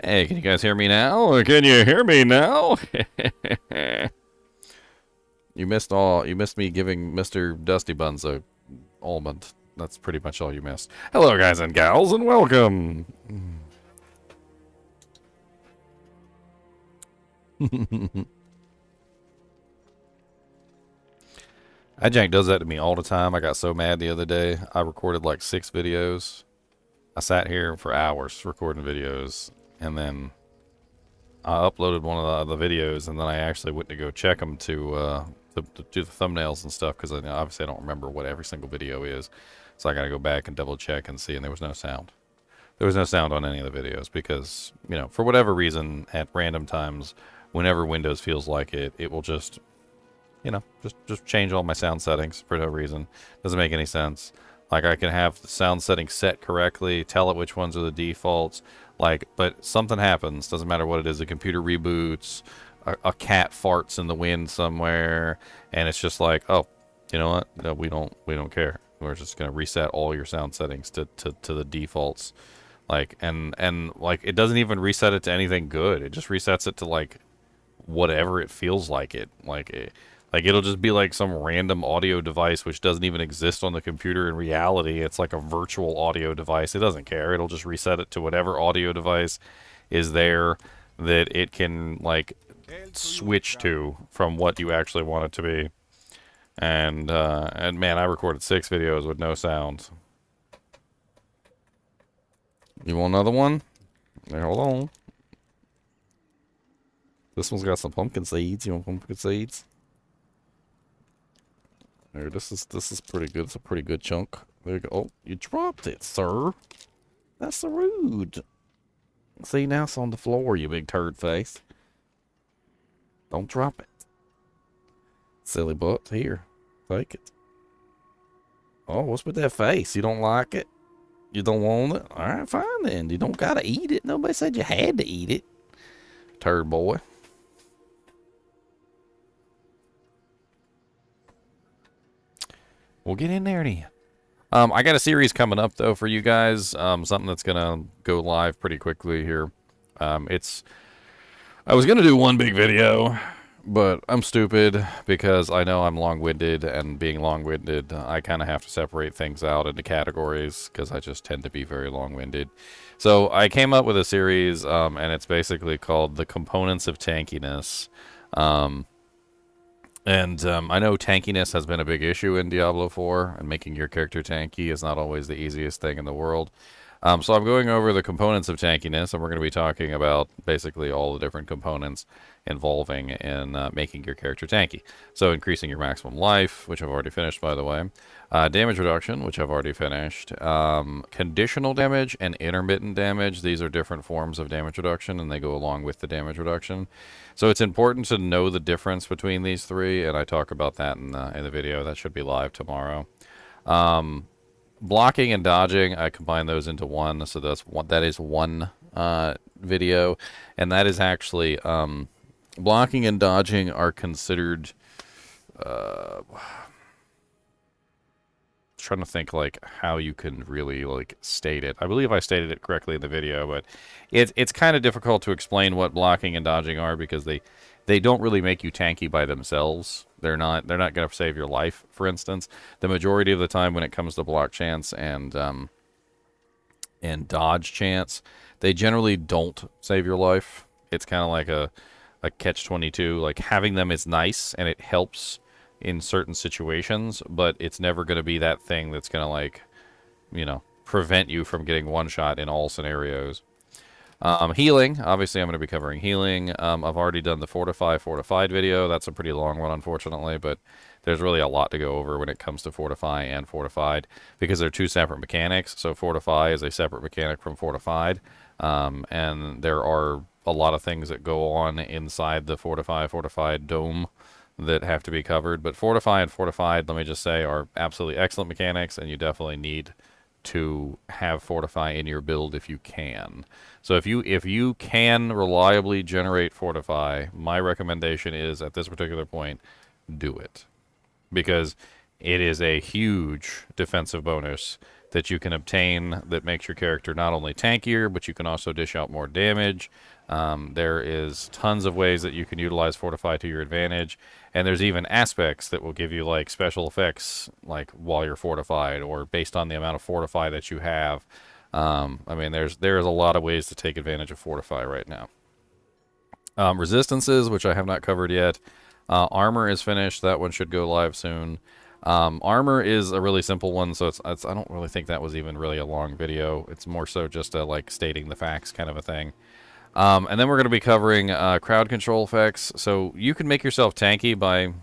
Hey, can you guys hear me now? Can you hear me now? You missed me giving Mr. Dusty Buns a almond. That's pretty much all you missed. Hello, guys and gals, and welcome. Jack does that to me all the time. I got so mad the other day. I recorded like 6 videos. I sat here for hours recording videos, and then I uploaded one of the videos, and then I actually went to go check them to do the thumbnails and stuff, because obviously I don't remember what every single video is. So I got to go back and double check and see, and there was no sound. There was no sound on any of the videos because, you know, for whatever reason, at random times, whenever Windows feels like it, it will just, you know, just change all my sound settings for no reason. Doesn't make any sense. Like, I can have the sound settings set correctly, tell it which ones are the defaults, like, but something happens, doesn't matter what it is, the computer reboots, a cat farts in the wind somewhere, and it's just like, oh, you know what? No, we don't care. We're just gonna reset all your sound settings to the defaults. Like, and like, it doesn't even reset it to anything good. It just resets it to like whatever it feels like it. Like it'll just be like some random audio device which doesn't even exist on the computer in reality. It's like a virtual audio device. It doesn't care. It'll just reset it to whatever audio device is there that it can like switch to from what you actually want it to be. And man, I recorded 6 videos with no sound. You want another one? Hey, hold on. This one's got some pumpkin seeds. You want pumpkin seeds? There, this is pretty good. It's a pretty good chunk. There you go. Oh, you dropped it, sir. That's so rude. See, now it's on the floor, you big turd face. Don't drop it. Silly butt. Here, take it. Oh, what's with that face? You don't like it? You don't want it? Alright, fine then. You don't gotta eat it. Nobody said you had to eat it. Turd boy. We'll get in there then. I got a series coming up though for you guys. Something that's gonna go live pretty quickly here. I was gonna do one big video, but I'm stupid because I know I'm long-winded, and being long-winded, I kind of have to separate things out into categories because I just tend to be very long-winded. So I came up with a series, and it's basically called The Components of Tankiness. I know tankiness has been a big issue in Diablo 4, and making your character tanky is not always the easiest thing in the world. So I'm going over the components of tankiness, and we're going to be talking about basically all the different components involving in making your character tanky. So increasing your maximum life, which I've already finished, by the way. Damage reduction, which I've already finished. Conditional damage and intermittent damage. These are different forms of damage reduction, and they go along with the damage reduction. So it's important to know the difference between these three, and I talk about that in the video. That should be live tomorrow. Blocking and dodging, I combine those into one, so that is one video, and that is actually blocking and dodging are considered. Trying to think like how you can really like state it. I believe I stated it correctly in the video, but it's kind of difficult to explain what blocking and dodging are because they don't really make you tanky by themselves. They're not going to save your life, for instance. The majority of the time when it comes to block chance and dodge chance, they generally don't save your life. It's kind of like a catch-22. Like, having them is nice and it helps in certain situations, but it's never going to be that thing that's going to, like, you know, prevent you from getting one shot in all scenarios. Healing, obviously I'm going to be covering healing. I've already done the fortified video. That's a pretty long one, unfortunately, but there's really a lot to go over when it comes to fortify and fortified because they're two separate mechanics. So fortify is a separate mechanic from fortified, and there are a lot of things that go on inside the fortified dome that have to be covered. But fortify and fortified, let me just say, are absolutely excellent mechanics, and you definitely need to have fortify in your build if you can. So if you can reliably generate fortify, my recommendation is at this particular point, do it, because it is a huge defensive bonus that you can obtain that makes your character not only tankier, but you can also dish out more damage. There is tons of ways that you can utilize Fortify to your advantage, and there's even aspects that will give you like special effects like while you're fortified or based on the amount of Fortify that you have. I mean, there's a lot of ways to take advantage of Fortify right now. Resistances, which I have not covered yet. Armor is finished. That one should go live soon. Armor is a really simple one, so I don't really think that was even really a long video. It's more so just a like stating the facts kind of a thing. And then we're going to be covering crowd control effects. So you can make yourself tanky by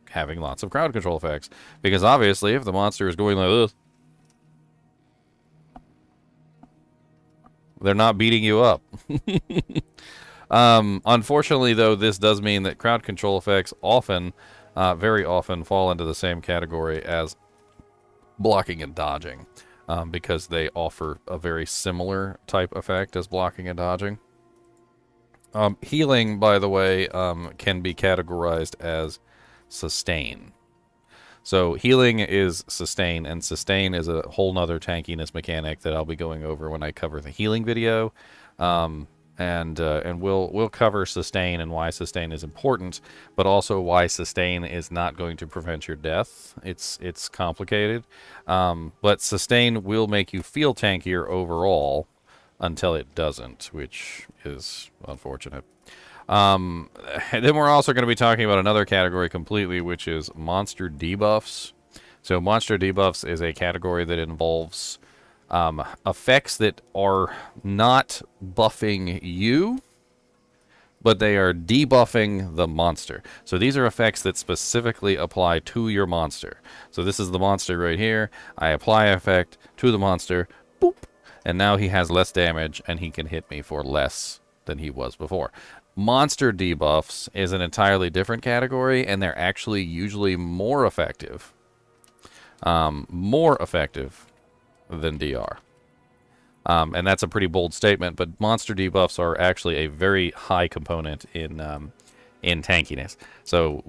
having lots of crowd control effects, because obviously if the monster is going like this, they're not beating you up. Unfortunately, though, this does mean that crowd control effects often, very often, fall into the same category as blocking and dodging, because they offer a very similar type effect as blocking and dodging. Healing, by the way, can be categorized as sustain. So healing is sustain, and sustain is a whole nother tankiness mechanic that I'll be going over when I cover the healing video. And we'll cover sustain and why sustain is important, but also why sustain is not going to prevent your death. It's complicated, but sustain will make you feel tankier overall until it doesn't, which is unfortunate. And then we're also going to be talking about another category completely, which is monster debuffs. So monster debuffs is a category that involves effects that are not buffing you, but they are debuffing the monster. So these are effects that specifically apply to your monster. So this is the monster right here. I apply an effect to the monster, boop, and now he has less damage and he can hit me for less than he was before. Monster debuffs is an entirely different category, and they're actually usually more effective. More effective than DR. And that's a pretty bold statement, but monster debuffs are actually a very high component in tankiness. So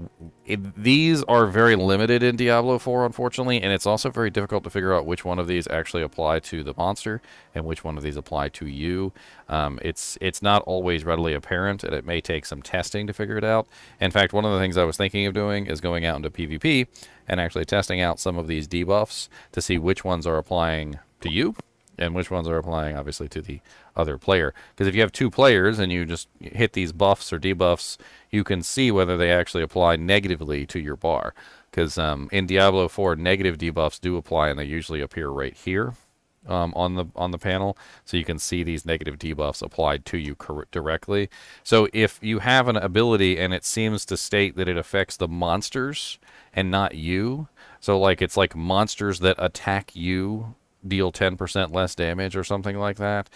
these are very limited in Diablo 4, unfortunately, and it's also very difficult to figure out which one of these actually apply to the monster and which one of these apply to you. It's not always readily apparent, and it may take some testing to figure it out. In fact, one of the things I was thinking of doing is going out into PvP and actually testing out some of these debuffs to see which ones are applying to you and which ones are applying, obviously, to the other player. Because if you have two players and you just hit these buffs or debuffs, you can see whether they actually apply negatively to your bar. Because in Diablo 4, negative debuffs do apply, and they usually appear right here on the panel. So you can see these negative debuffs applied to you directly. So if you have an ability and it seems to state that it affects the monsters and not you, so like it's like monsters that attack you deal 10% less damage or something like that,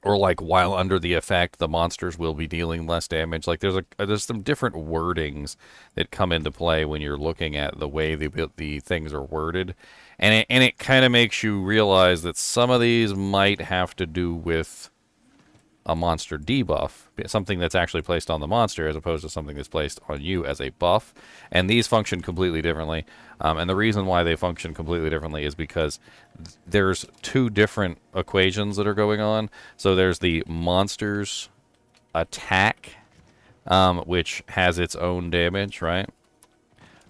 or like while under the effect the monsters will be dealing less damage. Like there's some different wordings that come into play when you're looking at the way the things are worded, and it kind of makes you realize that some of these might have to do with a monster debuff, something that's actually placed on the monster as opposed to something that's placed on you as a buff. And these function completely differently. And the reason why they function completely differently is because there's two different equations that are going on. So there's the monster's attack, which has its own damage, right?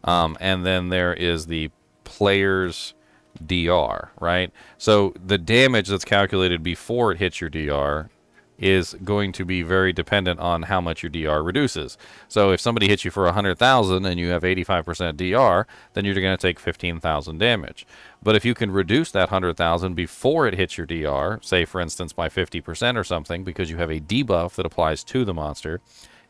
And then there is the player's DR, right? So the damage that's calculated before it hits your DR is going to be very dependent on how much your DR reduces. So if somebody hits you for 100,000 and you have 85% DR, then you're going to take 15,000 damage. But if you can reduce that 100,000 before it hits your DR, say for instance by 50% or something, because you have a debuff that applies to the monster,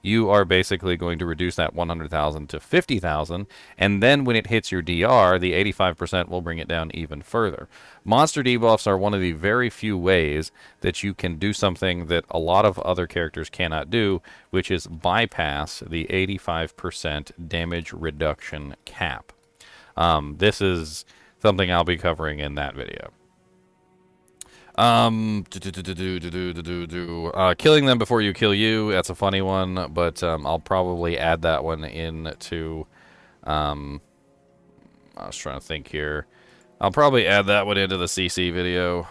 you are basically going to reduce that 100,000 to 50,000, and then when it hits your DR, the 85% will bring it down even further. Monster debuffs are one of the very few ways that you can do something that a lot of other characters cannot do, which is bypass the 85% damage reduction cap. This is something I'll be covering in that video. Killing them before you kill you, that's a funny one, but I'll probably add that one into I was trying to think here. I'll probably add that one into the CC video,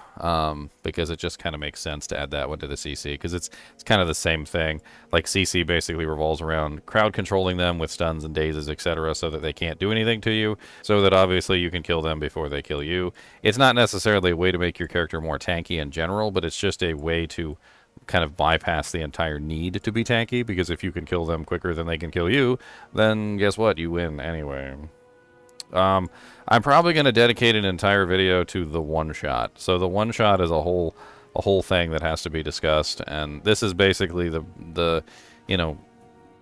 because it just kind of makes sense to add that one to the CC, because it's kind of the same thing. Like, CC basically revolves around crowd controlling them with stuns and dazes, etc., so that they can't do anything to you, so that obviously you can kill them before they kill you. It's not necessarily a way to make your character more tanky in general, but it's just a way to kind of bypass the entire need to be tanky, because if you can kill them quicker than they can kill you, then guess what? You win anyway. I'm probably going to dedicate an entire video to the one-shot. So the one-shot is a whole thing that has to be discussed, and this is basically the you know,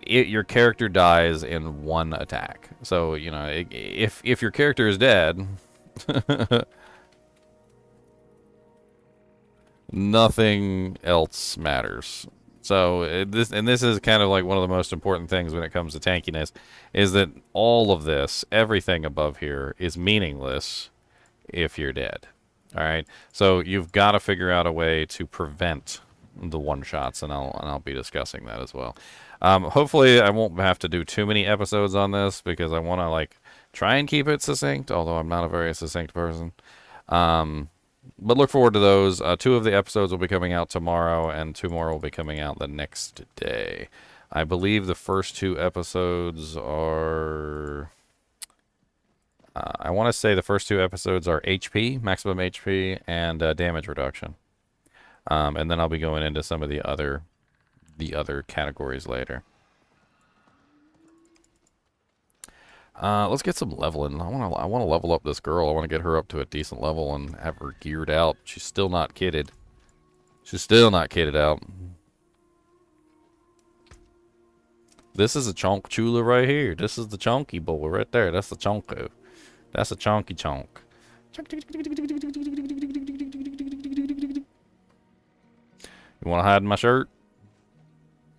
your character dies in one attack. So, you know, if your character is dead, nothing else matters. So this is kind of like one of the most important things when it comes to tankiness, is that all of this, everything above here, is meaningless if you're dead. All right, so you've got to figure out a way to prevent the one shots, and I'll be discussing that as well. Hopefully, I won't have to do too many episodes on this, because I want to like try and keep it succinct. Although I'm not a very succinct person. But look forward to those. 2 of the episodes will be coming out tomorrow, and 2 more will be coming out the next day. I believe the first 2 episodes are... I want to say the first 2 episodes are HP, maximum HP, and damage reduction. And then I'll be going into some of the other categories later. Let's get some leveling. I want to level up this girl. I want to get her up to a decent level and have her geared out. She's still not kitted. She's still not kitted out. This is a chonk chula right here. This is the chonky boy right there. That's the chonko. That's a chonky chonk. You want to hide in my shirt?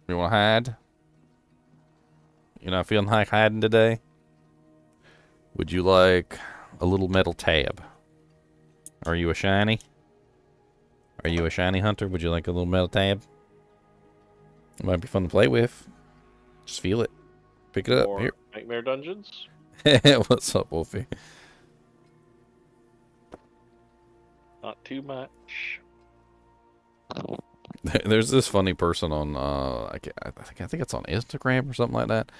You want to hide? You're not feeling like hiding today? Would you like a little metal tab? Are you a shiny? Are you a shiny hunter? Would you like a little metal tab? It might be fun to play with. Just feel it. Pick it up. Or here. Nightmare Dungeons? What's up, Wolfie? Not too much. There's this funny person on, I think it's on Instagram or something like that.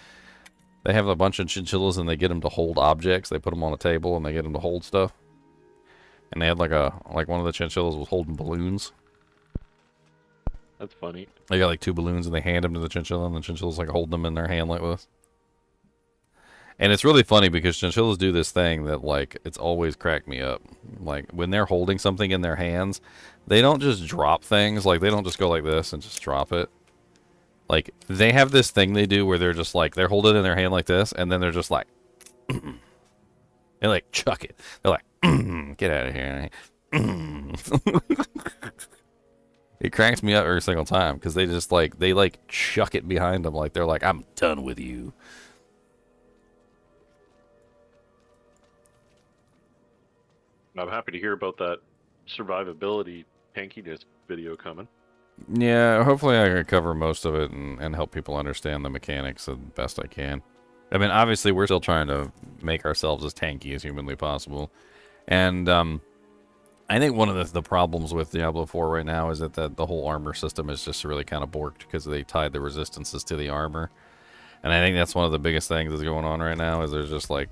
They have a bunch of chinchillas and they get them to hold objects. They put them on a table and they get them to hold stuff. And they had like one of the chinchillas was holding balloons. That's funny. They got like 2 balloons and they hand them to the chinchilla, and the chinchilla's like holding them in their hand like this. And it's really funny because chinchillas do this thing that, like, it's always cracked me up. Like, when they're holding something in their hands, they don't just drop things. Like, they don't just go like this and just drop it. Like, they have this thing they do where they're just like, they're holding it in their hand like this, and then they're just like, they like chuck it. They're like, get out of here. It cracks me up every single time because they just like, they like chuck it behind them. Like, they're like, I'm done with you. I'm happy to hear about that survivability tankiness video coming. Yeah, hopefully I can cover most of it and help people understand the mechanics the best I can. I mean, obviously, we're still trying to make ourselves as tanky as humanly possible. And I think one of the problems with Diablo 4 right now is that the whole armor system is just really kind of borked because they tied the resistances to the armor. And I think that's one of the biggest things that's going on right now is there's just like,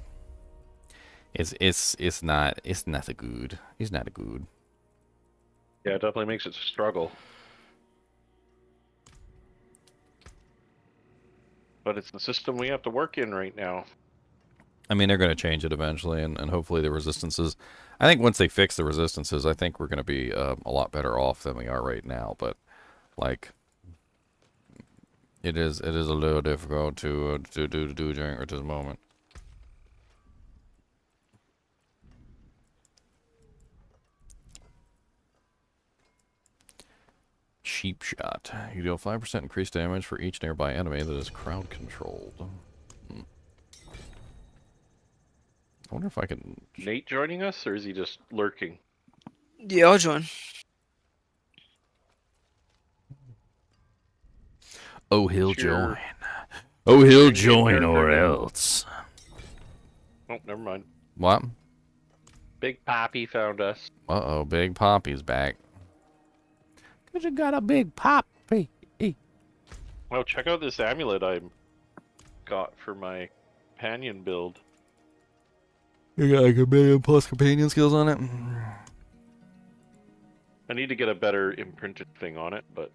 it's not a good. It's not a good. Yeah, it definitely makes it a struggle. But it's the system we have to work in right now. I mean, they're going to change it eventually, and hopefully the resistances... I think once they fix the resistances, I think we're going to be a lot better off than we are right now. But, like, it is a little difficult to do during at this moment. Cheap shot. You deal 5% increased damage for each nearby enemy that is crowd controlled. I wonder if I can... Nate joining us, or is he just lurking? Yeah, I'll join. Oh, he'll Sure. join. Oh, he'll Sure. join or else. Oh, never mind. What? Big Poppy found us. Uh-oh, Big Poppy's back. 'Cause you got a big poppy. Oh, check out this amulet I got for my companion build. You got like 1,000,000+ companion skills on it? I need to get a better imprinted thing on it, but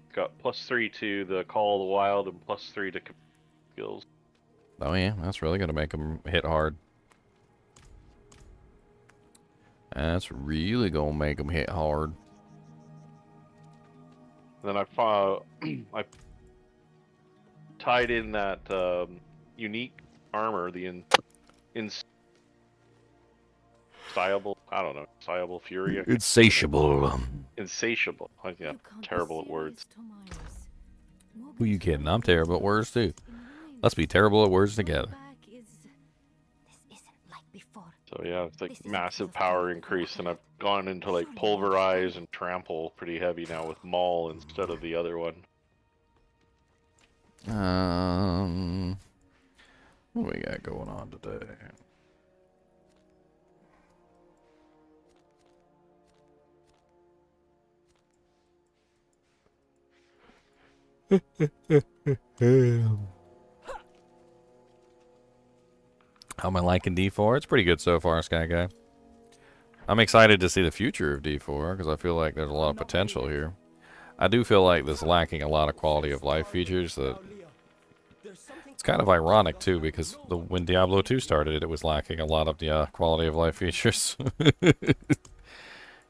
it's got +3 to the Call of the Wild and +3 to skills. Oh yeah, that's really gonna make them hit hard. That's really gonna make them hit hard. And then I I tied in that unique armor, the insatiable, I don't know, insatiable fury. Insatiable. Insatiable. Yeah, terrible at words. Who you kidding? I'm terrible at words too. Let's be terrible at words together. So yeah, it's like massive power increase, and I've gone into like pulverize and trample pretty heavy now with maul instead of the other one. What we got going on today? How am I liking D4? It's pretty good so far, Sky Guy. I'm excited to see the future of D4 because I feel like there's a lot of potential here. I do feel like this lacking a lot of quality of life features. That it's kind of ironic too, because when Diablo 2 started, it was lacking a lot of the quality of life features.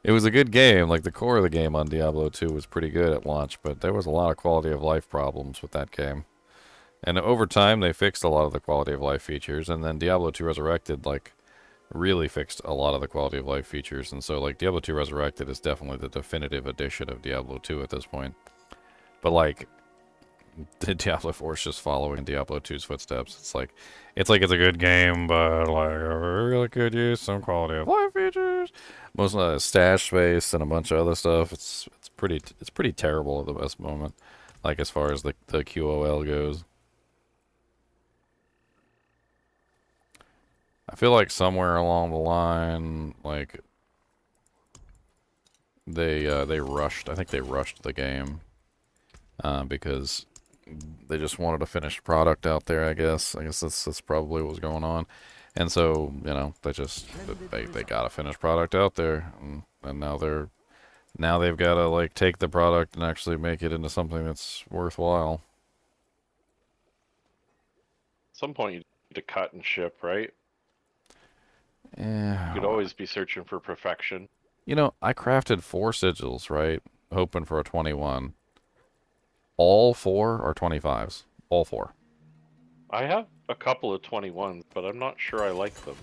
It was a good game. Like the core of the game on Diablo 2 was pretty good at launch, but there was a lot of quality of life problems with that game. And over time, they fixed a lot of the quality of life features, and then Diablo 2 Resurrected, like, really fixed a lot of the quality of life features. And so, like, Diablo 2 Resurrected is definitely the definitive edition of Diablo 2 at this point. But, like, Diablo 4 is just following Diablo 2's footsteps. It's a good game, but, like, I really could use some quality of life features. Most of the stash space and a bunch of other stuff. It's pretty terrible at the best moment. Like, as far as the QOL goes. I feel like somewhere along the line, like, they rushed. I think they rushed the game because they just wanted a finished product out there. I guess that's probably what was going on, and so they got a finished product out there, and now they've got to like take the product and actually make it into something that's worthwhile. At some point, you need to cut and ship, right? Yeah. You could always be searching for perfection. You know, I crafted 4 sigils, right? Hoping for a 21. All 4 are 25s. All 4. I have a couple of 21s, but I'm not sure I like them.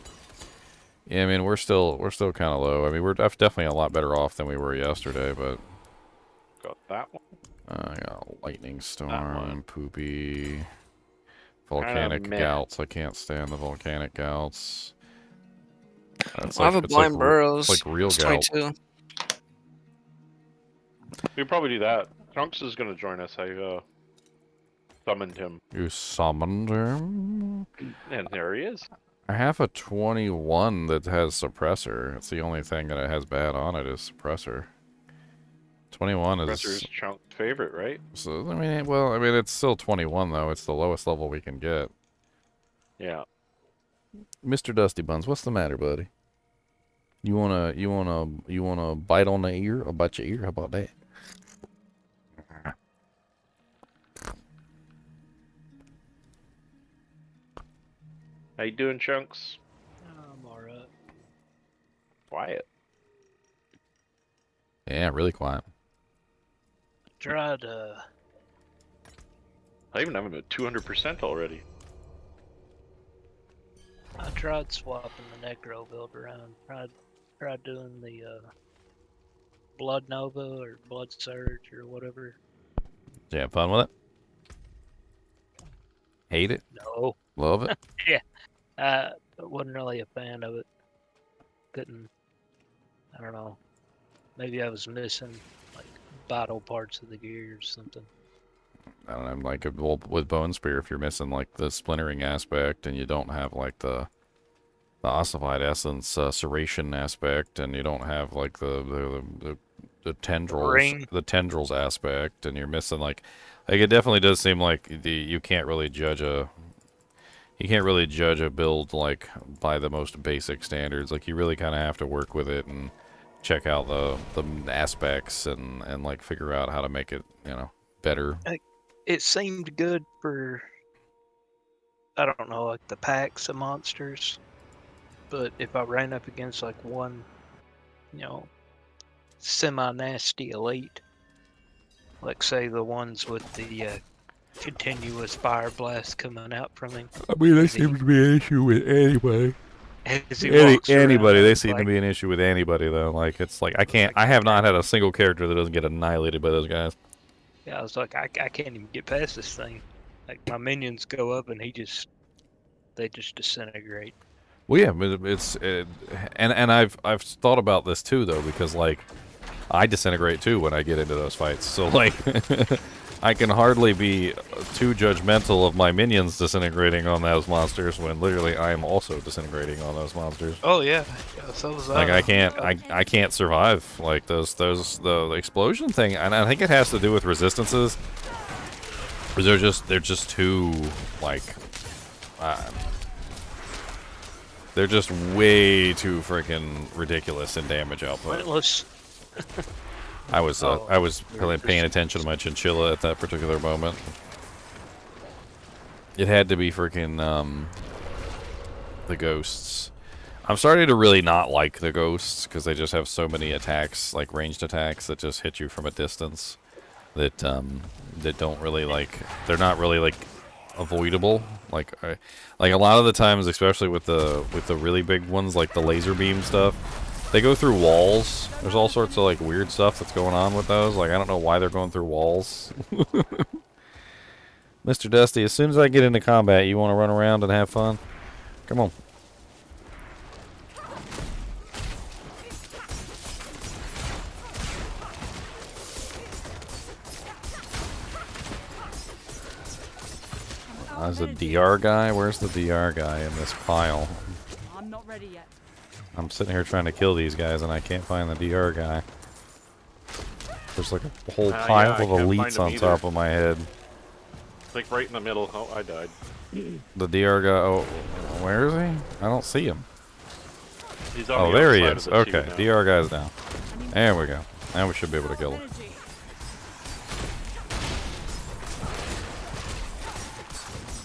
Yeah, I mean, we're still kind of low. I mean, we're definitely a lot better off than we were yesterday, but... Got that one. I got lightning storm, poopy, volcanic gouts. I can't stand the volcanic gouts. I have a blind burrows. It's like real gout. 22. We could probably do that. Trunks is going to join us. I summoned him. You summoned him? And there he is. I have a 21 that has suppressor. It's the only thing that it has bad on it is suppressor. 21 is... Suppressor's Chunk's favorite, right? So, I mean, it's still 21, though. It's the lowest level we can get. Yeah. Mr. Dusty Buns, what's the matter, buddy? You wanna bite on the ear? I'll bite your ear. How about that? How you doing, Chunks? I'm alright. Quiet. Yeah, really quiet. Tried, I even have him at 200% already. I tried swapping the Necro build around. Tried doing the, Blood Nova or Blood Surge or whatever. Did you have fun with it? Hate it? No. Love it? Yeah. I wasn't really a fan of it. Couldn't, I don't know. Maybe I was missing, like, vital parts of the gear or something. I don't know, like with Bone Spear, if you're missing like the splintering aspect and you don't have like the ossified essence serration aspect, and you don't have like the Ring. tendrils aspect, and you're missing like it definitely does seem like you can't really judge a build like by the most basic standards. Like you really kind of have to work with it and check out the aspects and like figure out how to make it, you know, better. It seemed good for, I don't know, like the packs of monsters. But if I ran up against like one, you know, semi-nasty elite, like say the ones with the continuous fire blast coming out from him. I mean, they seem to be an issue with anybody. Anybody, they seem to be an issue with anybody though. Like it's like I have not had a single character that doesn't get annihilated by those guys. Yeah, I was like, I can't even get past this thing. Like my minions go up and they just disintegrate. Well, yeah, and I've thought about this too though, because like I disintegrate too when I get into those fights. So like I can hardly be too judgmental of my minions disintegrating on those monsters when literally I am also disintegrating on those monsters. Oh yeah, so was like I can't survive like the explosion thing, and I think it has to do with resistances. They're just too like they're just way too freaking ridiculous in damage output. Pointless. I was really paying attention to my chinchilla at that particular moment. It had to be freaking the ghosts. I'm starting to really not like the ghosts because they just have so many attacks, like ranged attacks that just hit you from a distance. That don't really like. They're not really like avoidable. Like a lot of the times, especially with the really big ones, like the laser beam stuff. They go through walls. There's all sorts of like weird stuff that's going on with those. Like I don't know why they're going through walls. Mr. Dusty, as soon as I get into combat, you want to run around and have fun? Come on. There's a DR guy. Where's the DR guy in this pile? I'm not ready yet. I'm sitting here trying to kill these guys and I can't find the DR guy. There's like a whole pile of elites on top of my head. Like right in the middle. Oh, I died. The DR guy. Oh, where is he? I don't see him. He's on there he outside is. of the Okay, tube now. DR guy's down. There we go. Now we should be able to kill him.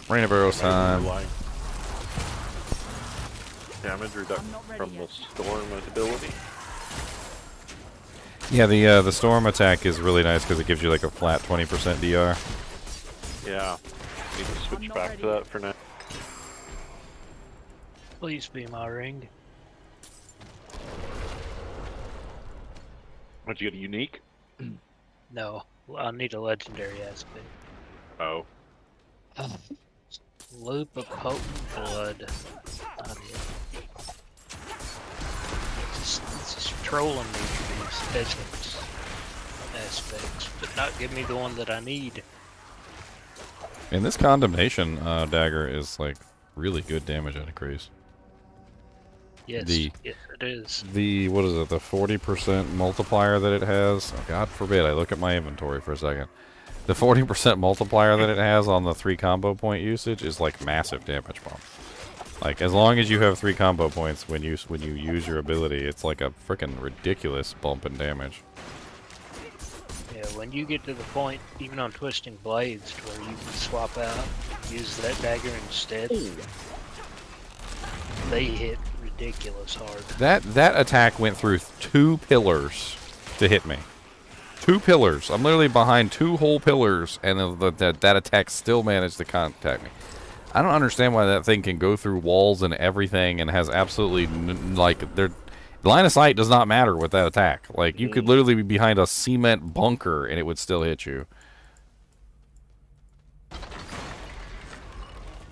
Rain of arrows time. Damage reduction from the storm ability. Yeah, the storm attack is really nice because it gives you like a flat 20% DR. Yeah. Need to switch back to that for now. Please be my ring. What'd you get, a unique? No, I need a legendary aspect. Oh. Loop of potent blood. It's just trolling me for these essence aspects, but not give me the one that I need. And this condemnation dagger is like really good damage increase. Yes, yes it is. What is it, the 40% multiplier that it has? Oh, God forbid I look at my inventory for a second. The 40% multiplier that it has on the 3 combo point usage is like massive damage bump. Like as long as you have 3 combo points when you use your ability, it's like a freaking ridiculous bump in damage. Yeah, when you get to the point, even on Twisting Blades, to where you can swap out, use that dagger instead, they hit ridiculous hard. That attack went through 2 pillars to hit me. 2 pillars. I'm literally behind 2 whole pillars, and that attack still managed to contact me. I don't understand why that thing can go through walls and everything and has absolutely line of sight does not matter with that attack. Like you could literally be behind a cement bunker and it would still hit you.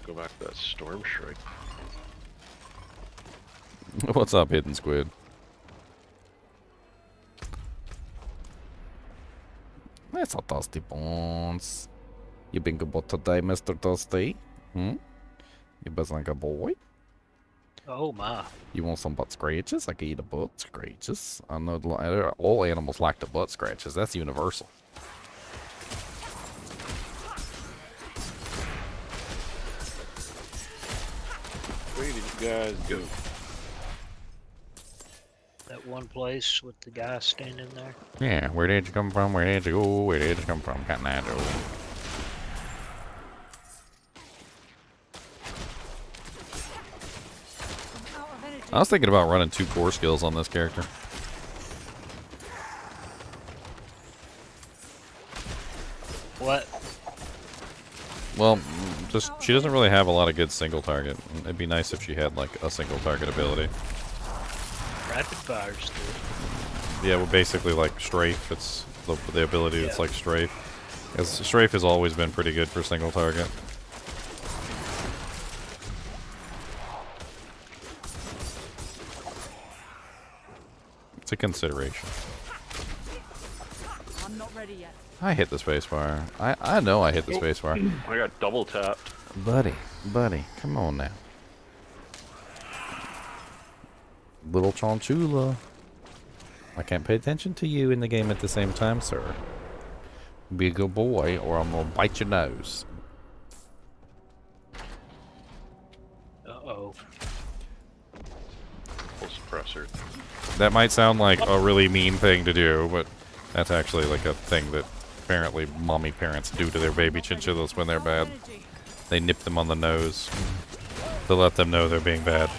Go back to that storm strike. What's up, Hidden Squid? That's a Dusty Bones. You been good today, Mr. Dusty? Hmm? You been like a boy? Oh my. You want some butt scratches? I can eat a butt scratches. I know all animals like the butt scratches. That's universal. Where did you guys go? That one place with the guy standing there. Yeah, where did you come from? Where did you go? Where did you come from? Cat Nigel. I was thinking about running 2 core skills on this character. What? Well, just she doesn't really have a lot of good single target. It'd be nice if she had like a single target ability. Rapid fire's good. Yeah, well, basically like strafe. It's the ability that's like strafe. Because strafe has always been pretty good for single target. It's a consideration. I'm not ready yet. I hit the spacebar. I know I hit the spacebar. I got double tapped. Buddy, come on now. Little Chinchilla. I can't pay attention to you in the game at the same time, sir. Be a good boy, or I'm gonna bite your nose. Uh-oh. Full suppressor. That might sound like a really mean thing to do, but that's actually like a thing that apparently mommy parents do to their baby chinchillas when they're bad. They nip them on the nose to let them know they're being bad.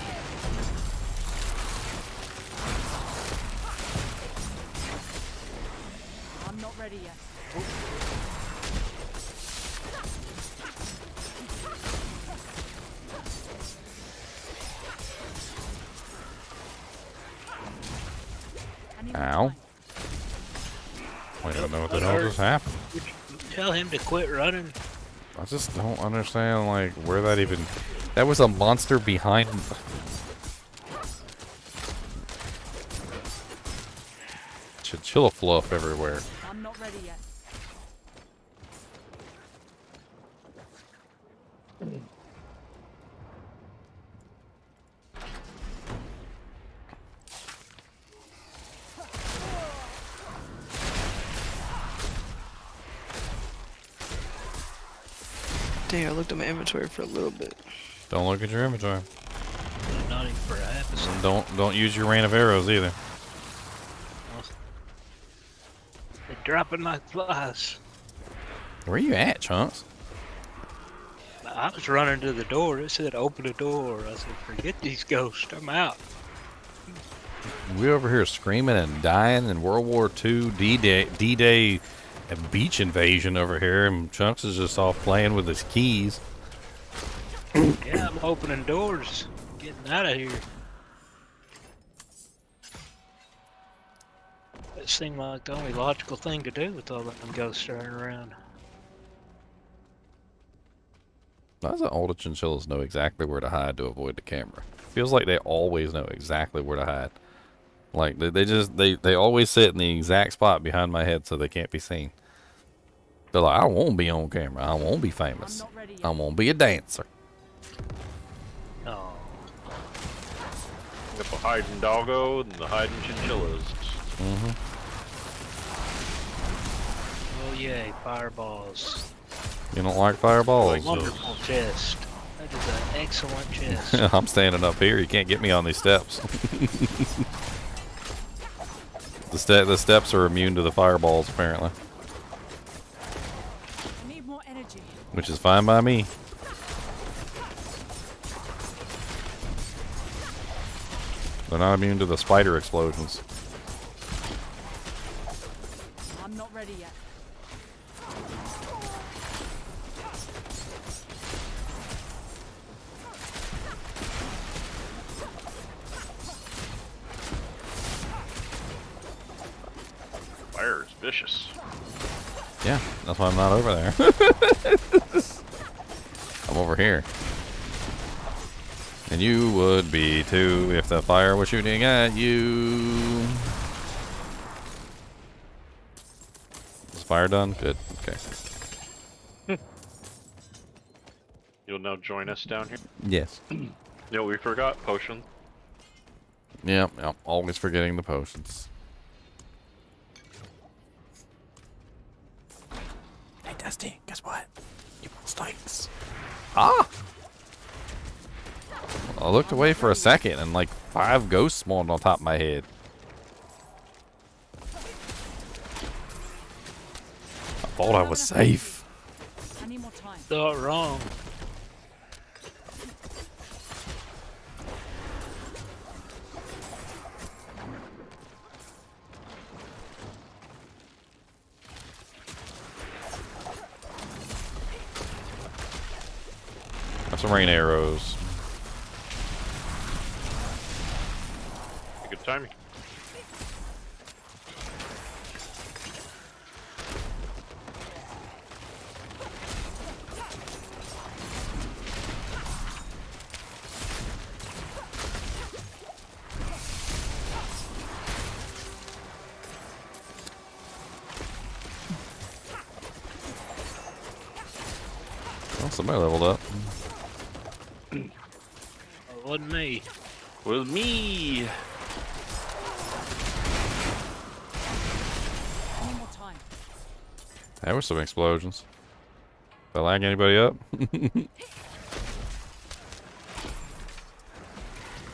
I'm not ready yet. Ow. I don't know what the hell just happened. Tell him to quit running. I just don't understand, like, where that even... That was a monster behind... Chinchilla fluff everywhere. I'm not ready yet. Dang, I looked at my inventory for a little bit. Don't look at your inventory. Not even for a half a second. And don't use your rain of arrows either. They're dropping like flies. Where you at, Chunks? I was running to the door. It said open the door. I said, forget these ghosts. I'm out. We over here screaming and dying in World War II, D-Day, a beach invasion over here, and Chunks is just off playing with his keys. Yeah, I'm opening doors. Getting out of here. That seemed like the only logical thing to do with all them ghosts running around. Why does all the chinchillas know exactly where to hide to avoid the camera? Feels like they always know exactly where to hide. Like they always sit in the exact spot behind my head so they can't be seen. They're like, I won't be on camera. I won't be famous. I won't be a dancer. Oh. Got the hiding doggo and the hiding chinchillas. Mm-hmm. Oh yay, fireballs. You don't like fireballs? Wonderful chest. That is an excellent chest. I'm standing up here. You can't get me on these steps. The steps are immune to the fireballs, apparently. I need more energy. Which is fine by me. They're not immune to the spider explosions. I'm not ready yet. Fire is vicious. Yeah, that's why I'm not over there. I'm over here. And you would be too if the fire was shooting at you. Is fire done? Good. Okay. You'll now join us down here. Yes. You know, we forgot potion. Yep, always forgetting the potions. Hey, Dusty, guess what? You want stakes. Ah! I looked away for a second and like 5 ghosts spawned on top of my head. I thought I was safe. I need more time. Thought wrong. Got some rain arrows. Good timing. Well, somebody leveled up. It wasn't me. Was me. I need more time. There were some explosions. Did I lag anybody up? I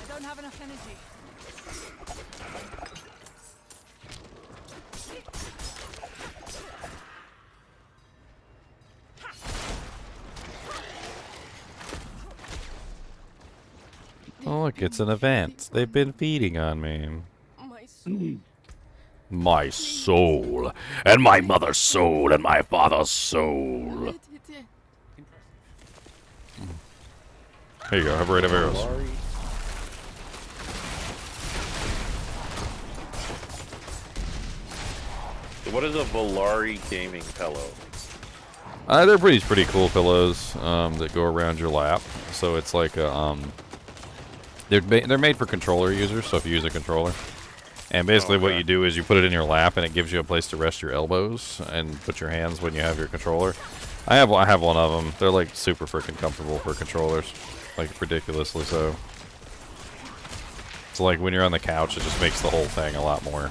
don't have enough energy. Oh, look, it's an event. They've been feeding on me. My soul. My soul, and my mother's soul, and my father's soul. Here you go, have a rate of arrows. What is a Volari gaming pillow? They're pretty cool pillows that go around your lap. So it's like a they're made for controller users. So if you use a controller, and basically what you do is you put it in your lap, and it gives you a place to rest your elbows and put your hands when you have your controller. I have one of them. They're like super freaking comfortable for controllers, like ridiculously so. So like when you're on the couch, it just makes the whole thing a lot more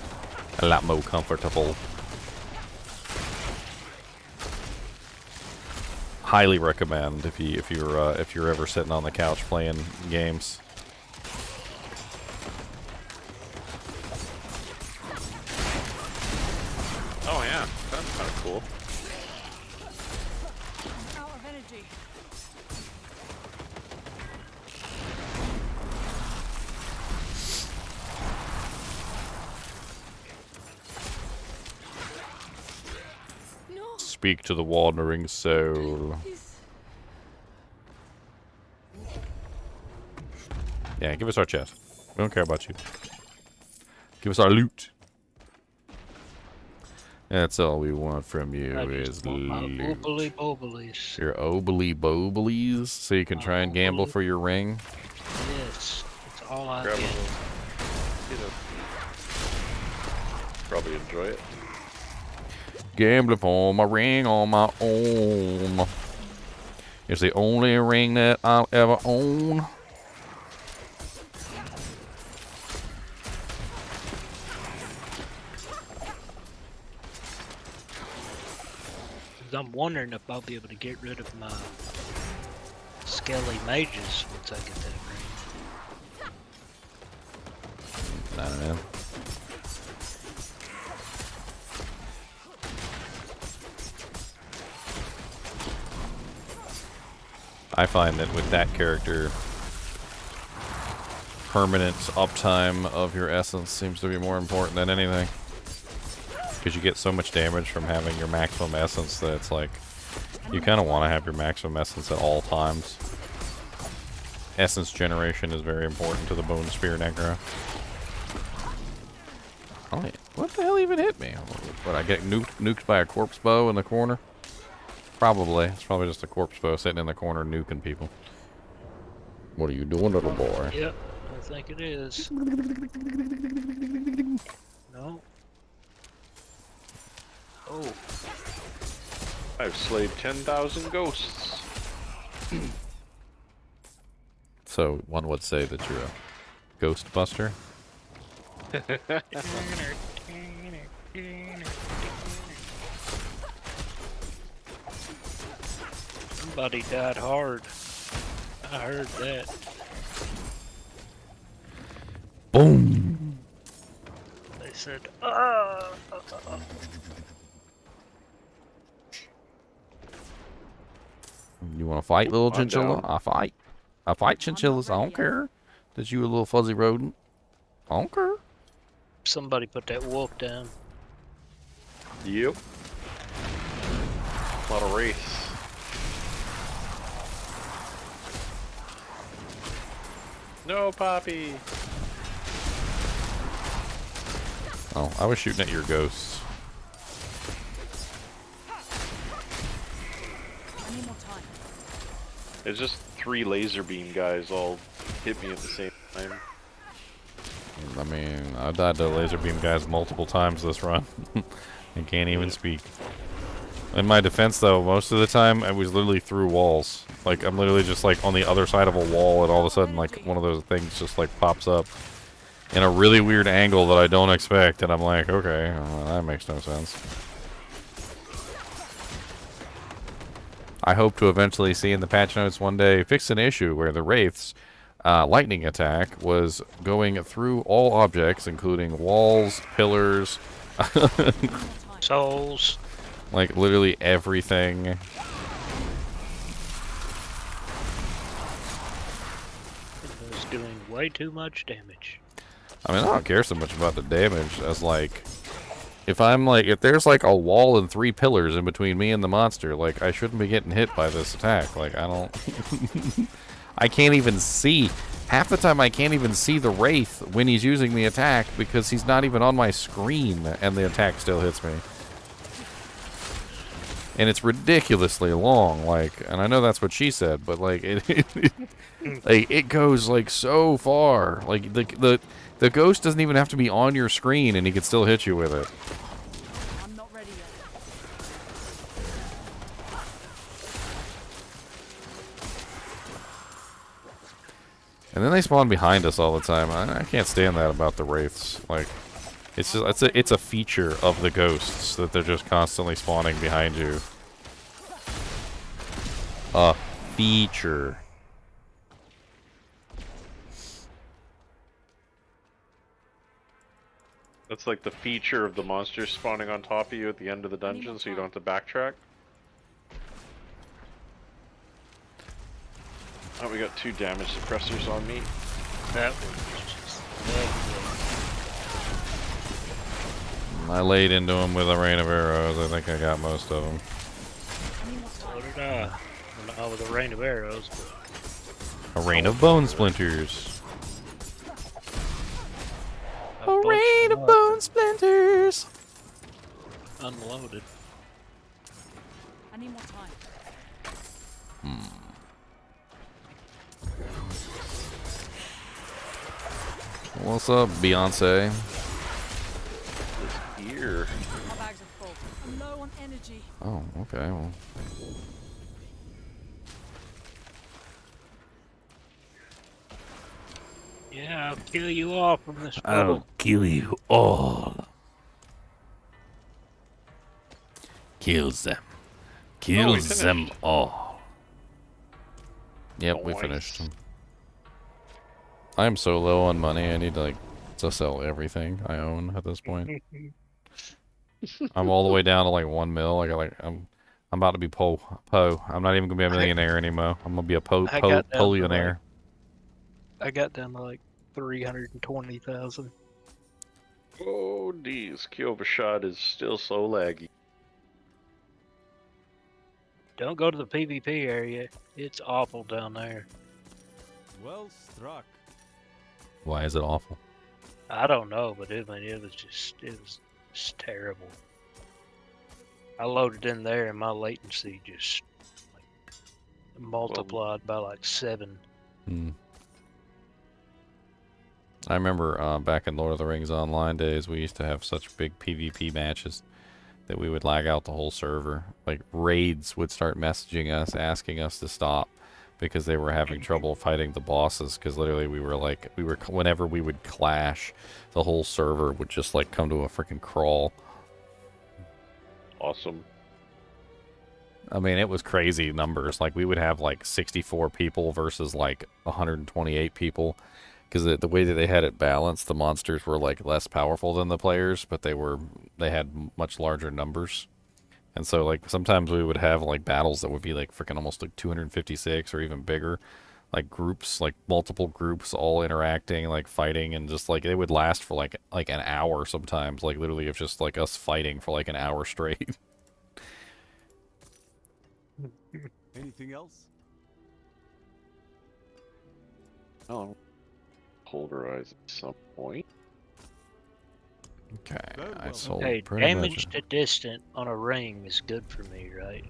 comfortable. Highly recommend if you're ever sitting on the couch playing games. Oh yeah, that's kind of cool. I'm out of energy. No, Speak to the wandering soul. please. Yeah, give us our chest. We don't care about you. Give us our loot. That's all we want from you I is just want my loot. oobly boblies. Your obly boblies, so you can try and gamble Obly. for your ring. Yes, that's all I Grab get. you know, probably enjoy it. Gambling for my ring on my own. It's the only ring that I'll ever own. I'm wondering if I'll be able to get rid of my skelly mages once I get that ring. I don't know. I find that with that character, permanent uptime of your essence seems to be more important than anything. Because you get so much damage from having your maximum essence that it's like, you kind of want to have your maximum essence at all times. Essence generation is very important to the Bone Spear Necro. Oh, yeah. What the hell even hit me? What, I get nuked by a corpse bow in the corner? Probably. It's probably just a corpse bow sitting in the corner nuking people. What are you doing, little boy? Yep, I think it is. No. Oh, I've slayed 10,000 ghosts. So one would say that you're a ghost buster. Somebody died hard. I heard that. Boom. They said, "Ah." You want to fight, little I'm chinchilla? down. I fight. I fight chinchillas. I don't care. That you a little fuzzy rodent. I don't care. Somebody put that wolf down. Yep. A lot of wraiths. No, Poppy. Oh, I was shooting at your ghosts. I need more time. It's just 3 laser beam guys all hit me at the same time. I mean, I died to laser beam guys multiple times this run. And can't even speak. In my defense, though, most of the time I was literally through walls. Like, I'm literally just like on the other side of a wall, and all of a sudden, like, one of those things just like pops up in a really weird angle that I don't expect, and I'm like, okay, that makes no sense. I hope to eventually see in the patch notes one day fix an issue where the Wraith's lightning attack was going through all objects, including walls, pillars, Souls. like literally everything. It was doing way too much damage. I mean, I don't care so much about the damage as like, if there's like a wall and 3 pillars in between me and the monster, like I shouldn't be getting hit by this attack. Like I don't, I can't even see. Half the time I can't even see the Wraith when he's using the attack because he's not even on my screen and the attack still hits me. And it's ridiculously long, like, and I know that's what she said, but like like it goes like so far. Like the ghost doesn't even have to be on your screen and he can still hit you with it. I'm not ready yet. And then they spawn behind us all the time. I can't stand that about the Wraiths. Like, it's just it's a feature of the ghosts that they're just constantly spawning behind you. A feature. That's like the feature of the monsters spawning on top of you at the end of the dungeon, so you don't have to backtrack. Oh, we got 2 damage suppressors on me. That was just lovely. I laid into him with a rain of arrows. I think I got most of them. I need more So time. did I. Well, not with a rain of arrows, but A rain of bone splinters. a bunch Rain of more bone splinters. unloaded. I need more time. What's up, Beyonce? This gear. My bags are full. I'm low on energy. Oh, okay. Well, Yeah, I'll kill you all from this I'll level. kill you all. Kills them. Kills them finished. all. Yep, we Nice. finished. I'm so low on money. I need to to sell everything I own at this point. I'm all the way down to like 1 mil. I'm about to be po. I'm not even gonna be a millionaire anymore. I'm gonna be a I got down to, polionaire. I got down to like 320,000. Oh, geez. Kyovashad is still so laggy. Don't go to the PvP area. It's awful down there. Well struck. Why is it awful? I don't know, but it was just terrible. I loaded in there and my latency just like, multiplied by like 7. Hmm. I remember back in Lord of the Rings Online days, we used to have such big PvP matches that we would lag out the whole server. Like, raids would start messaging us, asking us to stop because they were having trouble fighting the bosses. Because literally, whenever we would clash, the whole server would just like come to a freaking crawl. Awesome. I mean, it was crazy numbers. Like, we would have, like, 64 people versus, like, 128 people. Because the way that they had it balanced, the monsters were, like, less powerful than the players, but they had much larger numbers. And so, like, sometimes we would have, like, battles that would be, like, freaking almost, like, 256 or even bigger. Like, groups, like, multiple groups all interacting, like, fighting, and just, like, it would last for, like an hour sometimes. Like, literally, it's just, like, us fighting for, like, an hour straight. Anything else? I'll pulverize at some point. Okay, Very I well. sold Hey, pretty damage to distant on a ring is good for me, right?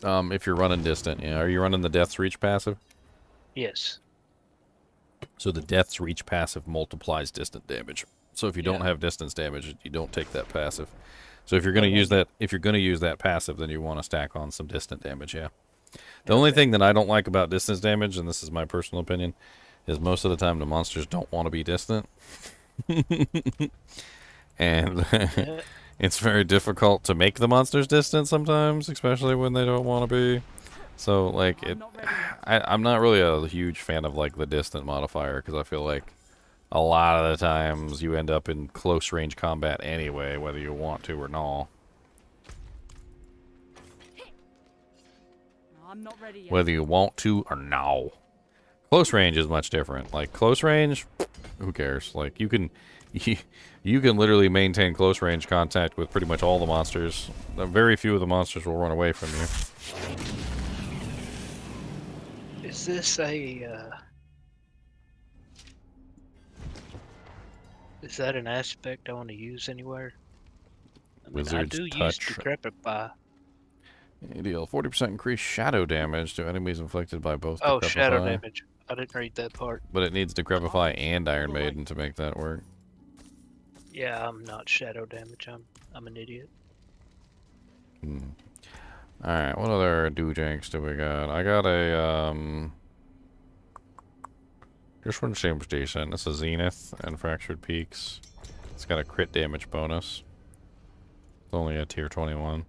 much. If you're running distant, yeah. Are you running the Death's Reach passive? Yes. So the Death's Reach passive multiplies distant damage. So if you don't Yeah. have distance damage, you don't take that passive. So if you're going to use that, passive, then you want to stack on some distant damage, yeah. The only thing that I don't like about distance damage, and this is my personal opinion, is most of the time the monsters don't want to be distant. And it's very difficult to make the monsters distant sometimes, especially when they don't want to be. So, like, I'm not ready yet. I'm not really a huge fan of, like, the distant modifier, because I feel like a lot of the times you end up in close range combat anyway, whether you want to or not. I'm not ready yet. Whether you want to or no. Close range is much different. Like, close range, who cares? Like, you can literally maintain close range contact with pretty much all the monsters. Very few of the monsters will run away from you. Is this a is that an aspect I want to use anywhere? I mean, I Wizard's do use Touch. Decrepify. You deal 40% increased shadow damage to enemies inflicted by both Oh, shadow Decrepify. damage. I didn't read that part. But it needs Decrepify and Iron Maiden to make that work. Yeah, I'm not shadow damage. I'm an idiot. Alright, what other doojanks do we got? I got a, this one seems decent. This is Zenith and Fractured Peaks. It's got a crit damage bonus. It's only a tier 21.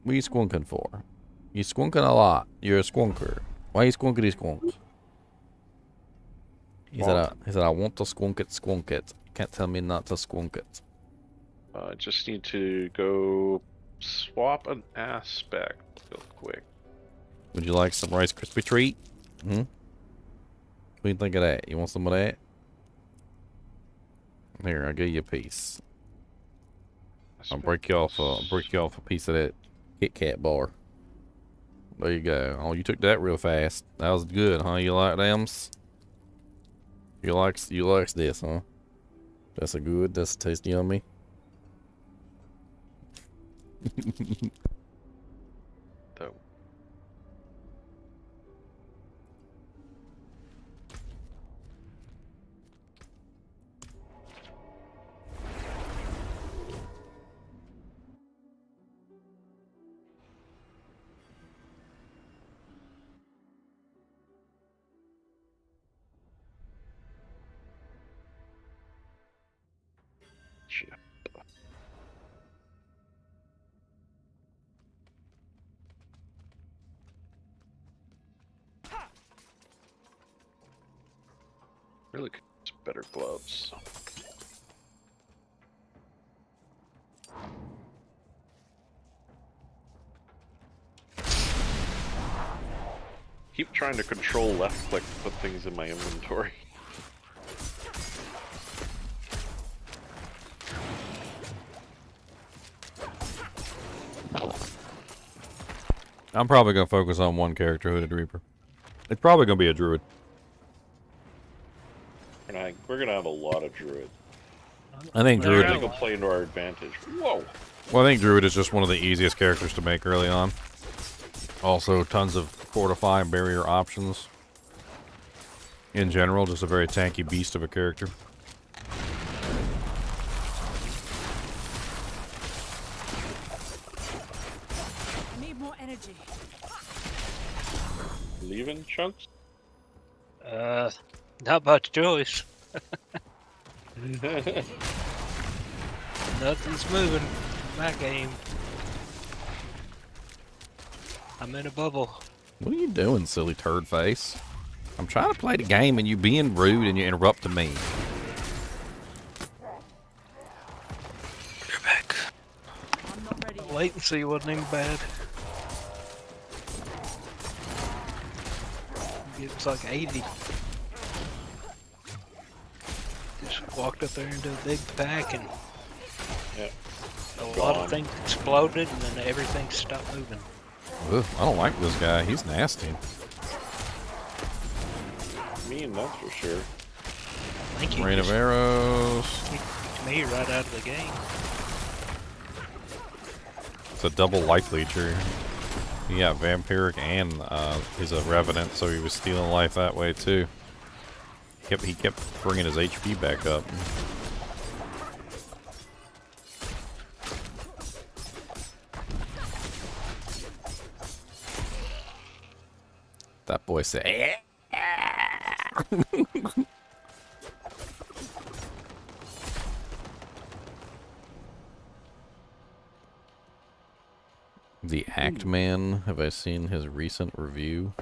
What are you squunking for? You squunking a lot. You're a squunker. Why you squunkity squunks? He said, I want to squunk it. Can't tell me not to squunk it. I just need to go swap an aspect real quick. Would you like some Rice Krispie treat? What do you think of that? You want some of that? Here, I'll give you a piece. I'll break you off a piece of that Kit Kat bar. There you go. Oh, you took that real fast. That was good, huh? You like them's? You likes this, huh? That's a good. That's taste yummy. Though. Shit. Really could use better gloves. Keep trying to control left click to put things in my inventory. I'm probably gonna focus on one character, Hooded Reaper. It's probably gonna be a druid. We're gonna have a lot of druid. I think Druid druid. will play into our advantage. Whoa! Well, I think druid is just one of the easiest characters to make early on. Also, tons of fortify and barrier options. In general, just a very tanky beast of a character. I need more energy. energy. Leaving chunks? Not much choice. Nothing's moving in my game. I'm in a bubble. What are you doing, silly turd face? I'm trying to play the game and you being rude and you're interrupting me. You're back. I'm not ready. Latency wasn't even bad. It was like 80. Just walked up there into a big pack and Yep. a lot Gone. of things exploded and then everything stopped moving. Ugh, I don't like this guy. He's nasty. Mean, that's for sure. I think he Rain of just arrows. kicked me right out of the game. It's a double life leecher. He got vampiric and he's a revenant, so he was stealing life that way too. He kept bringing his HP back up. That boy said, The Act Man, have I seen his recent review?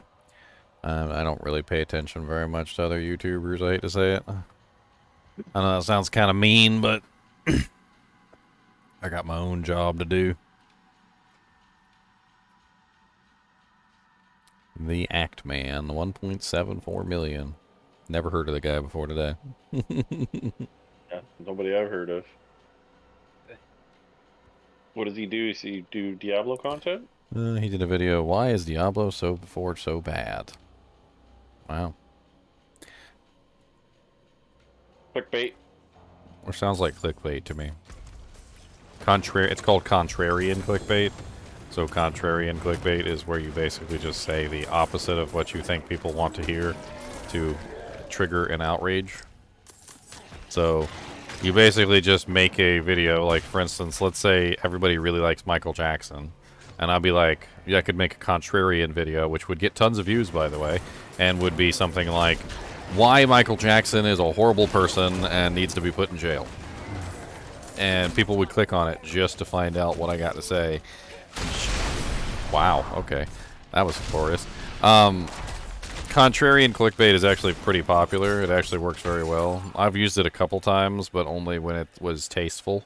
I don't really pay attention very much to other YouTubers, I hate to say it. I know that sounds kind of mean, but I got my own job to do. The Act Man, 1.74 million. Never heard of the guy before today. Yeah, nobody I've heard of. What does he do? Does he do Diablo content? He did a video, why is Diablo so bad? Wow. Clickbait. Or sounds like clickbait to me. It's called contrarian clickbait. So contrarian clickbait is where you basically just say the opposite of what you think people want to hear to trigger an outrage. So you basically just make a video, like for instance, let's say everybody really likes Michael Jackson. And I'll be like, yeah, I could make a contrarian video, which would get tons of views, by the way, and would be something like, why Michael Jackson is a horrible person and needs to be put in jail. And people would click on it just to find out what I got to say. Wow, okay. That was glorious. Contrarian clickbait is actually pretty popular. It actually works very well. I've used it a couple times, but only when it was tasteful.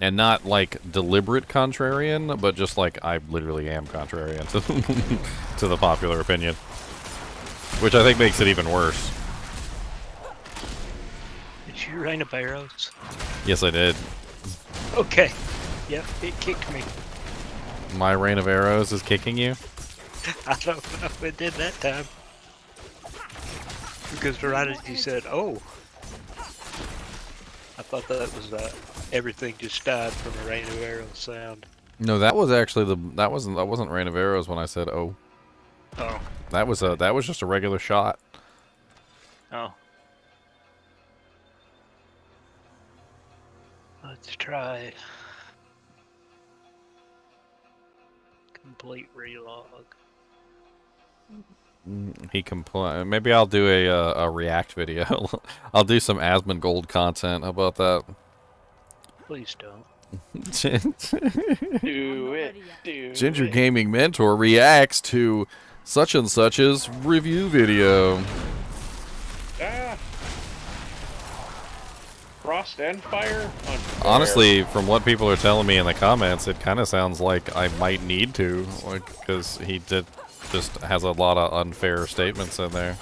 And not like deliberate contrarian, but just like I literally am contrarian to the popular opinion. Which I think makes it even worse. Did you rain of arrows? Yes, I did. Okay. Yep, it kicked me. My rain of arrows is kicking you? I don't know if it did that time. Because right as you said, oh. I thought that was everything just died from a rain of arrows sound. No, that was actually that wasn't rain of arrows when I said oh. Oh. That was just a regular shot. Oh. Let's try complete relog. He maybe I'll do a react video. I'll do some Asmongold content. How about that? Please don't. Do it. Do Ginger it. Gaming Mentor reacts to such and such's review video. Ah. Frost and fire? Unfair. Honestly, from what people are telling me in the comments, it kind of sounds like I might need to, like, because he just has a lot of unfair statements in there.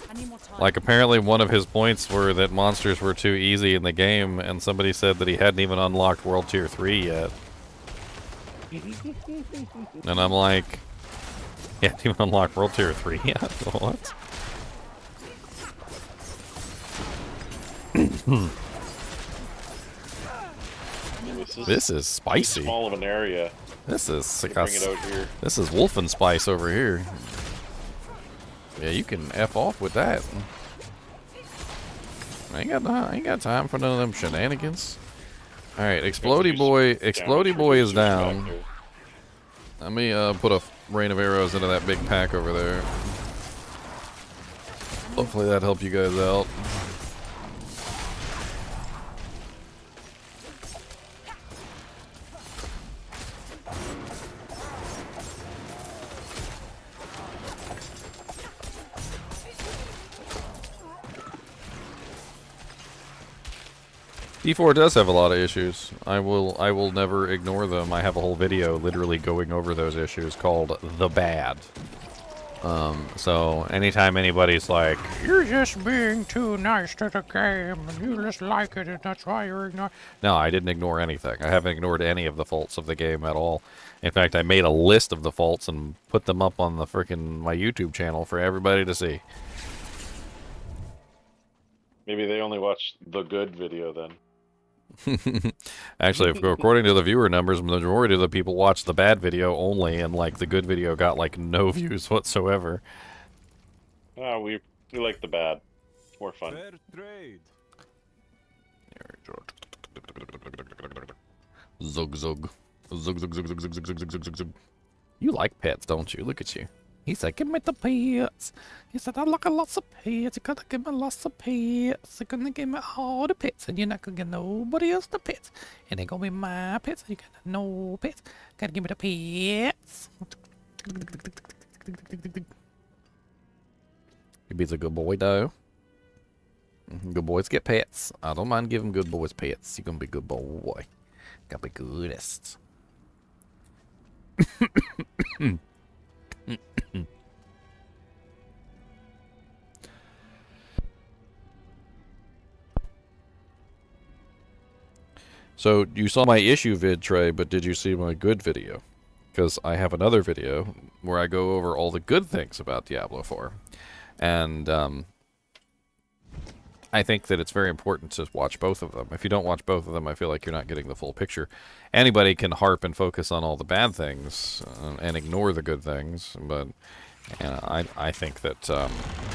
I need more time. Like, apparently one of his points were that monsters were too easy in the game, and somebody said that he hadn't even unlocked World Tier 3 yet. And I'm like, he hadn't even unlocked World Tier 3 yet? What? This is spicy. Small of an area. This is Bring it out here. this is wolfen spice over here. Yeah, you can F off with that. I ain't got time for none of them shenanigans. All right, Explodey Boy is down. Let me put a rain of arrows into that big pack over there. Hopefully that helped you guys out. D4 does have a lot of issues. I will never ignore them. I have a whole video literally going over those issues called The Bad. So anytime anybody's like, you're just being too nice to the game and you just like it and that's why you're ignoring. No, I didn't ignore anything. I haven't ignored any of the faults of the game at all. In fact, I made a list of the faults and put them up on the frickin' my YouTube channel for everybody to see. Maybe they only watched the good video then. Actually, according to the viewer numbers, the majority of the people watched the bad video only, and like the good video got like no views whatsoever. We like the bad. More fun. Fair trade. Zug zug. Zug zug zug zug zug zug zug zug zug zug. You like pets, don't you? Look at you. He said, give me the pets. He said, I like lots of pets. You gotta give me lots of pets. You're gonna give me all the pets. And you're not gonna get nobody else the pets. And they're gonna be my pets. You got no pets. Gotta give me the pets. He beats a good boy, though. Good boys get pets. I don't mind giving good boys pets. You're gonna be a good boy. Gotta be goodest. So, you saw my issue vid, Trey, but did you see my good video? Because I have another video where I go over all the good things about Diablo 4. And, I think that it's very important to watch both of them. If you don't watch both of them, I feel like you're not getting the full picture. Anybody can harp and focus on all the bad things and ignore the good things, but I think that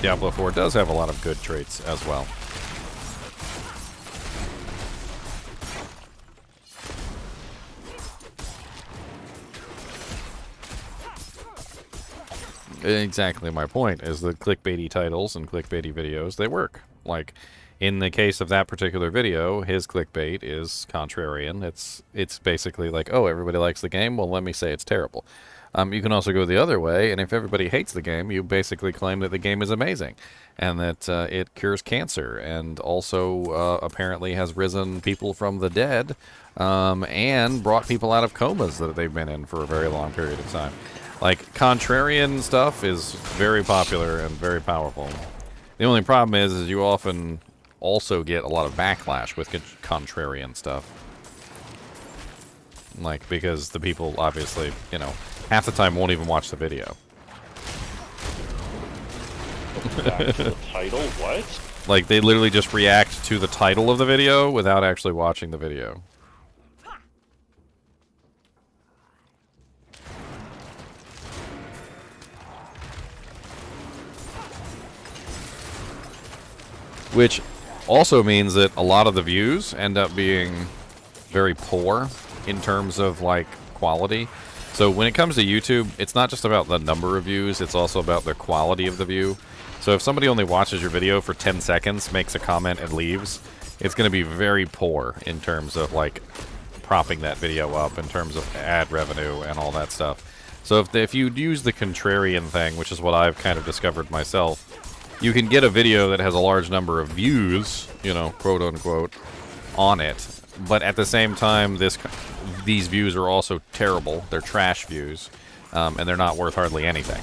Diablo 4 does have a lot of good traits as well. Exactly my point, is that clickbaity titles and clickbaity videos, they work. Like, in the case of that particular video, his clickbait is contrarian. It's basically like, oh, everybody likes the game, well, let me say it's terrible. You can also go the other way, and if everybody hates the game, you basically claim that the game is amazing, and that it cures cancer, and also apparently has risen people from the dead, and brought people out of comas that they've been in for a very long period of time. Like, contrarian stuff is very popular and very powerful. The only problem is you often also get a lot of backlash with contrarian stuff. Like, because the people obviously, you know, half the time won't even watch the video. Back to the title? What? Like, they literally just react to the title of the video without actually watching the video. Which also means that a lot of the views end up being very poor in terms of, like, quality. So when it comes to YouTube, it's not just about the number of views, it's also about the quality of the view. So if somebody only watches your video for 10 seconds, makes a comment, and leaves, it's going to be very poor in terms of, like, propping that video up, in terms of ad revenue and all that stuff. So if you use the contrarian thing, which is what I've kind of discovered myself, you can get a video that has a large number of views, you know, quote unquote, on it, but at the same time, these views are also terrible. They're trash views, and they're not worth hardly anything.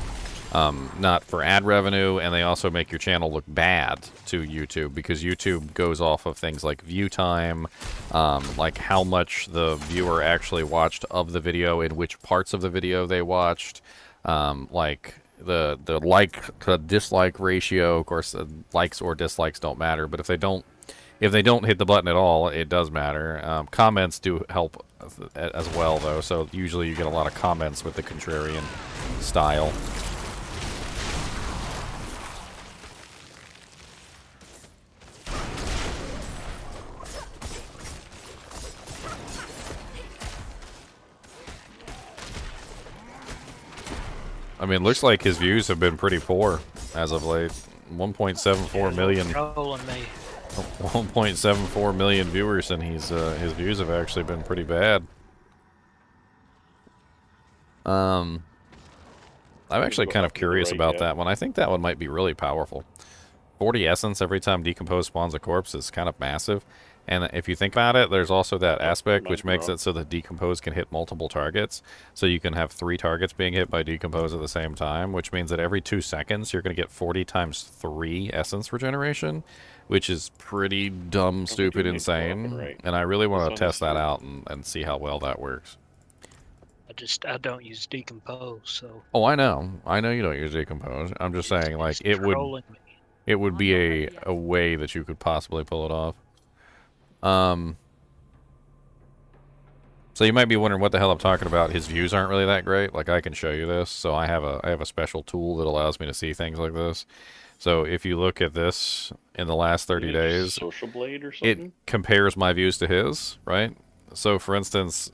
Not for ad revenue, and they also make your channel look bad to YouTube, because YouTube goes off of things like view time, like how much the viewer actually watched of the video, in which parts of the video they watched, like the like to dislike ratio. Of course, likes or dislikes don't matter, but if they don't hit the button at all, it does matter. Comments do help as well, though, so usually you get a lot of comments with the contrarian style. I mean, looks like his views have been pretty poor as of late. 1.74 million. Trolling me. 1.74 million viewers, and his views have actually been pretty bad. I'm actually kind of curious about that one. I think that one might be really powerful. 40 essence every time Decompose spawns a corpse is kind of massive. And if you think about it, there's also that aspect which makes it so that Decompose can hit multiple targets. So you can have 3 targets being hit by Decompose at the same time, which means that every 2 seconds you're going to get 40 times 3 essence regeneration, which is pretty dumb, stupid, insane. And I really want to test that out and see how well that works. I don't use Decompose, so. Oh, I know. I know you don't use Decompose. I'm just saying, like, it would be a way that you could possibly pull it off. So you might be wondering what the hell I'm talking about. His views aren't really that great. Like, I can show you this. So I have a special tool that allows me to see things like this. So if you look at this in the last 30 days, Social Blade or something? it compares my views to his, right? So for instance,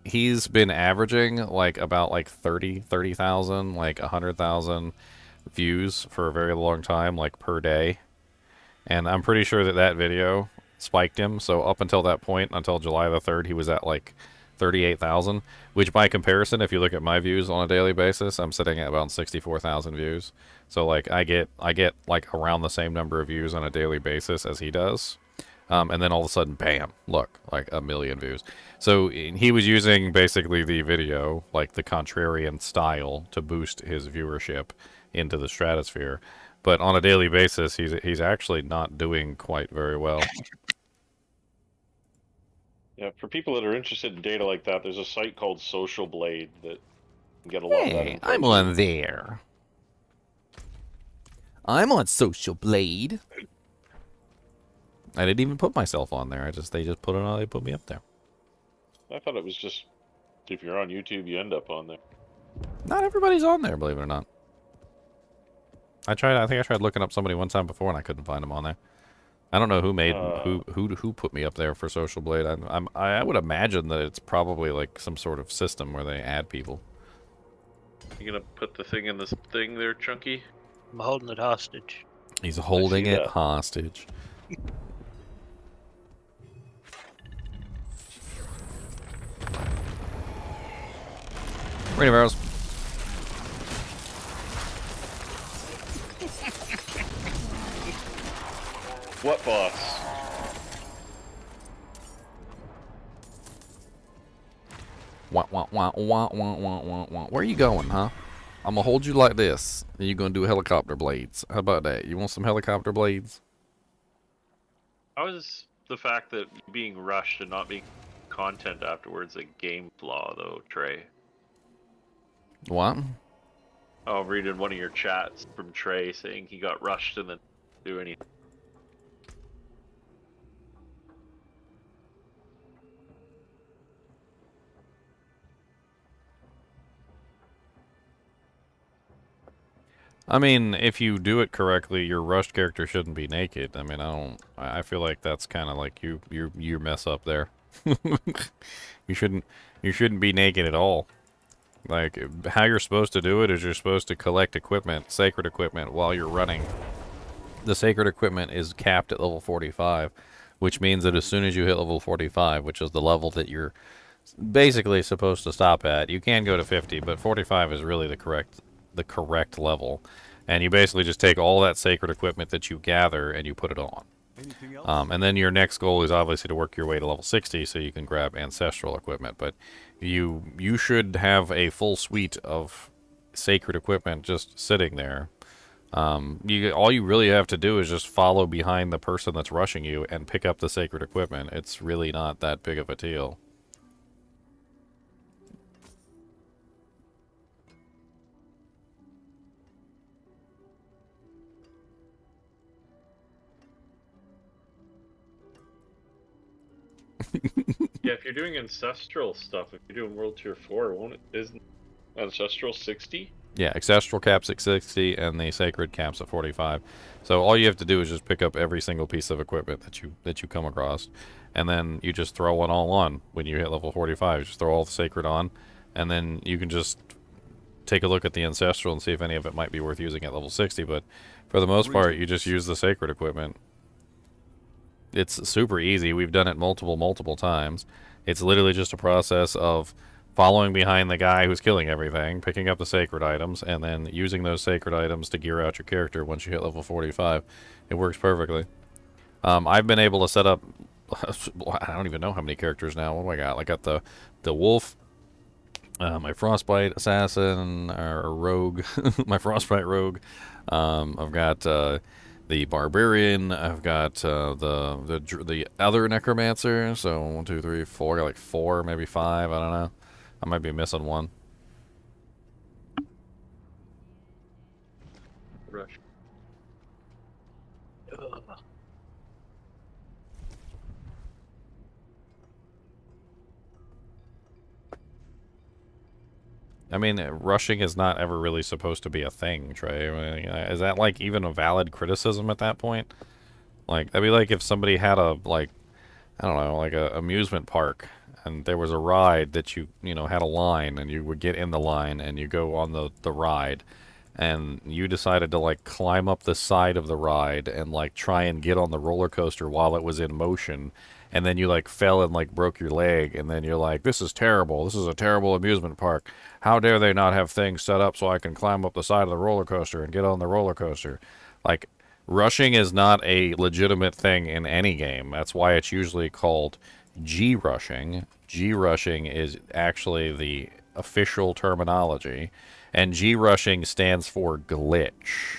he's been averaging like about like 30,000, like 100,000 views for a very long time, like per day. And I'm pretty sure that that video spiked him. So up until that point, until July the 3rd, he was at like 38,000, which by comparison, if you look at my views on a daily basis, I'm sitting at about 64,000 views. So like I get like around the same number of views on a daily basis as he does. And then all of a sudden, bam, look, like 1 million views. So he was using basically the video, like the contrarian style, to boost his viewership into the stratosphere. But on a daily basis, he's actually not doing quite very well. Yeah, for people that are interested in data like that, there's a site called Social Blade that can get a lot of that information. I'm on there. I'm on Social Blade. I didn't even put myself on there. They just put it on. They put me up there. I thought it was just if you're on YouTube, you end up on there. Not everybody's on there, believe it or not. I think I tried looking up somebody one time before, and I couldn't find them on there. I don't know who made who put me up there for Social Blade. I would imagine that it's probably like some sort of system where they add people. You gonna put the thing in this thing there, Chunky? I'm holding it hostage. He's holding it hostage. Rain of arrows. What boss? Wah, wah, wah, wah, wah, wah, wah, wah. Where are you going, huh? I'm gonna hold you like this, and you're gonna do helicopter blades. How about that? You want some helicopter blades? How is the fact that being rushed and not being content afterwards a game flaw, though, Trey? What? Oh, I'm reading one of your chats from Trey saying he got rushed and then didn't do anything. I mean, if you do it correctly, your rushed character shouldn't be naked. I mean, I feel like that's kind of like you mess up there. You shouldn't be naked at all. Like, how you're supposed to do it is you're supposed to collect equipment, sacred equipment, while you're running. The sacred equipment is capped at level 45, which means that as soon as you hit level 45, which is the level that you're basically supposed to stop at, you can go to 50, but 45 is really the correct level. And you basically just take all that sacred equipment that you gather and you put it on. And then your next goal is obviously to work your way to level 60 so you can grab ancestral equipment. But you should have a full suite of sacred equipment just sitting there. All you really have to do is just follow behind the person that's rushing you and pick up the sacred equipment. It's really not that big of a deal. Yeah, if you're doing ancestral stuff, if you're doing World Tier 4, isn't ancestral 60? Yeah, ancestral caps at 60 and the sacred caps at 45. So all you have to do is just pick up every single piece of equipment that you come across, and then you just throw it all on when you hit level 45. You just throw all the sacred on, and then you can just take a look at the Ancestral and see if any of it might be worth using at level 60, but for the most part, you just use the Sacred equipment. It's super easy. We've done it multiple times. It's literally just a process of following behind the guy who's killing everything, picking up the Sacred items, and then using those Sacred items to gear out your character once you hit level 45. It works perfectly. I've been able to set up... I don't even know how many characters now. What do I got? I got the Wolf, my Frostbite Assassin, or Rogue, my Frostbite Rogue. I've got the Barbarian. I've got the other Necromancer. So 1, 2, 3, 4. I got like 4, maybe 5. I don't know. I might be missing one. Rush. I mean, rushing is not ever really supposed to be a thing, Trey. I mean, is that, like, even a valid criticism at that point? Like, that'd be like if somebody had a, like, I don't know, like a amusement park, and there was a ride that you know, had a line, and you would get in the line, and you go on the ride, and you decided to, like, climb up the side of the ride and, like, try and get on the roller coaster while it was in motion, and then you, like, fell and, like, broke your leg, and then you're like, this is terrible. This is a terrible amusement park. How dare they not have things set up so I can climb up the side of the roller coaster and get on the roller coaster? Like, rushing is not a legitimate thing in any game. That's why it's usually called G-rushing. G-rushing is actually the official terminology, and G-rushing stands for glitch,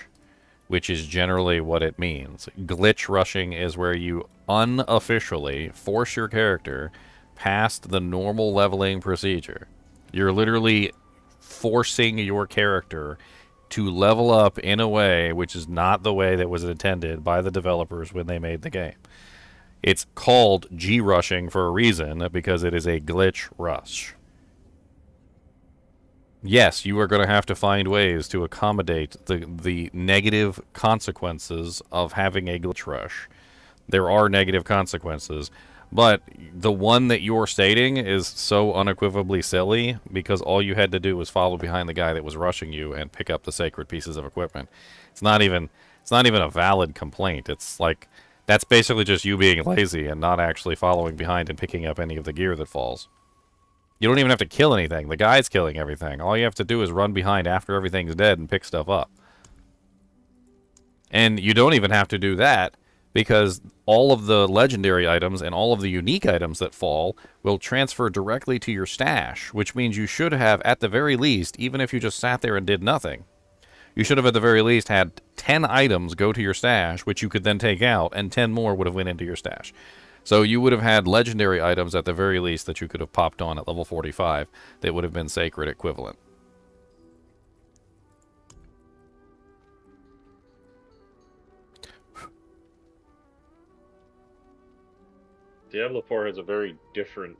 which is generally what it means. Glitch rushing is where you unofficially force your character past the normal leveling procedure. You're literally forcing your character to level up in a way which is not the way that was intended by the developers when they made the game. It's called G-rushing for a reason, because it is a glitch rush. Yes, you are going to have to find ways to accommodate the negative consequences of having a glitch rush. There are negative consequences, but the one that you're stating is so unequivocally silly because all you had to do was follow behind the guy that was rushing you and pick up the Sacred pieces of equipment. It's not even a valid complaint. It's like, that's basically just you being lazy and not actually following behind and picking up any of the gear that falls. You don't even have to kill anything. The guy's killing everything. All you have to do is run behind after everything's dead and pick stuff up. And you don't even have to do that, because all of the legendary items and all of the unique items that fall will transfer directly to your stash, which means you should have, at the very least, even if you just sat there and did nothing, you should have at the very least had 10 items go to your stash, which you could then take out, and 10 more would have went into your stash. So you would have had legendary items at the very least that you could have popped on at level 45 that would have been Sacred equivalent. Diablo 4 has a very different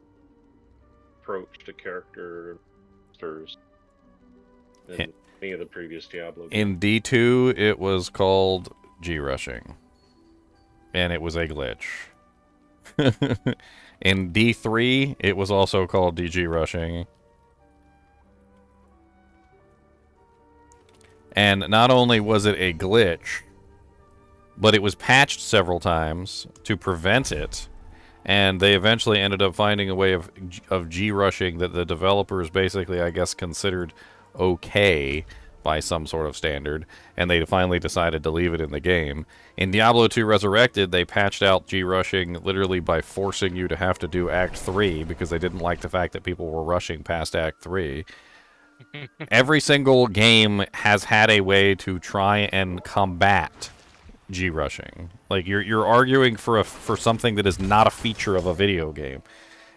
approach to characters than any of the previous Diablo games. In D2, it was called G-rushing, and it was a glitch. In D3, it was also called DG-rushing. And not only was it a glitch, but it was patched several times to prevent it. And they eventually ended up finding a way of G-rushing that the developers basically, I guess, considered okay by some sort of standard, and they finally decided to leave it in the game. In Diablo 2 Resurrected, they patched out G-rushing literally by forcing you to have to do Act 3 because they didn't like the fact that people were rushing past Act 3. Every single game has had a way to try and combat G-rushing. Like, you're arguing for something that is not a feature of a video game.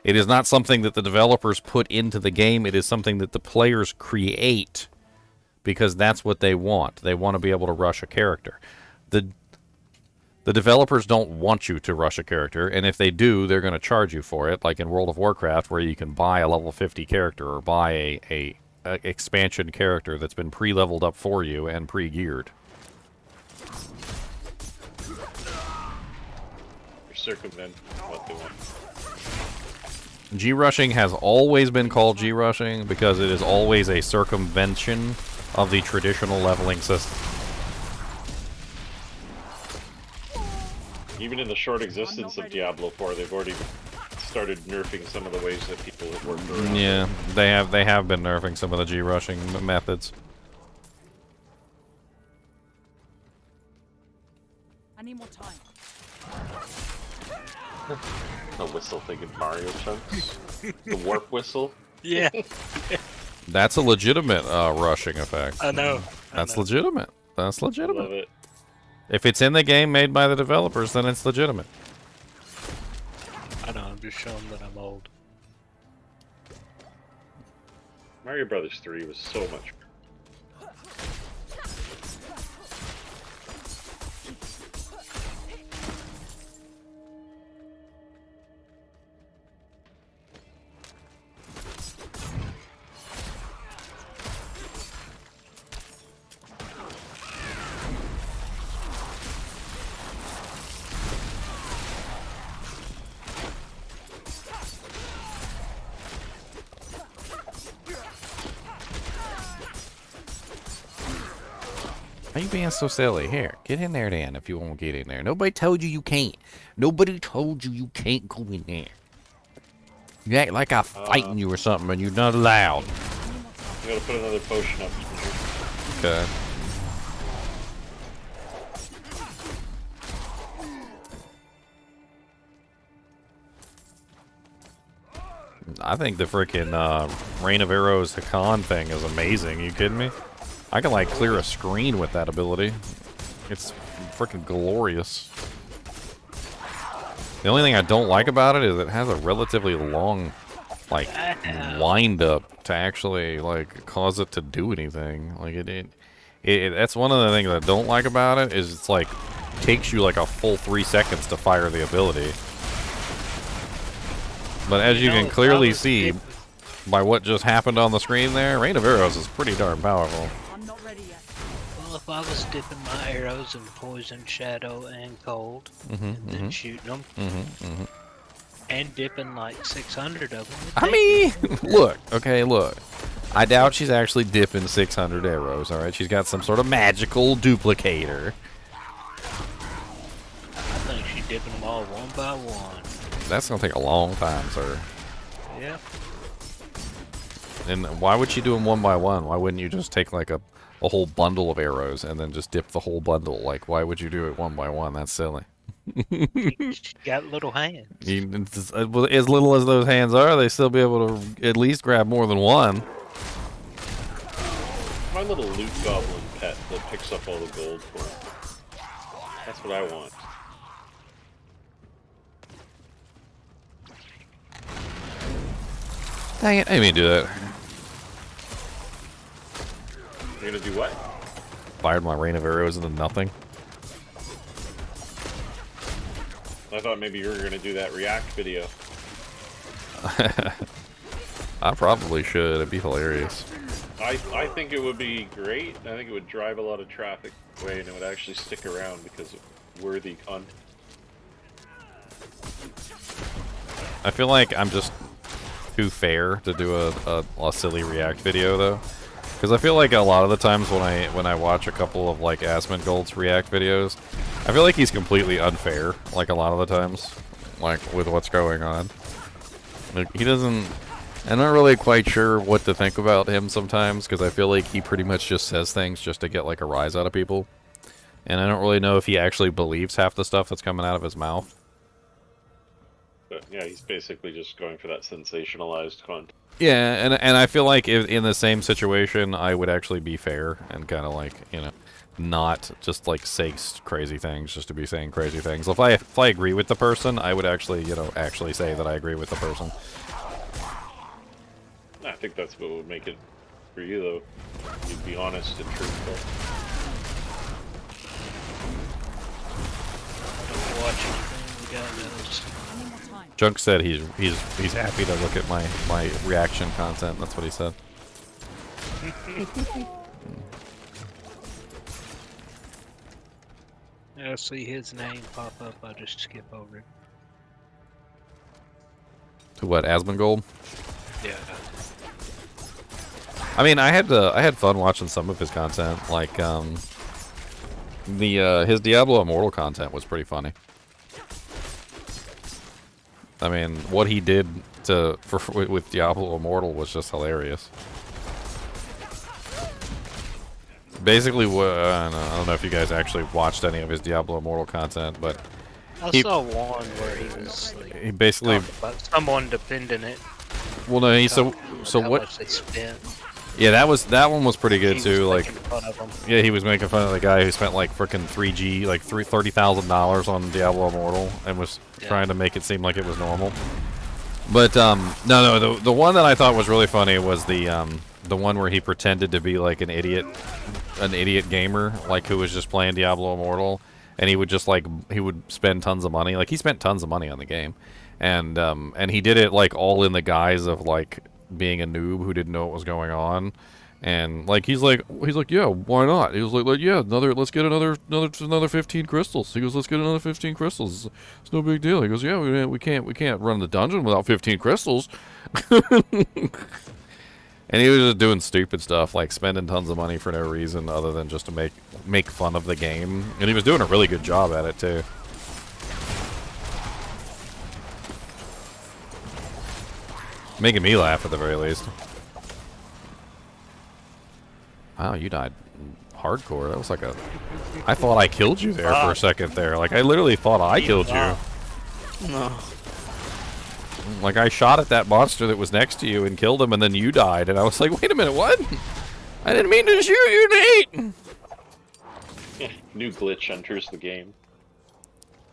It is not something that the developers put into the game. It is something that the players create because that's what they want. They want to be able to rush a character. The developers don't want you to rush a character, and if they do, they're going to charge you for it, like in World of Warcraft, where you can buy a level 50 character or buy a expansion character that's been pre-leveled up for you and pre-geared. Circumvent what they want. G-rushing has always been called G-rushing because it is always a circumvention of the traditional leveling system. Even in the short existence of Diablo 4, they've already started nerfing some of the ways that people have worked around. Yeah, they have been nerfing some of the G-rushing methods. I need more time. The whistle thing in Mario Chunks. The warp whistle. Yeah, That's a legitimate rushing effect. I know. That's legitimate. That's legitimate. Love it. If it's in the game made by the developers, then it's legitimate. I know. I'm just showing that I'm old. Mario Brothers 3 was so much. Why are you being so silly? Here, get in there then if you won't get in there. Nobody told you you can't. Nobody told you you can't go in there. You act like I'm fighting you or something and you're not allowed. I gotta put another potion up here. Okay. I think the freaking Rain of Arrows Hakan thing is amazing. You kidding me? I can like clear a screen with that ability. It's freaking glorious. The only thing I don't like about it is it has a relatively long, like, wind up to actually like cause it to do anything. Like that's one of the things I don't like about it is it's like takes you like a full 3 seconds to fire the ability. But as you can clearly see by what just happened on the screen there, Rain of Arrows is pretty darn powerful. I'm not ready yet. Well, if I was dipping my arrows in poison, shadow, and cold, and then shooting them, and dipping like 600 of them. I mean, look, okay, look. I doubt she's actually dipping 600 arrows, alright? She's got some sort of magical duplicator. I think she's dipping them all one by one. That's gonna take a long time, sir. Yeah. And why would she do them one by one? Why wouldn't you just take like a whole bundle of arrows and then just dip the whole bundle? Like, why would you do it one by one? That's silly. She got little hands. As little as those hands are, they still be able to at least grab more than one. My little loot goblin pet that picks up all the gold for me. That's what I want. Dang it, I didn't mean to do that. You're gonna do what? Fired my rain of arrows into nothing. I thought maybe you were gonna do that React video. I probably should. It'd be hilarious. I think it would be great. I think it would drive a lot of traffic away and it would actually stick around because of worthy content. I feel like I'm just too fair to do a silly React video though, because I feel like a lot of the times when I watch a couple of like Asmongold's React videos, I feel like he's completely unfair. Like a lot of the times, like with what's going on. Like he doesn't. I'm not really quite sure what to think about him sometimes because I feel like he pretty much just says things just to get like a rise out of people, and I don't really know if he actually believes half the stuff that's coming out of his mouth. But yeah, he's basically just going for that sensationalized content. Yeah, and I feel like if in the same situation, I would actually be fair and kind of like, you know, not just like say crazy things just to be saying crazy things. If I agree with the person, I would actually, you know, actually say that I agree with the person. I think that's what would make it for you, though. You'd be honest and truthful. Don't watch anything the guy does. I need more time. Junk said he's happy to look at my reaction content. That's what he said. I see his name pop up, I just skip over it. To what, Asmongold? Yeah. I mean, I had fun watching some of his content. Like, his Diablo Immortal content was pretty funny. I mean, what he did with Diablo Immortal was just hilarious. Basically, I don't know if you guys actually watched any of his Diablo Immortal content, but I saw one where he was like, he basically talking about someone defending it. well, no, he so how what? much they spent. Yeah, that one was pretty good He too. was Like, making fun of 'em. yeah, he was making fun of the guy who spent like frickin' $3G, like $30,000 on Diablo Immortal, and was trying to make it seem like it was normal. But no, the one that I thought was really funny was the one where he pretended to be like an idiot gamer, like who was just playing Diablo Immortal, and he would just like he would spend tons of money. Like he spent tons of money on the game, and he did it like all in the guise of like being a noob who didn't know what was going on. And like he's like yeah, why not? He was like yeah, let's get another 15 crystals. He goes, let's get another 15 crystals. It's no big deal. He goes, yeah, we can't run the dungeon without 15 crystals. And he was just doing stupid stuff, like spending tons of money for no reason other than just to make fun of the game. And he was doing a really good job at it too. Making me laugh at the very least. Wow, you died hardcore. That was like a... I thought I killed you there for a second there. Like, I literally thought I killed you. No. Like, I shot at that monster that was next to you and killed him, and then you died. And I was like, wait a minute, what? I didn't mean to shoot you, Nate! New glitch enters the game.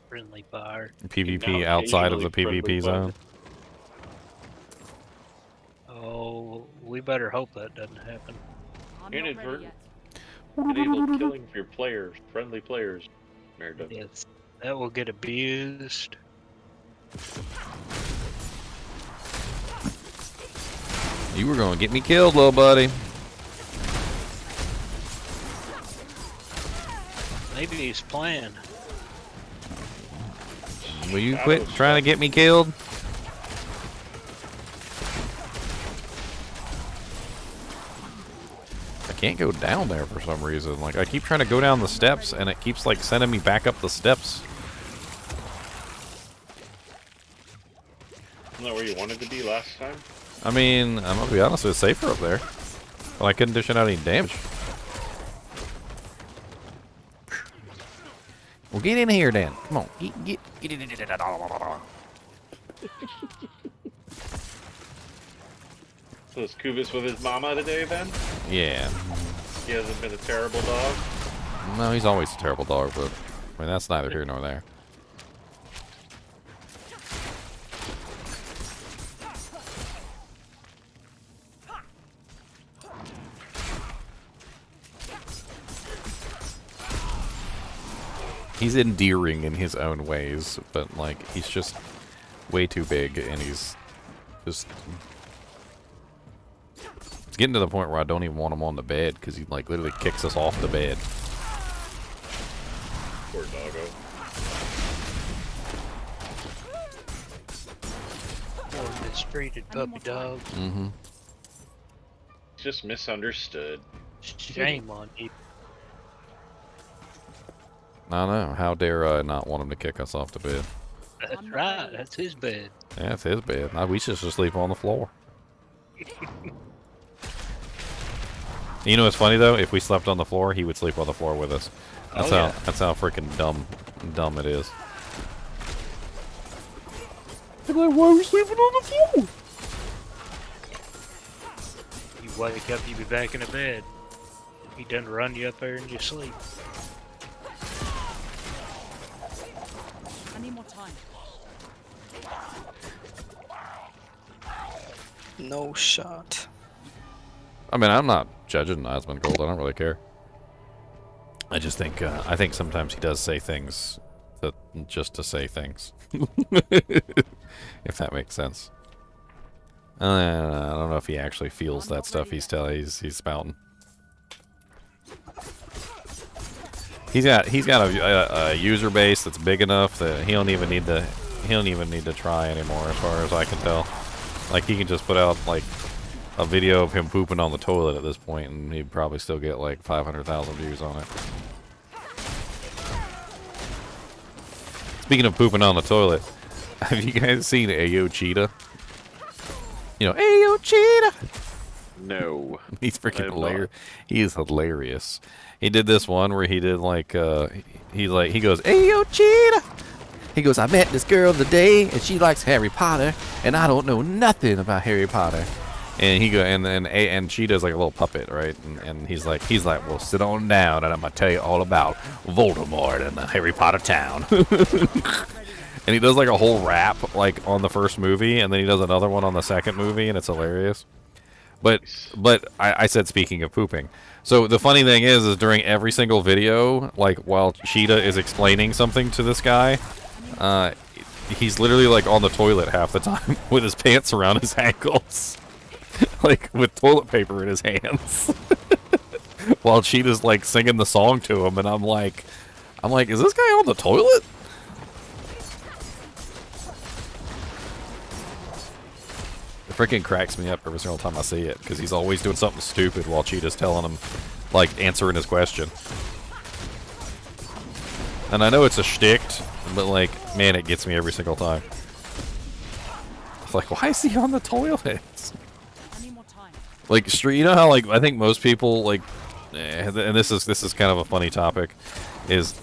Friendly fire. PvP outside of the Occasionally PvP friendly zone. Oh, we better hope that doesn't happen. I'm not ready Inadvertent. yet. Enable killing for your players, friendly players. Nerd. Yes, that will get abused. You were gonna get me killed, little buddy. Maybe he's playing. Will you quit trying to get me killed? I can't go down there for some reason. Like, I keep trying to go down the steps, and it keeps, like, sending me back up the steps. Isn't that where you wanted to be last time? I mean, I'm gonna be honest, it's safer up there. But I couldn't dish out any damage. Well, get in here, then. Come on. Get in. So is Kubis with his mama today, then? Yeah. He hasn't been a terrible dog? No, he's always a terrible dog, but I mean, that's neither here nor there. He's endearing in his own ways, but like he's just way too big, and he's just it's getting to the point where I don't even want him on the bed because he like literally kicks us off the bed. Poor doggo. Poor mistreated puppy dog. Mm-hmm. He's just misunderstood. Shame on you. I know. How dare I not want him to kick us off the bed? That's I'm not right. ready. That's his bed. Yeah, it's his bed. We should just sleep on the floor. You know what's funny though? If we slept on the floor, he would sleep on the floor with us. That's that's how freaking dumb it is. I'm like, why are we sleeping on the floor? You wake up, you be back in the bed. He done run you up there in your sleep. I need more time. No shot. I mean, I'm not judging Asmongold. I don't really care. I just think I think sometimes he does say things that just to say things, if that makes sense. I don't know if he actually feels that stuff he's spouting. He's got a user base that's big enough that he don't even need to he don't even need to try anymore, as far as I can tell. Like, he can just put out, like, a video of him pooping on the toilet at this point, and he'd probably still get, like, 500,000 views on it. Speaking of pooping on the toilet, have you guys seen Ayo Cheetah? You know, Ayo Cheetah! No. He's I freaking have hilarious. He is hilarious. He did this one where he did like he goes, "Ayo Cheetah." He goes, "I met this girl today and she likes Harry Potter and I don't know nothing about Harry Potter." And he go and she does like a little puppet, right? And he's like, "Well, sit on down and I'm gonna tell you all about Voldemort and the Harry Potter town." And he does like a whole rap like on the first movie, and then he does another one on the second movie, and it's hilarious. But I said, speaking of pooping. So the funny thing is during every single video, like while Cheetah is explaining something to this guy, he's literally like on the toilet half the time with his pants around his ankles, like with toilet paper in his hands, while Cheetah's like singing the song to him, and I'm like, is this guy on the toilet? It freaking cracks me up every single time I see it, because he's always doing something stupid while Cheetah's telling him, like, answering his question. And I know it's a shtick, but, like, man, it gets me every single time. It's like, why is he on the toilet? Like, you know how, like, I think most people, like, and this is kind of a funny topic, is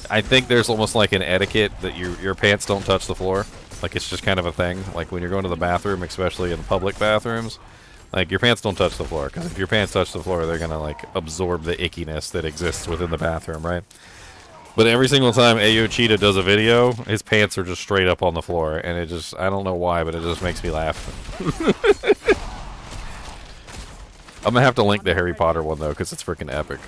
I think there's almost like an etiquette that your pants don't touch the floor. Like, it's just kind of a thing. Like, when you're going to the bathroom, especially in public bathrooms, like, your pants don't touch the floor. Because if your pants touch the floor, they're going to, like, absorb the ickiness that exists within the bathroom, right? But every single time Ayo Cheetah does a video, his pants are just straight up on the floor. And it just, I don't know why, but it just makes me laugh. I'm going to have to link the Harry Potter one, though, because it's freaking epic.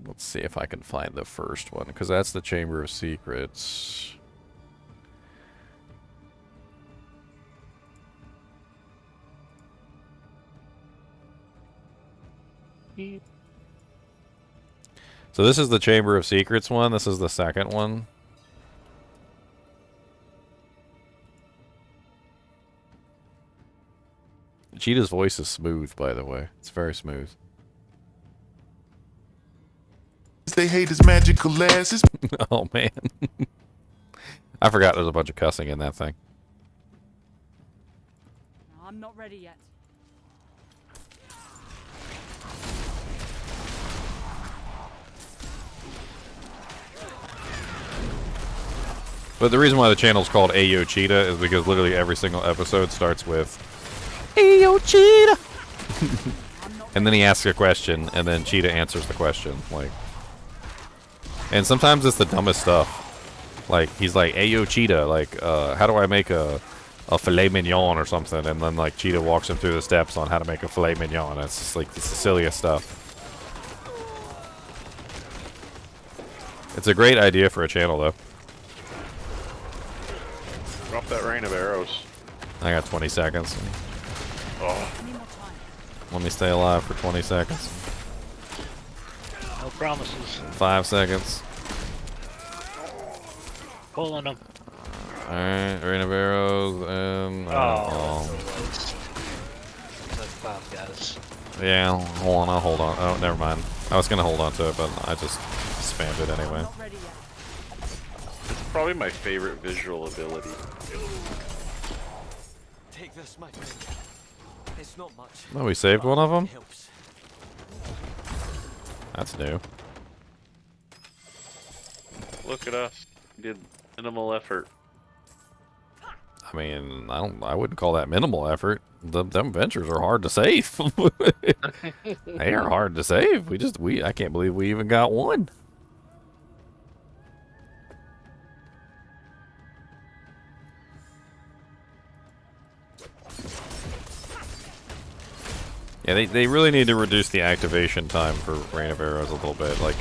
Let's see if I can find the first one, because that's the Chamber of Secrets. So this is the Chamber of Secrets one. This is the second one. Cheetah's voice is smooth, by the way. It's very smooth. They hate his magical glasses. Oh, man. I forgot there's a bunch of cussing in that thing. I'm not ready yet. But the reason why the channel's called Ayo Cheetah is because literally every single episode starts with Ayo Cheetah! And then he asks a question, and then Cheetah answers the question. Like, and sometimes it's the dumbest stuff. Like, he's like, Ayo Cheetah, like, how do I make a filet mignon or something? And then, like, Cheetah walks him through the steps on how to make a filet mignon. It's just, like, it's the silliest stuff. It's a great idea for a channel, though. Drop that rain of arrows. I got 20 seconds. Oh. Let me stay alive for 20 seconds. No promises. 5 seconds. Pulling them. Alright, rain of arrows, and... Oh. Like 5 guys. Yeah, hold on, I'll hold on. Oh, never mind. I was gonna hold on to it, but I just spammed it anyway. It's probably my favorite visual ability. Take this, my friend. It's not much. Oh, we saved one of them? Helps. That's new. Look at us. Did minimal effort. I mean, I wouldn't call that minimal effort. Them ventures are hard to save. They are hard to save. I can't believe we even got one. Yeah, they really need to reduce the activation time for Rain of Arrows a little bit. Like,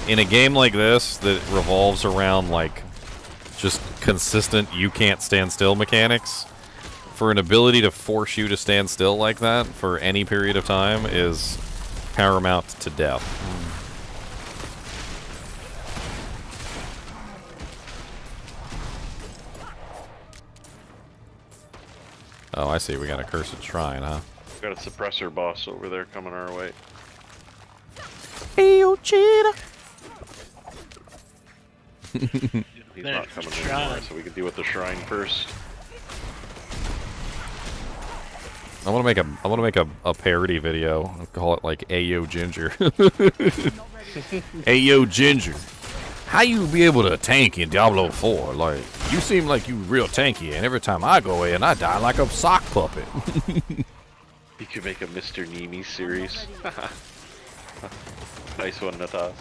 In a game like this that revolves around like just consistent you can't stand still mechanics, for an ability to force you to stand still like that for any period of time is paramount to death. Oh, I see. We got a cursed shrine, huh? Got a suppressor boss over there coming our way. Hey, yo, cheetah! He's not coming anymore, so we can deal with the shrine first. I want to make a parody video. I'll call it like Ayo Ginger. Ayo Ginger, how you be able to tank in Diablo 4? Like, you seem like you real tanky, and every time I go in, I die like a sock puppet. You could make a Mr. NiNi series. Nice one, Natas.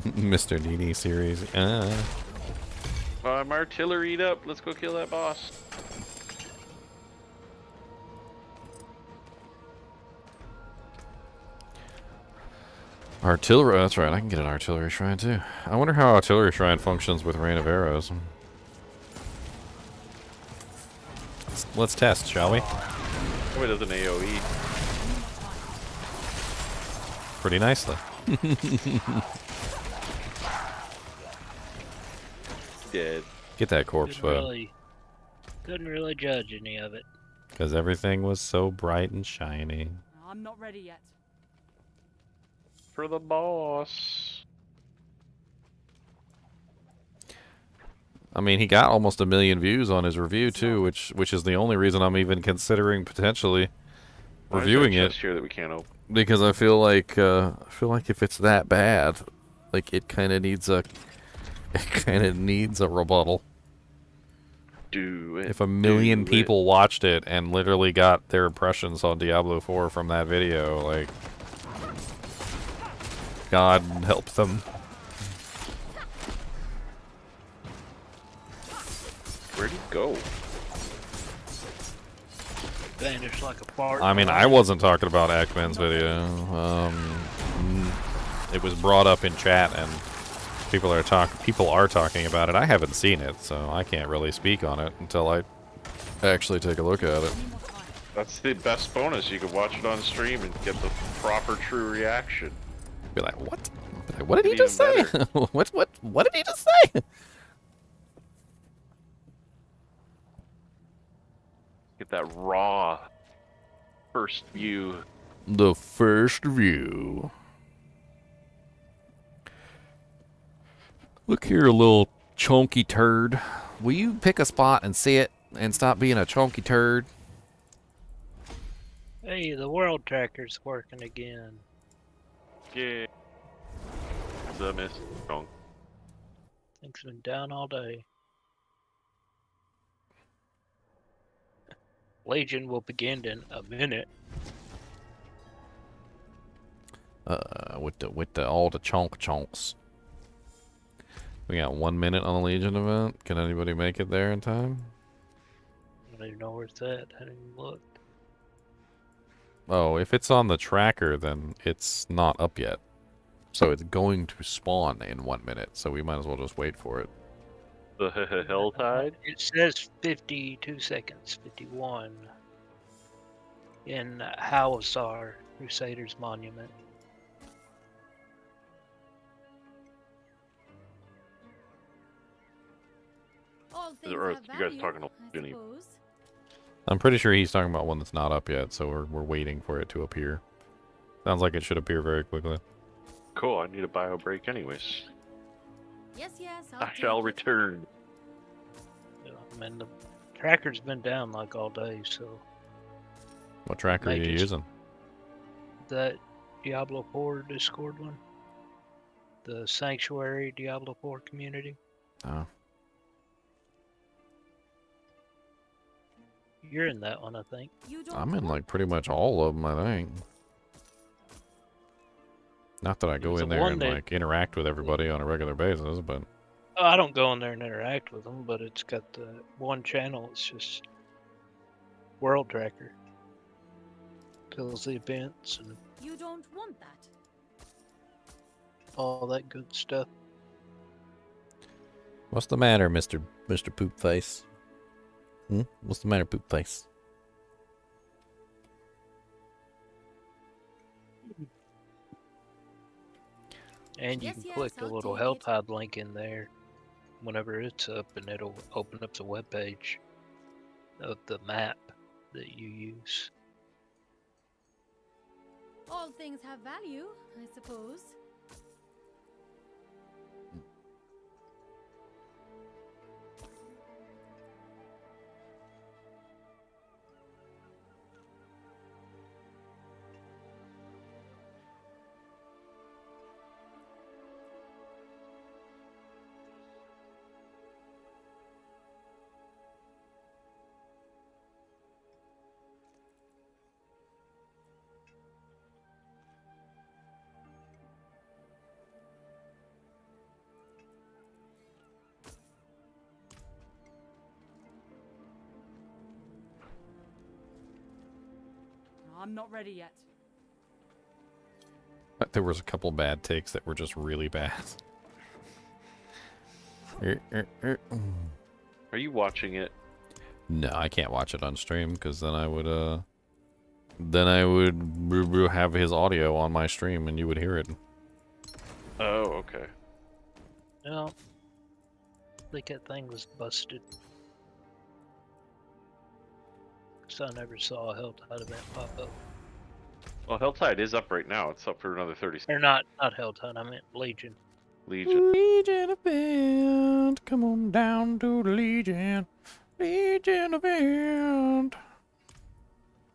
Mr. NiNi series. I'm artilleried up. Let's go kill that boss. Artillery. That's right. I can get an artillery shrine too. I wonder how artillery shrine functions with rain of arrows. Let's test, shall we? Oh, it does an AoE. Pretty nicely. Dead. Get that corpse, Couldn't really judge any of it. because everything was so bright and shiny. I'm not ready yet. For the boss. I mean, he got almost 1 million views on his review too, which is the only reason I'm even considering potentially reviewing it. Here that we can't open. Because I feel like if it's that bad, like it kind of needs a rebuttal. Do it. If 1 million people watched it and literally got their impressions on Diablo 4 from that video, like, God help them. Where'd he go? Vanished like a fart. I mean, I wasn't talking about Ackman's video. It was brought up in chat, and people are talking about it. I haven't seen it, so I can't really speak on it until I actually take a look at it. That's the best bonus. You can watch it on stream and get the proper true reaction. Be like, what? What did he just say? What did he just say? Get that raw first view. The first view. Look here, little chunky turd. Will you pick a spot and see it and stop being a chunky turd? Hey, the world tracker's working again. Yeah. The miss. Wrong. Things been down all day. Legion will begin in a minute. With all the chonks. We got 1 minute on the Legion event. Can anybody make it there in time? I don't even know where it's at. I didn't even look. Oh, if it's on the tracker, then it's not up yet. So it's going to spawn in 1 minute, so we might as well just wait for it. The HellTide? It says 52 seconds, 51. In Hawasar, Crusaders Monument. All Is it things Earth? have You guys value, talking to I Vinny? suppose. I'm pretty sure he's talking about one that's not up yet, so we're waiting for it to appear. Sounds like it should appear very quickly. Cool, I need a bio break anyways. Yes, I I'll shall take it. return. Yeah, I mean, the tracker's been down like all day, so What tracker are you Mages. using? that Diablo 4 Discord one, the Sanctuary Diablo 4 community. Oh. You're in that one, I think. You don't I'm in want like pretty much all of them, I think. Not that I go There's in the there one and that- like interact with everybody on a regular basis, but Oh, I don't go in there and interact with them, but it's got the one channel. It's just World Tracker. Tells the events and You don't want that. all that good stuff. What's the matter, Mr. Poop Face? What's the matter, Poop Face? And you Yes, can yes, click the I'll little take it. HellTide link in there whenever it's up, and it'll open up the web page of the map that you use. All things have value, I suppose. I'm not ready yet. But there was a couple bad takes that were just really bad. Are you watching it? No, I can't watch it on stream because then I would have his audio on my stream and you would hear it. Oh, okay. No, I think that thing was busted. So I never saw a HellTide event pop up. Well, HellTide is up right now. It's up for another 30 Or not HellTide, I meant Legion. Legion. Legion event, come on down to the Legion. Legion event.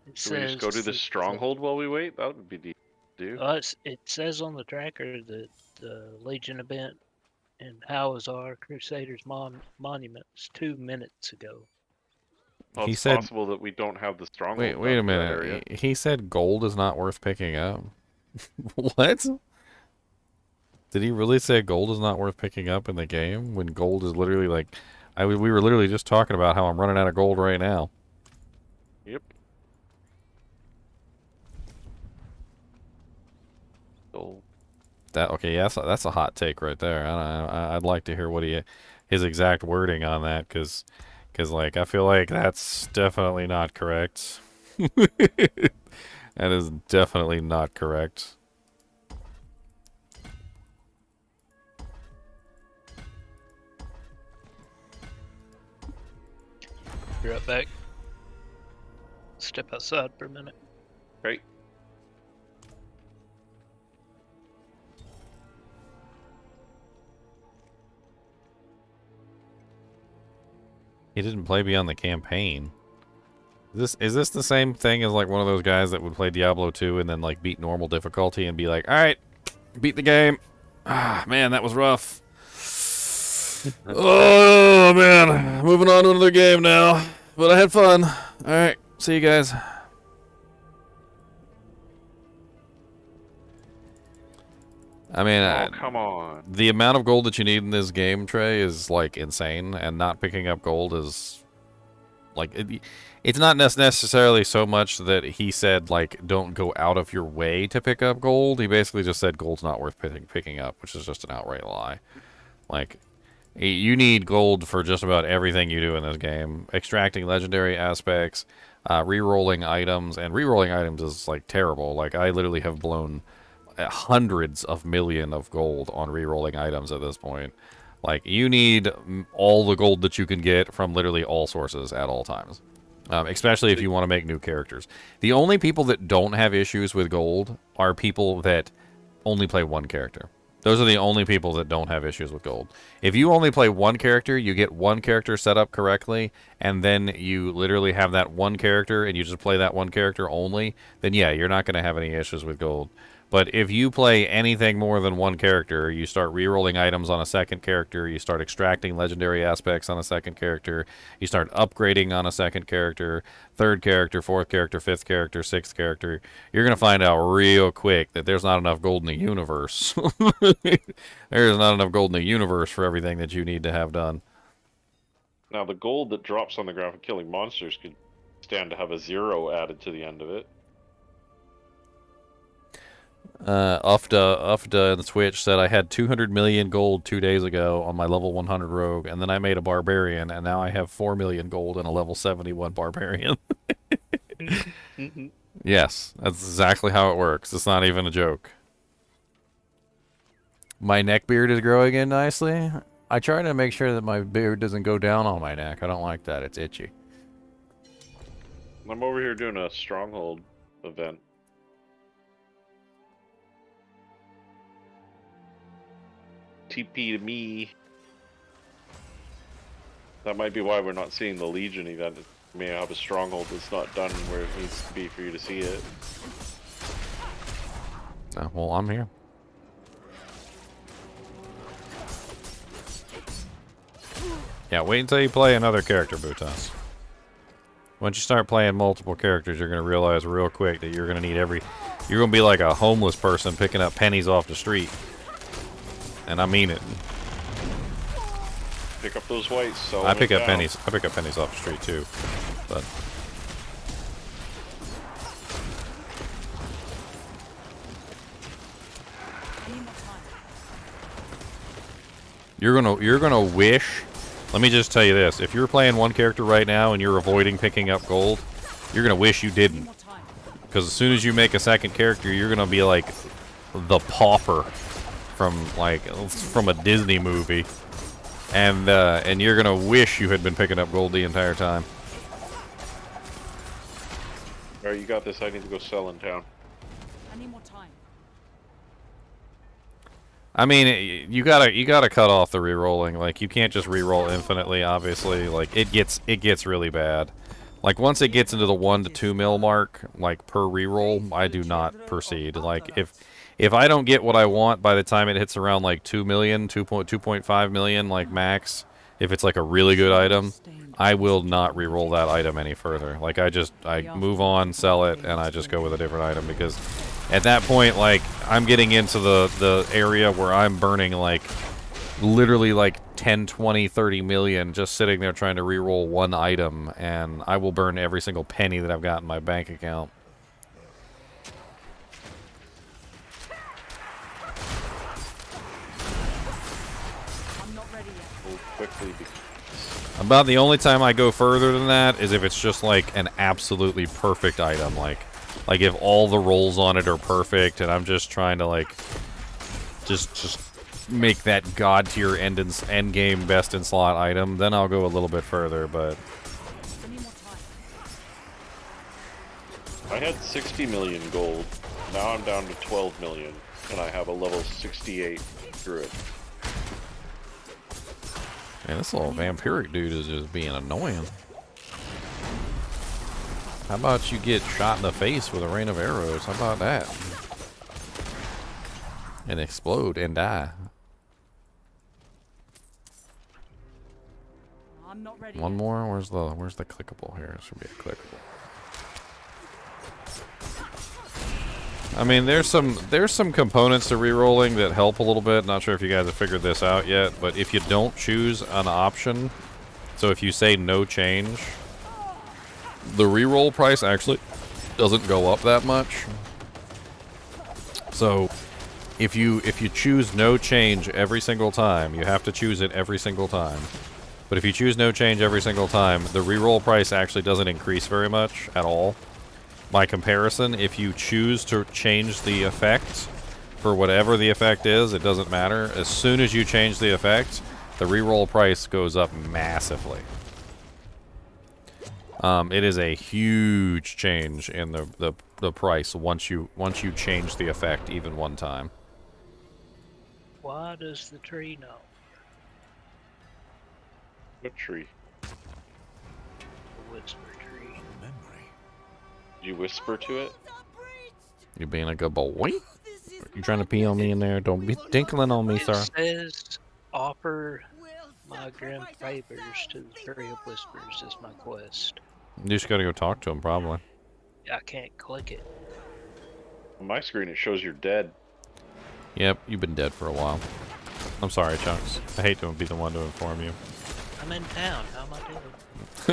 It Should we just go to the that, stronghold while we wait? That would be neat to do. it says on the tracker that the Legion event in Howazar Crusaders Monument was 2 minutes ago. Well, He it's said- possible that we don't have the stronghold. Wait a down in that area. minute. He said gold is not worth picking up. What? Did he really say gold is not worth picking up in the game when gold is literally like we were literally just talking about how I'm running out of gold right now. Yep. Gold. Okay, yeah, that's a hot take right there. I'd like to hear what his exact wording on that cuz like I feel like that's definitely not correct. That is definitely not correct. Be right back. Step outside for a minute. Right. He didn't play beyond the campaign. Is this the same thing as like one of those guys that would play Diablo 2 and then like beat normal difficulty and be like, all right, beat the game. Ah, man, that was rough. Oh man, moving on to another game now. But I had fun. All right, see you guys. I mean, Oh, come on. the amount of gold that you need in this game, Trey, is like insane, and not picking up gold is like it's not necessarily so much that he said like don't go out of your way to pick up gold. He basically just said gold's not worth picking up, which is just an outright lie. Like you need gold for just about everything you do in this game. Extracting legendary aspects, re-rolling items, and re-rolling items is like terrible. Like I literally have blown hundreds of million of gold on re-rolling items at this point. Like you need all the gold that you can get from literally all sources at all times, especially if you want to make new characters. The only people that don't have issues with gold are people that only play one character. Those are the only people that don't have issues with gold. If you only play one character, you get one character set up correctly, and then you literally have that one character and you just play that one character only, then yeah, you're not going to have any issues with gold. But if you play anything more than one character, you start re-rolling items on a second character, you start extracting legendary aspects on a second character, you start upgrading on a second character, third character, fourth character, fifth character, sixth character, you're going to find out real quick that there's not enough gold in the universe. There's not enough gold in the universe for everything that you need to have done. Now, the gold that drops on the ground for killing monsters could stand to have a 0 added to the end of it. Ufda in the Twitch said I had 200 million gold 2 days ago on my level 100 rogue, and then I made a barbarian, and now I have 4 million gold and a level 71 barbarian. Yes, that's exactly how it works. It's not even a joke. My neck beard is growing in nicely. I try to make sure that my beard doesn't go down on my neck. I don't like that. It's itchy. I'm over here doing a stronghold event. TP to me. That might be why we're not seeing the Legion event. It may have a stronghold that's not done where it needs to be for you to see it. Well, I'm here. Yeah, wait until you play another character, Butas. Once you start playing multiple characters, you're going to realize real quick that you're going to need every... You're going to be like a homeless person picking up pennies off the street. And I mean it. Pick up those whites. So I pick up pennies. I pick up pennies off the street too. But you're gonna wish. Let me just tell you this: if you're playing one character right now and you're avoiding picking up gold, you're gonna wish you didn't. Because as soon as you make a second character, you're gonna be like the pauper from a Disney movie, and you're gonna wish you had been picking up gold the entire time. Alright, you got this. I need to go sell in town. I need more time. I mean, you gotta cut off the re-rolling. Like, you can't just re-roll infinitely. Obviously, like it gets really bad. Like, once it gets into the 1 to 2 mil mark, like per re-roll, I do not proceed. Like, if I don't get what I want by the time it hits around like 2 million, 2.5 million, like max, if it's like a really good item, I will not re-roll that item any further. Like, I move on, sell it, and I just go with a different item, because at that point, like, I'm getting into the area where I'm burning like literally like 10, 20, 30 million just sitting there trying to re-roll one item, and I will burn every single penny that I've got in my bank account. Quickly. About the only time I go further than that is if it's just like an absolutely perfect item, like if all the rolls on it are perfect, and I'm just trying to like just make that god tier end game best in slot item, then I'll go a little bit further. But I had 60 million gold. Now I'm down to 12 million, and I have a level 68 druid. man, this little vampiric dude is just being annoying. How about you get shot in the face with a rain of arrows? How about that? And explode and die. I'm not ready. One more. Where's the clickable here? It should be a clickable. I mean, there's some components to re-rolling that help a little bit. Not sure if you guys have figured this out yet, but if you don't choose an option, so if you say no change, the re-roll price actually doesn't go up that much. So if you choose no change every single time, you have to choose it every single time. But if you choose no change every single time, the re-roll price actually doesn't increase very much at all. By comparison, if you choose to change the effect for whatever the effect is, it doesn't matter. As soon as you change the effect, the reroll price goes up massively. It is a huge change in the price once you change the effect even one time. Why does the tree know? What tree? The whisper tree. You whisper to it? You being a good boy? You trying to pee on me in there? Don't be tinkling on me, sir. It says, offer my grim favors to the Tree of Whispers is my quest. You just gotta go talk to him, probably. I can't click it. On my screen it shows you're dead. Yep, you've been dead for a while. I'm sorry, Chunks. I hate to be the one to inform you. I'm in town. How am I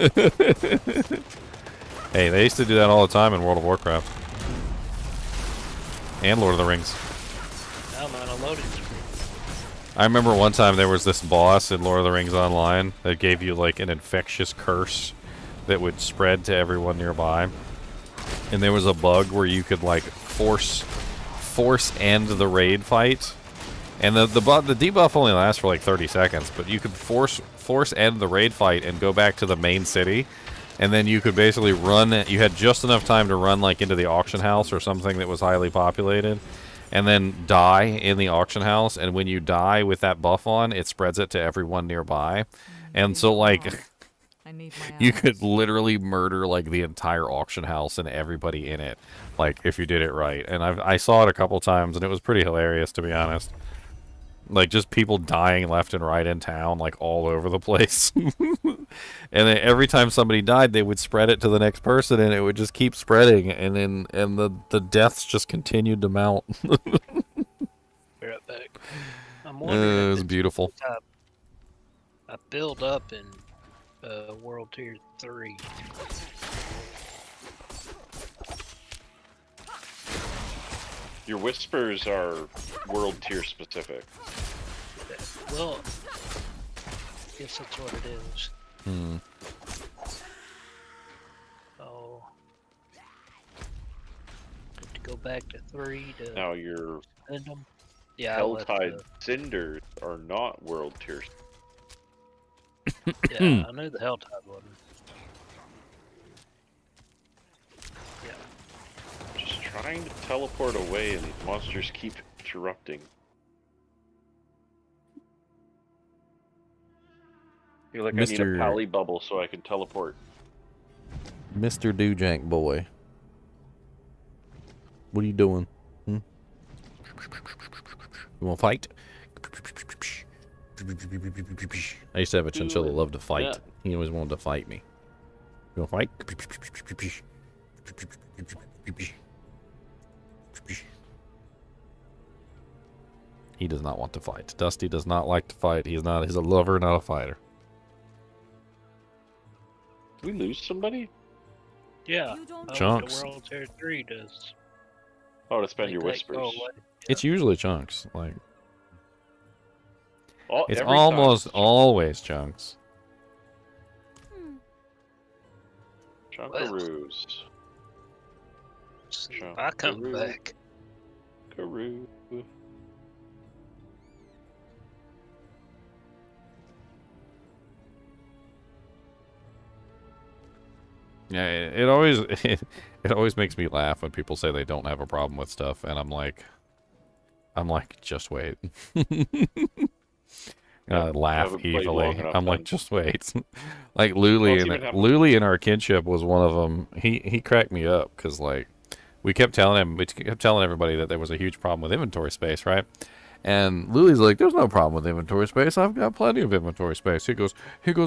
doing? Hey, they used to do that all the time in World of Warcraft. and Lord of the Rings. Now I'm on a loading screen. I remember one time there was this boss in Lord of the Rings Online that gave you like an infectious curse that would spread to everyone nearby. And there was a bug where you could like force end the raid fight. And the debuff only lasts for like 30 seconds, but you could force end the raid fight and go back to the main city. And then you could basically run, you had just enough time to run like into the auction house or something that was highly populated, and then die in the auction house. And when you die with that buff on, it spreads it to everyone nearby. And so like, I need my you eyes. could literally murder like the entire auction house and everybody in it, like if you did it right. And I saw it a couple times, and it was pretty hilarious, to be honest. Like, just people dying left and right in town, like, all over the place. And then every time somebody died, they would spread it to the next person, and it would just keep spreading. And then the deaths just continued to mount. Be right back. I'm wondering It if was it's beautiful. I build up in World Tier 3. Your whispers are world tier specific. Well, I guess that's what it is. Hmm. Oh. To go back to 3 to Now your spend them. Yeah, I left HellTide cinders are not world tier. yeah, I knew the HellTide wasn't. Yeah. Just trying to teleport away, and these monsters keep interrupting. I feel like I need a Mr. pally bubble so I can teleport. Mr. Doojank boy. What are you doing? Hmm? You want to fight? I used to have a chinchilla that loved to fight. Yeah. He always wanted to fight me. You want to fight? He does not want to fight. Dusty does not like to fight. He's a lover, not a fighter. Did we lose somebody? Yeah. You don't I Chunks. went to World Tier 3 does. Oh, to spend your make that whispers. go away. It's usually chunks. Like, Oh, it's every time almost it's always chunks. Chunkaroos. See if I come Chunkaroo. back. Chunkaroo. Yeah, it always it always makes me laugh when people say they don't have a problem with stuff, and I'm like, just wait. And I laugh haven't played long evilly. enough I'm like, then. just wait. Like Luli in our kinship was one of them. He cracked me up because like we kept telling everybody that there was a huge problem with inventory space, right? And Lily's like, there's no problem with inventory space. I've got plenty of inventory space. He goes,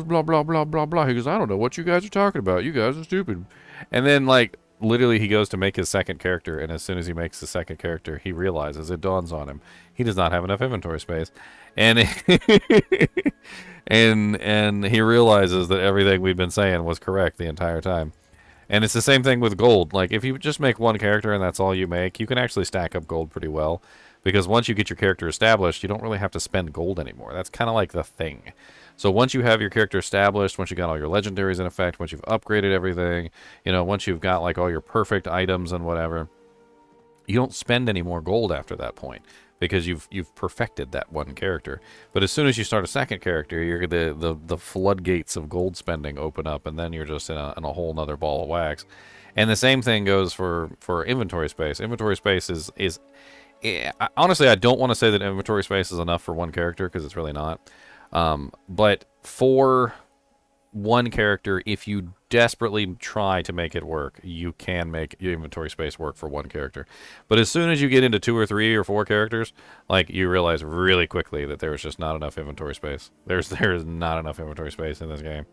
blah, blah, blah, blah, blah. He goes, I don't know what you guys are talking about. You guys are stupid. And then, like, literally he goes to make his second character, and as soon as he makes the second character, he realizes, it dawns on him, he does not have enough inventory space. And and he realizes that everything we've been saying was correct the entire time. And it's the same thing with gold. Like, if you just make one character and that's all you make, you can actually stack up gold pretty well. Because once you get your character established, you don't really have to spend gold anymore. That's kind of like the thing. So once you have your character established, once you got all your legendaries in effect, once you've upgraded everything, you know, once you've got like all your perfect items and whatever, you don't spend any more gold after that point because you've perfected that one character. But as soon as you start a second character, you're the floodgates of gold spending open up, and then you're just in a whole nother ball of wax. And the same thing goes for inventory space. Inventory space is honestly, I don't want to say that inventory space is enough for one character, because it's really not. But for one character, if you desperately try to make it work, you can make your inventory space work for one character. But as soon as you get into 2 or 3 or 4 characters, like, you realize really quickly that there's just not enough inventory space. There is not enough inventory space in this game.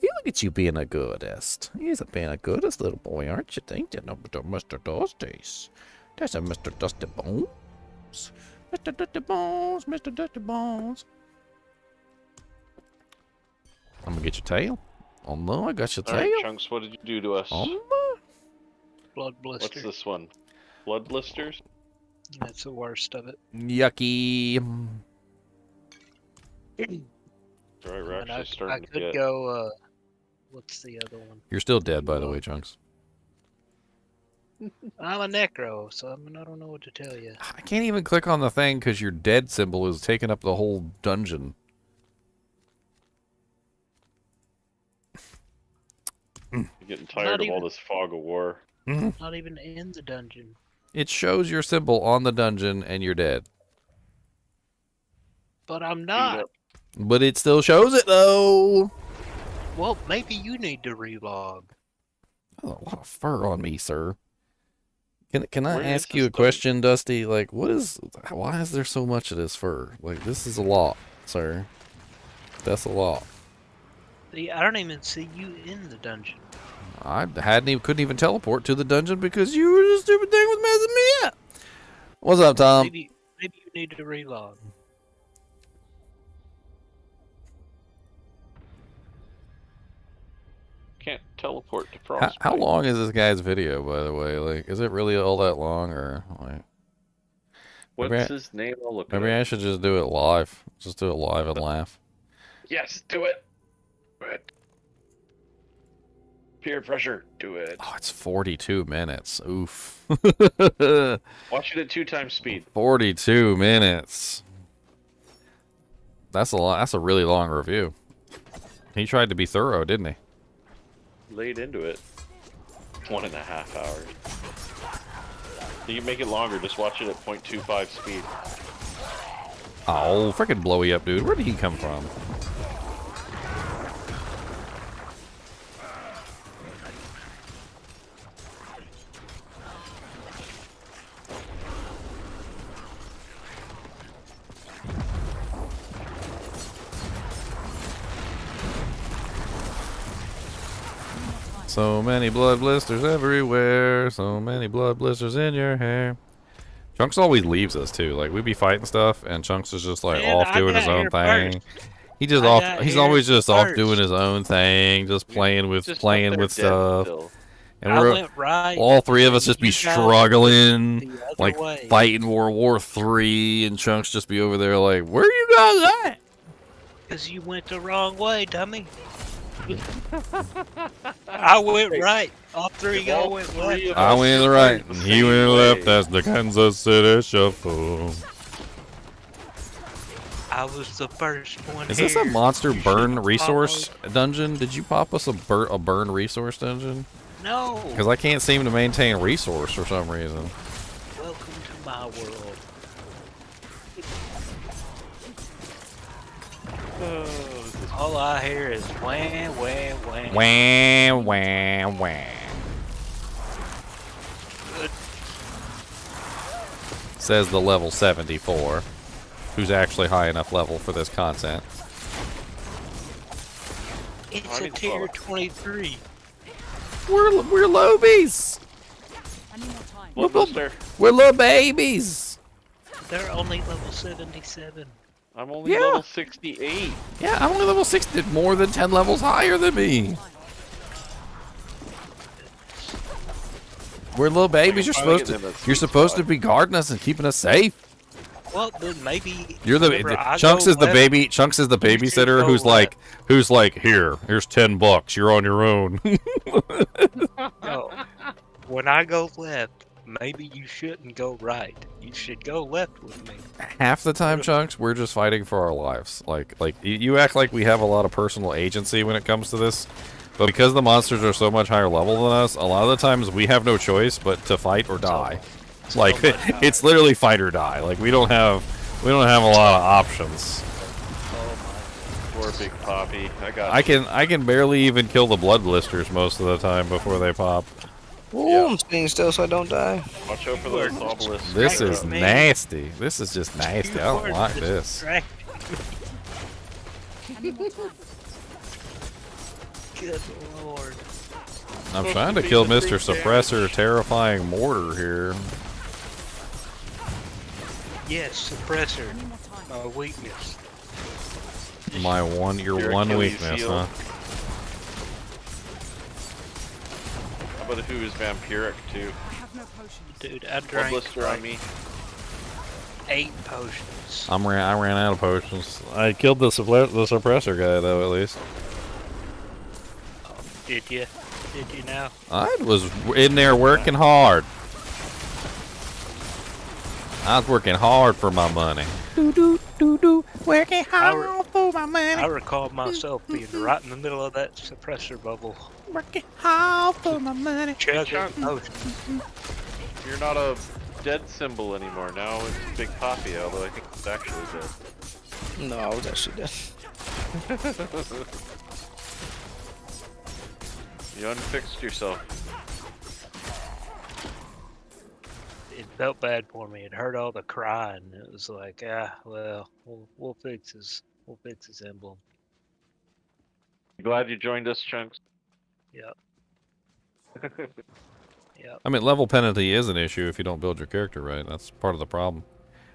You look at you being a goodest. You're being a goodest little boy, aren't you? Ain't you, Mr. Dusty's? That's a Mr. Dusty Bones. Mr. Dusty Bones, Mr. Dusty Bones. I'm gonna get your tail. Oh no, I got your All right, tail. Chunks, what did you do to us? Oh no. blood What's blister. this one? Blood blisters? That's the worst of it. Yucky. Right, we're And actually I starting to could get. go. What's the other one? You're still dead, by the way, Chunks. I'm a necro, so I don't know what to tell you. I can't even click on the thing because your dead symbol is taking up the whole dungeon. I'm getting tired of all this fog of war. Not even in the dungeon. It shows your symbol on the dungeon and you're dead. But I'm Beat not. up. But it still shows it, though. Well, maybe you need to relog. Oh, a lot of fur on me, sir. Can I Where is ask you a this question, Dusty? Like, why is there so much of this fur? Like, this is a lot, sir. That's a lot. See, I don't even see you in the dungeon. I couldn't even teleport to the dungeon because you were the stupid thing was messing me up. What's up, Tom? Maybe you need to relog. Can't teleport to Frostbite. How long is this guy's video, by the way? Like, is it really all that long, or like? What's his name? I'll look Maybe it I up. should just do it live. Just do it live and laugh. Yes, do it. Do it. Peer pressure. Do it. Oh, it's 42 minutes. Oof. Watch it at 2 times speed. 42 minutes. That's a lot. That's a really long review. He tried to be thorough, didn't he? Laid into it. 1.5 hours. You can make it longer. Just watch it at 0.25 speed. Oh, freaking blowy up, dude. Where did he come from? So many blood blisters everywhere. So many blood blisters in your hair. Chunks always leaves us too. Like we'd be fighting stuff, and Chunks is just like Man, off I doing his got own here thing. first. He just I off. got He's here always just off first. doing his own thing, just playing with Just up playing there with dead stuff. still. And I we're went right. all three of us and just be you guys struggling, went the other like way. fighting World War III, and Chunks just be over there like, "Where you guys at?" Because you went the wrong way, dummy. I went right. All three of y'all went left. I went right, and he went left. That's the Kansas City Shuffle. I was the first one. Is this a here. monster You burn should've resource dungeon? Did you pop us a burn resource dungeon? followed. No. Because I can't seem to maintain resource for some reason. Welcome to my world. All I hear is wham, wham, wham. Wham, wham, wham. Says the level 74, who's actually high enough level for this content. It's a tier 23. We're lobies. I need more time. Blood blister. We're little babies. They're only level 77. I'm only Yeah. level 68. Yeah, I'm only level 60, more than 10 levels higher than me. We're little babies. You're Finally supposed to. getting in that You're sweet supposed to spot. be guarding us and keeping us safe. Well, then maybe. You're whenever I Chunks go is the left- baby. Chunks is the you should babysitter go who's like, here's $10. You're on your own. No. When I go left, maybe you shouldn't go right. You should go left with me. Half the time, Chunks, we're just fighting for our lives. Like you act like we have a lot of personal agency when it comes to this, but because the monsters are so much higher level than us, a lot of the times we have no choice but to fight or die. Like much higher. it's literally fight or die. Like we don't have a lot of options. Poor big poppy. I can barely even kill the blood blisters most of the time before they pop. Ooh, Yeah. I'm staying still so I don't die. Watch out for those obelisks. This Right, is man. nasty. This is just nasty. I don't You like are this. distracting. I need more time. Good lord. I'm Supposed trying to to be kill the Mr. big Suppressor damage. Terrifying Mortar here. Yes, suppressor. I need more time. Weakness. Your Your one Achilles weakness, heel. huh? How but who is vampiric too? I have no potions. Dude, I Blood drank blister on me. 8 potions. I ran out of potions. I killed the suppressor guy though, at least. Did you? Did you now? I was in there working hard. I was working hard for my money. Working hard for my money. I recall myself being right in the middle of that suppressor bubble. Working hard for my money. Chugging potions. You're not a dead symbol anymore. Now it's Big Poppy, although I think it's actually dead. No, I was actually dead. You unfixed yourself. It felt bad for me. It hurt all the crying. It was like, well, we'll fix his emblem. Glad you joined us, Chunks. Yep. Yep. I mean, level penalty is an issue if you don't build your character right. That's part of the problem.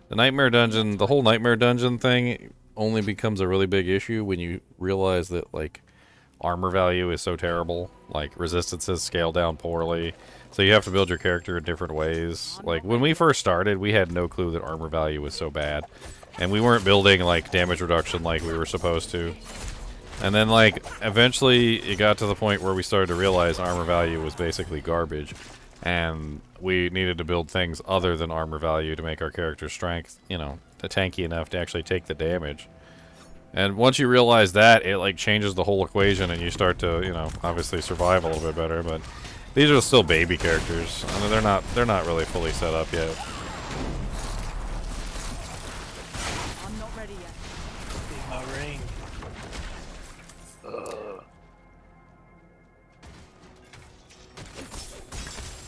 The Nightmare Dungeon, the whole Nightmare Dungeon thing only becomes a really big issue when you realize that, like, armor value is so terrible. Like, resistances scale down poorly. So you have to build your character in different ways. Like, when we first started, we had no clue that armor value was so bad. And we weren't building, like, damage reduction like we were supposed to. And then, like, eventually it got to the point where we started to realize armor value was basically garbage. And we needed to build things other than armor value to make our character's strength, you know, tanky enough to actually take the damage. And once you realize that, it, like, changes the whole equation and you start to, you know, obviously survive a little bit better. But these are still baby characters. I mean, they're not really fully set up yet. I'm not ready yet. Be my ring.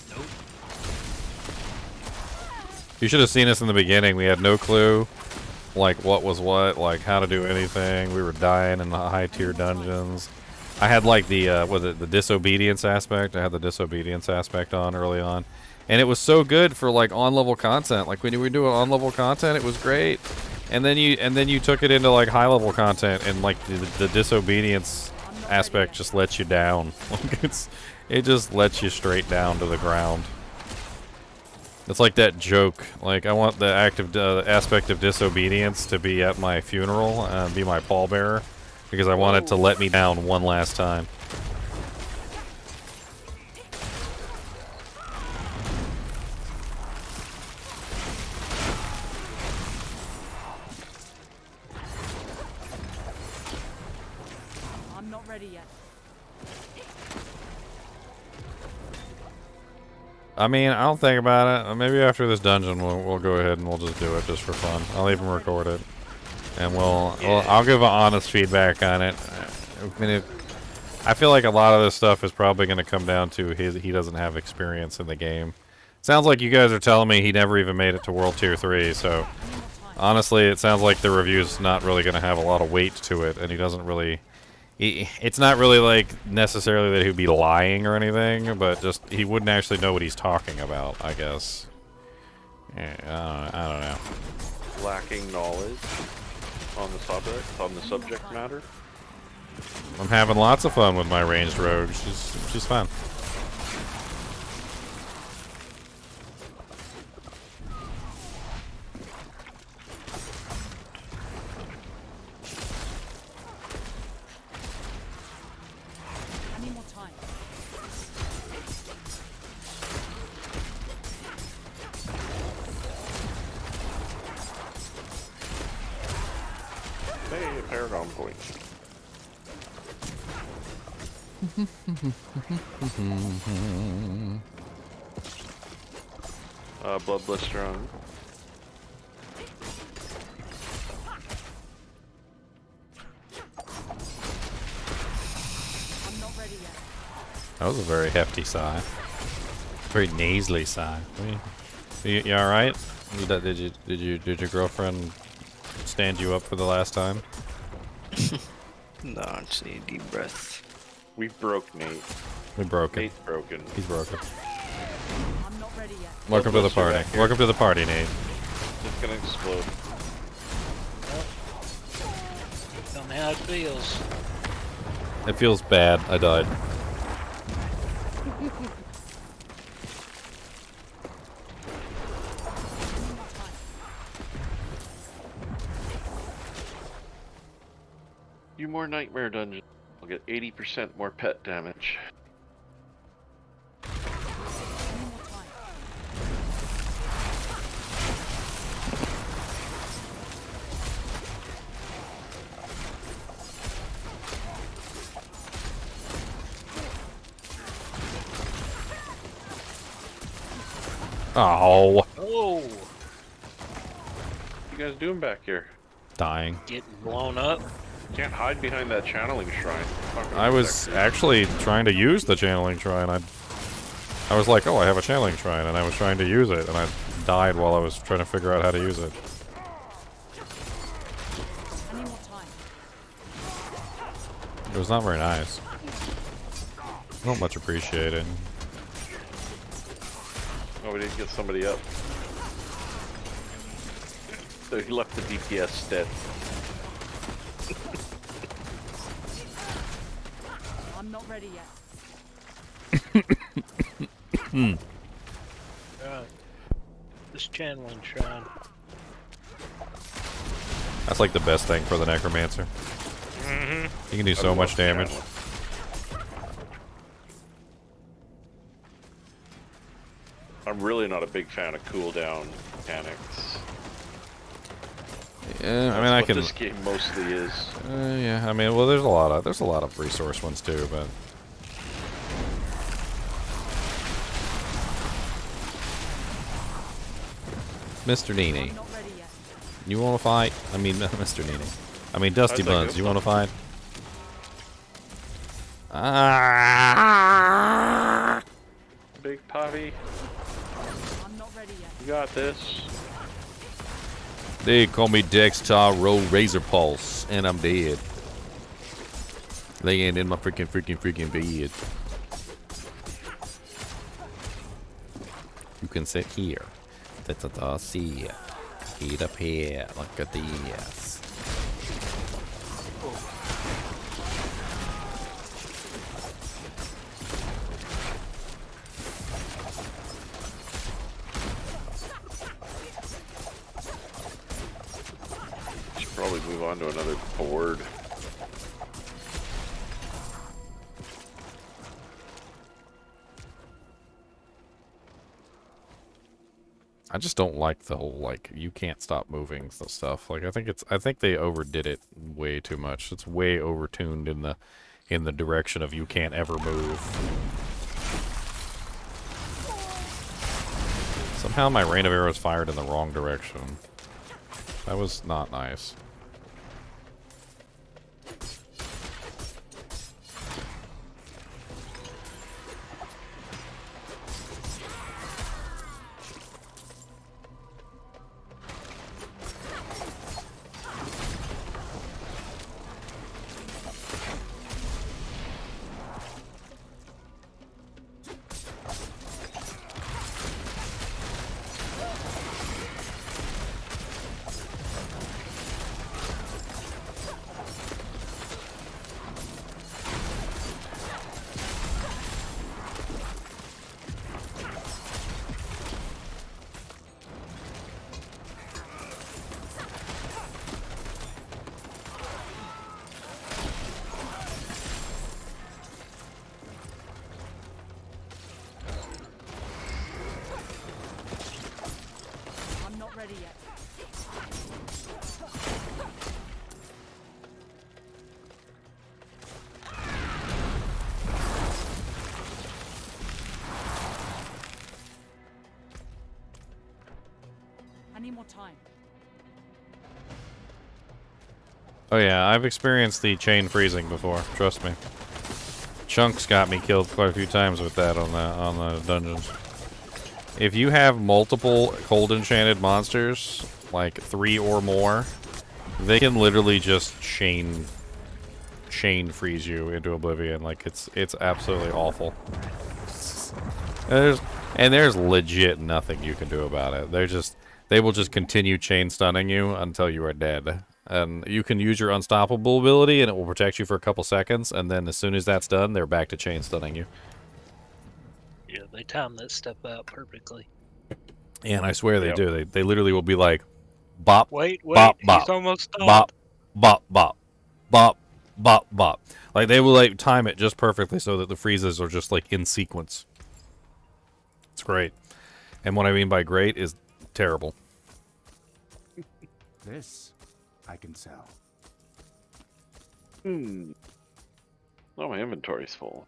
Nope. You should have seen us in the beginning. We had no clue, like, what was what, like, how to do anything. We were dying in the high-tier dungeons. I had, like, the disobedience aspect. I had the disobedience aspect on early on. And it was so good for, like, on-level content. Like, when you were doing on-level content, it was great. And then you took it into, like, high-level content, and, like, the disobedience aspect just lets you down. Like, it just lets you straight down to the ground. It's like that joke. Like, I want the aspect of disobedience to be at my funeral and be my pallbearer, because I want it to let me down one last time. I'm not ready yet. I mean, I'll think about it. Maybe after this dungeon, we'll go ahead and we'll just do it just for fun. I'll even record it, and I'll give an honest feedback on it. I mean, I feel like a lot of this stuff is probably going to come down to he doesn't have experience in the game. Sounds like you guys are telling me he never even made it to World Tier 3, so honestly, it sounds like the review's not really going to have a lot of weight to it, and he doesn't really... It's not really, like, necessarily that he'd be lying or anything, but just he wouldn't actually know what he's talking about, I guess. Yeah, I don't know. Lacking knowledge on the subject matter. I'm having lots of fun with my ranged rogue. She's fun. I need more time. Hey, a Paragon point. Blood blister on. I'm not ready yet. That was a very hefty sigh. Very nasally sigh. You all right? Did your girlfriend stand you up for the last time? No, I just need a deep breath. We broke Nate. We broke him. Nate's broken. He's broken. I'm not ready yet. Welcome to the party. Welcome to the party, Nate. It's gonna explode. Tell me how it feels. It feels bad. I died. more nightmare dungeons. I'll get 80% more pet damage. Any more time? Oh, Oh, What you guys doing back here? dying. getting blown up. Can't hide behind that channeling shrine. Fucking I was protect actually trying to use the channeling shrine. I was like, oh, I have a channeling shrine, and I was trying to use it, and I died while I was trying to figure out how to use it. Any more time? It was not very nice. Not much appreciated. you. Oh, we didn't get somebody up. So he left the DPS dead. I'm not ready yet. Right. This channeling shrine. That's like the best thing for the necromancer. You can do so much damage. I'm really not a big fan of cooldown mechanics. Yeah, I mean, That's I what can. this game mostly is. Yeah, I mean, well, there's a lot of resource ones too, but Mr. NiNi, I'm not ready yet. you want to fight? I mean, Mr. NiNi. I mean, Dusty How's that Buns, go? you want to fight? Ah! Big Pavi, I'm not ready yet. you got this. They call me Dexter Roll Razor Pulse, and I'm dead. Laying in my freaking bed. You can sit here. That's a see. Eat up here. Look at this. Should probably move on to another board. I just don't like the whole like you can't stop moving stuff. Like I think they overdid it way too much. It's way overtuned in the direction of you can't ever move. Somehow my rain of arrows fired in the wrong direction. That was not nice. I'm not ready yet. I need more time. Oh yeah, I've experienced the chain freezing before. Trust me. Chunks got me killed quite a few times with that on the dungeons. If you have multiple cold enchanted monsters, like 3 or more, they can literally just chain freeze you into oblivion. Like it's absolutely awful. There's legit nothing you can do about it. They will just continue chain stunning you until you are dead. And you can use your unstoppable ability and it will protect you for a couple seconds, and then as soon as that's done, they're back to chain stunning you. Yeah, they timed that stuff out perfectly. And I swear they Yep. do. They literally will be like, bop, Wait, Bop, he's bop, almost stopped. bop, bop, bop, bop, bop, bop. Like, they will, like, time it just perfectly so that the freezes are just, like, in sequence. It's great. And what I mean by great is terrible. This I can sell. Oh, my inventory's full.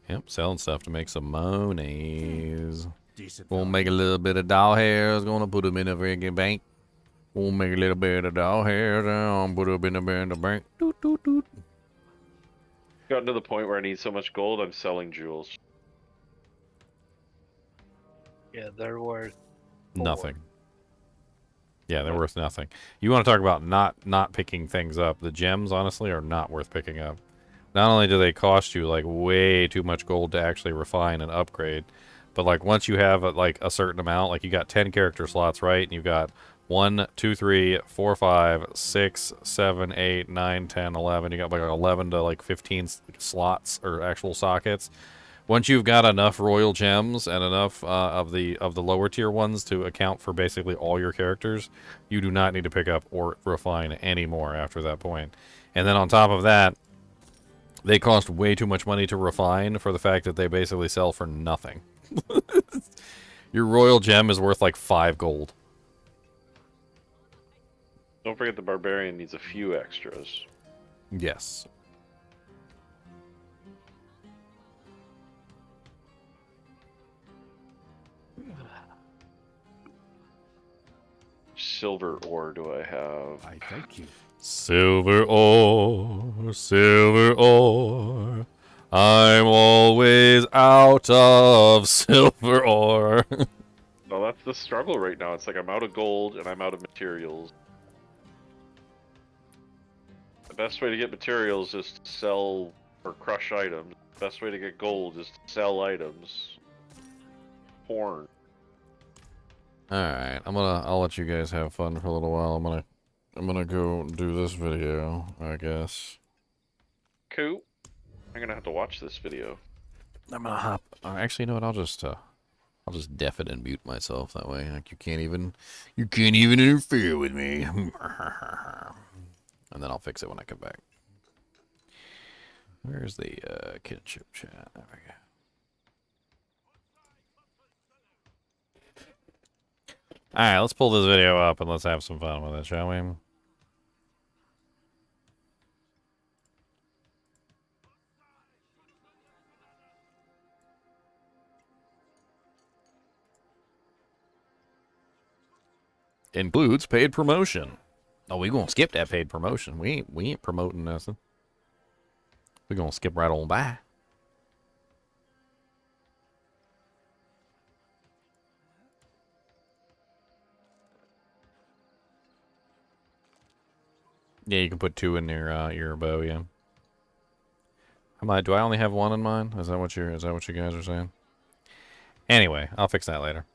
Yep, selling stuff to make some monies. Decent. We'll make a little bit of doll hairs, gonna put them in a freaking bank. We'll make a little bit of doll hairs, and put them in the bank. Doot, doot, doot. Gotten to the point where I need so much gold, I'm selling jewels. Yeah, they're worth Nothing. Yeah, they're worth nothing. You want to talk about not picking things up. The gems, honestly, are not worth picking up. Not only do they cost you, like, way too much gold to actually refine and upgrade, but, like, once you have, like, a certain amount, like, you got 10 character slots, right? And you've got 1, 2, 3, 4, 5, 6, 7, 8, 9, 10, 11. You got, like, 11 to, like, 15 slots or actual sockets. Once you've got enough royal gems and enough of the lower tier ones to account for basically all your characters, you do not need to pick up or refine anymore after that point. And then on top of that, they cost way too much money to refine for the fact that they basically sell for nothing. Your royal gem is worth like 5 gold. Don't forget the barbarian needs a few extras. Yes. Silver ore do I have? I thank you. Silver ore, silver ore. I'm always out of silver ore. Well, that's the struggle right now. It's like I'm out of gold and I'm out of materials. The best way to get materials is to sell or crush items. The best way to get gold is to sell items. Porn. Alright, I'll let you guys have fun for a little while. I'm gonna go do this video, I guess. Cool. I'm gonna have to watch this video. I'm gonna hop. Actually, you know what? I'll just deafen and mute myself that way. Like you can't even interfere with me. And then I'll fix it when I come back. Where's the kinship chat? There we go. Alright, let's pull this video up and let's have some fun with it, shall we? Includes paid promotion. Oh, we gonna skip that paid promotion. We ain't promoting nothing. We gonna skip right on by. Yeah, you can put 2 in your bow. Yeah. Do I only have 1 in mine? Is that what you guys are saying? Anyway, I'll fix that later.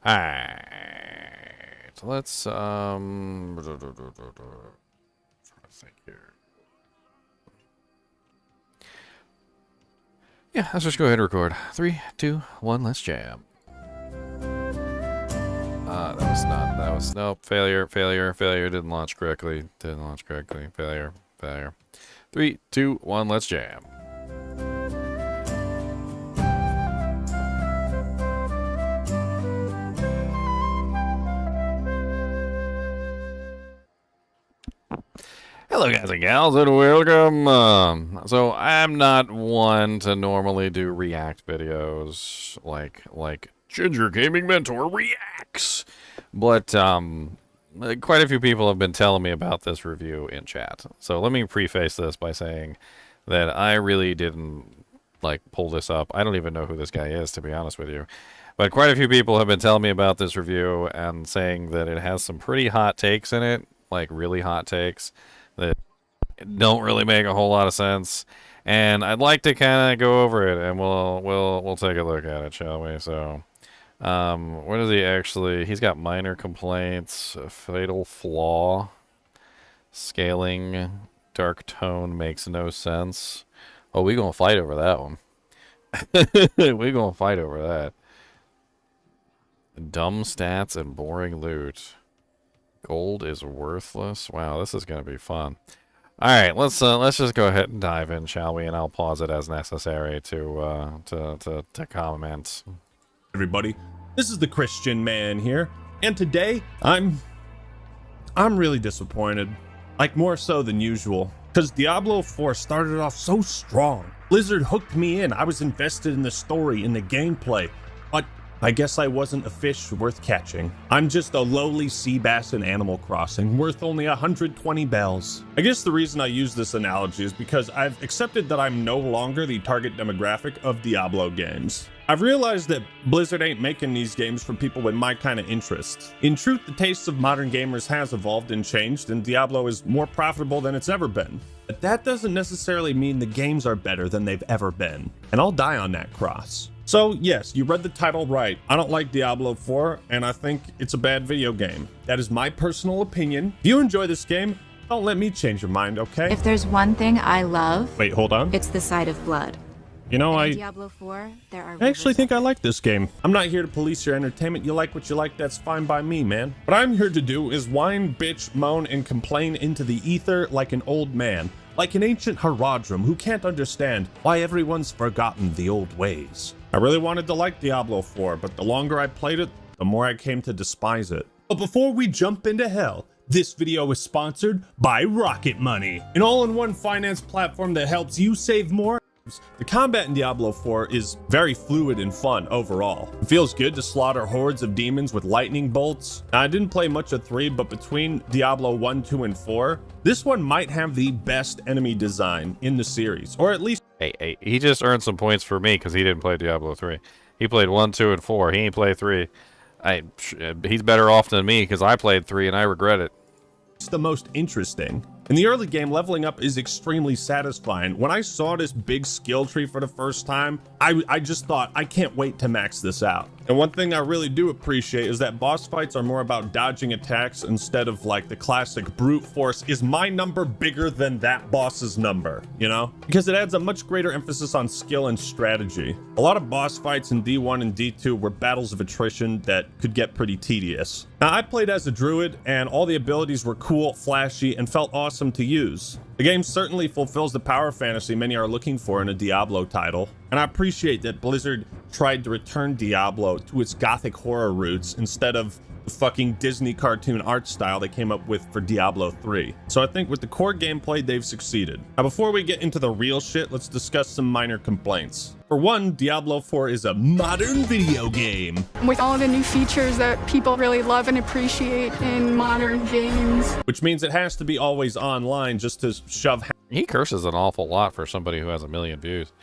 Alright. So let's trying to think here. Yeah, let's just go ahead and record. 3, 2, 1, let's jam. Nope, failure, didn't launch correctly, failure. 3, 2, 1, let's jam. Hello guys and gals and welcome. So I'm not one to normally do react videos like Ginger Gaming Mentor reacts, but quite a few people have been telling me about this review in chat. So let me preface this by saying that I really didn't pull this up. I don't even know who this guy is, to be honest with you. But quite a few people have been telling me about this review and saying that it has some pretty hot takes in it, like really hot takes that don't really make a whole lot of sense, and I'd like to kind of go over it, and we'll take a look at it, shall we? So, what is he actually? He's got minor complaints, a fatal flaw, scaling, dark tone makes no sense. Oh, we gonna fight over that one. We gonna fight over that. Dumb stats and boring loot. Gold is worthless. Wow, this is gonna be fun. All right, let's just go ahead and dive in, shall we? And I'll pause it as necessary to comment. Everybody, this is the Christian man here, and today I'm really disappointed, like more so than usual, because Diablo 4 started off so strong. Blizzard hooked me in. I was invested in the story, in the gameplay, but I guess I wasn't a fish worth catching. I'm just a lowly sea bass in Animal Crossing, worth only 120 bells. I guess the reason I use this analogy is because I've accepted that I'm no longer the target demographic of Diablo games. I've realized that Blizzard ain't making these games for people with my kind of interests. In truth, the tastes of modern gamers has evolved and changed, and Diablo is more profitable than it's ever been. But that doesn't necessarily mean the games are better than they've ever been, and I'll die on that cross. So yes, you read the title right. I don't like Diablo 4, and I think it's a bad video game. That is my personal opinion. If you enjoy this game, don't let me change your mind, okay? If there's one thing I love, Wait, hold on. it's the sight of blood. You know, In I Diablo 4, there are actually rivers think of I like this game. I'm not here to police your entertainment. You like what you like, that's fine by me, man. What I'm here to do is whine, bitch, moan, and complain into the ether like an old man. Like an ancient Haradrim who can't understand why everyone's forgotten the old ways. I really wanted to like Diablo 4, but the longer I played it, the more I came to despise it. But before we jump into hell, this video is sponsored by Rocket Money, an all-in-one finance platform that helps you save more. The combat in Diablo 4 is very fluid and fun overall. It feels good to slaughter hordes of demons with lightning bolts. Now, I didn't play much of 3, but between Diablo 1, 2, and 4, this one might have the best enemy design in the series, or at least... Hey, he just earned some points for me because he didn't play Diablo 3. He played 1, 2, and 4. He ain't played 3. He's better off than me because I played 3 and I regret it. the most interesting. In the early game, leveling up is extremely satisfying. When I saw this big skill tree for the first time, I just thought, I can't wait to max this out. And one thing I really do appreciate is that boss fights are more about dodging attacks instead of like the classic brute force, is my number bigger than that boss's number, you know? Because it adds a much greater emphasis on skill and strategy. A lot of boss fights in D1 and D2 were battles of attrition that could get pretty tedious. Now, I played as a druid, and all the abilities were cool, flashy, and felt awesome to use. The game certainly fulfills the power fantasy many are looking for in a Diablo title, and I appreciate that Blizzard tried to return Diablo to its gothic horror roots instead of the fucking Disney cartoon art style they came up with for Diablo 3. So I think with the core gameplay, they've succeeded. Now, before we get into the real shit, let's discuss some minor complaints. For one, Diablo 4 is a modern video game. With all the new features that people really love and appreciate in modern games. Which means it has to be always online just to shove... He curses an awful lot for somebody who has 1 million views.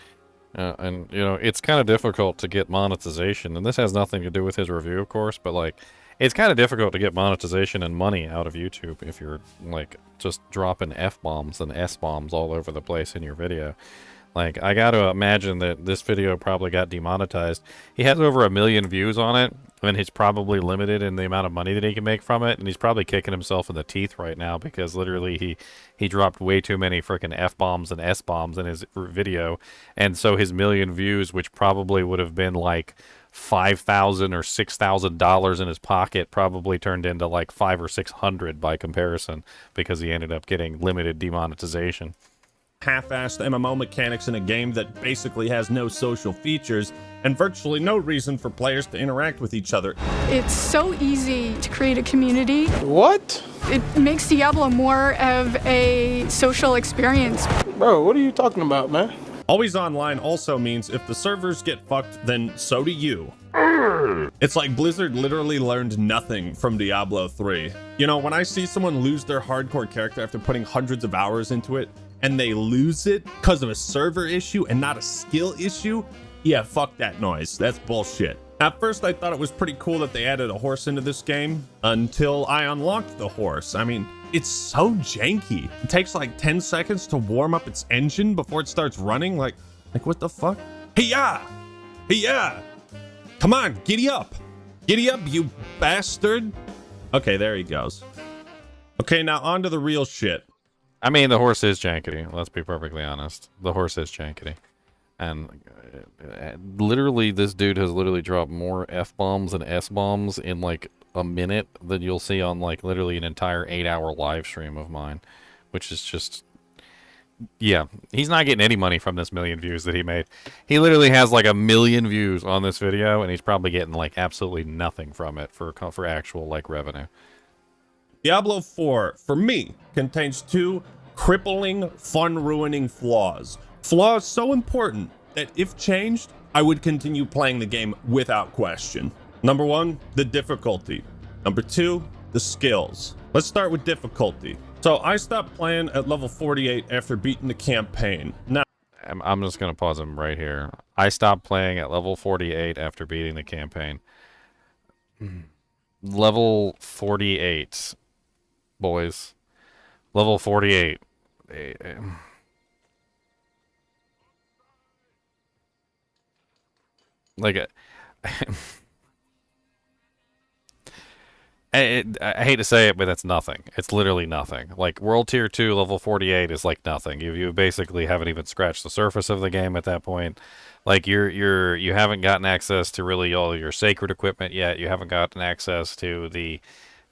And, you know, it's kind of difficult to get monetization. And this has nothing to do with his review, of course, but, like, it's kind of difficult to get monetization and money out of YouTube if you're, like, just dropping F-bombs and S-bombs all over the place in your video. Like, I got to imagine that this video probably got demonetized. He has over 1 million views on it, and he's probably limited in the amount of money that he can make from it, and he's probably kicking himself in the teeth right now because literally he dropped way too many freaking F-bombs and S-bombs in his video, and so his 1 million views, which probably would have been like $5,000 or $6,000 in his pocket, probably turned into like $500 or $600 by comparison because he ended up getting limited demonetization. Half-assed MMO mechanics in a game that basically has no social features and virtually no reason for players to interact with each other. It's so easy to create a community. What? It makes Diablo more of a social experience. Bro, what are you talking about, man? Always online also means if the servers get fucked, then so do you. It's like Blizzard literally learned nothing from Diablo 3. You know, when I see someone lose their hardcore character after putting hundreds of hours into it, and they lose it because of a server issue and not a skill issue, yeah, fuck that noise. That's bullshit. At first, I thought it was pretty cool that they added a horse into this game until I unlocked the horse. I mean, it's so janky. It takes like 10 seconds to warm up its engine before it starts running. Like what the fuck? Hey-ya! Hey-ya! Come on, giddy up! Giddy up, you bastard! Okay, there he goes. Okay, now on to the real shit. I mean, the horse is jankety. Let's be perfectly honest. The horse is jankety. And literally, this dude has literally dropped more F-bombs and S-bombs in like a minute than you'll see on like literally an entire 8-hour live stream of mine, which is just, yeah, he's not getting any money from this million views that he made. He literally has like 1 million views on this video, and he's probably getting like absolutely nothing from it for actual like revenue. Diablo 4, for me, contains 2 crippling, fun-ruining flaws. Flaws so important that if changed, I would continue playing the game without question. Number 1, the difficulty. Number 2, the skills. Let's start with difficulty. So I stopped playing at level 48 after beating the campaign. Now, I'm just going to pause him right here. I stopped playing at level 48 after beating the campaign. Level 48, boys. Level 48. Like, I hate to say it, but that's nothing. It's literally nothing. Like, World Tier 2, level 48 is like nothing. You basically haven't even scratched the surface of the game at that point. Like, you haven't gotten access to really all your sacred equipment yet. You haven't gotten access to the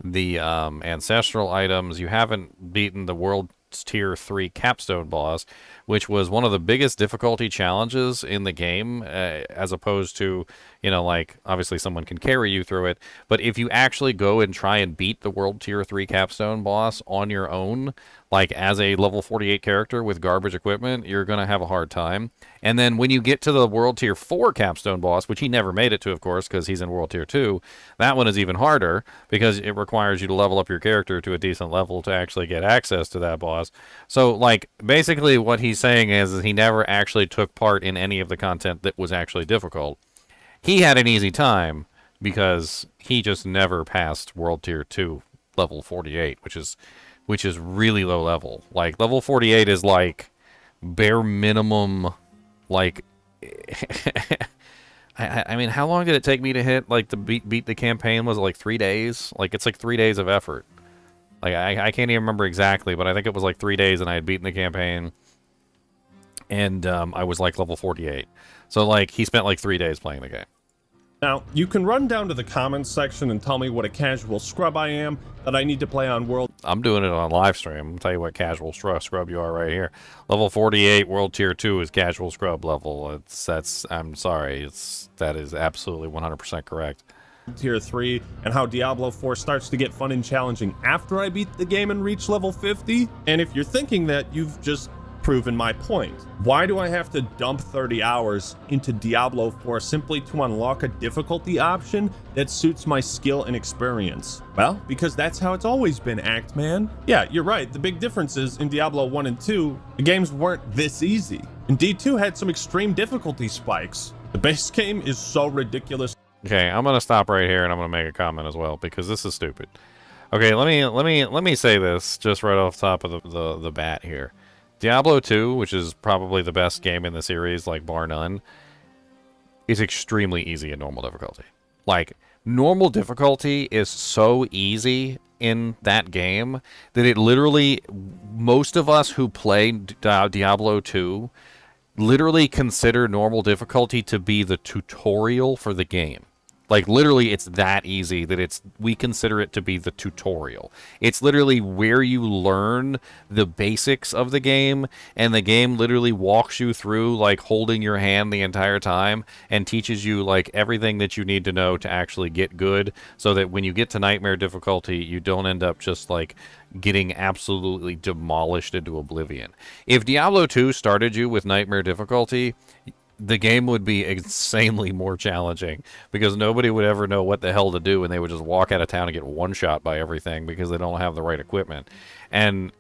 ancestral items. You haven't beaten the World Tier 3 capstone boss, which was one of the biggest difficulty challenges in the game, as opposed to, you know, like, obviously someone can carry you through it, but if you actually go and try and beat the World Tier 3 capstone boss on your own, like as a level 48 character with garbage equipment, you're going to have a hard time. And then when you get to the World Tier 4 capstone boss, which he never made it to, of course, because he's in World Tier 2, that one is even harder because it requires you to level up your character to a decent level to actually get access to that boss. So, like, basically what he's saying is he never actually took part in any of the content that was actually difficult. He had an easy time because he just never passed World Tier 2 level 48, which is really low level. Like, level 48 is like bare minimum, like I mean, how long did it take me to hit, like, to beat the campaign? Was it like 3 days? Like, it's like 3 days of effort. Like, I can't even remember exactly, but I think it was like 3 days and I had beaten the campaign. And I was like level 48. So, like, he spent like 3 days playing the game. Now, you can run down to the comments section and tell me what a casual scrub I am that I need to play on World. I'm doing it on live stream. I'll tell you what casual scrub you are right here. Level 48, World Tier 2 is casual scrub level. I'm sorry. That is absolutely 100% correct. Tier 3, and how Diablo 4 starts to get fun and challenging after I beat the game and reach level 50. And if you're thinking that, you've just proven my point. Why do I have to dump 30 hours into Diablo 4 simply to unlock a difficulty option that suits my skill and experience? Well, because that's how it's always been, Act Man. Yeah, you're right. The big difference is in Diablo 1 and 2, the games weren't this easy. And D2 had some extreme difficulty spikes. The base game is so ridiculous. Okay, I'm gonna stop right here and I'm gonna make a comment as well because this is stupid. Okay, let me say this just right off the top of the bat here. Diablo 2, which is probably the best game in the series, like, bar none, is extremely easy in normal difficulty. Like, normal difficulty is so easy in that game that it literally, most of us who play Diablo 2 literally consider normal difficulty to be the tutorial for the game. Like, literally, it's that easy that we consider it to be the tutorial. It's literally where you learn the basics of the game, and the game literally walks you through, like, holding your hand the entire time and teaches you, like, everything that you need to know to actually get good, so that when you get to nightmare difficulty, you don't end up just, like, getting absolutely demolished into oblivion. If Diablo 2 started you with nightmare difficulty, the game would be insanely more challenging because nobody would ever know what the hell to do, and they would just walk out of town and get one-shot by everything because they don't have the right equipment. And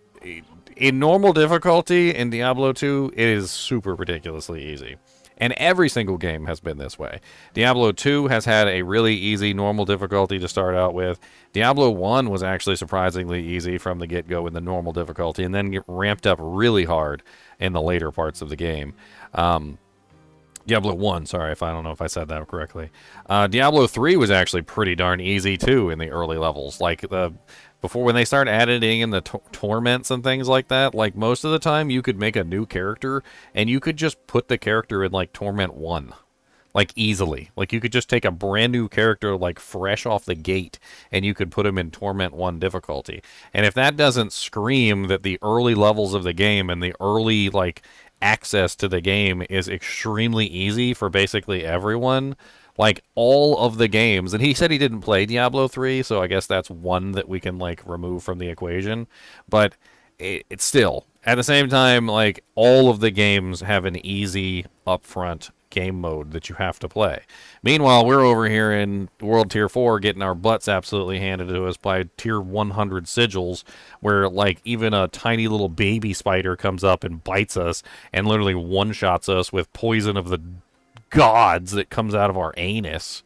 in normal difficulty in Diablo 2, it is super ridiculously easy. And every single game has been this way. Diablo 2 has had a really easy normal difficulty to start out with. Diablo 1 was actually surprisingly easy from the get-go in the normal difficulty, and then get ramped up really hard in the later parts of the game. Diablo 1, sorry, I don't know if I said that correctly. Diablo 3 was actually pretty darn easy, too, in the early levels. Like, before when they start adding in the torments and things like that, like most of the time you could make a new character and you could just put the character in like Torment 1. Like easily. Like you could just take a brand new character like fresh off the gate and you could put him in Torment 1 difficulty. And if that doesn't scream that the early levels of the game and the early like access to the game is extremely easy for basically everyone, like all of the games, and he said he didn't play Diablo 3, so I guess that's one that we can like remove from the equation, but it's still at the same time like all of the games have an easy upfront game mode that you have to play. Meanwhile, we're over here in World Tier 4 getting our butts absolutely handed to us by Tier 100 sigils, where like even a tiny little baby spider comes up and bites us and literally one-shots us with poison of the gods that comes out of our anus.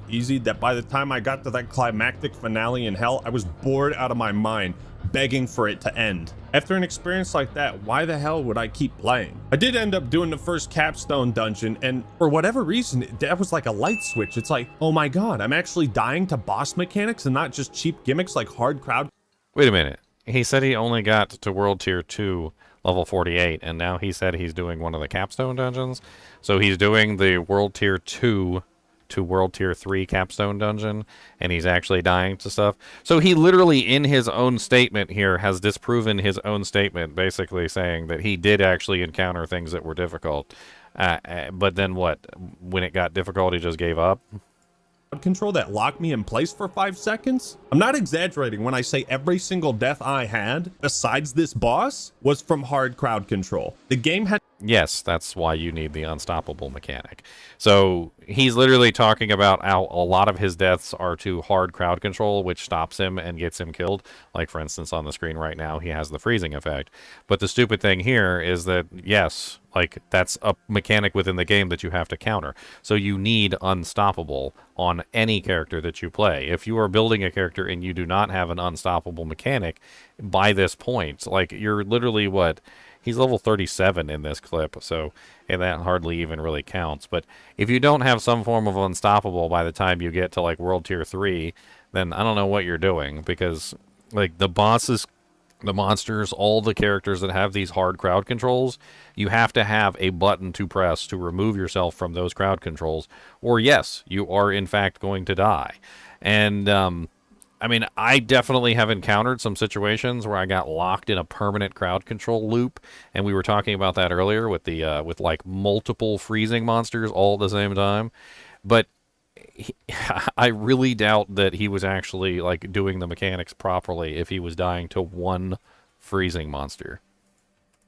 Easy that by the time I got to that climactic finale in hell, I was bored out of my mind, begging for it to end. After an experience like that, why the hell would I keep playing? I did end up doing the first capstone dungeon, and for whatever reason, that was like a light switch. It's like, oh my god, I'm actually dying to boss mechanics and not just cheap gimmicks like hard crowd. Wait a minute. He said he only got to World Tier 2 level 48, and now he said he's doing one of the capstone dungeons. So he's doing the World Tier 2 to World Tier 3 capstone dungeon, and he's actually dying to stuff. So he literally, in his own statement here, has disproven his own statement, basically saying that he did actually encounter things that were difficult. But then what? When it got difficult, he just gave up? Control that locked me in place for 5 seconds? I'm not exaggerating when I say every single death I had, besides this boss, was from hard crowd control. The game had... Yes, that's why you need the unstoppable mechanic. So he's literally talking about how a lot of his deaths are to hard crowd control, which stops him and gets him killed. Like, for instance, on the screen right now, he has the freezing effect. But the stupid thing here is that, yes, like, that's a mechanic within the game that you have to counter. So you need unstoppable on any character that you play. If you are building a character and you do not have an unstoppable mechanic by this point, like, you're literally, what... He's level 37 in this clip, so and that hardly even really counts. But if you don't have some form of unstoppable by the time you get to, like, World Tier 3, then I don't know what you're doing. Because, like, the bosses, the monsters, all the characters that have these hard crowd controls, you have to have a button to press to remove yourself from those crowd controls. Or, yes, you are, in fact, going to die. And, I mean, I definitely have encountered some situations where I got locked in a permanent crowd control loop, and we were talking about that earlier with the with like multiple freezing monsters all at the same time. But I really doubt that he was actually like doing the mechanics properly if he was dying to one freezing monster.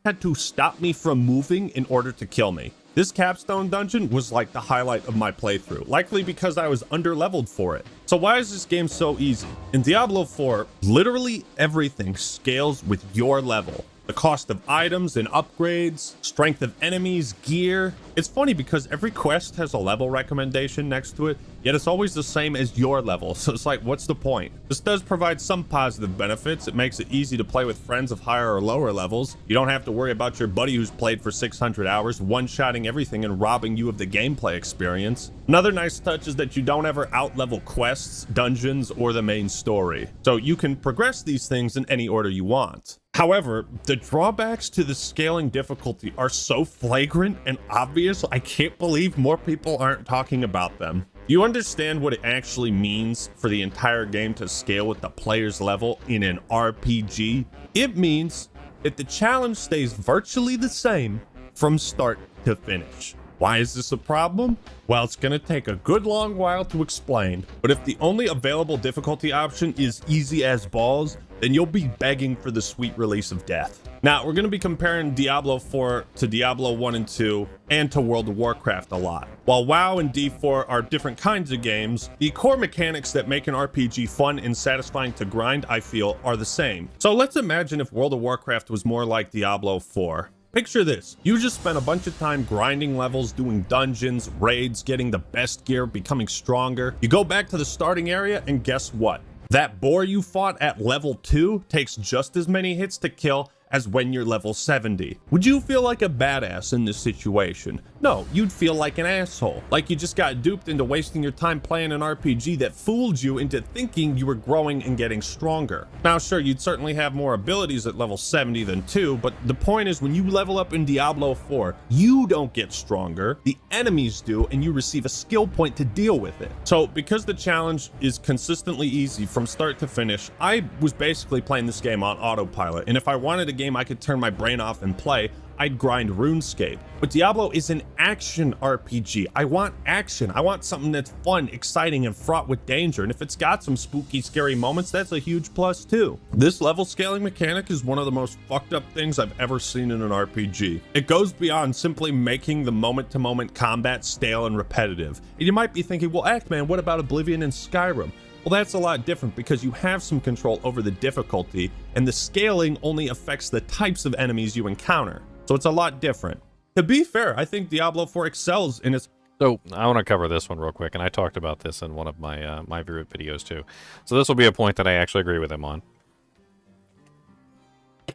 Had to stop me from moving in order to kill me. This capstone dungeon was like the highlight of my playthrough, likely because I was underleveled for it. So why is this game so easy? In Diablo 4, literally everything scales with your level. The cost of items and upgrades, strength of enemies, gear. It's funny because every quest has a level recommendation next to it, yet it's always the same as your level, so it's like, what's the point? This does provide some positive benefits. It makes it easy to play with friends of higher or lower levels. You don't have to worry about your buddy who's played for 600 hours one-shotting everything and robbing you of the gameplay experience. Another nice touch is that you don't ever out-level quests, dungeons, or the main story, so you can progress these things in any order you want. However, the drawbacks to the scaling difficulty are so flagrant and obvious, I can't believe more people aren't talking about them. You understand what it actually means for the entire game to scale with the player's level in an RPG? It means that the challenge stays virtually the same from start to finish. Why is this a problem? Well, it's gonna take a good long while to explain, but if the only available difficulty option is easy as balls, then you'll be begging for the sweet release of death. Now, we're gonna be comparing Diablo 4 to Diablo 1 and 2 and to World of Warcraft a lot. While WoW and D4 are different kinds of games, the core mechanics that make an RPG fun and satisfying to grind, I feel, are the same. So let's imagine if World of Warcraft was more like Diablo 4. Picture this, you just spent a bunch of time grinding levels, doing dungeons, raids, getting the best gear, becoming stronger. You go back to the starting area and guess what? That boar you fought at level 2 takes just as many hits to kill as when you're level 70. Would you feel like a badass in this situation? No, you'd feel like an asshole. Like you just got duped into wasting your time playing an RPG that fooled you into thinking you were growing and getting stronger. Now sure, you'd certainly have more abilities at level 70 than 2, but the point is when you level up in Diablo 4, you don't get stronger, the enemies do, and you receive a skill point to deal with it. So because the challenge is consistently easy from start to finish, I was basically playing this game on autopilot, and if I wanted a game I could turn my brain off and play, I'd grind RuneScape. But Diablo is an action RPG. I want action. I want something that's fun, exciting, and fraught with danger. And if it's got some spooky, scary moments, that's a huge plus too. This level scaling mechanic is one of the most fucked up things I've ever seen in an RPG. It goes beyond simply making the moment-to-moment combat stale and repetitive. And you might be thinking, well, Act-Man, what about Oblivion and Skyrim? Well, that's a lot different because you have some control over the difficulty, and the scaling only affects the types of enemies you encounter. So it's a lot different. To be fair, I think Diablo 4 excels in its... So I want to cover this one real quick, and I talked about this in one of my my viewed videos too. So this will be a point that I actually agree with him on.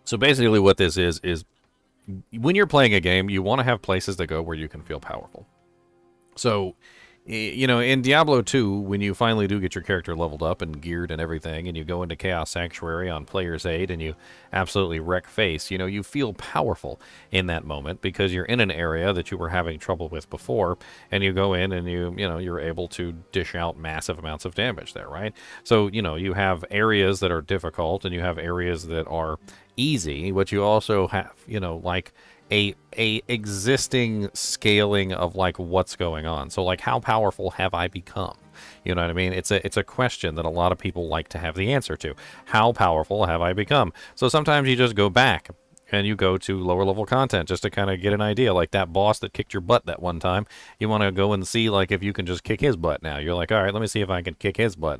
So basically what this is when you're playing a game, you want to have places to go where you can feel powerful. So, you know, in Diablo 2, when you finally do get your character leveled up and geared and everything, and you go into Chaos Sanctuary on Player's Aid and you absolutely wreck face, you know, you feel powerful in that moment because you're in an area that you were having trouble with before, and you go in and you know, you're able to dish out massive amounts of damage there, right? So, you know, you have areas that are difficult and you have areas that are easy, but you also have, you know, like a existing scaling of like what's going on. So like, how powerful have I become? You know what I mean? It's a question that a lot of people like to have the answer to. How powerful have I become? So sometimes you just go back and you go to lower level content just to kind of get an idea. Like that boss that kicked your butt that one time, you want to go and see like if you can just kick his butt now. You're like, all right, let me see if I can kick his butt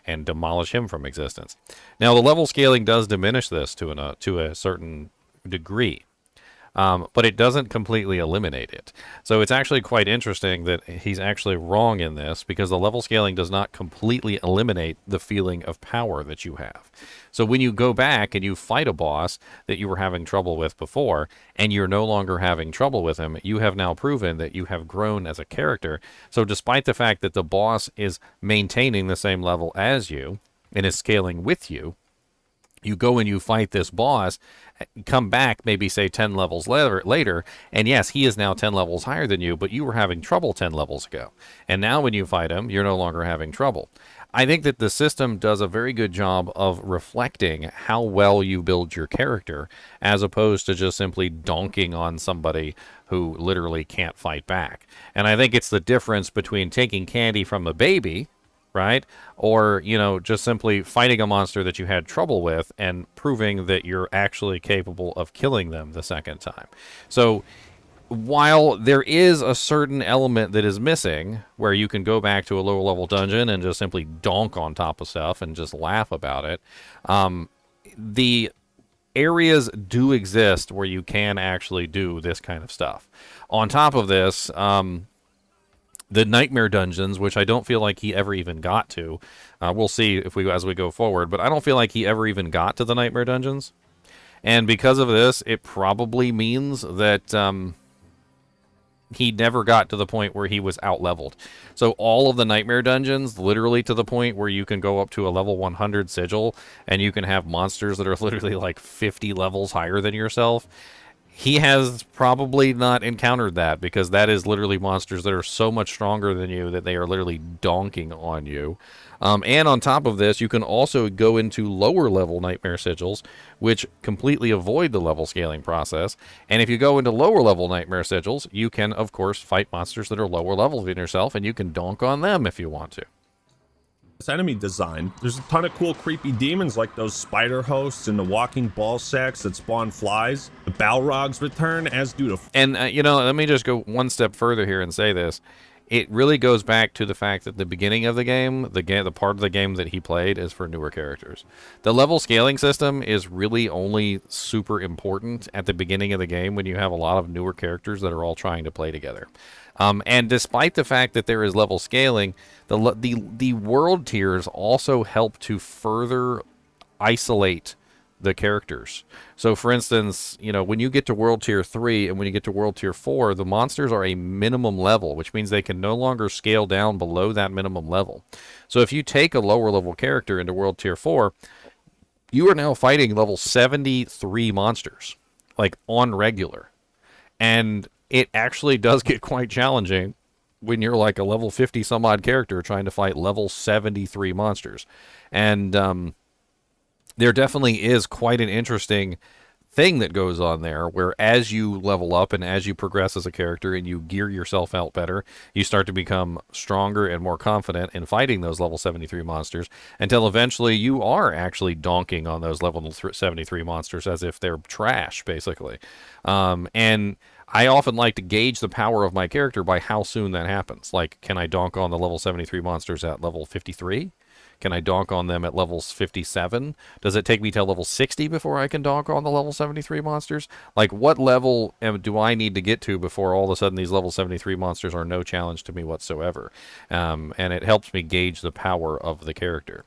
and demolish him from existence. Now the level scaling does diminish this to a certain degree. But it doesn't completely eliminate it. So it's actually quite interesting that he's actually wrong in this, because the level scaling does not completely eliminate the feeling of power that you have. So when you go back and you fight a boss that you were having trouble with before, and you're no longer having trouble with him, you have now proven that you have grown as a character. So despite the fact that the boss is maintaining the same level as you and is scaling with you, you go and you fight this boss, come back maybe say 10 levels later, and yes, he is now 10 levels higher than you, but you were having trouble 10 levels ago. And now when you fight him, you're no longer having trouble. I think that the system does a very good job of reflecting how well you build your character, as opposed to just simply donking on somebody who literally can't fight back. And I think it's the difference between taking candy from a baby, right? Or, you know, just simply fighting a monster that you had trouble with and proving that you're actually capable of killing them the second time. So while there is a certain element that is missing, where you can go back to a lower level dungeon and just simply donk on top of stuff and just laugh about it, the areas do exist where you can actually do this kind of stuff. On top of this, the nightmare dungeons, which I don't feel like he ever even got to. We'll see if as we go forward, but I don't feel like he ever even got to the nightmare dungeons. And because of this, it probably means that he never got to the point where he was out-leveled. So all of the nightmare dungeons, literally to the point where you can go up to a level 100 sigil, and you can have monsters that are literally like 50 levels higher than yourself. He has probably not encountered that, because that is literally monsters that are so much stronger than you that they are literally donking on you. And on top of this, you can also go into lower level nightmare sigils, which completely avoid the level scaling process. And if you go into lower level nightmare sigils, you can, of course, fight monsters that are lower level than yourself, and you can donk on them if you want to. This enemy design, there's a ton of cool creepy demons like those spider hosts and the walking ball sacks that spawn flies. The Balrogs return, as do the... And, you know, let me just go one step further here and say this. It really goes back to the fact that the beginning of the game, the part of the game that he played is for newer characters. The level scaling system is really only super important at the beginning of the game when you have a lot of newer characters that are all trying to play together. And despite the fact that there is level scaling, the world tiers also help to further isolate the characters. So for instance, you know, when you get to World Tier 3 and when you get to World Tier 4, the monsters are a minimum level, which means they can no longer scale down below that minimum level. So if you take a lower level character into World Tier 4, you are now fighting level 73 monsters, like on regular. And it actually does get quite challenging when you're like a level 50 some odd character trying to fight level 73 monsters. And there definitely is quite an interesting thing that goes on there, where as you level up and as you progress as a character and you gear yourself out better, you start to become stronger and more confident in fighting those level 73 monsters, until eventually you are actually donking on those level 73 monsters as if they're trash, basically. And I often like to gauge the power of my character by how soon that happens. Like, can I donk on the level 73 monsters at level 53? Can I donk on them at levels 57? Does it take me till level 60 before I can donk on the level 73 monsters? Like, what level do I need to get to before all of a sudden these level 73 monsters are no challenge to me whatsoever? And it helps me gauge the power of the character.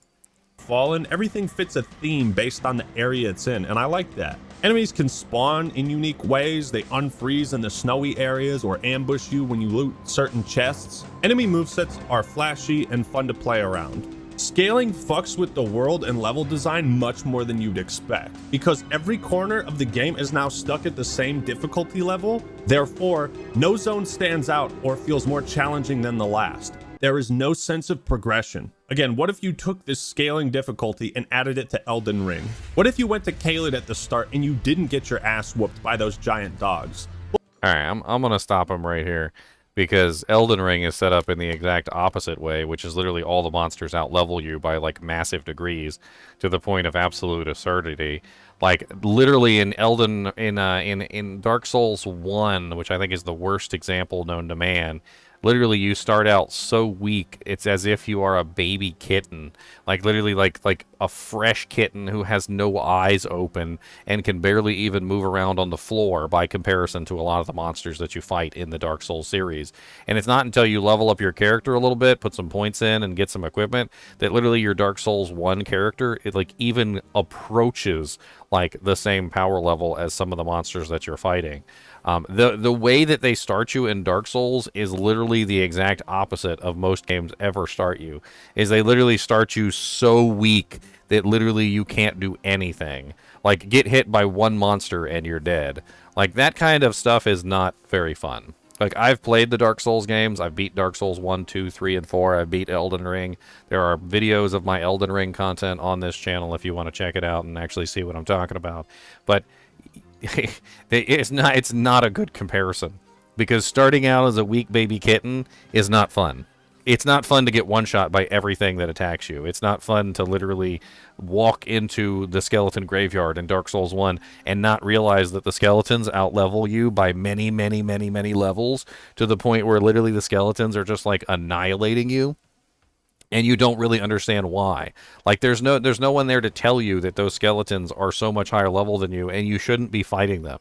Fallen, everything fits a theme based on the area it's in, and I like that. Enemies can spawn in unique ways. They unfreeze in the snowy areas or ambush you when you loot certain chests. Enemy movesets are flashy and fun to play around. Scaling fucks with the world and level design much more than you'd expect, because every corner of the game is now stuck at the same difficulty level. Therefore, no zone stands out or feels more challenging than the last. There is no sense of progression. Again, what if you took this scaling difficulty and added it to Elden Ring? What if you went to Caelid at the start and you didn't get your ass whooped by those giant dogs? All right, I'm going to stop him right here, because Elden Ring is set up in the exact opposite way, which is literally all the monsters outlevel you by like massive degrees to the point of absolute absurdity. Like literally in Dark Souls 1, which I think is the worst example known to man, literally you start out so weak, it's as if you are a baby kitten. Like literally like a fresh kitten who has no eyes open and can barely even move around on the floor by comparison to a lot of the monsters that you fight in the Dark Souls series. And it's not until you level up your character a little bit, put some points in and get some equipment, that literally your Dark Souls 1 character, it like even approaches like the same power level as some of the monsters that you're fighting. The way that they start you in Dark Souls is literally the exact opposite of most games ever start you. Is they literally start you so weak that literally you can't do anything. Like, get hit by one monster and you're dead. Like, that kind of stuff is not very fun. Like, I've played the Dark Souls games. I've beat Dark Souls 1, 2, 3, and 4. I've beat Elden Ring. There are videos of my Elden Ring content on this channel if you want to check it out and actually see what I'm talking about. But it's not a good comparison, because starting out as a weak baby kitten is not fun. It's not fun to get one-shot by everything that attacks you. It's not fun to literally walk into the skeleton graveyard in Dark Souls 1 and not realize that the skeletons outlevel you by many, many, many, many levels, to the point where literally the skeletons are just like annihilating you. And you don't really understand why. Like, there's no one there to tell you that those skeletons are so much higher level than you, and you shouldn't be fighting them.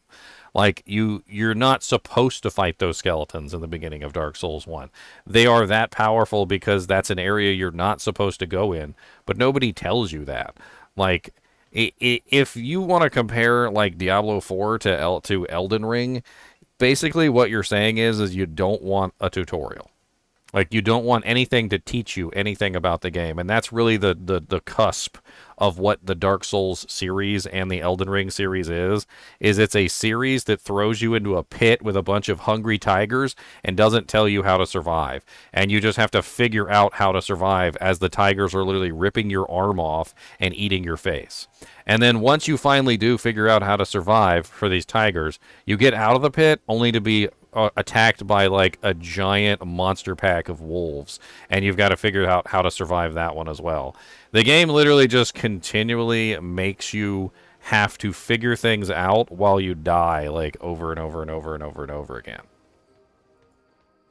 Like, you're not supposed to fight those skeletons in the beginning of Dark Souls 1. They are that powerful because that's an area you're not supposed to go in, but nobody tells you that. Like, if you want to compare, like, Diablo 4 to Elden Ring, basically what you're saying is you don't want a tutorial. Like, you don't want anything to teach you anything about the game. And that's really the cusp of what the Dark Souls series and the Elden Ring series is it's a series that throws you into a pit with a bunch of hungry tigers and doesn't tell you how to survive. And you just have to figure out how to survive as the tigers are literally ripping your arm off and eating your face. And then once you finally do figure out how to survive for these tigers, you get out of the pit only to be attacked by like a giant monster pack of wolves, and you've got to figure out how to survive that one as well. The game literally just continually makes you have to figure things out while you die, like over and over and over and over and over again.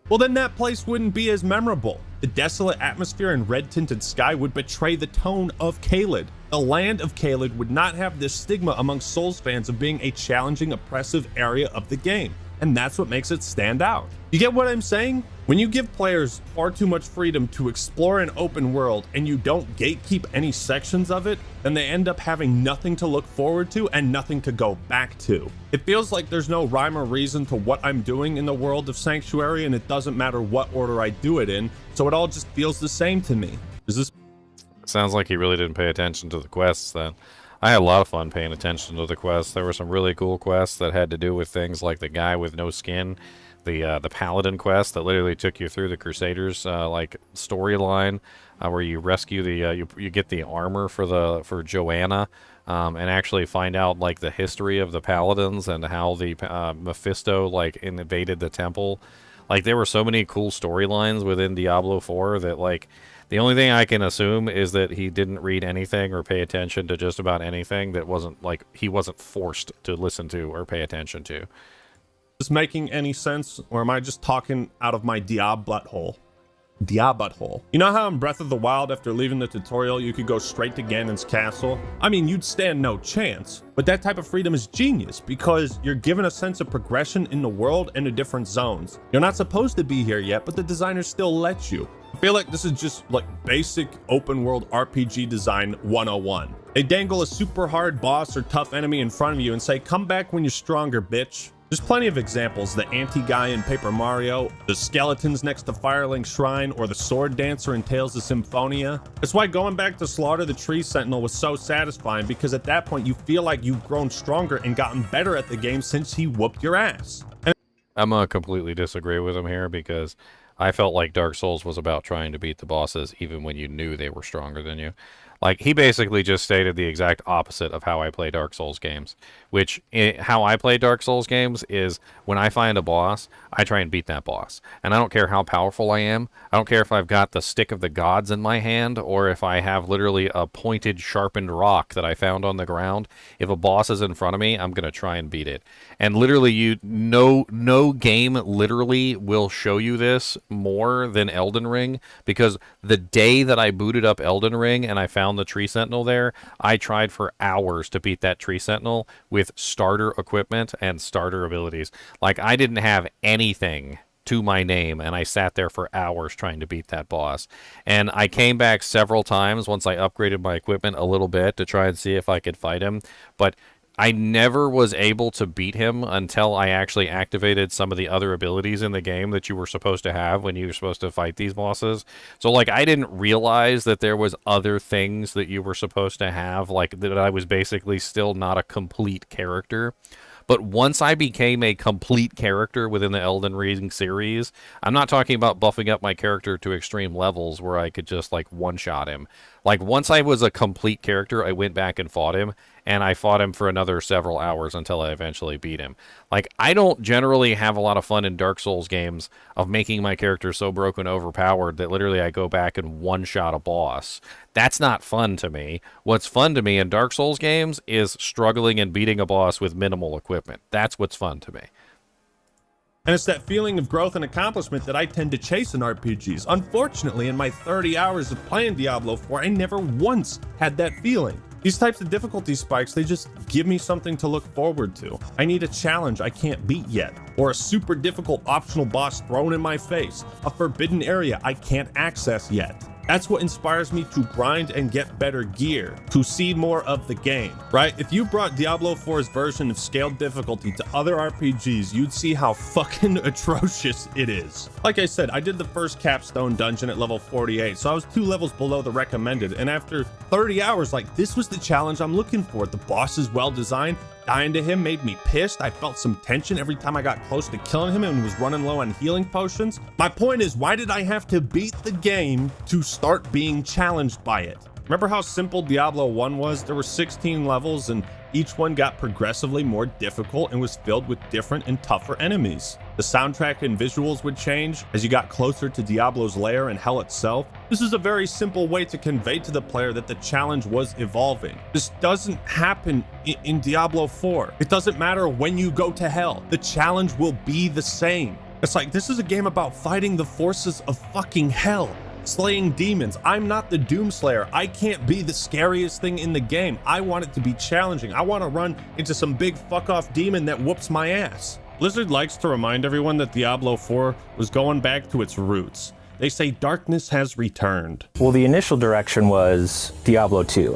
Well, then that place wouldn't be as memorable. The desolate atmosphere and red-tinted sky would betray the tone of Caelid. The land of Caelid would not have this stigma among Souls fans of being a challenging, oppressive area of the game. and that's what makes it stand out. You get what I'm saying? When you give players far too much freedom to explore an open world and you don't gatekeep any sections of it, then they end up having nothing to look forward to and nothing to go back to. It feels like there's no rhyme or reason to what I'm doing in the world of Sanctuary, and it doesn't matter what order I do it in, so it all just feels the same to me. Is this... Sounds like he really didn't pay attention to the quests then. I had a lot of fun paying attention to the quests. There were some really cool quests that had to do with things like the guy with no skin, the paladin quest that literally took you through the Crusaders like storyline, where you rescue the you get the armor for Joanna, and actually find out like the history of the paladins and how the Mephisto like invaded the temple. Like there were so many cool storylines within Diablo 4 that like the only thing I can assume is that he didn't read anything or pay attention to just about anything that wasn't like he wasn't forced to listen to or pay attention to. Is this making any sense, or am I just talking out of my butthole? Butthole. You know how in Breath of the Wild, after leaving the tutorial, you could go straight to Ganon's castle? I mean, you'd stand no chance, but that type of freedom is genius because you're given a sense of progression in the world and the different zones. You're not supposed to be here yet, but the designers still let you. I feel like this is just like basic open world RPG design 101. They dangle a super hard boss or tough enemy in front of you and say, come back when you're stronger, bitch. There's plenty of examples, the anti-guy in Paper Mario, the skeletons next to Firelink Shrine, or the sword dancer in Tales of Symphonia. That's why going back to slaughter the tree sentinel was so satisfying, because at that point you feel like you've grown stronger and gotten better at the game since he whooped your ass. I'm gonna completely disagree with him here because I felt like Dark Souls was about trying to beat the bosses even when you knew they were stronger than you. Like, he basically just stated the exact opposite of how I play Dark Souls games. Which, how I play Dark Souls games is, when I find a boss, I try and beat that boss. And I don't care how powerful I am. I don't care if I've got the stick of the gods in my hand, or if I have literally a pointed, sharpened rock that I found on the ground. If a boss is in front of me, I'm going to try and beat it. And literally, no game literally will show you this more than Elden Ring, because the day that I booted up Elden Ring and I found the tree sentinel there, I tried for hours to beat that tree sentinel with starter equipment and starter abilities. Like, I didn't have anything to my name, and I sat there for hours trying to beat that boss. And I came back several times once I upgraded my equipment a little bit to try and see if I could fight him, but I never was able to beat him until I actually activated some of the other abilities in the game that you were supposed to have when you were supposed to fight these bosses. So, like, I didn't realize that there was other things that you were supposed to have, like, that I was basically still not a complete character. But once I became a complete character within the Elden Ring series, I'm not talking about buffing up my character to extreme levels where I could just, like, one-shot him. Like, once I was a complete character, I went back and fought him, and I fought him for another several hours until I eventually beat him. Like, I don't generally have a lot of fun in Dark Souls games of making my character so broken overpowered that literally I go back and one-shot a boss. That's not fun to me. What's fun to me in Dark Souls games is struggling and beating a boss with minimal equipment. That's what's fun to me. And it's that feeling of growth and accomplishment that I tend to chase in RPGs. Unfortunately, in my 30 hours of playing Diablo 4, I never once had that feeling. These types of difficulty spikes, they just give me something to look forward to. I need a challenge I can't beat yet, or a super difficult optional boss thrown in my face, a forbidden area I can't access yet. That's what inspires me to grind and get better gear, to see more of the game, right? If you brought Diablo 4's version of scaled difficulty to other RPGs, you'd see how fucking atrocious it is. Like I said, I did the first capstone dungeon at level 48, so I was 2 levels below the recommended, and after 30 hours, like, this was the challenge I'm looking for. The boss is well designed. Dying to him made me pissed. I felt some tension every time I got close to killing him and was running low on healing potions. My point is, why did I have to beat the game to start being challenged by it? Remember how simple Diablo 1 was? There were 16 levels and each one got progressively more difficult and was filled with different and tougher enemies. The soundtrack and visuals would change as you got closer to Diablo's lair and hell itself. This is a very simple way to convey to the player that the challenge was evolving. This doesn't happen in Diablo 4. It doesn't matter when you go to hell. The challenge will be the same. It's like, this is a game about fighting the forces of fucking hell. Slaying demons. I'm not the Doomslayer. I can't be the scariest thing in the game. I want it to be challenging. I want to run into some big fuck off demon that whoops my ass. Blizzard likes to remind everyone that Diablo 4 was going back to its roots. They say darkness has returned. Well, the initial direction was Diablo 2.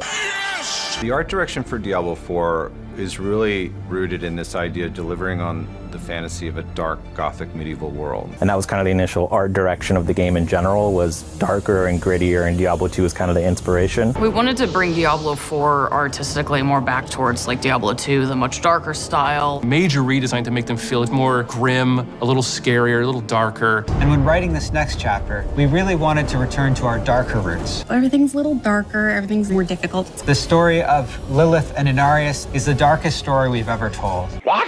The art direction for Diablo 4 is really rooted in this idea of delivering on the fantasy of a dark Gothic medieval world. And that was kind of the initial art direction of the game in general, was darker and grittier, and Diablo 2 was kind of the inspiration. We wanted to bring Diablo 4 artistically more back towards like Diablo 2, the much darker style. Major redesign to make them feel more grim, a little scarier, a little darker. And when writing this next chapter, we really wanted to return to our darker roots. Everything's a little darker, everything's more difficult. The story of Lilith and Inarius is the darkest story we've ever told. What?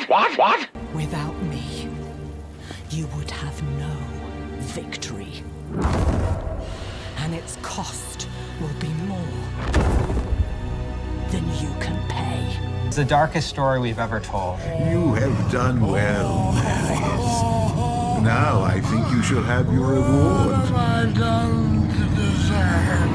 Without me, you would have no victory. And its cost will be more than you can pay. It's the darkest story we've ever told. You have done well, Marius. Now I think you shall have your reward. What have I done to deserve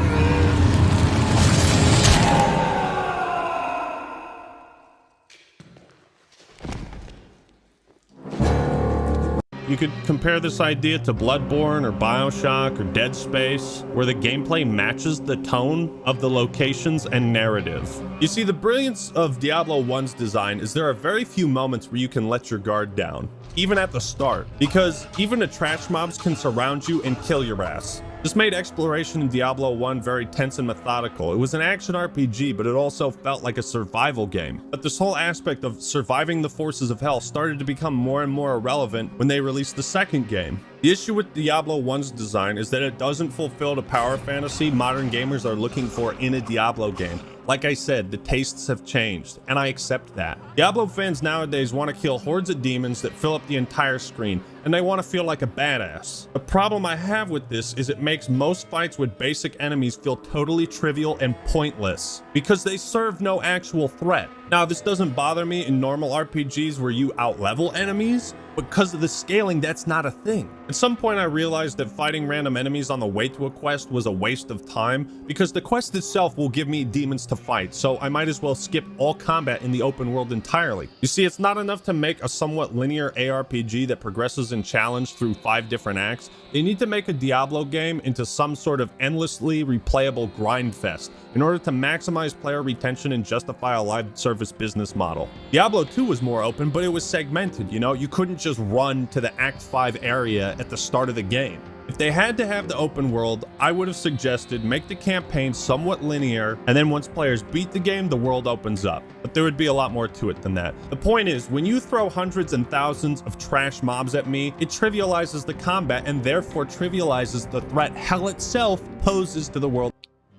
You could compare this idea to Bloodborne or Bioshock or Dead Space, where the gameplay matches the tone of the locations and narrative. You see, the brilliance of Diablo 1's design is there are very few moments where you can let your guard down, even at the start, because even the trash mobs can surround you and kill your ass. This made exploration in Diablo 1 very tense and methodical. It was an action RPG, but it also felt like a survival game. But this whole aspect of surviving the forces of hell started to become more and more irrelevant when they released the second game. The issue with Diablo 1's design is that it doesn't fulfill the power fantasy modern gamers are looking for in a Diablo game. Like I said, the tastes have changed, and I accept that. Diablo fans nowadays want to kill hordes of demons that fill up the entire screen, and they want to feel like a badass. The problem I have with this is it makes most fights with basic enemies feel totally trivial and pointless, because they serve no actual threat. Now, this doesn't bother me in normal RPGs where you outlevel enemies, because of the scaling, that's not a thing. At some point, I realized that fighting random enemies on the way to a quest was a waste of time, because the quest itself will give me demons to fight, so I might as well skip all combat in the open world entirely. You see, it's not enough to make a somewhat linear ARPG that progresses in challenge through 5 different acts. They need to make a Diablo game into some sort of endlessly replayable grind fest in order to maximize player retention and justify a live service business model. Diablo 2 was more open, but it was segmented, you know? You couldn't just run to the Act 5 area at the start of the game. If they had to have the open world, I would have suggested make the campaign somewhat linear, and then once players beat the game, the world opens up. But there would be a lot more to it than that. The point is, when you throw hundreds and thousands of trash mobs at me, it trivializes the combat and therefore trivializes the threat hell itself poses to the world.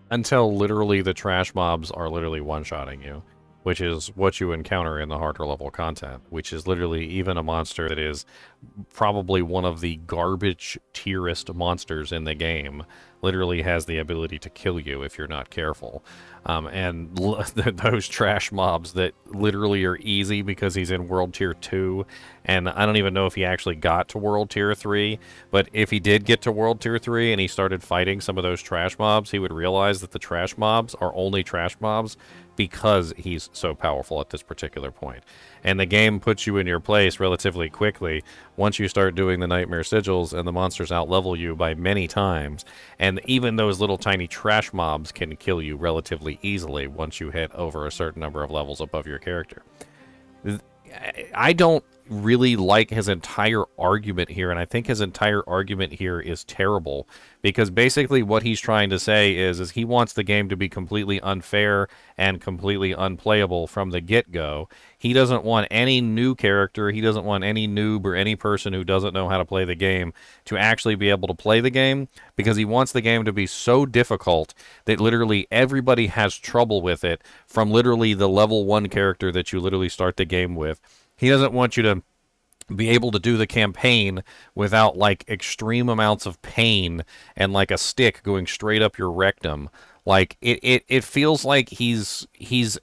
Until literally the trash mobs are literally one-shotting you, which is what you encounter in the harder level content, which is literally even a monster that is probably one of the garbage tierest monsters in the game, literally has the ability to kill you if you're not careful. And those trash mobs that literally are easy because he's in World Tier 2, and I don't even know if he actually got to World Tier 3, but if he did get to World Tier 3 and he started fighting some of those trash mobs, he would realize that the trash mobs are only trash mobs because he's so powerful at this particular point. And the game puts you in your place relatively quickly once you start doing the Nightmare Sigils and the monsters outlevel you by many times. And even those little tiny trash mobs can kill you relatively easily once you hit over a certain number of levels above your character. I don't really like his entire argument here, and I think his entire argument here is terrible, because basically what he's trying to say is he wants the game to be completely unfair and completely unplayable from the get-go. He doesn't want any new character, he doesn't want any noob or any person who doesn't know how to play the game to actually be able to play the game, because he wants the game to be so difficult that literally everybody has trouble with it, from literally the level 1 character that you literally start the game with. He doesn't want you to be able to do the campaign without like extreme amounts of pain and like a stick going straight up your rectum. Like it feels like he's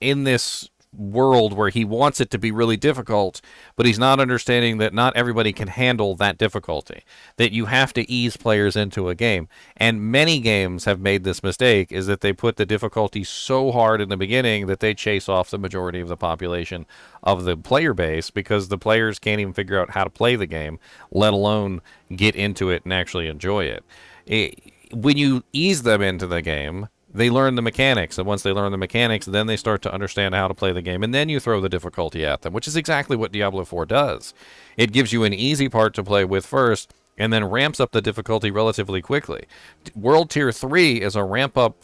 in this world where he wants it to be really difficult, but he's not understanding that not everybody can handle that difficulty, that you have to ease players into a game. And many games have made this mistake, is that they put the difficulty so hard in the beginning that they chase off the majority of the population of the player base, because the players can't even figure out how to play the game, let alone get into it and actually enjoy it. When you ease them into the game, they learn the mechanics, and once they learn the mechanics, then they start to understand how to play the game, and then you throw the difficulty at them, which is exactly what Diablo 4 does. It gives you an easy part to play with first, and then ramps up the difficulty relatively quickly. World Tier 3 is a ramp-up,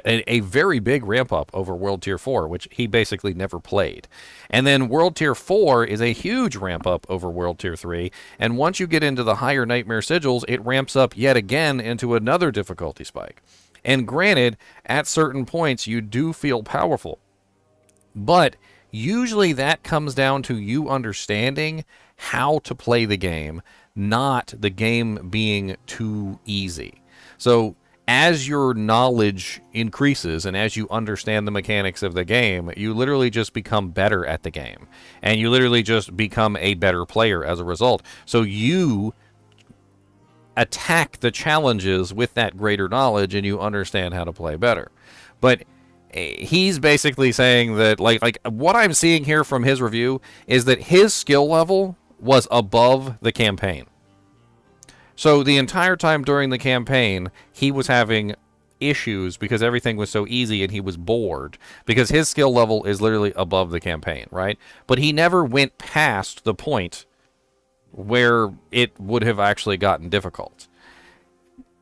a very big ramp-up over World Tier 4, which he basically never played. And then World Tier 4 is a huge ramp-up over World Tier 3, and once you get into the higher Nightmare Sigils, it ramps up yet again into another difficulty spike. And granted, at certain points, you do feel powerful. But usually that comes down to you understanding how to play the game, not the game being too easy. So as your knowledge increases and as you understand the mechanics of the game, you literally just become better at the game. And you literally just become a better player as a result. So you attack the challenges with that greater knowledge, and you understand how to play better. But he's basically saying that, like what I'm seeing here from his review is that his skill level was above the campaign. So the entire time during the campaign, he was having issues because everything was so easy, and he was bored because his skill level is literally above the campaign, right? But he never went past the point where it would have actually gotten difficult.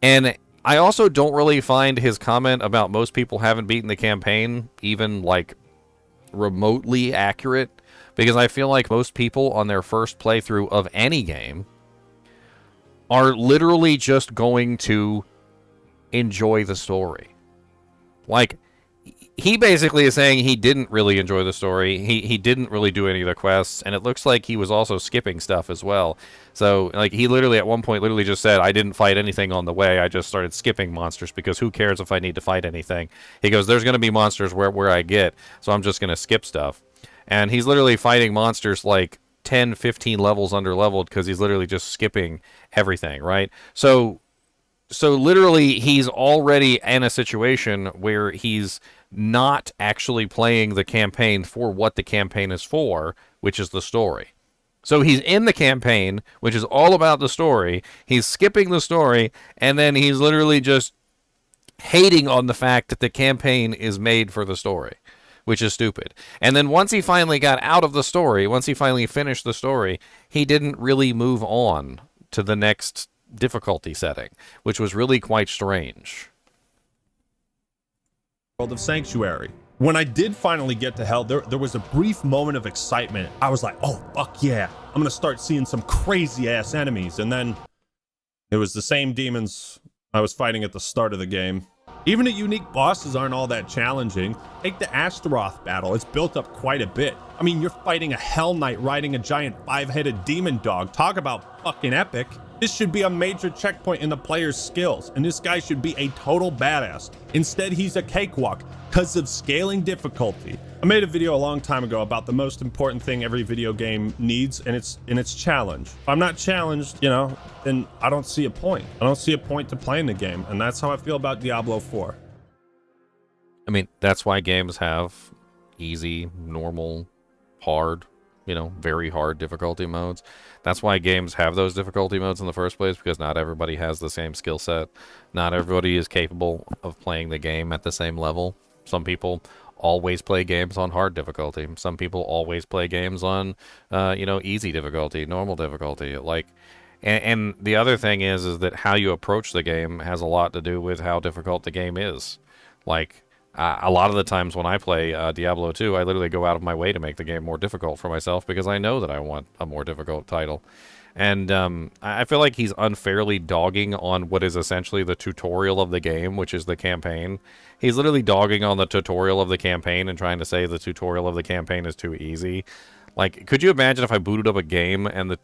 And I also don't really find his comment about most people haven't beaten the campaign even like remotely accurate, because I feel like most people on their first playthrough of any game are literally just going to enjoy the story. Like, he basically is saying he didn't really enjoy the story. He didn't really do any of the quests, and it looks like he was also skipping stuff as well. So, like, he literally at one point literally just said, I didn't fight anything on the way. I just started skipping monsters because who cares if I need to fight anything? He goes, there's going to be monsters where I get, so I'm just going to skip stuff. And he's literally fighting monsters like 10, 15 levels under-leveled because he's literally just skipping everything, right? So literally he's already in a situation where he's not actually playing the campaign for what the campaign is for, which is the story. So he's in the campaign, which is all about the story. He's skipping the story, and then he's literally just hating on the fact that the campaign is made for the story, which is stupid. And then once he finally got out of the story, once he finally finished the story, he didn't really move on to the next difficulty setting, which was really quite strange. World of Sanctuary. When I did finally get to Hell, there was a brief moment of excitement. I was like, oh, fuck yeah. I'm gonna start seeing some crazy-ass enemies. And then it was the same demons I was fighting at the start of the game. Even the unique bosses aren't all that challenging. Take the Astaroth battle. It's built up quite a bit. I mean, you're fighting a Hell Knight riding a giant 5-headed demon dog. Talk about fucking epic. This should be a major checkpoint in the player's skills, and this guy should be a total badass. Instead, he's a cakewalk because of scaling difficulty. I made a video a long time ago about the most important thing every video game needs, and it's challenge. If I'm not challenged, you know, then I don't see a point. I don't see a point to playing the game, and that's how I feel about Diablo 4. I mean, that's why games have easy, normal, hard, you know, very hard difficulty modes. That's why games have those difficulty modes in the first place, because not everybody has the same skill set. Not everybody is capable of playing the game at the same level. Some people always play games on hard difficulty. Some people always play games on, you know, easy difficulty, normal difficulty. Like, and the other thing is that how you approach the game has a lot to do with how difficult the game is. Like, a lot of the times when I play Diablo 2, I literally go out of my way to make the game more difficult for myself because I know that I want a more difficult title. And I feel like he's unfairly dogging on what is essentially the tutorial of the game, which is the campaign. He's literally dogging on the tutorial of the campaign and trying to say the tutorial of the campaign is too easy. Like, could you imagine if I booted up a game and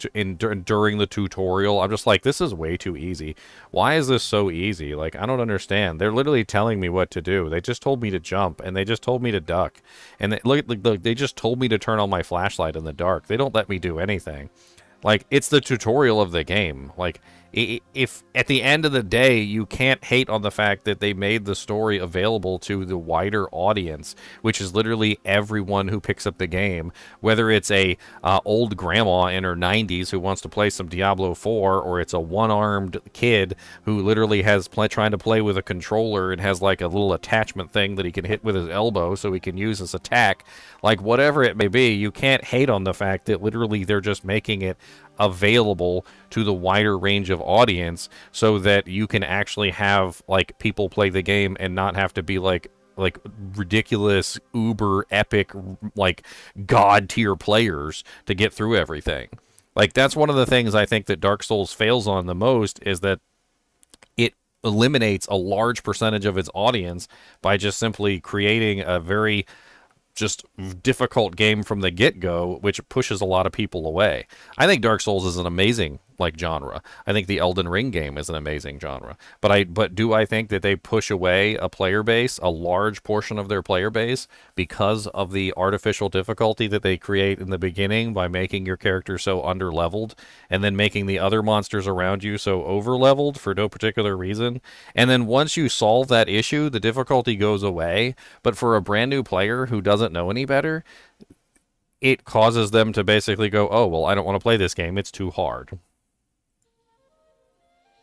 during the tutorial, I'm just like, this is way too easy. Why is this so easy? Like, I don't understand. They're literally telling me what to do. They just told me to jump, and they just told me to duck. And they just told me to turn on my flashlight in the dark. They don't let me do anything. Like, it's the tutorial of the game. Like, if at the end of the day you can't hate on the fact that they made the story available to the wider audience, which is literally everyone who picks up the game, whether it's a old grandma in her 90s who wants to play some Diablo 4, or it's a one-armed kid who literally has trying to play with a controller and has like a little attachment thing that he can hit with his elbow so he can use his attack. Like, whatever it may be, you can't hate on the fact that literally they're just making it available to the wider range of audience so that you can actually have like people play the game and not have to be like ridiculous uber epic like god tier players to get through everything. Like, that's one of the things I think that Dark Souls fails on the most, is that it eliminates a large percentage of its audience by just simply creating a very just difficult game from the get-go, which pushes a lot of people away. I think Dark Souls is an amazing like genre. I think the Elden Ring game is an amazing genre. But do I think that they push away a player base, a large portion of their player base, because of the artificial difficulty that they create in the beginning by making your character so underleveled and then making the other monsters around you so overleveled for no particular reason? And then once you solve that issue, the difficulty goes away. But for a brand new player who doesn't know any better, it causes them to basically go, oh, well, I don't want to play this game. It's too hard.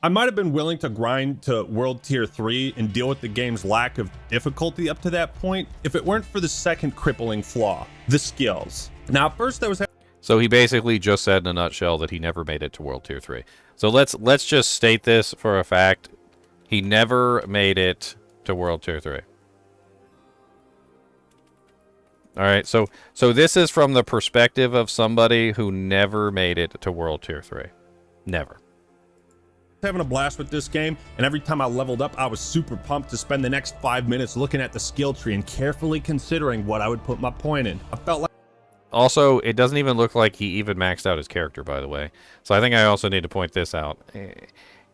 I might have been willing to grind to World Tier 3 and deal with the game's lack of difficulty up to that point if it weren't for the second crippling flaw, the skills. Now, at first I was... So he basically just said in a nutshell that he never made it to World Tier 3. So let's just state this for a fact. He never made it to World Tier 3. All right, so this is from the perspective of somebody who never made it to World Tier 3. Never. Having a blast with this game, and every time I leveled up, I was super pumped to spend the next 5 minutes looking at the skill tree and carefully considering what I would put my point in. I felt like... Also, it doesn't even look like he even maxed out his character, by the way. So I think I also need to point this out.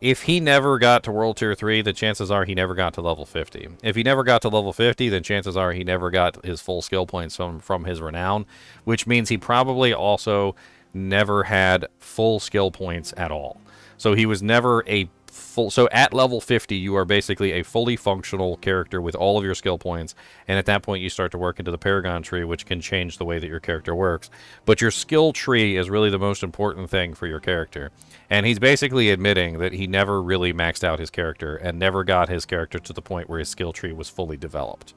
If he never got to World Tier 3, the chances are he never got to level 50. If he never got to level 50, then chances are he never got his full skill points from his renown, which means he probably also never had full skill points at all. So he was never a full... So at level 50, you are basically a fully functional character with all of your skill points, and at that point you start to work into the Paragon tree, which can change the way that your character works. But your skill tree is really the most important thing for your character. And he's basically admitting that he never really maxed out his character and never got his character to the point where his skill tree was fully developed.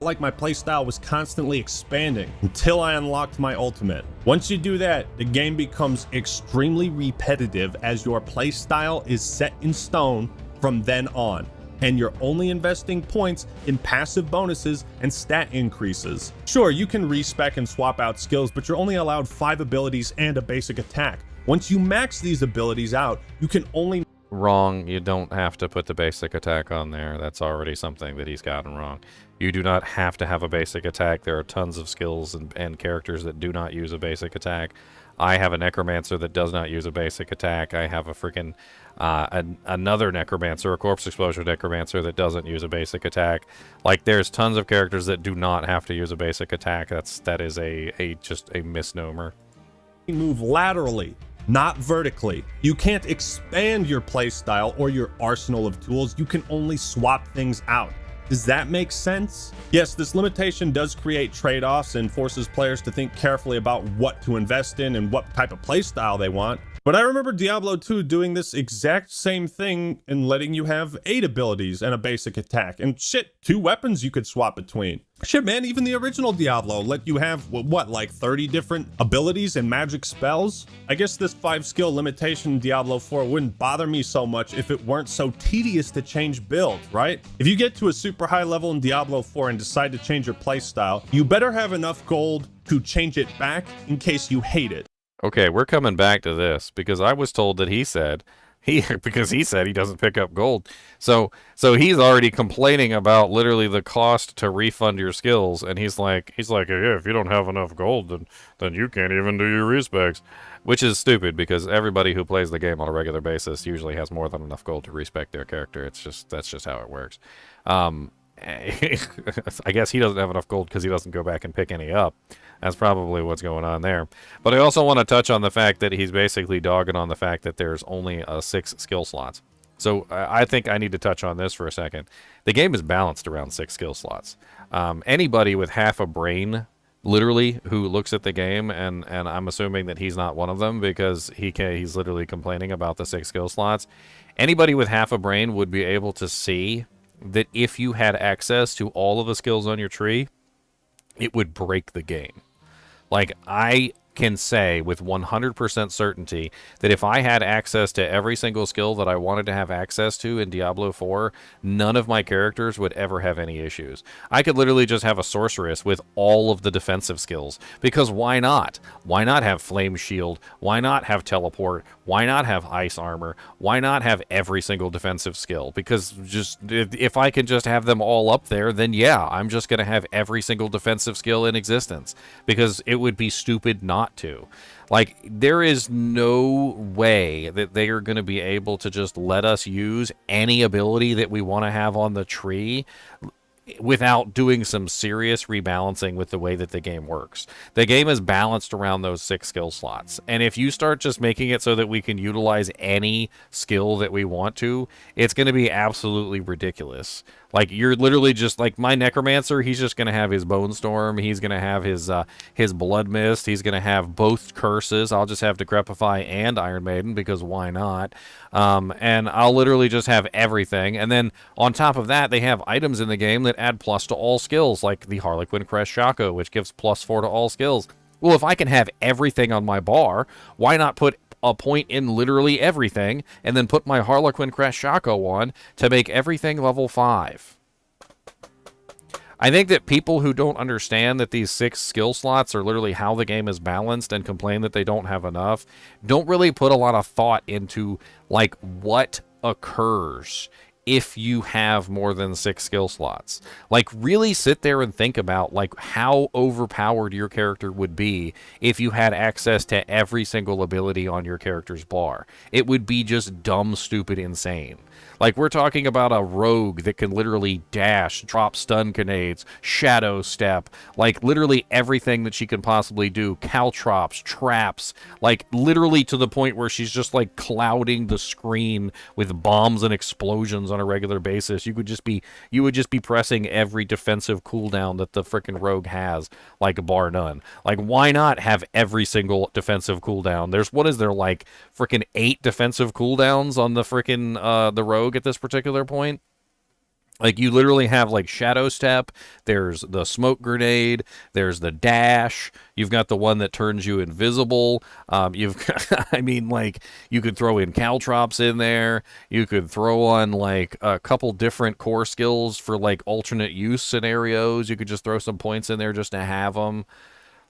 Like my playstyle was constantly expanding until I unlocked my ultimate. Once you do that, the game becomes extremely repetitive as your playstyle is set in stone from then on, and you're only investing points in passive bonuses and stat increases. Sure, you can respec and swap out skills, but you're only allowed 5 abilities and a basic attack. Once you max these abilities out, you can only... Wrong. You don't have to put the basic attack on there. That's already something that he's gotten wrong. You do not have to have a basic attack. There are tons of skills and characters that do not use a basic attack. I have a Necromancer that does not use a basic attack. I have a freaking another Necromancer, a Corpse Explosion Necromancer that doesn't use a basic attack. Like, there's tons of characters that do not have to use a basic attack. That is just a misnomer. Move laterally, not vertically. You can't expand your playstyle or your arsenal of tools. You can only swap things out. Does that make sense? Yes, this limitation does create trade-offs and forces players to think carefully about what to invest in and what type of playstyle they want. But I remember Diablo 2 doing this exact same thing and letting you have 8 abilities and a basic attack. And shit, 2 weapons you could swap between. Shit, man, even the original Diablo let you have, what, like 30 different abilities and magic spells? I guess this 5-skill limitation in Diablo 4 wouldn't bother me so much if it weren't so tedious to change builds, right? If you get to a super high level in Diablo 4 and decide to change your playstyle, you better have enough gold to change it back in case you hate it. Okay, we're coming back to this because I was told that he said Because he said he doesn't pick up gold. So he's already complaining about literally the cost to refund your skills, and he's like, yeah, if you don't have enough gold, then you can't even do your respecs, which is stupid because everybody who plays the game on a regular basis usually has more than enough gold to respec their character. That's just how it works. I guess he doesn't have enough gold because he doesn't go back and pick any up. That's probably what's going on there. But I also want to touch on the fact that he's basically dogging on the fact that there's only 6 skill slots. So I think I need to touch on this for a second. The game is balanced around 6 skill slots. Anybody with half a brain, literally, who looks at the game, and I'm assuming that he's not one of them because he's literally complaining about the 6 skill slots. Anybody with half a brain would be able to see that if you had access to all of the skills on your tree, it would break the game. Like, I can say with 100% certainty that if I had access to every single skill that I wanted to have access to in Diablo 4, none of my characters would ever have any issues. I could literally just have a sorceress with all of the defensive skills, because why not? Why not have flame shield? Why not have teleport? Why not have ice armor? Why not have every single defensive skill? Because just if I can just have them all up there, then yeah, I'm just going to have every single defensive skill in existence, because it would be stupid not to. Like, there is no way that they are going to be able to just let us use any ability that we want to have on the tree without doing some serious rebalancing with the way that the game works. The game is balanced around those 6 skill slots. And if you start just making it so that we can utilize any skill that we want to, it's going to be absolutely ridiculous. Like, you're literally just, like, my Necromancer, he's just going to have his Bone Storm, he's going to have his Blood Mist, he's going to have both curses. I'll just have Decrepify and Iron Maiden, because why not? And I'll literally just have everything. And then, on top of that, they have items in the game that add plus to all skills, like the Harlequin Crest Shako, which gives +4 to all skills. Well, if I can have everything on my bar, why not put a point in literally everything, and then put my Harlequin Crest Shako on to make everything level 5. I think that people who don't understand that these 6 skill slots are literally how the game is balanced and complain that they don't have enough, don't really put a lot of thought into, like, what occurs if you have more than 6 skill slots. Like, really sit there and think about, like, how overpowered your character would be if you had access to every single ability on your character's bar. It would be just dumb, stupid, insane. Like, we're talking about a rogue that can literally dash, drop stun grenades, shadow step, like, literally everything that she can possibly do, caltrops, traps, like, literally to the point where she's just, like, clouding the screen with bombs and explosions on a regular basis. You would just be pressing every defensive cooldown that the frickin' rogue has, like, bar none. Like, why not have every single defensive cooldown? What is there, like, frickin' 8 defensive cooldowns on the frickin' the rogue at this particular point? Like, you literally have, like, Shadow Step, there's the Smoke Grenade, there's the Dash, you've got the one that turns you invisible, you've got, I mean, like, you could throw in Caltrops in there, you could throw on, like, a couple different core skills for, like, alternate use scenarios, you could just throw some points in there just to have them.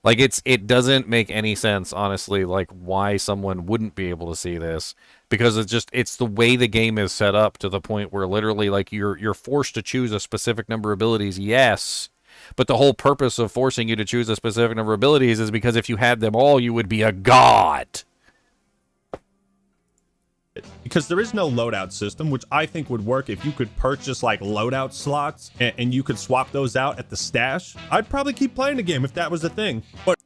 Like, it doesn't make any sense, honestly, like, why someone wouldn't be able to see this. Because it's the way the game is set up, to the point where literally, like, you're forced to choose a specific number of abilities, yes. But the whole purpose of forcing you to choose a specific number of abilities is because if you had them all, you would be a god. Because there is no loadout system, which I think would work if you could purchase, like, loadout slots and you could swap those out at the stash. I'd probably keep playing the game if that was a thing. But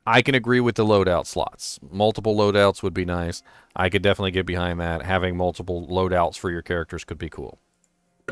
I can agree with the loadout slots. Multiple loadouts would be nice. I could definitely get behind that. Having multiple loadouts for your characters could be cool.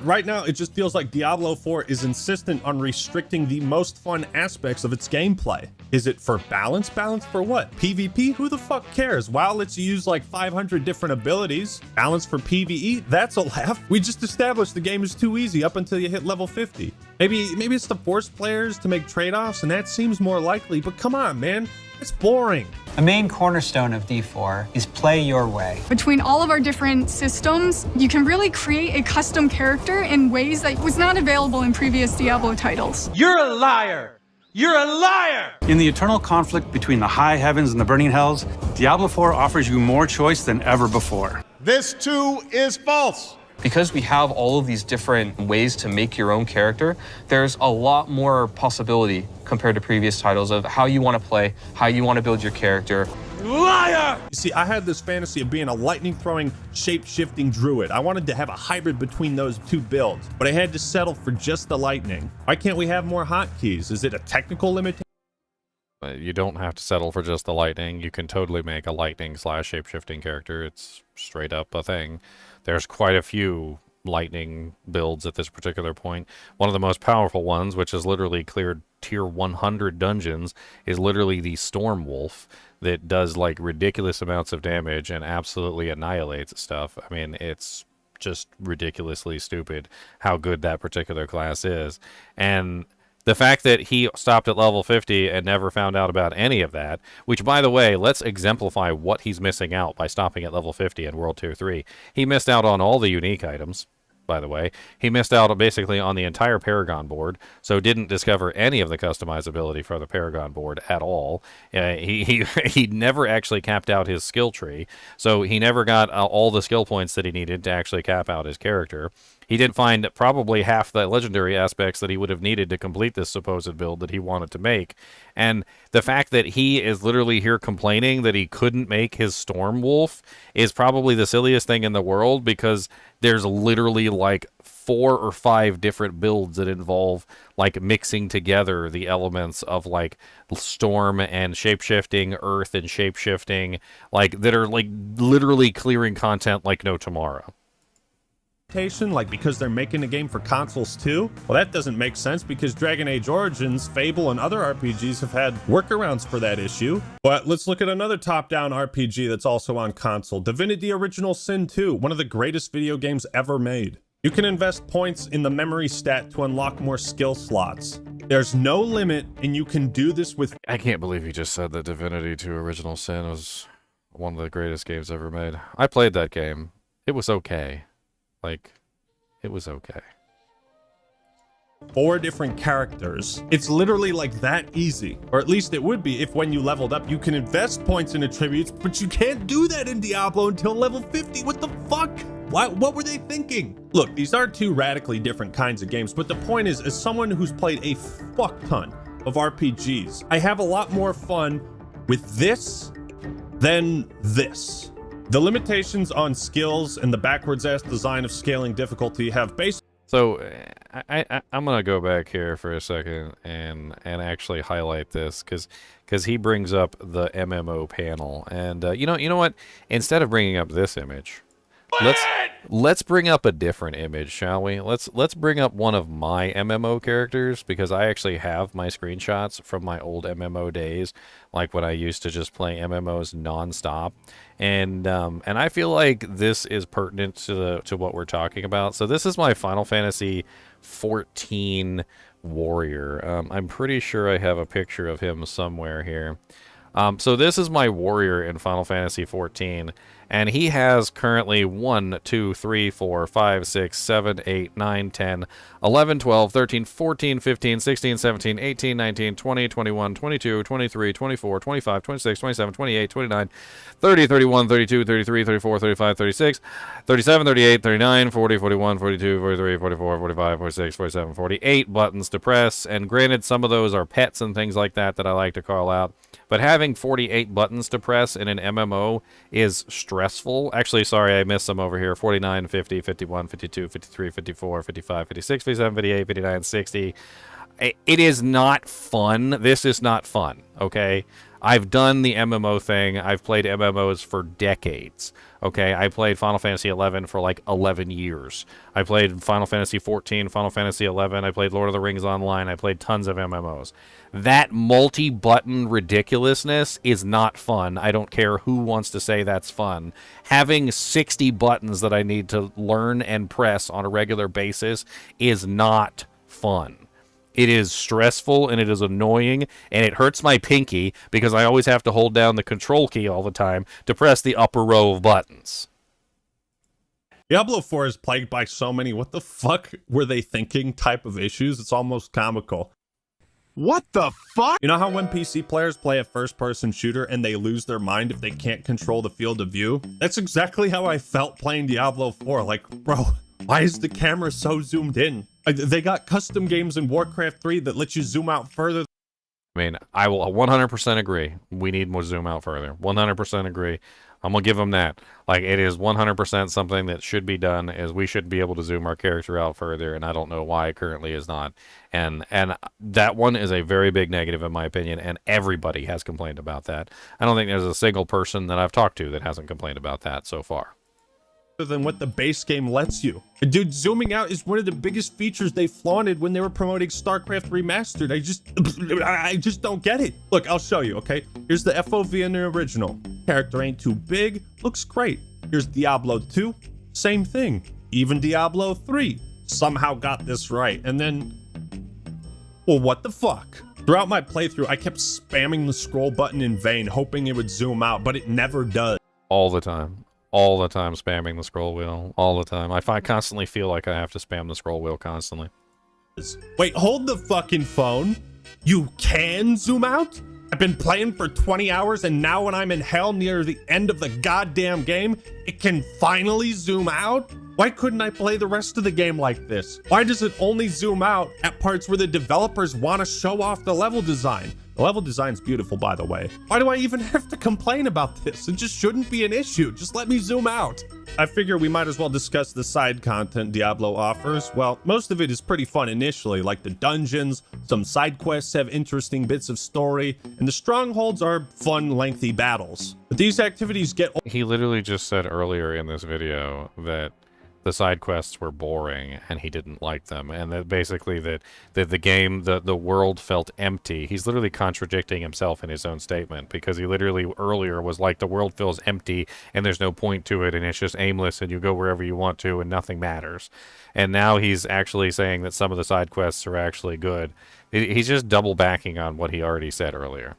right now, it just feels like Diablo 4 is insistent on restricting the most fun aspects of its gameplay. Is it for balance? Balance for what? PvP? Who the fuck cares? WoW lets you use like 500 different abilities. Balance for PvE? That's a laugh. We just established the game is too easy up until you hit level 50. Maybe it's to force players to make trade-offs, and that seems more likely, but come on, man. It's boring. A main cornerstone of D4 is play your way. Between all of our different systems, you can really create a custom character in ways that was not available in previous Diablo titles. You're a liar! You're a liar! In the eternal conflict between the high heavens and the burning hells, Diablo 4 offers you more choice than ever before. This too is false. Because we have all of these different ways to make your own character, there's a lot more possibility compared to previous titles of how you want to play, how you want to build your character. Liar! You see, I had this fantasy of being a lightning-throwing, shape-shifting druid. I wanted to have a hybrid between those two builds, but I had to settle for just the lightning. Why can't we have more hotkeys? Is it a technical limitation? You don't have to settle for just the lightning. You can totally make a lightning / shape-shifting character. It's straight up a thing. There's quite a few lightning builds at this particular point. One of the most powerful ones, which has literally cleared tier 100 dungeons, is literally the Storm Wolf that does like ridiculous amounts of damage and absolutely annihilates stuff. I mean, it's just ridiculously stupid how good that particular class is. And the fact that he stopped at level 50 and never found out about any of that, which, by the way, let's exemplify what he's missing out by stopping at level 50 in World Tier 3. He missed out on all the unique items, by the way. He missed out basically on the entire Paragon board, so didn't discover any of the customizability for the Paragon board at all. He never actually capped out his skill tree, so he never got all the skill points that he needed to actually cap out his character. He didn't find probably half the legendary aspects that he would have needed to complete this supposed build that he wanted to make. And the fact that he is literally here complaining that he couldn't make his Storm Wolf is probably the silliest thing in the world, because there's literally like 4 or 5 different builds that involve like mixing together the elements of like storm and shapeshifting, earth and shapeshifting, like that are like literally clearing content like no tomorrow. Like because they're making a game for consoles too? Well, that doesn't make sense, because Dragon Age Origins, Fable, and other RPGs have had workarounds for that issue. But let's look at another top-down RPG that's also on console, Divinity Original Sin 2, one of the greatest video games ever made. You can invest points in the memory stat to unlock more skill slots. There's no limit, and you can do this with... I can't believe you just said that Divinity 2 Original Sin was one of the greatest games ever made. I played that game. It was okay. Like, it was okay. 4 different characters. It's literally like that easy. Or at least it would be if when you leveled up, you can invest points in attributes, but you can't do that in Diablo until level 50. What the fuck? What were they thinking? Look, these are 2 radically different kinds of games, but the point is, as someone who's played a fuck ton of RPGs, I have a lot more fun with this than this. The limitations on skills and the backwards-ass design of scaling difficulty have basically... So, I'm going to go back here for a second and actually highlight this, because he brings up the MMO panel. And, you know what? Instead of bringing up this image, let's bring up a different image, shall we? Let's bring up one of my MMO characters, because I actually have my screenshots from my old MMO days, like when I used to just play MMOs nonstop. And I feel like this is pertinent to what we're talking about. So this is my Final Fantasy 14 warrior. I'm pretty sure I have a picture of him somewhere here. So this is my warrior in Final Fantasy 14, and he has currently 1, 2, 3, 4, 5, 6, 7, 8, 9, 10, 11, 12, 13, 14, 15, 16, 17, 18, 19, 20, 21, 22, 23, 24, 25, 26, 27, 28, 29, 30, 31, 32, 33, 34, 35, 36, 37, 38, 39, 40, 41, 42, 43, 44, 45, 46, 47, 48 buttons to press. And granted, some of those are pets and things like that I like to call out. But having 48 buttons to press in an MMO is stressful. Actually, sorry, I missed some over here. 49, 50, 51, 52, 53, 54, 55, 56, 57, 58, 59, 60. It is not fun. This is not fun, okay? I've done the MMO thing. I've played MMOs for decades, okay? I played Final Fantasy 11 for like 11 years. I played Final Fantasy 14, Final Fantasy 11. I played Lord of the Rings Online. I played tons of MMOs. That multi-button ridiculousness is not fun. I don't care who wants to say that's fun. Having 60 buttons that I need to learn and press on a regular basis is not fun. It is stressful, and it is annoying, and it hurts my pinky because I always have to hold down the control key all the time to press the upper row of buttons. Diablo 4 is plagued by so many what the fuck were they thinking type of issues. It's almost comical. What the fuck? You know how when PC players play a first-person shooter and they lose their mind if they can't control the field of view? That's exactly how I felt playing Diablo 4. Like, bro, why is the camera so zoomed in? They got custom games in Warcraft 3 that let you zoom out further. I mean, I will 100% agree. We need more zoom out further. 100% agree. I'm going to give them that. Like, it is 100% something that should be done, is we should be able to zoom our character out further, and I don't know why it currently is not. And that one is a very big negative in my opinion, and everybody has complained about that. I don't think there's a single person that I've talked to that hasn't complained about that so far. Than what the base game lets you. Dude, zooming out is one of the biggest features they flaunted when they were promoting StarCraft Remastered. I just don't get it. Look, I'll show you, okay? Here's the FOV in the original. Character ain't too big, looks great. Here's Diablo 2, same thing. Even Diablo 3 somehow got this right. And then, well, what the fuck? Throughout my playthrough, I kept spamming the scroll button in vain, hoping it would zoom out, but it never does. All the time. All the time spamming the scroll wheel. All the time. I constantly feel like I have to spam the scroll wheel constantly. Wait, hold the fucking phone. You can zoom out? I've been playing for 20 hours and now when I'm in hell near the end of the goddamn game, it can finally zoom out? Why couldn't I play the rest of the game like this? Why does it only zoom out at parts where the developers want to show off the level design? The level design's beautiful, by the way. Why do I even have to complain about this? It just shouldn't be an issue. Just let me zoom out. I figure we might as well discuss the side content Diablo offers. Well, most of it is pretty fun initially, like the dungeons, some side quests have interesting bits of story, and the strongholds are fun, lengthy battles. But these activities get... He literally just said earlier in this video that the side quests were boring and he didn't like them, and that basically that the game, the world felt empty. He's literally contradicting himself in his own statement, because he literally earlier was like, the world feels empty and there's no point to it and it's just aimless and you go wherever you want to and nothing matters. And now he's actually saying that some of the side quests are actually good. He's just double backing on what he already said earlier.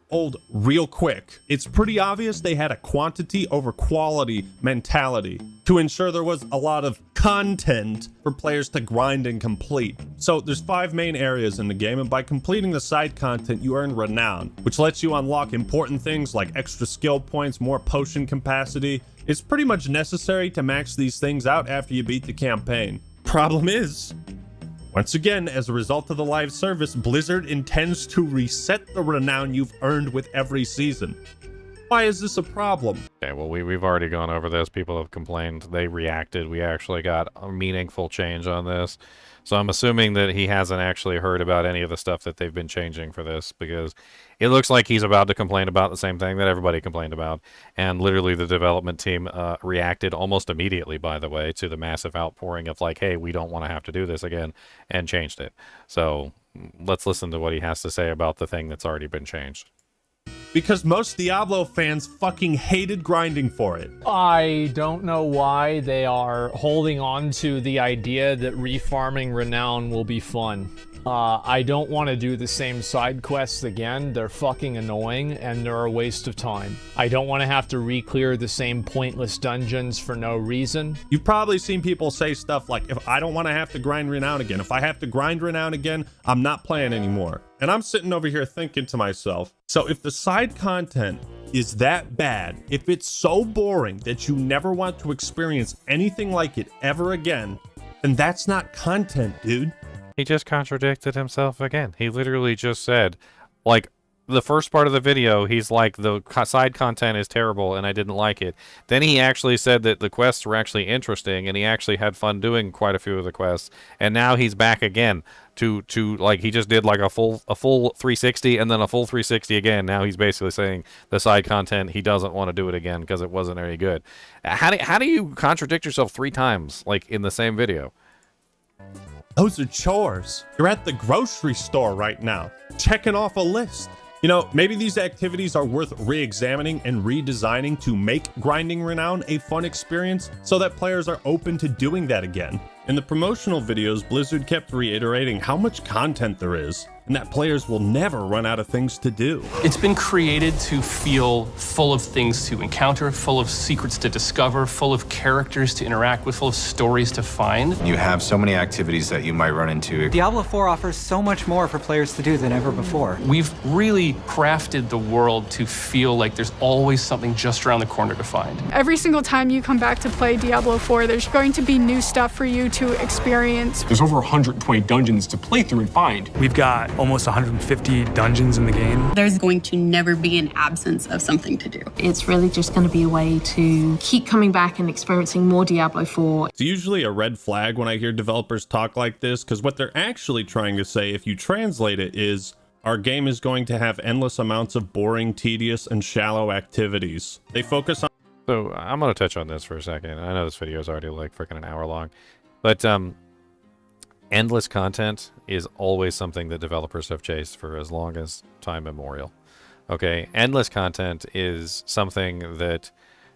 Old real quick. It's pretty obvious they had a quantity over quality mentality to ensure there was a lot of content for players to grind and complete. So there's 5 main areas in the game, and by completing the side content you earn renown, which lets you unlock important things like extra skill points, more potion capacity. It's pretty much necessary to max these things out after you beat the campaign. Problem is, once again, as a result of the live service, Blizzard intends to reset the renown you've earned with every season. Why is this a problem? Okay, well, we've already gone over this. People have complained. They reacted. We actually got a meaningful change on this. So I'm assuming that he hasn't actually heard about any of the stuff that they've been changing for this, because it looks like he's about to complain about the same thing that everybody complained about. And literally the development team reacted almost immediately, by the way, to the massive outpouring of like, hey, we don't want to have to do this again, and changed it. So let's listen to what he has to say about the thing that's already been changed. Because most Diablo fans fucking hated grinding for it. I don't know why they are holding on to the idea that refarming renown will be fun. I don't want to do the same side quests again. They're fucking annoying and they're a waste of time. I don't want to have to re-clear the same pointless dungeons for no reason. You've probably seen people say stuff like, if I don't want to have to grind renown again, if I have to grind renown again, I'm not playing anymore. And I'm sitting over here thinking to myself, so if the side content is that bad, if it's so boring that you never want to experience anything like it ever again, then that's not content, dude. He just contradicted himself again. He literally just said, like, the first part of the video, he's like, the side content is terrible and I didn't like it. Then he actually said that the quests were actually interesting and he actually had fun doing quite a few of the quests. And now he's back again to like, he just did like a full 360 and then a full 360 again. Now he's basically saying the side content, he doesn't want to do it again because it wasn't very good. How do you contradict yourself 3 times, like, in the same video? Those are chores. You're at the grocery store right now, checking off a list. You know, maybe these activities are worth re-examining and redesigning to make grinding renown a fun experience so that players are open to doing that again. In the promotional videos, Blizzard kept reiterating how much content there is. and that players will never run out of things to do. It's been created to feel full of things to encounter, full of secrets to discover, full of characters to interact with, full of stories to find. You have so many activities that you might run into. Diablo 4 offers so much more for players to do than ever before. We've really crafted the world to feel like there's always something just around the corner to find. Every single time you come back to play Diablo 4, there's going to be new stuff for you to experience. There's over 120 dungeons to play through and find. We've got almost 150 dungeons in the game. There's going to never be an absence of something to do. It's really just going to be a way to keep coming back and experiencing more Diablo 4. It's usually a red flag when I hear developers talk like this, because what they're actually trying to say, if you translate it, is our game is going to have endless amounts of boring, tedious, and shallow activities. They focus on... So I'm going to touch on this for a second. I know this video is already like freaking an hour long, but endless content is always something that developers have chased for as long as time immemorial. Okay, endless content is something that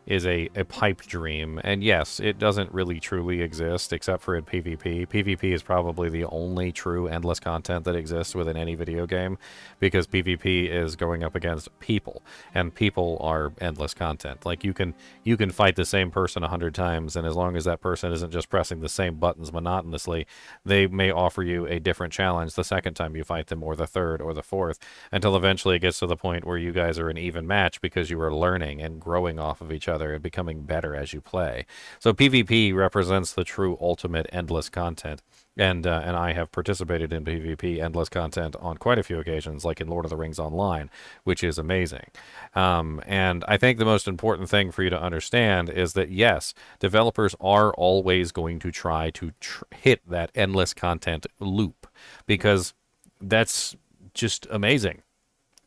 is a pipe dream, and yes, it doesn't really truly exist except for in PvP. PvP is probably the only true endless content that exists within any video game, because PvP is going up against people, and people are endless content. Like, you can fight the same person 100 times, and as long as that person isn't just pressing the same buttons monotonously, they may offer you a different challenge the second time you fight them, or the third, or the fourth, until eventually it gets to the point where you guys are an even match because you are learning and growing off of each other and becoming better as you play. So PvP represents the true ultimate endless content, and I have participated in PvP endless content on quite a few occasions, like in Lord of the Rings Online, which is amazing. And I think the most important thing for you to understand is that yes, developers are always going to try to hit that endless content loop, because that's just amazing.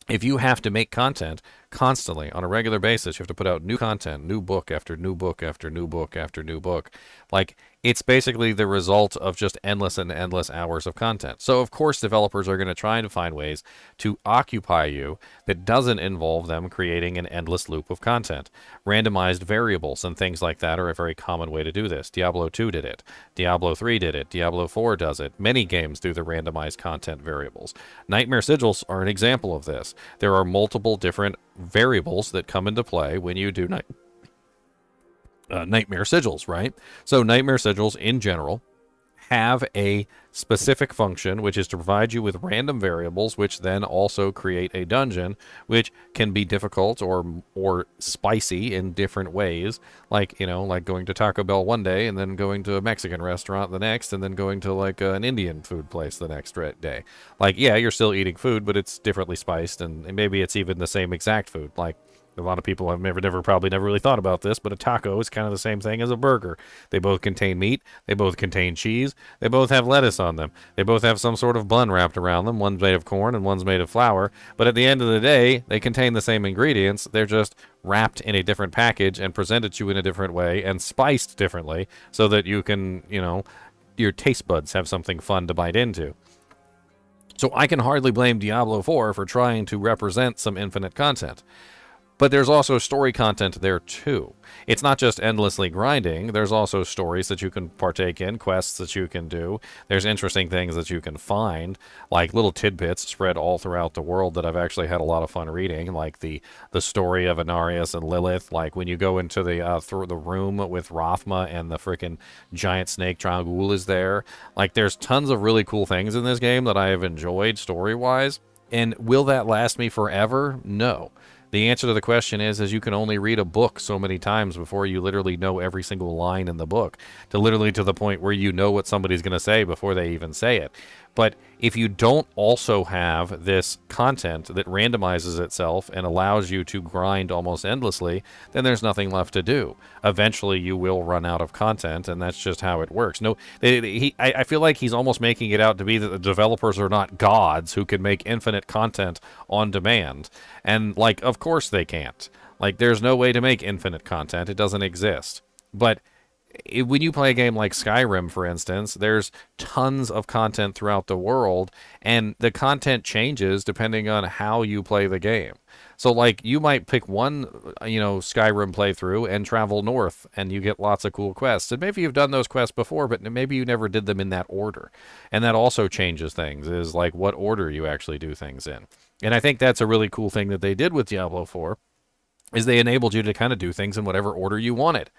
If you have to make content constantly on a regular basis, you have to put out new content, new book after new book after new book after new book. Like, it's basically the result of just endless and endless hours of content. So of course developers are going to try and find ways to occupy you that doesn't involve them creating an endless loop of content. Randomized variables and things like that are a very common way to do this. Diablo 2 did it. Diablo 3 did it. Diablo 4 does it. Many games do the randomized content variables. Nightmare Sigils are an example of this. There are multiple different variables that come into play when you do Nightmare Sigils, right? So Nightmare Sigils in general have a specific function, which is to provide you with random variables, which then also create a dungeon, which can be difficult or spicy in different ways. Like, you know, like going to Taco Bell one day and then going to a Mexican restaurant the next, and then going to like an Indian food place the next day. Like, yeah, you're still eating food, but it's differently spiced, and maybe it's even the same exact food. Like, a lot of people have probably never really thought about this, but a taco is kind of the same thing as a burger. They both contain meat. They both contain cheese. They both have lettuce on them. They both have some sort of bun wrapped around them. One's made of corn and one's made of flour. But at the end of the day, they contain the same ingredients. They're just wrapped in a different package and presented to you in a different way and spiced differently so that you can, you know, your taste buds have something fun to bite into. So I can hardly blame Diablo 4 for trying to represent some infinite content. But there's also story content there too. It's not just endlessly grinding. There's also stories that you can partake in, quests that you can do. There's interesting things that you can find, like little tidbits spread all throughout the world that I've actually had a lot of fun reading, like the story of Inarius and Lilith. Like when you go into the room with Rathma and the freaking giant snake Trangul is there. Like, there's tons of really cool things in this game that I have enjoyed story-wise. And will that last me forever? No. The answer to the question is you can only read a book so many times before you literally know every single line in the book, to the point where you know what somebody's going to say before they even say it. But if you don't also have this content that randomizes itself and allows you to grind almost endlessly, then there's nothing left to do. Eventually, you will run out of content, and that's just how it works. No, I feel like he's almost making it out to be that the developers are not gods who can make infinite content on demand. And, like, of course they can't. Like, there's no way to make infinite content. It doesn't exist. But when you play a game like Skyrim, for instance, there's tons of content throughout the world, and the content changes depending on how you play the game. So, like, you might pick one, Skyrim playthrough and travel north, and you get lots of cool quests. And maybe you've done those quests before, but maybe you never did them in that order. And that also changes things, is like what order you actually do things in. And I think that's a really cool thing that they did with Diablo 4, is they enabled you to kind of do things in whatever order you wanted.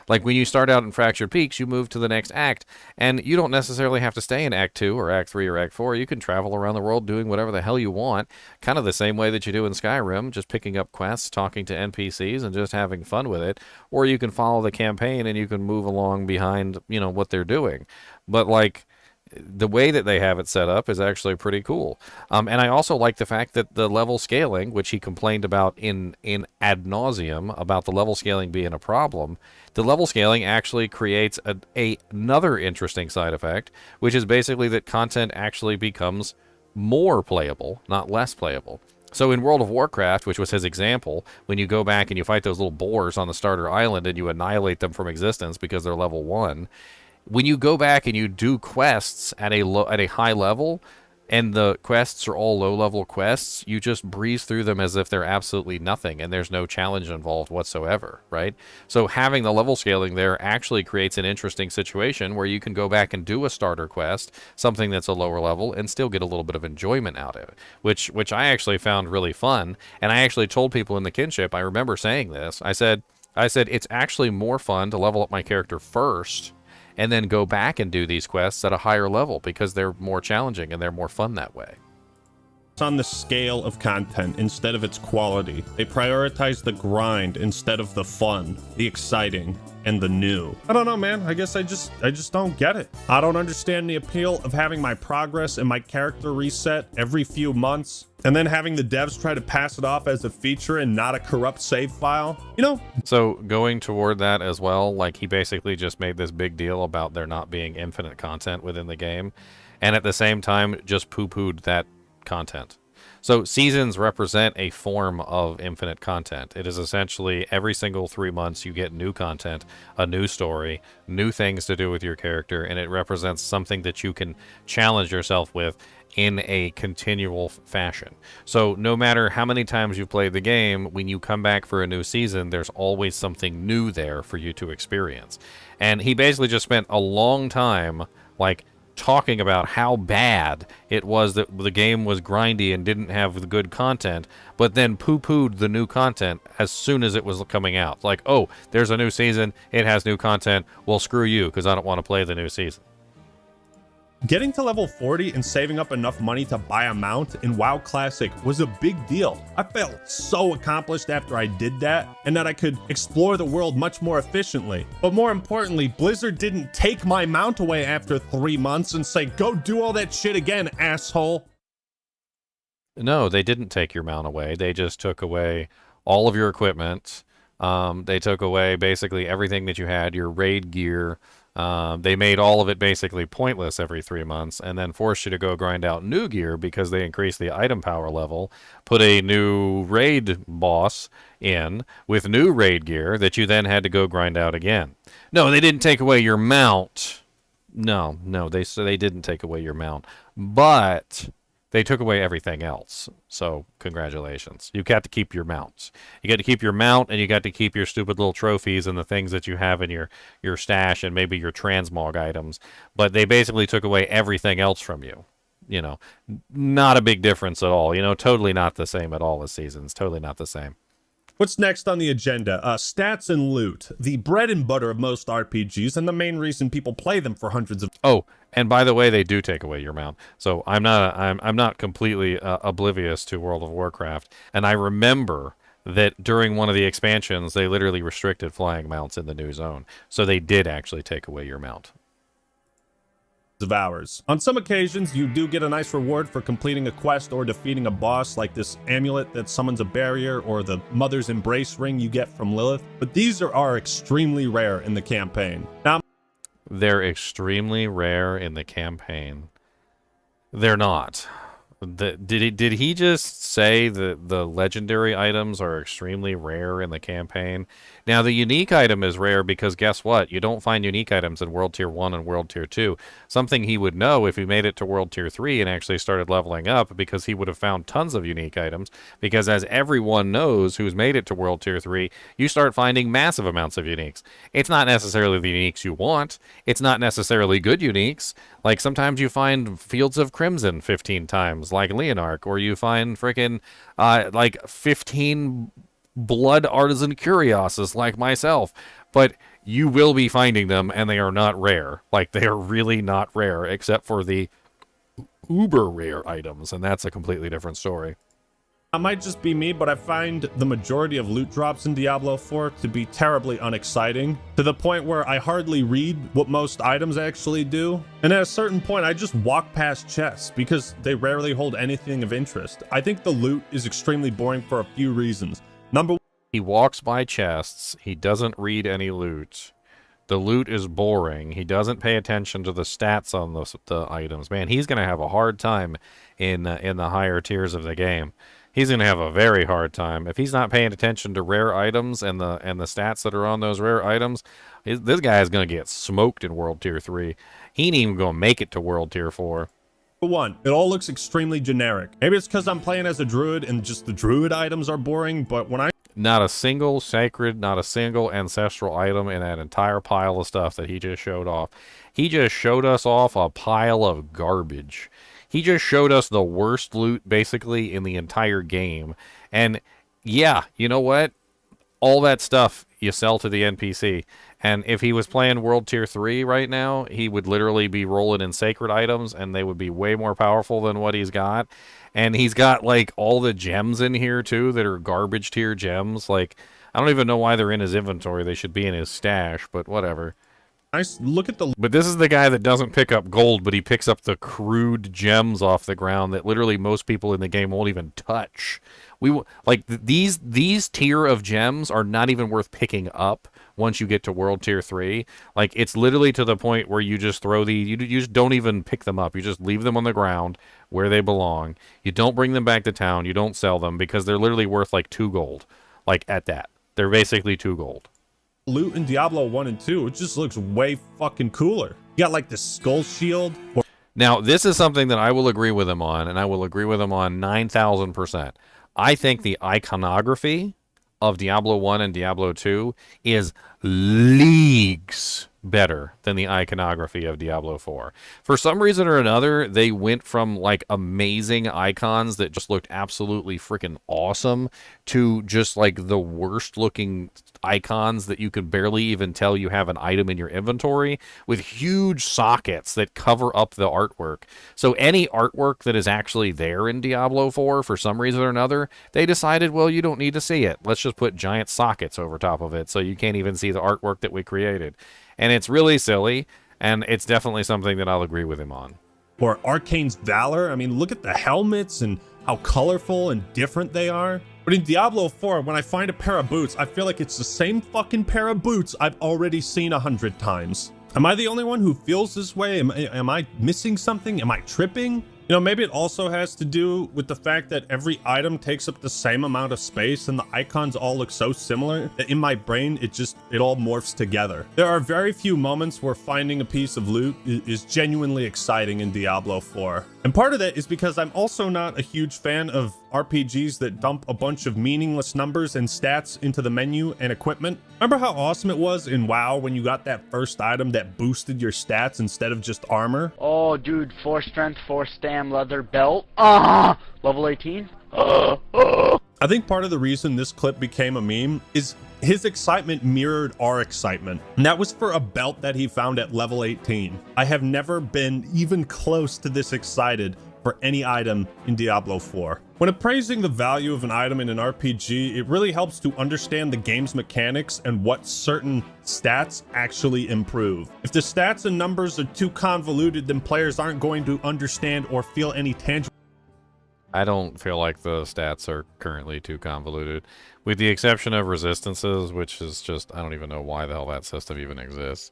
Like when you start out in Fractured Peaks, you move to the next act, and you don't necessarily have to stay in Act 2 or Act 3 or Act 4. You can travel around the world doing whatever the hell you want, kind of the same way that you do in Skyrim, just picking up quests, talking to NPCs, and just having fun with it. Or you can follow the campaign and you can move along behind, what they're doing. But, like, the way that they have it set up is actually pretty cool. And I also like the fact that the level scaling, which he complained about in ad nauseum, about the level scaling being a problem, the level scaling actually creates another interesting side effect, which is basically that content actually becomes more playable, not less playable. So in World of Warcraft, which was his example, when you go back and you fight those little boars on the starter island and you annihilate them from existence because they're level 1, when you go back and you do quests at a high level, and the quests are all low-level quests, you just breeze through them as if they're absolutely nothing, and there's no challenge involved whatsoever, right? So having the level scaling there actually creates an interesting situation where you can go back and do a starter quest, something that's a lower level, and still get a little bit of enjoyment out of it, which I actually found really fun. And I actually told people in the kinship, I remember saying this, I said it's actually more fun to level up my character first and then go back and do these quests at a higher level because they're more challenging and they're more fun that way. It's on the scale of content instead of its quality. They prioritize the grind instead of the fun, the exciting, and the new. I don't know, man. I guess I just don't get it. I don't understand the appeal of having my progress and my character reset every few months, and then having the devs try to pass it off as a feature and not a corrupt save file. So going toward that as well, like, he basically just made this big deal about there not being infinite content within the game, and at the same time just poo-pooed that content. So seasons represent a form of infinite content. It is essentially every single 3 months you get new content, a new story, new things to do with your character, and it represents something that you can challenge yourself with in a continual fashion. So no matter how many times you've played the game, when you come back for a new season, there's always something new there for you to experience. And he basically just spent a long time, like, talking about how bad it was that the game was grindy and didn't have the good content, but then poo-pooed the new content as soon as it was coming out. Like, oh, there's a new season, it has new content, well, screw you, because I don't want to play the new season. Getting to level 40 and saving up enough money to buy a mount in WoW Classic was a big deal. I felt so accomplished after I did that, and that I could explore the world much more efficiently. But more importantly, Blizzard didn't take my mount away after 3 months and say, go do all that shit again, asshole. No, they didn't take your mount away. They just took away all of your equipment. They took away basically everything that you had, your raid gear. They made all of it basically pointless every 3 months, and then forced you to go grind out new gear because they increased the item power level, put a new raid boss in with new raid gear that you then had to go grind out again. No, they didn't take away your mount. No, they didn't take away your mount, but they took away everything else. So congratulations. You got to keep your mounts. You got to keep your mount, and you got to keep your stupid little trophies and the things that you have in your stash and maybe your transmog items. But they basically took away everything else from you. Not a big difference at all. Totally not the same at all as Seasons. Totally not the same. What's next on the agenda? Stats and loot, the bread and butter of most RPGs, and the main reason people play them for hundreds of... Oh, and by the way, they do take away your mount. So I'm not completely oblivious to World of Warcraft, and I remember that during one of the expansions, they literally restricted flying mounts in the new zone. So they did actually take away your mount. Of hours. On some occasions, you do get a nice reward for completing a quest or defeating a boss, like this amulet that summons a barrier or the Mother's Embrace ring you get from Lilith, but these are extremely rare in the campaign. Now, they're extremely rare in the campaign. They're not. Did he just say that the legendary items are extremely rare in the campaign? Now, the unique item is rare because guess what? You don't find unique items in World Tier 1 and World Tier 2. Something he would know if he made it to World Tier 3 and actually started leveling up, because he would have found tons of unique items. Because as everyone knows who's made it to World Tier 3, you start finding massive amounts of uniques. It's not necessarily the uniques you want. It's not necessarily good uniques. Like, sometimes you find Fields of Crimson 15 times, like Leonarch, or you find freaking, like, 15 blood artisan curioses, like myself. But you will be finding them, and they are not rare. Like, they are really not rare, except for the uber rare items, and that's a completely different story. That might just be me, but I find the majority of loot drops in Diablo 4 to be terribly unexciting, to the point where I hardly read what most items actually do. And at a certain point, I just walk past chests because they rarely hold anything of interest. I think the loot is extremely boring for a few reasons. Number one, he walks by chests. He doesn't read any loot. The loot is boring. He doesn't pay attention to the stats on the items. Man, he's going to have a hard time in the higher tiers of the game. He's going to have a very hard time. If he's not paying attention to rare items and the stats that are on those rare items, this guy is going to get smoked in World Tier 3. He ain't even going to make it to World Tier 4. One, it all looks extremely generic. Maybe it's because I'm playing as a druid and just the druid items are boring, but when I... Not a single sacred, not a single ancestral item in that entire pile of stuff that he just showed off. He just showed us off a pile of garbage. He just showed us the worst loot, basically, in the entire game. And, yeah, you know what? All that stuff you sell to the NPC. And if he was playing World Tier 3 right now, he would literally be rolling in sacred items, and they would be way more powerful than what he's got. And he's got, like, all the gems in here, too, that are garbage tier gems. Like, I don't even know why they're in his inventory. They should be in his stash, but whatever. Look at the... But this is the guy that doesn't pick up gold, but he picks up the crude gems off the ground that literally most people in the game won't even touch. These tier of gems are not even worth picking up once you get to World Tier 3. Like, it's literally to the point where you just throw you just don't even pick them up. You just leave them on the ground where they belong. You don't bring them back to town. You don't sell them because they're literally worth like 2 gold. Like, at that. They're basically 2 gold. Loot in Diablo 1 and 2, it just looks way fucking cooler. You got like the skull shield. Now, this is something that I will agree with him on, and I will agree with him on 9,000%. I think the iconography of Diablo 1 and Diablo 2 is leagues better than the iconography of Diablo 4. For some reason or another, they went from like amazing icons that just looked absolutely freaking awesome to just like the worst looking icons that you could barely even tell you have an item in your inventory, with huge sockets that cover up the artwork. So any artwork that is actually there in Diablo 4, for some reason or another, they decided, well, you don't need to see it. Let's just put giant sockets over top of it so you can't even see the artwork that we created. And it's really silly, and it's definitely something that I'll agree with him on. Or Arcane's Valor. I mean, look at the helmets and how colorful and different they are. But in Diablo 4, when I find a pair of boots, I feel like it's the same fucking pair of boots I've already seen 100 times. Am I the only one who feels this way? Am I missing something? Am I tripping? You know, maybe it also has to do with the fact that every item takes up the same amount of space and the icons all look so similar that in my brain, it all morphs together. There are very few moments where finding a piece of loot is genuinely exciting in Diablo 4. And part of that is because I'm also not a huge fan of RPGs that dump a bunch of meaningless numbers and stats into the menu and equipment. Remember how awesome it was in WoW when you got that first item that boosted your stats instead of just armor? Oh, dude, 4 strength, 4 stam, leather belt. Level 18. I think part of the reason this clip became a meme is his excitement mirrored our excitement. And that was for a belt that he found at level 18. I have never been even close to this excited for any item in Diablo 4. When appraising the value of an item in an RPG, it really helps to understand the game's mechanics and what certain stats actually improve. If the stats and numbers are too convoluted, then players aren't going to understand or feel any tangible. I don't feel like the stats are currently too convoluted, with the exception of resistances, which is just, I don't even know why the hell that system even exists.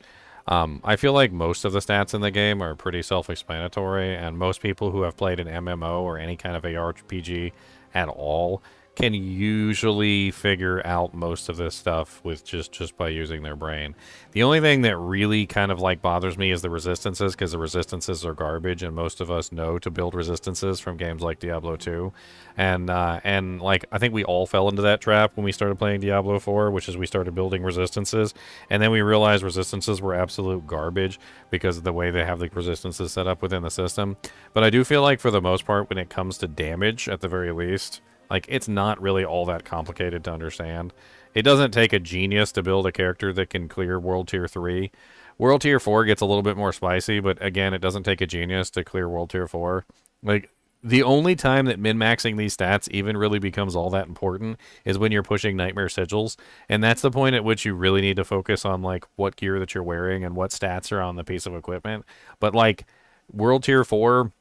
I feel like most of the stats in the game are pretty self-explanatory, and most people who have played an MMO or any kind of ARPG at all can usually figure out most of this stuff with just by using their brain. The only thing that really kind of like bothers me is the resistances, because the resistances are garbage, and most of us know to build resistances from games like Diablo 2. And like, I think we all fell into that trap when we started playing Diablo 4, which is we started building resistances, and then we realized resistances were absolute garbage because of the way they have the resistances set up within the system. But I do feel like for the most part, when it comes to damage, at the very least, like, it's not really all that complicated to understand. It doesn't take a genius to build a character that can clear World Tier 3. World Tier 4 gets a little bit more spicy, but again, it doesn't take a genius to clear World Tier 4. Like, the only time that min-maxing these stats even really becomes all that important is when you're pushing Nightmare Sigils, and that's the point at which you really need to focus on, like, what gear that you're wearing and what stats are on the piece of equipment. But, like, World Tier 4...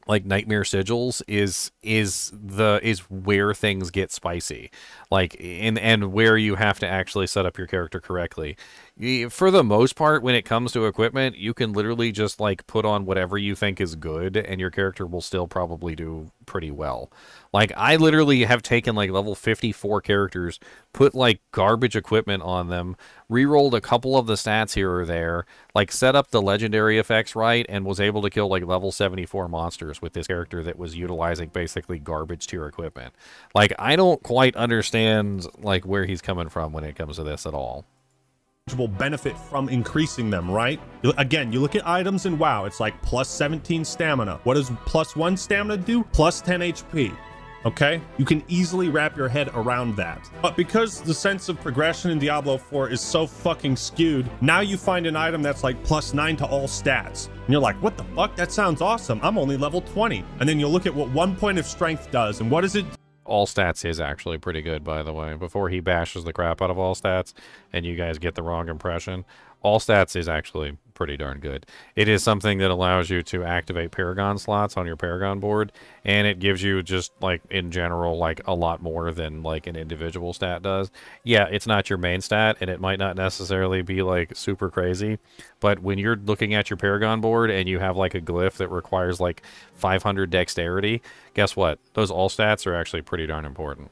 like Nightmare Sigils is where things get spicy, like and where you have to actually set up your character correctly. For the most part, when it comes to equipment, you can literally just like put on whatever you think is good, and your character will still probably do pretty well. Like, I literally have taken like level 54 characters, put like garbage equipment on them, re-rolled a couple of the stats here or there, like set up the legendary effects right, and was able to kill like level 74 monsters with this character that was utilizing basically garbage tier equipment. Like, I don't quite understand like where he's coming from when it comes to this at all. Benefit from increasing them, right? Again, you look at items in WoW, it's like plus 17 stamina. What does plus 1 stamina do? Plus 10 HP. Okay? You can easily wrap your head around that. But because the sense of progression in Diablo 4 is so fucking skewed, now you find an item that's like plus 9 to all stats. And you're like, what the fuck? That sounds awesome. I'm only level 20. And then you look at what 1 point of strength does, and what is it? All Stats is actually pretty good, by the way. Before he bashes the crap out of All Stats and you guys get the wrong impression, All Stats is actually pretty darn good. It is something that allows you to activate Paragon slots on your Paragon board, and it gives you just, like, in general, like, a lot more than, like, an individual stat does. Yeah, it's not your main stat, and it might not necessarily be, like, super crazy, but when you're looking at your Paragon board and you have, like, a glyph that requires, like, 500 dexterity, guess what? Those all stats are actually pretty darn important.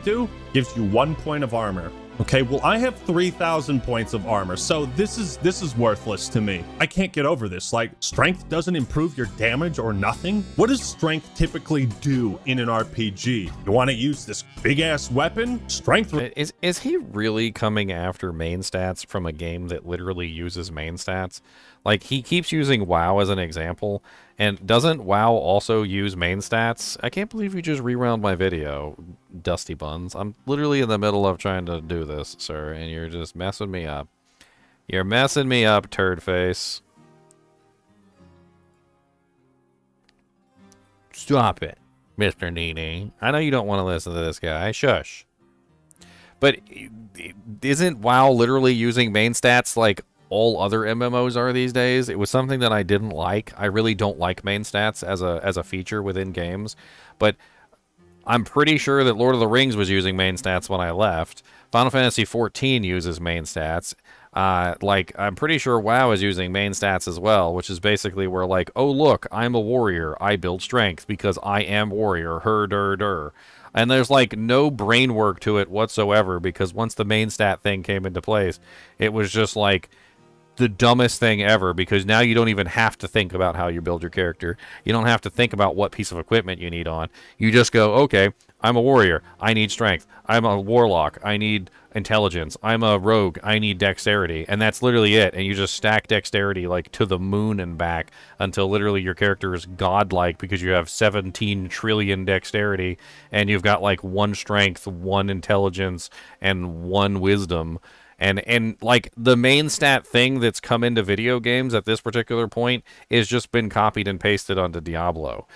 Gives you 1 point of armor. Okay, well, I have 3,000 points of armor, so this is worthless to me. I can't get over this. Like, strength doesn't improve your damage or nothing? What does strength typically do in an RPG? You want to use this big-ass weapon? Strength... Is he really coming after main stats from a game that literally uses main stats? Like, he keeps using WoW as an example, and doesn't WoW also use main stats? I can't believe you just rewound my video, Dusty Buns. I'm literally in the middle of trying to do this, sir, and you're just messing me up. You're messing me up, turd face. Stop it, Mr. NiNi. I know you don't want to listen to this guy. Shush. But isn't WoW literally using main stats like all other MMOs are these days? It was something that I didn't like. I really don't like main stats as a feature within games, but I'm pretty sure that Lord of the Rings was using main stats when I left. Final Fantasy XIV uses main stats. Like, I'm pretty sure WoW is using main stats as well, which is basically where, like, oh look, I'm a warrior, I build strength because I am warrior, her. And there's, like, no brain work to it whatsoever, because once the main stat thing came into place, it was just, like, the dumbest thing ever, because now you don't even have to think about how you build your character. You don't have to think about what piece of equipment you need on. You just go, okay, I'm a warrior, I need strength. I'm a warlock, I need intelligence. I'm a rogue, I need dexterity. And that's literally it. And you just stack dexterity like to the moon and back until literally your character is godlike, because you have 17 trillion dexterity and you've got like 1 strength, 1 intelligence, and 1 wisdom. And like, the main stat thing that's come into video games at this particular point is just been copied and pasted onto Diablo.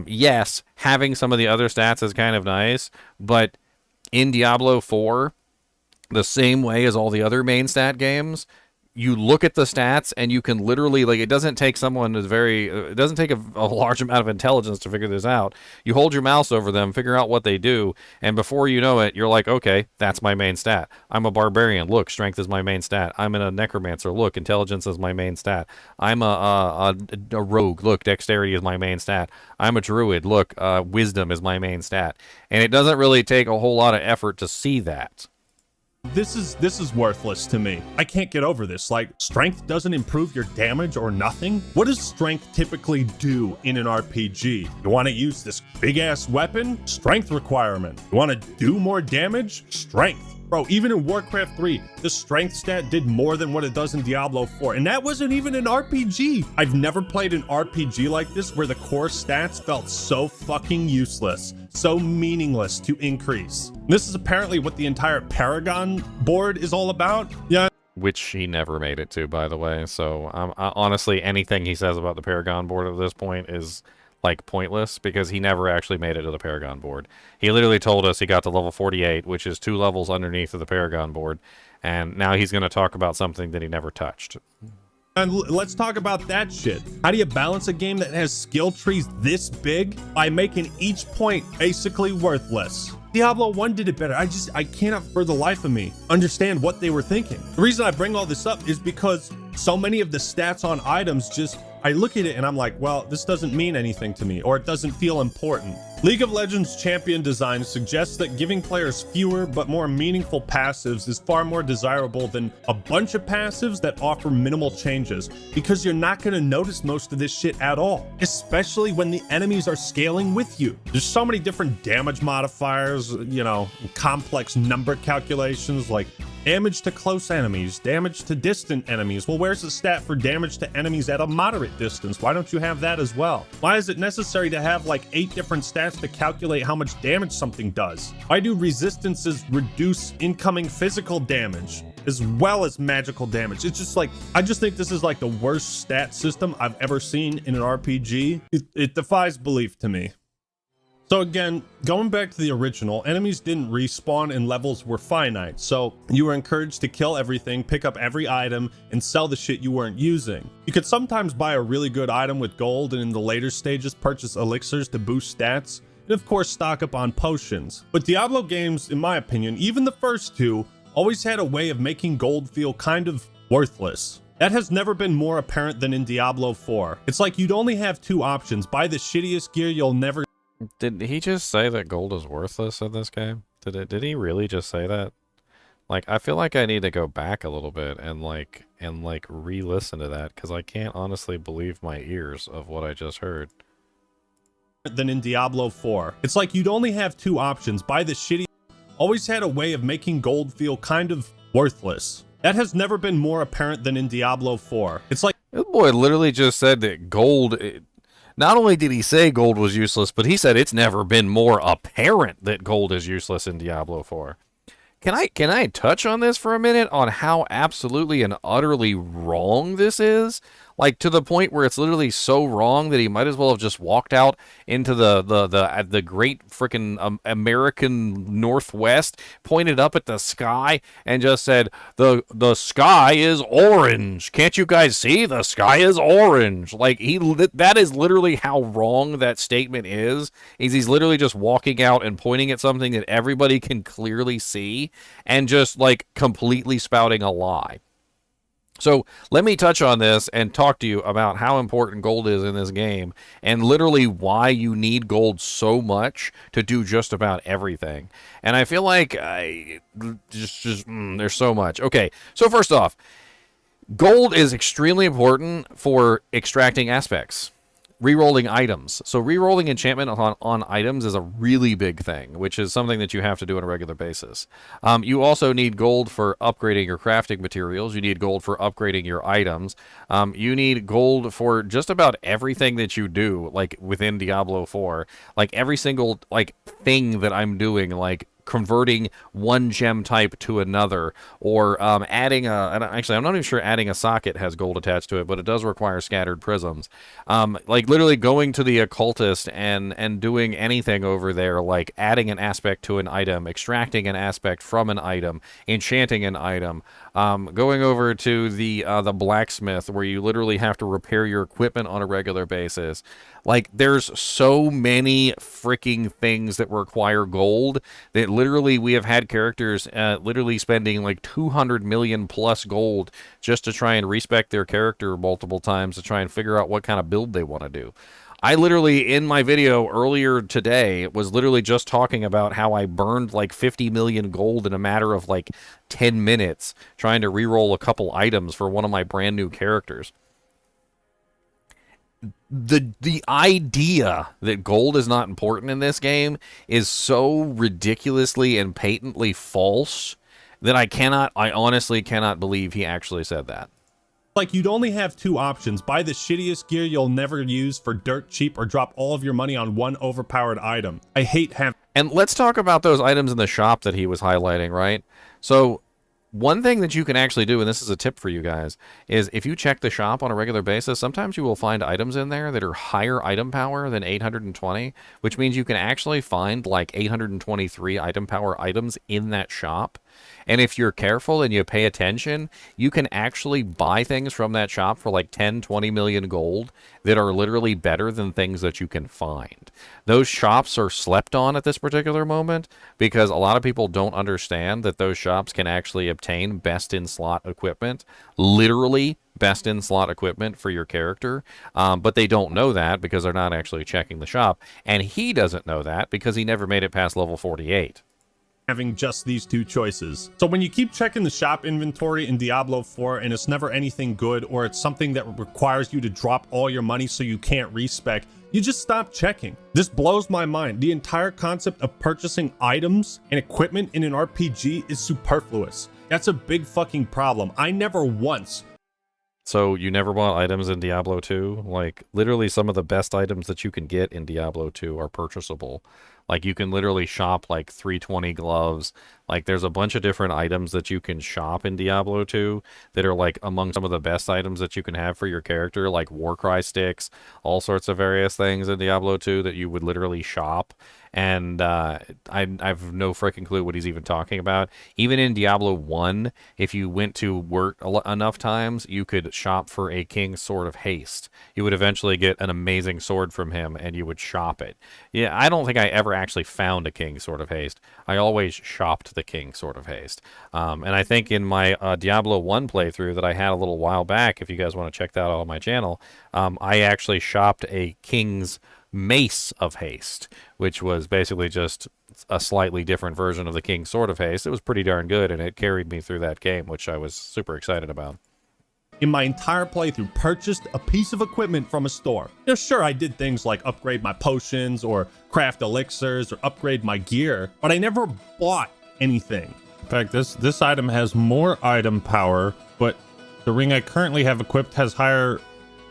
Yes, having some of the other stats is kind of nice, but in Diablo 4, the same way as all the other main stat games, you look at the stats and you can literally, like, it doesn't take someone who's it doesn't take a large amount of intelligence to figure this out. You hold your mouse over them, figure out what they do, and before you know it, you're like, okay, that's my main stat. I'm a barbarian. Look, strength is my main stat. I'm a necromancer. Look, intelligence is my main stat. I'm a rogue. Look, dexterity is my main stat. I'm a druid. Look, wisdom is my main stat. And it doesn't really take a whole lot of effort to see that. This is worthless to me. I can't get over this. Like, strength doesn't improve your damage or nothing? What does strength typically do in an RPG? You want to use this big-ass weapon? Strength requirement. You want to do more damage? Strength. Bro, even in Warcraft 3, the strength stat did more than what it does in Diablo 4, and that wasn't even an RPG. I've never played an RPG like this where the core stats felt so fucking useless, so meaningless to increase. This is apparently what the entire Paragon board is all about. Yeah. Which he never made it to, by the way, so honestly, anything he says about the Paragon board at this point is like pointless, because he never actually made it to the Paragon board. He literally told us he got to level 48, which is 2 levels underneath of the Paragon board, and now he's going to talk about something that he never touched. And let's talk about that shit. How do you balance a game that has skill trees this big by making each point basically worthless? Diablo 1 did it better. I cannot for the life of me understand what they were thinking. The reason I bring all this up is because so many of the stats on items I look at it and I'm like, well, this doesn't mean anything to me, or it doesn't feel important. League of Legends champion design suggests that giving players fewer but more meaningful passives is far more desirable than a bunch of passives that offer minimal changes, because you're not going to notice most of this shit at all, especially when the enemies are scaling with you. There's so many different damage modifiers, you know, complex number calculations like damage to close enemies, damage to distant enemies. Well, where's the stat for damage to enemies at a moderate distance? Why don't you have that as well? Why is it necessary to have like 8 different stats to calculate how much damage something does? Why do resistances reduce incoming physical damage as well as magical damage? It's just like, I just think this is like the worst stat system I've ever seen in an RPG. It defies belief to me. So again, going back to the original, enemies didn't respawn and levels were finite, so you were encouraged to kill everything, pick up every item, and sell the shit you weren't using. You could sometimes buy a really good item with gold, and in the later stages purchase elixirs to boost stats, and of course stock up on potions. But Diablo games, in my opinion, even the first 2, always had a way of making gold feel kind of worthless. That has never been more apparent than in Diablo 4. It's like you'd only have 2 options: buy the shittiest gear you'll never. Did he just say that gold is worthless in this game? Did he really just say that? Like, I feel like I need to go back a little bit and re-listen to that, because I can't honestly believe my ears of what I just heard. Than in Diablo 4. It's like you'd only have 2 options: buy the shitty. Always had a way of making gold feel kind of worthless. That has never been more apparent than in Diablo 4. It's like, this boy literally just said that gold. Not only did he say gold was useless, but he said it's never been more apparent that gold is useless in Diablo 4. Can I touch on this for a minute, on how absolutely and utterly wrong this is? Like, to the point where it's literally so wrong that he might as well have just walked out into the great frickin' American Northwest, pointed up at the sky, and just said, the sky is orange. Can't you guys see? The sky is orange. Like, that is literally how wrong that statement is he's literally just walking out and pointing at something that everybody can clearly see, and just, like, completely spouting a lie. So let me touch on this and talk to you about how important gold is in this game, and literally why you need gold so much to do just about everything. And I feel like there's so much. Okay, so first off, gold is extremely important for extracting aspects. Rerolling items. So rerolling enchantment on items is a really big thing, which is something that you have to do on a regular basis. You also need gold for upgrading your crafting materials. You need gold for upgrading your items. You need gold for just about everything that you do, like within Diablo 4. Like every single thing that I'm doing, like converting one gem type to another, or adding actually, I'm not even sure adding a socket has gold attached to it, but it does require scattered prisms. Like literally going to the occultist and doing anything over there, like adding an aspect to an item, extracting an aspect from an item, enchanting an item, going over to the blacksmith where you literally have to repair your equipment on a regular basis. Like, there's so many freaking things that require gold that literally we have had characters literally spending like 200 million plus gold just to try and respec their character multiple times to try and figure out what kind of build they want to do. I literally, in my video earlier today, was literally just talking about how I burned like 50 million gold in a matter of like 10 minutes trying to reroll a couple items for one of my brand new characters. The idea that gold is not important in this game is so ridiculously and patently false that I honestly cannot believe he actually said that. Like, you'd only have two options: buy the shittiest gear you'll never use for dirt cheap, or drop all of your money on one overpowered item. I hate having... And let's talk about those items in the shop that he was highlighting, right? So one thing that you can actually do, and this is a tip for you guys, is if you check the shop on a regular basis, sometimes you will find items in there that are higher item power than 820, which means you can actually find like 823 item power items in that shop. And if you're careful and you pay attention, you can actually buy things from that shop for like 10, 20 million gold that are literally better than things that you can find. Those shops are slept on at this particular moment because a lot of people don't understand that those shops can actually obtain best-in-slot equipment, literally best-in-slot equipment for your character, but they don't know that because they're not actually checking the shop. And he doesn't know that because he never made it past level 48. Having just these two choices. So when you keep checking the shop inventory in Diablo 4 and it's never anything good, or it's something that requires you to drop all your money so you can't respec, you just stop checking. This blows my mind. The entire concept of purchasing items and equipment in an RPG is superfluous. That's a big fucking problem. I never once... So you never bought items in Diablo 2? Like, literally some of the best items that you can get in Diablo 2 are purchasable. Like, you can literally shop like 320 gloves. Like, there's a bunch of different items that you can shop in Diablo 2 that are like among some of the best items that you can have for your character, like Warcry sticks, all sorts of various things in Diablo 2 that you would literally shop. And I've no freaking clue what he's even talking about. Even in Diablo 1, if you went to work enough times, you could shop for a King's Sword of Haste. You would eventually get an amazing sword from him, and you would shop it. Yeah, I don't think I ever actually found a King's Sword of Haste. I always shopped the King's Sword of Haste. And I think in my Diablo 1 playthrough that I had a little while back, if you guys want to check that out on my channel, I actually shopped a King's Mace of Haste, which was basically just a slightly different version of the King's Sword of Haste. It was pretty darn good, and it carried me through that game, which I was super excited about. In my entire playthrough, purchased a piece of equipment from a store. You know, sure, I did things like upgrade my potions or craft elixirs or upgrade my gear, but I never bought anything. In fact, this item has more item power, but the ring I currently have equipped has higher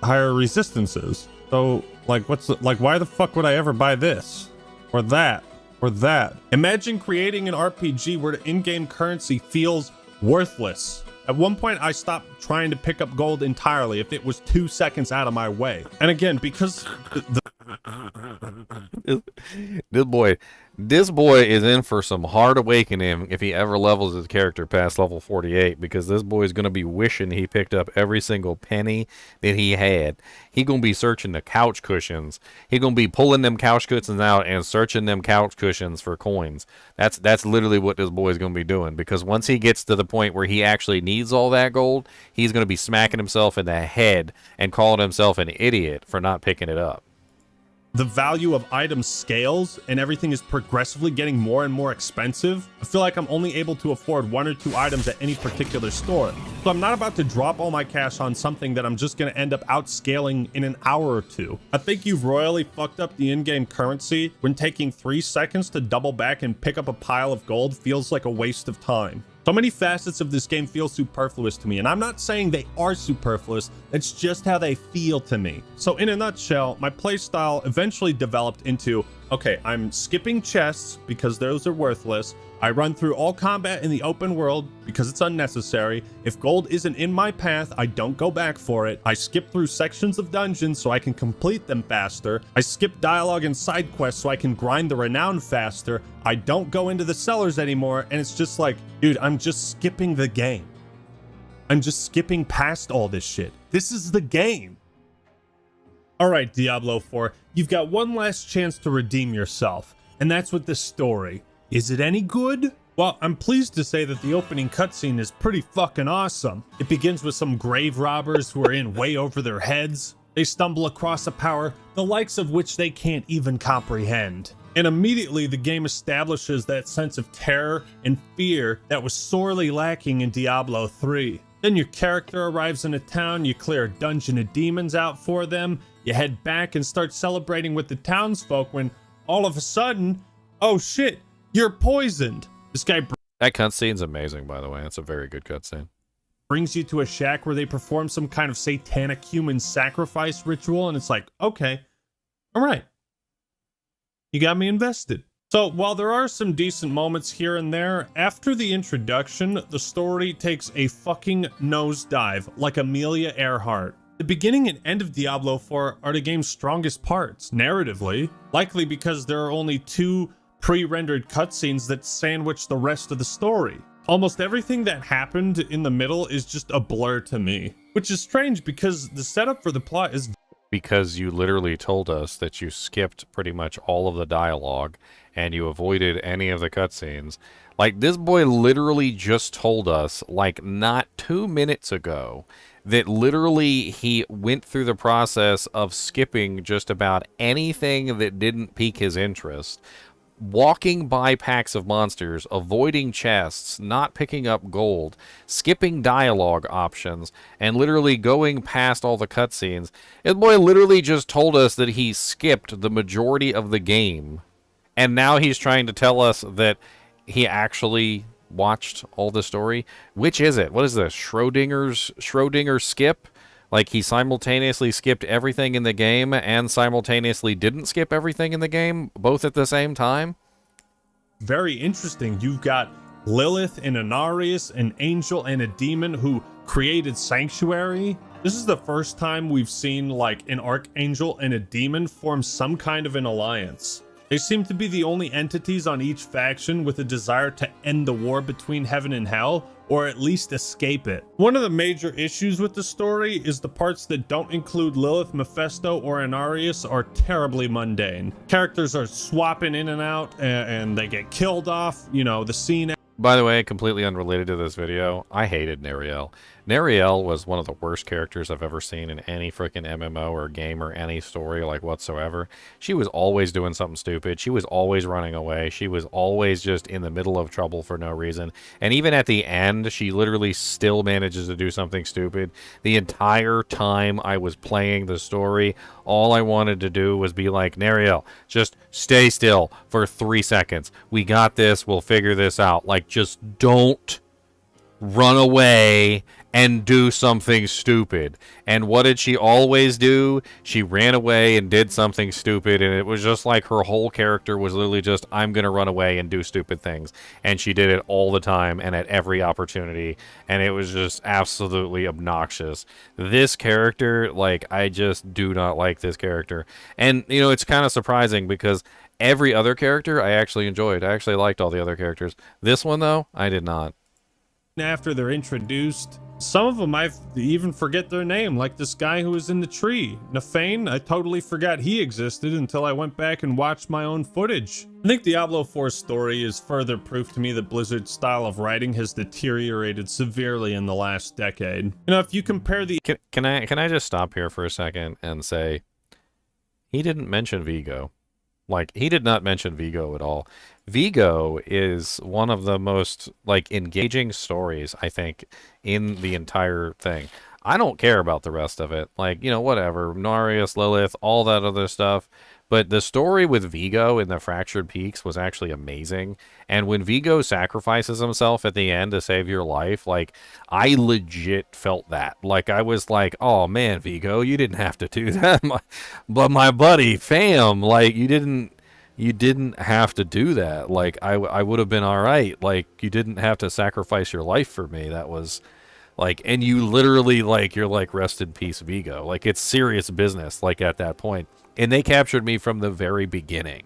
resistances. So, like, why the fuck would I ever buy this? Or that? Or that? Imagine creating an RPG where the in-game currency feels worthless. At one point, I stopped trying to pick up gold entirely if it was 2 seconds out of my way. And again, because This boy is in for some hard awakening if he ever levels his character past level 48, because this boy is going to be wishing he picked up every single penny that he had. He going to be searching the couch cushions. He going to be pulling them couch cushions out and searching them couch cushions for coins. That's literally what this boy is going to be doing, because once he gets to the point where he actually needs all that gold, he's going to be smacking himself in the head and calling himself an idiot for not picking it up. The value of items scales and everything is progressively getting more and more expensive. I feel like I'm only able to afford 1 or 2 items at any particular store. So I'm not about to drop all my cash on something that I'm just going to end up outscaling in an hour or 2. I think you've royally fucked up the in-game currency when taking 3 seconds to double back and pick up a pile of gold feels like a waste of time. So many facets of this game feel superfluous to me, and I'm not saying they are superfluous, it's just how they feel to me. So in a nutshell, my playstyle eventually developed into okay, I'm skipping chests because those are worthless. I run through all combat in the open world because it's unnecessary. If gold isn't in my path, I don't go back for it. I skip through sections of dungeons so I can complete them faster. I skip dialogue and side quests so I can grind the renown faster. I don't go into the cellars anymore, and it's just like, dude, I'm just skipping the game. I'm just skipping past all this shit. This is the game. All right, Diablo 4, you've got one last chance to redeem yourself, and that's with this story. Is it any good? Well, I'm pleased to say that the opening cutscene is pretty fucking awesome. It begins with some grave robbers who are in way over their heads. They stumble across a power, the likes of which they can't even comprehend. And immediately the game establishes that sense of terror and fear that was sorely lacking in Diablo 3. Then your character arrives in a town, you clear a dungeon of demons out for them, you head back and start celebrating with the townsfolk when all of a sudden, oh shit, you're poisoned. This guy that cutscene's amazing, by the way. It's a very good cutscene. Brings you to a shack where they perform some kind of satanic human sacrifice ritual, and it's like, okay, all right. You got me invested. So while there are some decent moments here and there, after the introduction, the story takes a fucking nosedive like Amelia Earhart. The beginning and end of Diablo 4 are the game's strongest parts, narratively, likely because there are only 2 pre-rendered cutscenes that sandwich the rest of the story. Almost everything that happened in the middle is just a blur to me, which is strange because the setup for the plot is because you literally told us that you skipped pretty much all of the dialogue and you avoided any of the cutscenes. Like, this boy literally just told us, like, not 2 minutes ago, that literally he went through the process of skipping just about anything that didn't pique his interest, walking by packs of monsters, avoiding chests, not picking up gold, skipping dialogue options, and literally going past all the cutscenes. This boy literally just told us that he skipped the majority of the game, and now he's trying to tell us that he actually watched all the story. Which is it? What is this? Schrodinger skip? Like, he simultaneously skipped everything in the game and simultaneously didn't skip everything in the game, both at the same time? very interesting. You've got Lilith and Inarius, an angel and a demon who created Sanctuary. This is the first time we've seen, like, an archangel and a demon form some kind of an alliance. They seem to be the only entities on each faction with a desire to end the war between heaven and hell, or at least escape it. One of the major issues with the story is the parts that don't include Lilith, Mephisto, or Inarius are terribly mundane. Characters are swapping in and out, and they get killed off, you know, the scene. By the way, completely unrelated to this video, I hated Nariel. Nariel was one of the worst characters I've ever seen in any freaking MMO or game or any story like whatsoever. She was always doing something stupid. She was always running away. She was always just in the middle of trouble for no reason. And even at the end, she literally still manages to do something stupid. The entire time I was playing the story, all I wanted to do was be like, Nariel, just stay still for 3 seconds. We got this. We'll figure this out. Like, just don't run away and do something stupid. And what did she always do? She ran away and did something stupid, and it was just like her whole character was literally just, I'm gonna run away and do stupid things. And she did it all the time and at every opportunity, and it was just absolutely obnoxious. This character, like, I just do not like this character. And, you know, it's kind of surprising because every other character I actually enjoyed. I actually liked all the other characters. This one, though, I did not. After they're introduced, some of them I even forget their name, like this guy who was in the tree, Nafane. I totally forgot he existed until I went back and watched my own footage. I think Diablo 4's story is further proof to me that Blizzard's style of writing has deteriorated severely in the last decade. You know, if you compare the... Can I just stop here for a second and say, he didn't mention Vigo. Like, he did not mention Vigo at all. Vigo is one of the most, like, engaging stories, I think, in the entire thing. I don't care about the rest of it. Like, you know, whatever. Narius, Lilith, all that other stuff. But the story with Vigo in the Fractured Peaks was actually amazing. And when Vigo sacrifices himself at the end to save your life, like, I legit felt that. Like, I was like, oh, man, Vigo, you didn't have to do that. But my buddy, fam, like, you didn't you didn't have to do that. Like, I would have been all right. Like, you didn't have to sacrifice your life for me. That was, like, and you literally, like, you're like, rest in peace, Vigo. Like, it's serious business, like, at that point. And they captured me from the very beginning.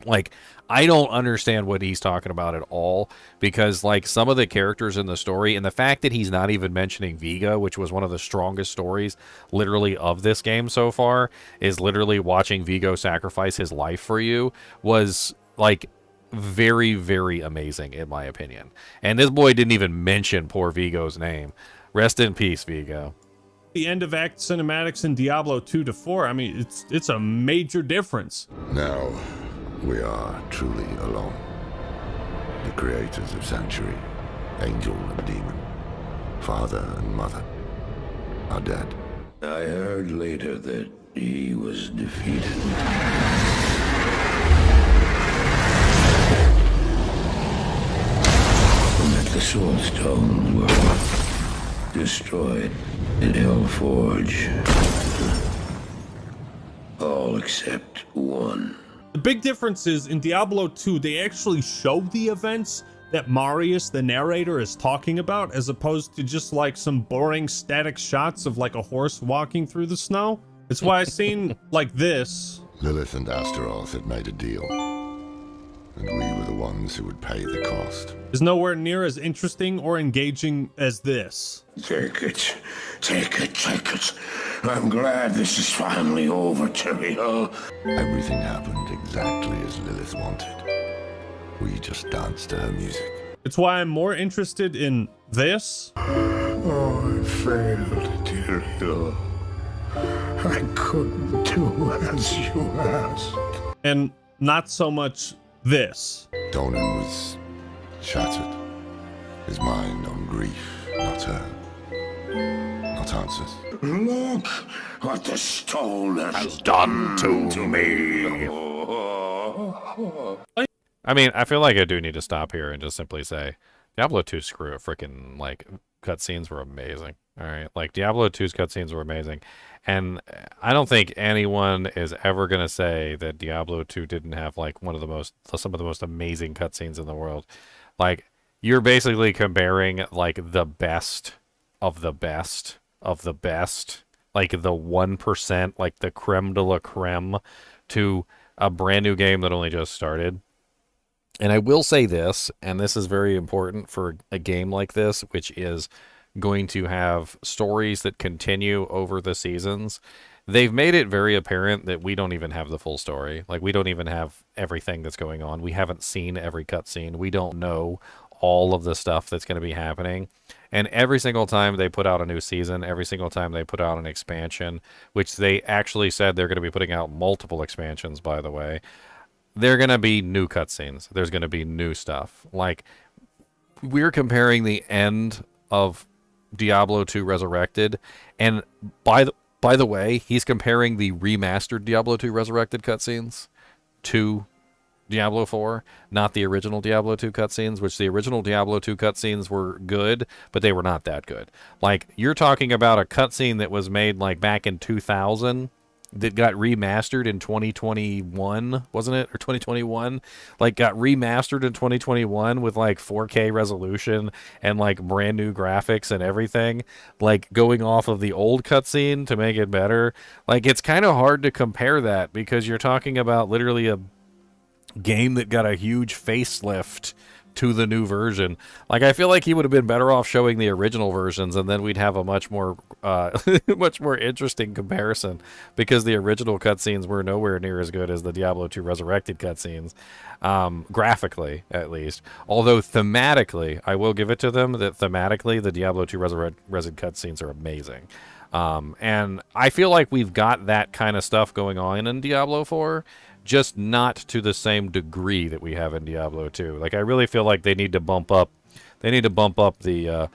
Like, I don't understand what he's talking about at all, because, like, some of the characters in the story, and the fact that he's not even mentioning Vigo, which was one of the strongest stories, literally, of this game so far, is literally watching Vigo sacrifice his life for you, was, like, very, very amazing, in my opinion. And this boy didn't even mention poor Vigo's name. Rest in peace, Vigo. The end of act cinematics in Diablo 2 to 4, I mean, it's a major difference. Now, we are truly alone. The creators of Sanctuary, Angel and Demon, Father and Mother, are dead. I heard later that he was defeated. And that the Soul Stones were destroyed in Hellforge. All except one. The big difference is in Diablo 2, they actually show the events that Marius, the narrator, is talking about, as opposed to just like some boring static shots of like a horse walking through the snow. It's why I seen like this. Lilith and Astaroth had made a deal, and we were the ones who would pay the cost. Is nowhere near as interesting or engaging as this. Take it. Take it, take it. I'm glad this is finally over, Tyrael. Everything happened exactly as Lilith wanted. We just danced to her music. It's why I'm more interested in this. Oh, I failed, Tyrael. I couldn't do as you asked. And not so much this. Donan was shattered. His mind on grief, not her. Not answers. Look what the stone has done to me. I mean, I feel like I do need to stop here and just simply say, Diablo 2 screw it. Freaking, like, cutscenes were amazing. All right, like, Diablo 2's cutscenes were amazing. And I don't think anyone is ever going to say that Diablo 2 didn't have, like, some of the most amazing cutscenes in the world. Like, you're basically comparing, like, the best of the best of the best, like the 1%, like the creme de la creme, to a brand new game that only just started. And I will say this, and this is very important for a game like this, which is going to have stories that continue over the seasons. They've made it very apparent that we don't even have the full story. Like, we don't even have everything that's going on. We haven't seen every cutscene. We don't know all of the stuff that's going to be happening. And every single time they put out a new season, every single time they put out an expansion, which they actually said they're going to be putting out multiple expansions, by the way, they're going to be new cutscenes. There's going to be new stuff. Like, we're comparing the end of Diablo 2 Resurrected, and by the way, he's comparing the remastered Diablo 2 Resurrected cutscenes to Diablo 4, not the original Diablo 2 cutscenes, which the original Diablo 2 cutscenes were good, but they were not that good. Like, you're talking about a cutscene that was made, like, back in 2000 that got remastered in 2021, wasn't it? Or 2021? Like, got remastered in 2021 with, like, 4K resolution and, like, brand new graphics and everything. Like, going off of the old cutscene to make it better. Like, it's kind of hard to compare that because you're talking about literally a game that got a huge facelift to the new version. Like, I feel like he would have been better off showing the original versions, and then we'd have a much more much more interesting comparison, because the original cutscenes were nowhere near as good as the Diablo 2 Resurrected cutscenes, graphically at least. Although thematically, I will give it to them that thematically the Diablo 2 Resurrected cutscenes are amazing. And I feel like we've got that kind of stuff going on in Diablo 4, just not to the same degree that we have in Diablo 2. Like, I really feel like they need to bump up the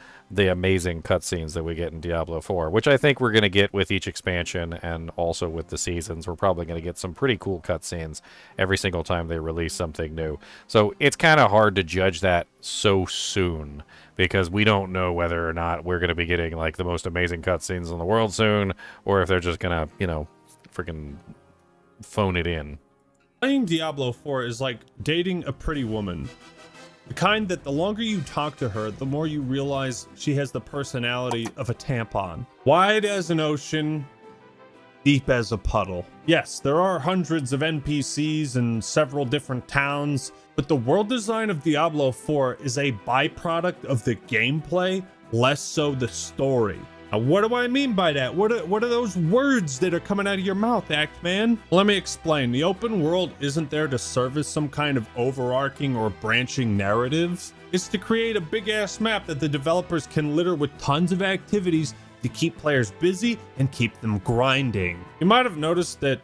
amazing cutscenes that we get in Diablo 4, which I think we're going to get with each expansion and also with the seasons. We're probably going to get some pretty cool cutscenes every single time they release something new. So it's kind of hard to judge that so soon, because we don't know whether or not we're going to be getting, like, the most amazing cutscenes in the world soon, or if they're just going to, freaking phone it in. Playing Diablo 4 is like dating a pretty woman. The kind that the longer you talk to her, the more you realize she has the personality of a tampon. Wide as an ocean, deep as a puddle. Yes, there are hundreds of NPCs in several different towns, but the world design of Diablo 4 is a byproduct of the gameplay, less so the story. Now, what do I mean by that? What are those words that are coming out of your mouth, Act Man? Let me explain. The open world isn't there to service some kind of overarching or branching narrative. It's to create a big-ass map that the developers can litter with tons of activities to keep players busy and keep them grinding. You might have noticed that...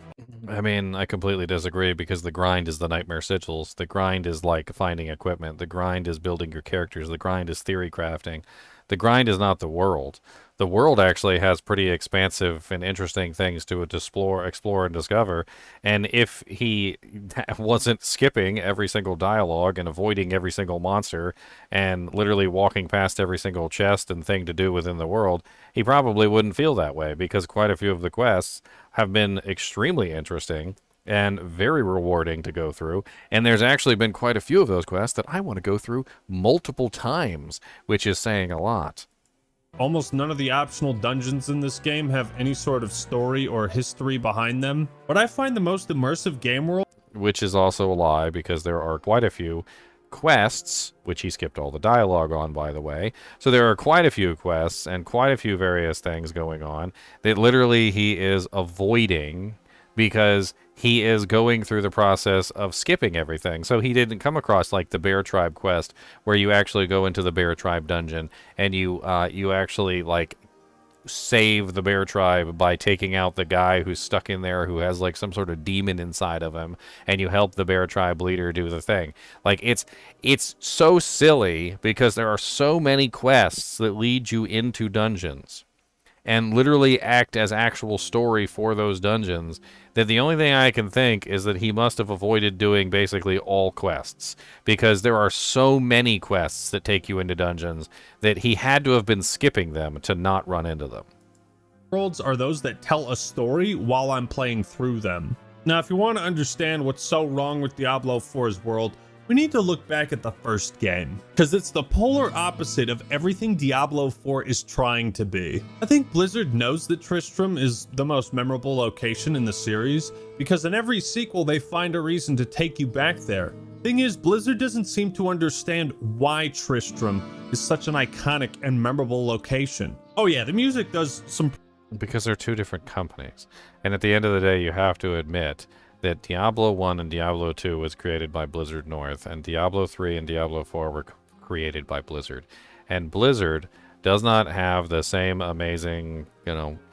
I mean, I completely disagree, because the grind is the nightmare sigils. The grind is like finding equipment. The grind is building your characters. The grind is theory crafting. The grind is not the world. The world actually has pretty expansive and interesting things to explore and discover. And if he wasn't skipping every single dialogue and avoiding every single monster and literally walking past every single chest and thing to do within the world, he probably wouldn't feel that way, because quite a few of the quests have been extremely interesting and very rewarding to go through. And there's actually been quite a few of those quests that I want to go through multiple times, which is saying a lot. Almost none of the optional dungeons in this game have any sort of story or history behind them. But I find the most immersive game world... Which is also a lie, because there are quite a few quests, which he skipped all the dialogue on, by the way. So there are quite a few quests and quite a few various things going on that literally he is avoiding, because he is going through the process of skipping everything. So he didn't come across like the Bear Tribe quest, where you actually go into the Bear Tribe dungeon and you actually like save the Bear Tribe by taking out the guy who's stuck in there who has like some sort of demon inside of him, and you help the Bear Tribe leader do the thing. Like it's so silly, because there are so many quests that lead you into dungeons and literally act as actual story for those dungeons, that the only thing I can think is that he must have avoided doing basically all quests, because there are so many quests that take you into dungeons that he had to have been skipping them to not run into them. Worlds are those that tell a story while I'm playing through them. Now, if you want to understand what's so wrong with Diablo 4's world, we need to look back at the first game, because it's the polar opposite of everything Diablo 4 is trying to be. I think Blizzard knows that Tristram is the most memorable location in the series, because in every sequel they find a reason to take you back there. Thing is, Blizzard doesn't seem to understand why Tristram is such an iconic and memorable location. Oh yeah, the music does some... Because they're two different companies. And at the end of the day, you have to admit that Diablo 1 and Diablo 2 was created by Blizzard North, and Diablo 3 and Diablo 4 were created by Blizzard. And Blizzard does not have the same amazing,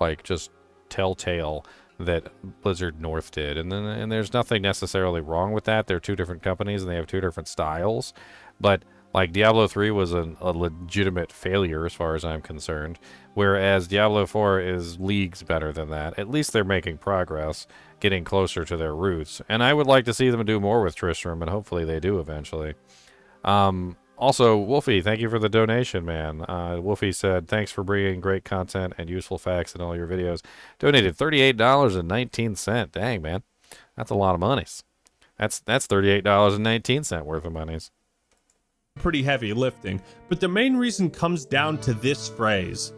like just telltale that Blizzard North did. And there's nothing necessarily wrong with that. They're two different companies and they have two different styles. But like Diablo 3 was a legitimate failure as far as I'm concerned, whereas Diablo 4 is leagues better than that. At least they're making progress, getting closer to their roots. And I would like to see them do more with Tristram, and hopefully they do eventually. Also, Wolfie, thank you for the donation, man. Wolfie said, thanks for bringing great content and useful facts in all your videos. Donated $38.19. Dang, man. That's a lot of monies. That's $38.19 worth of monies. Pretty heavy lifting, but the main reason comes down to this phrase: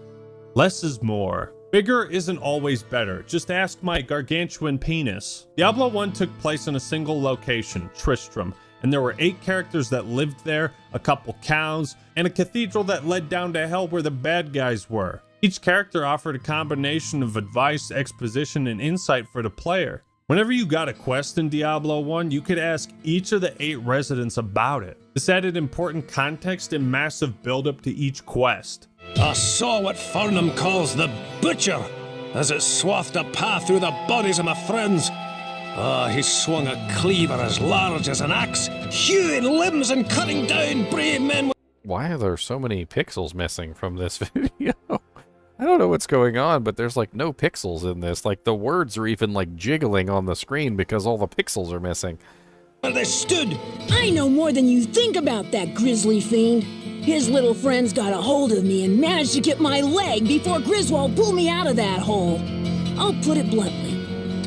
less is more. Bigger isn't always better. Just ask my gargantuan penis. Diablo 1 took place in a single location, Tristram, and there were 8 characters that lived there, a couple cows, and a cathedral that led down to hell where the bad guys were. Each character offered a combination of advice, exposition, and insight for the player. Whenever you got a quest in Diablo 1, you could ask each of the 8 residents about it. This added important context and massive buildup to each quest. I saw what Farnham calls the Butcher, as it swathed a path through the bodies of my friends. He swung a cleaver as large as an axe, hewing limbs and cutting down brave men. Why are there so many pixels missing from this video? I don't know what's going on, but there's like no pixels in this. Like the words are even like jiggling on the screen because all the pixels are missing. Where they stood. I know more than you think about that grisly fiend. His little friends got a hold of me and managed to get my leg before Griswold pulled me out of that hole. I'll put it bluntly.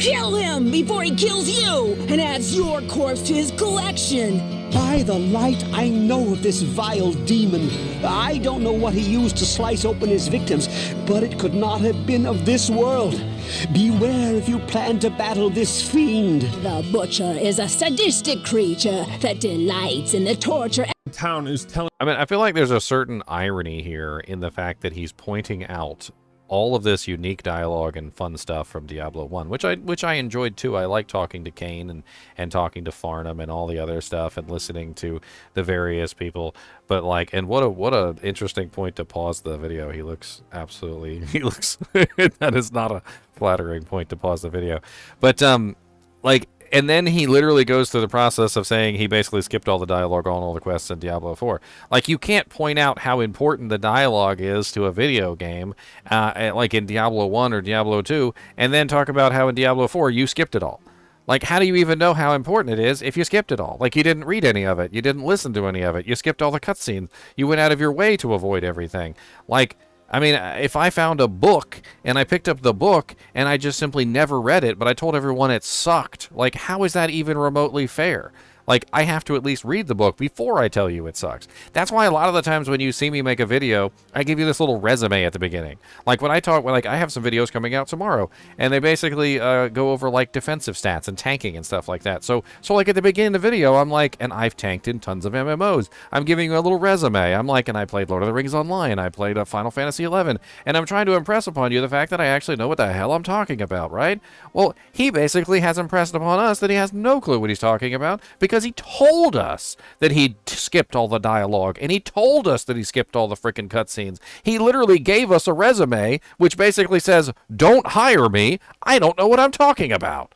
Kill him before he kills you and adds your corpse to his collection! By the light, I know of this vile demon. I don't know what he used to slice open his victims, but it could not have been of this world. Beware if you plan to battle this fiend. The Butcher is a sadistic creature that delights in the torture. Town is telling. I mean, I feel like there's a certain irony here in the fact that he's pointing out all of this unique dialogue and fun stuff from Diablo 1, which I enjoyed too. I like talking to Kane and talking to Farnham and all the other stuff and listening to the various people. But like, and what a interesting point to pause the video. He looks that is not a flattering point to pause the video. But like, and then he literally goes through the process of saying he basically skipped all the dialogue on all the quests in Diablo 4. Like, you can't point out how important the dialogue is to a video game, like in Diablo 1 or Diablo 2, and then talk about how in Diablo 4 you skipped it all. Like, how do you even know how important it is if you skipped it all? Like, you didn't read any of it. You didn't listen to any of it. You skipped all the cutscenes. You went out of your way to avoid everything. Like, I mean, if I found a book and I picked up the book and I just simply never read it, but I told everyone it sucked, like, how is that even remotely fair? Like, I have to at least read the book before I tell you it sucks. That's why a lot of the times when you see me make a video, I give you this little resume at the beginning. Like, when I talk, like, I have some videos coming out tomorrow, and they basically go over, like, defensive stats and tanking and stuff like that. So like, at the beginning of the video, I'm like, and I've tanked in tons of MMOs. I'm giving you a little resume. I'm like, and I played Lord of the Rings Online. I played Final Fantasy XI. And I'm trying to impress upon you the fact that I actually know what the hell I'm talking about, right? Well, he basically has impressed upon us that he has no clue what he's talking about, because he told us that he skipped all the dialogue, and he told us that he skipped all the freaking cutscenes. He literally gave us a resume which basically says, don't hire me, I don't know what I'm talking about.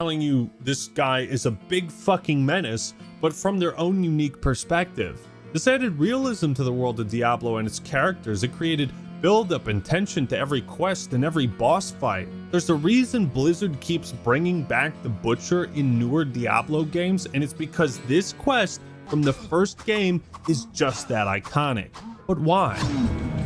Telling you this guy is a big fucking menace, but from their own unique perspective. This added realism to the world of Diablo and its characters. It created build-up and tension to every quest and every boss fight. There's a reason Blizzard keeps bringing back the Butcher in newer Diablo games, and it's because this quest from the first game is just that iconic. But why?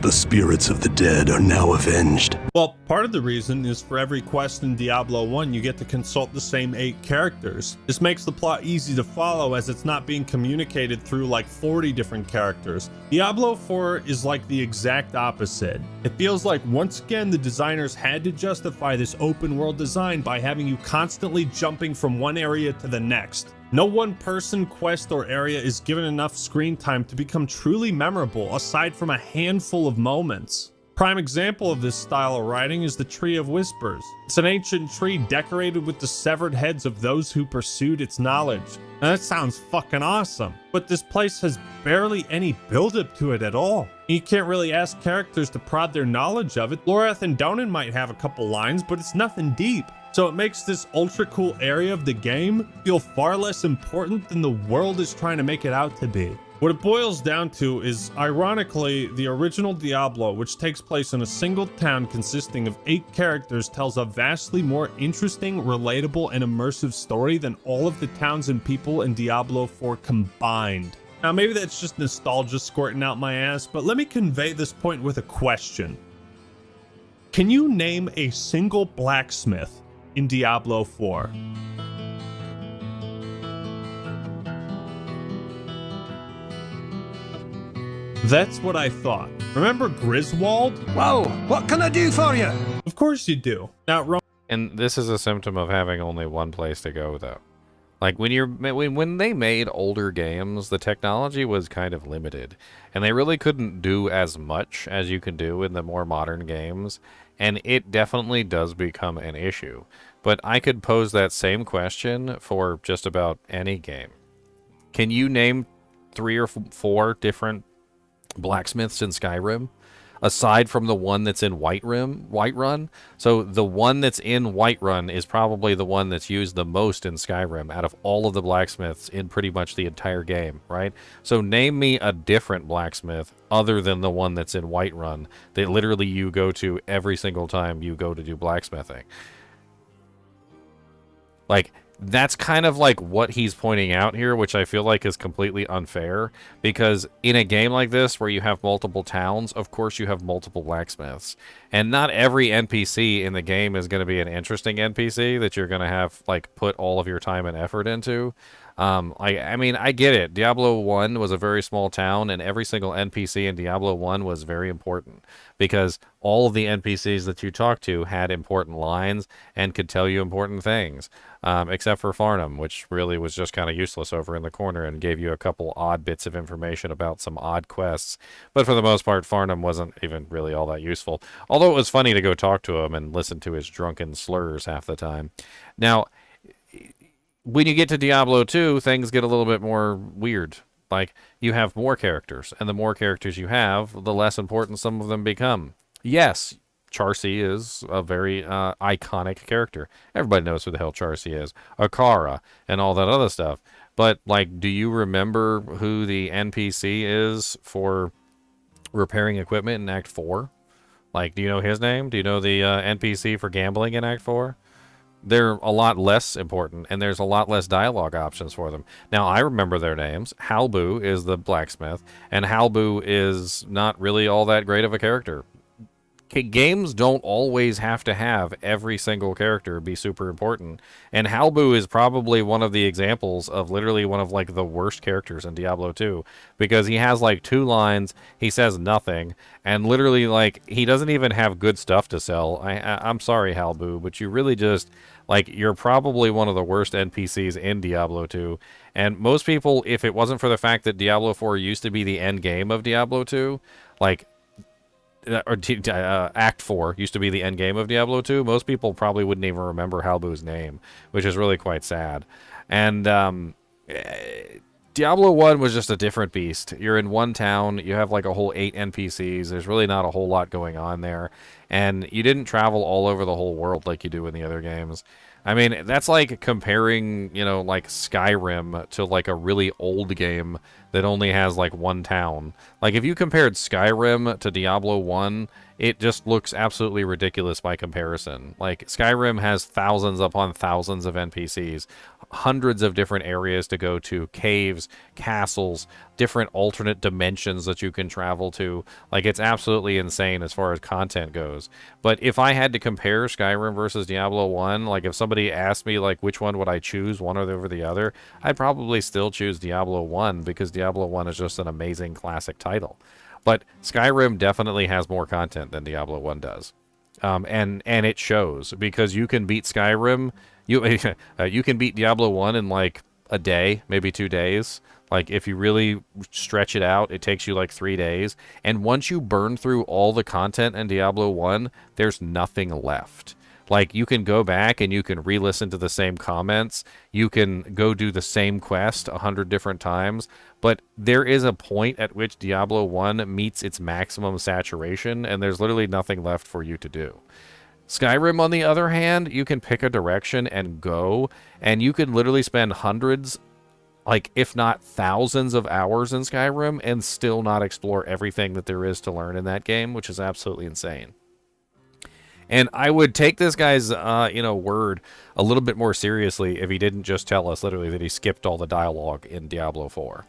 The spirits of the dead are now avenged. Well, part of the reason is for every quest in Diablo 1, you get to consult the same 8 characters. This makes the plot easy to follow, as it's not being communicated through like 40 different characters. Diablo 4 is like the exact opposite. It feels like once again the designers had to justify this open world design by having you constantly jumping from one area to the next. No one person, quest, or area is given enough screen time to become truly memorable, aside from a handful of moments. Prime example of this style of writing is the Tree of Whispers. It's an ancient tree decorated with the severed heads of those who pursued its knowledge. Now that sounds fucking awesome, but this place has barely any build-up to it at all. You can't really ask characters to prod their knowledge of it. Loreth and Donan might have a couple lines, but it's nothing deep. So it makes this ultra cool area of the game feel far less important than the world is trying to make it out to be. What it boils down to is, ironically, the original Diablo, which takes place in a single town consisting of 8 characters, tells a vastly more interesting, relatable, and immersive story than all of the towns and people in Diablo 4 combined. Now, maybe that's just nostalgia squirting out my ass, but let me convey this point with a question. Can you name a single blacksmith in Diablo 4? That's what I thought. Remember Griswold? Whoa, what can I do for you? Of course you do. Now, and this is a symptom of having only one place to go, though. Like, when they made older games, the technology was kind of limited, and they really couldn't do as much as you can do in the more modern games, and it definitely does become an issue. But I could pose that same question for just about any game. Can you name 3 or 4 different blacksmiths in Skyrim, aside from the one that's in Whiterun? So the one that's in Whiterun is probably the one that's used the most in Skyrim out of all of the blacksmiths in pretty much the entire game, right? So name me a different blacksmith other than the one that's in Whiterun that literally you go to every single time you go to do blacksmithing. Like, that's kind of like what he's pointing out here, which I feel like is completely unfair, because in a game like this where you have multiple towns, of course you have multiple blacksmiths, and not every NPC in the game is going to be an interesting NPC that you're going to have like put all of your time and effort into. I mean, I get it. Diablo 1 was a very small town, and every single NPC in Diablo 1 was very important because all of the NPCs that you talked to had important lines and could tell you important things, except for Farnham, which really was just kind of useless over in the corner and gave you a couple odd bits of information about some odd quests. But for the most part, Farnham wasn't even really all that useful, although it was funny to go talk to him and listen to his drunken slurs half the time. Now, when you get to Diablo 2, things get a little bit more weird. Like, you have more characters, and the more characters you have, the less important some of them become. Yes, Charcy is a very iconic character. Everybody knows who the hell Charcy is. Akara, and all that other stuff. But, like, do you remember who the NPC is for repairing equipment in Act 4? Like, do you know his name? Do you know the NPC for gambling in Act 4? They're a lot less important, and there's a lot less dialogue options for them. Now, I remember their names. Halbu is the blacksmith, and Halbu is not really all that great of a character. Games don't always have to have every single character be super important, and Halbu is probably one of the examples of literally one of like the worst characters in Diablo 2, because he has like 2 lines, he says nothing, and literally like he doesn't even have good stuff to sell. I'm sorry, Halbu, but you really just like, you're probably one of the worst NPCs in Diablo 2, and most people, if it wasn't for the fact that Diablo 4 used to be the end game of Diablo 2, like Act 4 used to be the end game of Diablo 2, most people probably wouldn't even remember Halbu's name, which is really quite sad. And Diablo 1 was just a different beast. You're in one town, you have like a whole 8 NPCs, there's really not a whole lot going on there, and you didn't travel all over the whole world like you do in the other games. I mean, that's like comparing, you know, like Skyrim to like a really old game that only has like one town. Like, if you compared Skyrim to Diablo 1, it just looks absolutely ridiculous by comparison. Like, Skyrim has thousands upon thousands of NPCs, hundreds of different areas to go to, caves, castles, different alternate dimensions that you can travel to. Like, it's absolutely insane as far as content goes. But if I had to compare Skyrim versus Diablo 1, like if somebody asked me like which one would I choose, one over the other, I'd probably still choose Diablo 1, because Diablo 1 is just an amazing classic title. But Skyrim definitely has more content than Diablo 1 does. And it shows, because you can beat Skyrim, you can beat Diablo 1 in like a day, maybe 2 days. Like, if you really stretch it out, it takes you like 3 days. And once you burn through all the content in Diablo 1, there's nothing left. Like, you can go back and you can re-listen to the same comments. You can go do the same quest 100 different times. But there is a point at which Diablo 1 meets its maximum saturation, and there's literally nothing left for you to do. Skyrim, on the other hand, you can pick a direction and go, and you can literally spend hundreds, like, if not thousands of hours in Skyrim and still not explore everything that there is to learn in that game, which is absolutely insane. And I would take this guy's, word a little bit more seriously if he didn't just tell us literally that he skipped all the dialogue in Diablo 4.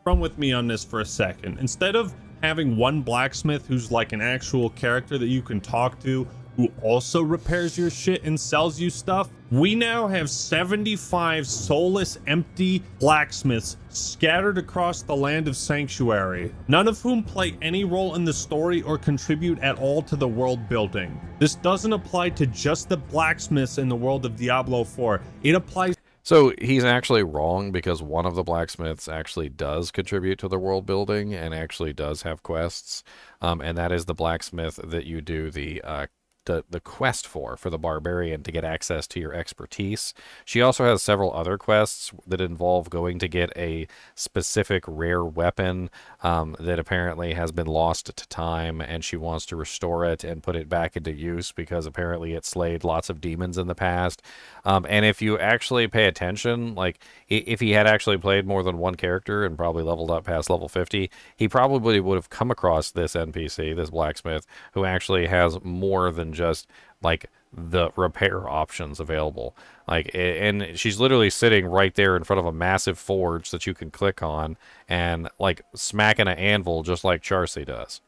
Run with me on this for a second. Instead of having one blacksmith who's like an actual character that you can talk to, who also repairs your shit and sells you stuff, we now have 75 soulless, empty blacksmiths scattered across the land of Sanctuary, none of whom play any role in the story or contribute at all to the world building. This doesn't apply to just the blacksmiths in the world of Diablo 4. It applies. So he's actually wrong, because one of the blacksmiths actually does contribute to the world building and actually does have quests, and that is the blacksmith that you do the quest for the barbarian to get access to your expertise. She also has several other quests that involve going to get a specific rare weapon that apparently has been lost to time, and she wants to restore it and put it back into use because apparently it slayed lots of demons in the past. And if you actually pay attention, like if he had actually played more than one character and probably leveled up past level 50, he probably would have come across this NPC, this blacksmith, who actually has more than just like the repair options available. Like, and she's literally sitting right there in front of a massive forge that you can click on and like smacking an anvil just like Charcy does.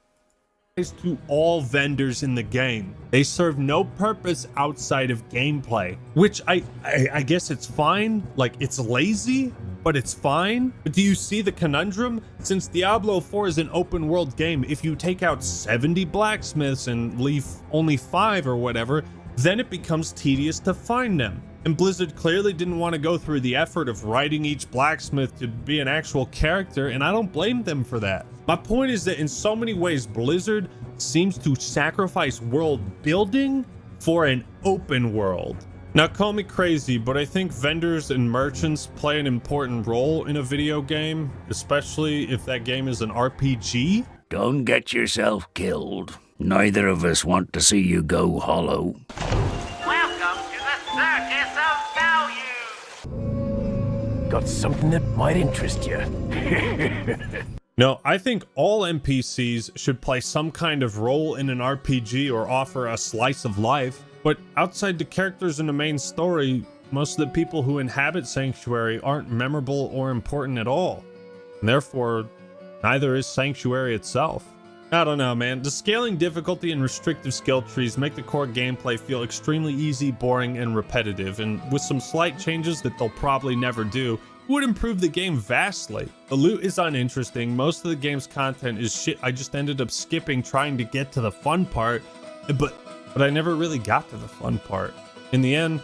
To all vendors in the game. They serve no purpose outside of gameplay, which I guess it's fine. Like, it's lazy, but it's fine. But do you see the conundrum? Since Diablo 4 is an open world game, if you take out 70 blacksmiths and leave only 5 or whatever, then it becomes tedious to find them. And Blizzard clearly didn't want to go through the effort of writing each blacksmith to be an actual character, and I don't blame them for that. My point is that in so many ways, Blizzard seems to sacrifice world building for an open world. Now, call me crazy, but I think vendors and merchants play an important role in a video game, especially if that game is an RPG. Don't get yourself killed. Neither of us want to see you go hollow. Welcome to the Circus of Value! Got something that might interest you. No, I think all NPCs should play some kind of role in an RPG or offer a slice of life, but outside the characters in the main story, most of the people who inhabit Sanctuary aren't memorable or important at all. And therefore, neither is Sanctuary itself. I don't know, man. The scaling difficulty and restrictive skill trees make the core gameplay feel extremely easy, boring, and repetitive, and with some slight changes that they'll probably never do, would improve the game vastly. The loot is uninteresting, most of the game's content is shit I just ended up skipping trying to get to the fun part, but I never really got to the fun part. In the end,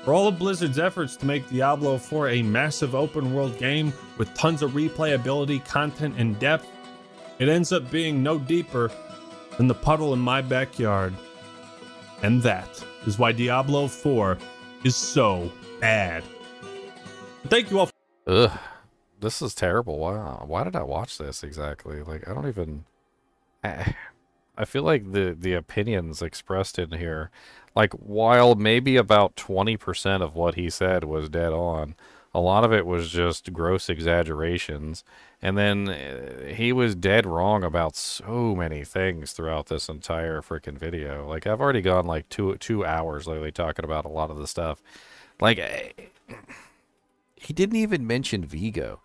for all of Blizzard's efforts to make Diablo 4 a massive open world game with tons of replayability, content, and depth, it ends up being no deeper than the puddle in my backyard. And that is why Diablo 4 is so bad. Thank you all. Ugh, this is terrible. Why did I watch this exactly? Like, I don't even. I feel like the opinions expressed in here, like, while maybe about 20% of what he said was dead on, a lot of it was just gross exaggerations. And then he was dead wrong about so many things throughout this entire freaking video. Like, I've already gone like two hours lately talking about a lot of the stuff. Like, he didn't even mention Vigo.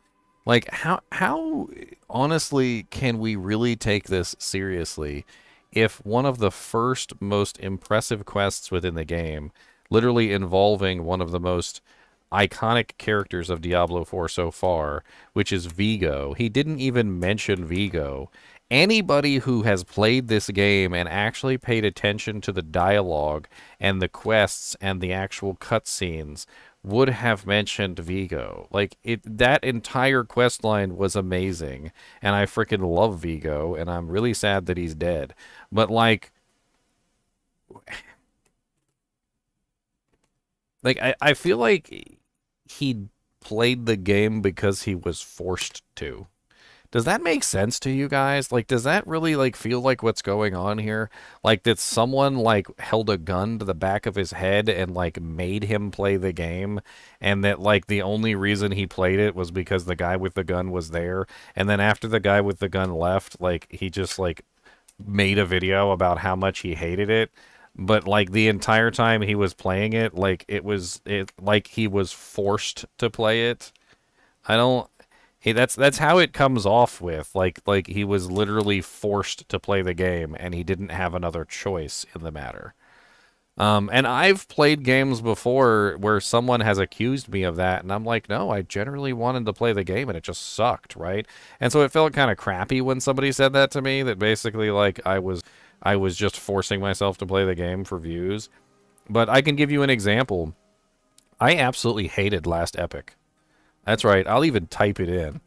Like, how honestly can we really take this seriously if one of the first most impressive quests within the game, literally involving one of the most iconic characters of Diablo 4 so far, which is Vigo, he didn't even mention Vigo. Anybody who has played this game and actually paid attention to the dialogue and the quests and the actual cutscenes would have mentioned Vigo. Like, that entire quest line was amazing, and I freaking love Vigo, and I'm really sad that he's dead. But like I feel like he played the game because he was forced to. Does that make sense to you guys? Like, does that really, like, feel like what's going on here? Like, that someone, like, held a gun to the back of his head and, like, made him play the game, and that, like, the only reason he played it was because the guy with the gun was there, and then after the guy with the gun left, like, he just, like, made a video about how much he hated it, but, like, the entire time he was playing it, like, like he was forced to play it. That's how it comes off with, like he was literally forced to play the game and he didn't have another choice in the matter. And I've played games before where someone has accused me of that, and I'm like, no, I generally wanted to play the game and it just sucked, right? And so it felt kind of crappy when somebody said that to me, that basically, like, I was just forcing myself to play the game for views. But I can give you an example. I absolutely hated Last Epic. That's right, I'll even type it in.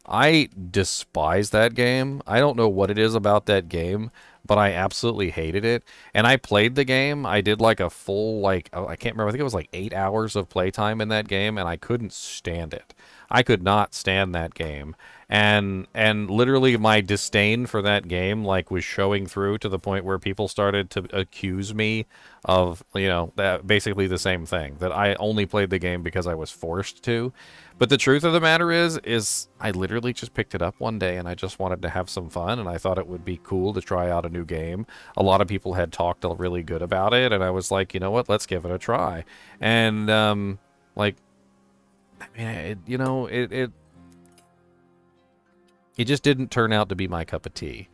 I despise that game. I don't know what it is about that game, but I absolutely hated it. And I played the game. I did like a full, like, I can't remember, I think it was like 8 hours of playtime in that game, and I couldn't stand it. I could not stand that game. And literally my disdain for that game like was showing through to the point where people started to accuse me of, you know, that basically the same thing, that I only played the game because I was forced to. But the truth of the matter is I literally just picked it up one day and I just wanted to have some fun, and I thought it would be cool to try out a new game. A lot of people had talked really good about it, and I was like, you know what, let's give it a try. And like, I mean, it just didn't turn out to be my cup of tea.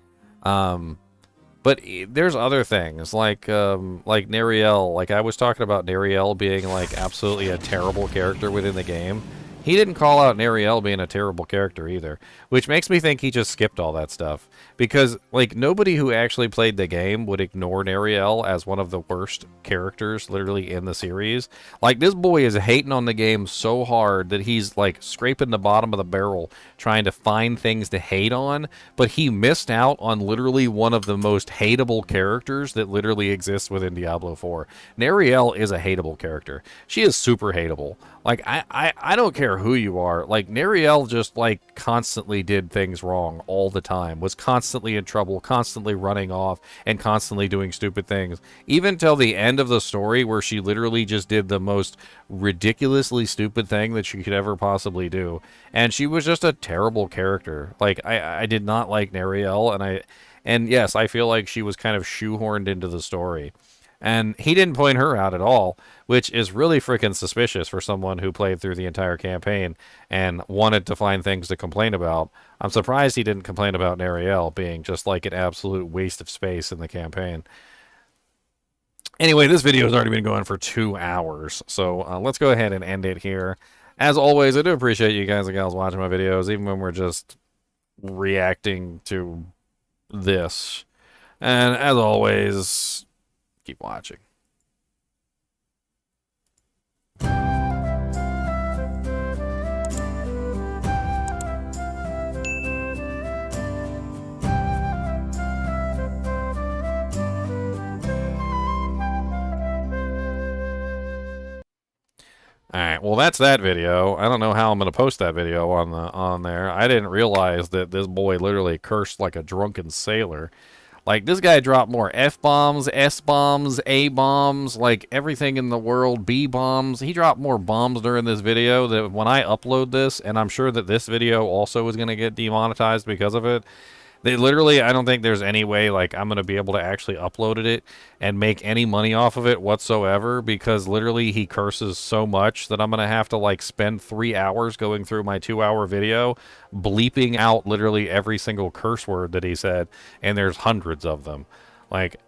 But there's other things like Nariel. Like, I was talking about Nariel being like absolutely a terrible character within the game. He didn't call out Nariel being a terrible character either, which makes me think he just skipped all that stuff. Because, like, nobody who actually played the game would ignore Nariel as one of the worst characters literally in the series. Like, this boy is hating on the game so hard that he's, like, scraping the bottom of the barrel trying to find things to hate on, but he missed out on literally one of the most hateable characters that literally exists within Diablo 4. Nariel is a hateable character. She is super hateable. Like, I don't care who you are. Like, Nariel just, like, constantly did things wrong all the time. Was constantly in trouble, constantly running off, and constantly doing stupid things. Even till the end of the story where she literally just did the most ridiculously stupid thing that she could ever possibly do. And she was just a terrible character. Like, I did not like Nariel, and yes, I feel like she was kind of shoehorned into the story. And he didn't point her out at all, which is really freaking suspicious for someone who played through the entire campaign and wanted to find things to complain about. I'm surprised he didn't complain about Nariel being just like an absolute waste of space in the campaign. Anyway, this video has already been going for 2 hours, so let's go ahead and end it here. As always, I do appreciate you guys and gals watching my videos, even when we're just reacting to this. And as always, keep watching. Alright, well that's that video. I don't know how I'm going to post that video on there. I didn't realize that this boy literally cursed like a drunken sailor. Like, this guy dropped more F-bombs, S-bombs, A-bombs, like everything in the world, B-bombs. He dropped more bombs during this video that when I upload this, and I'm sure that this video also is going to get demonetized because of it, they literally, I don't think there's any way, like, I'm going to be able to actually upload it and make any money off of it whatsoever, because literally he curses so much that I'm going to have to, like, spend 3 hours going through my 2-hour video bleeping out literally every single curse word that he said, and there's hundreds of them. Like,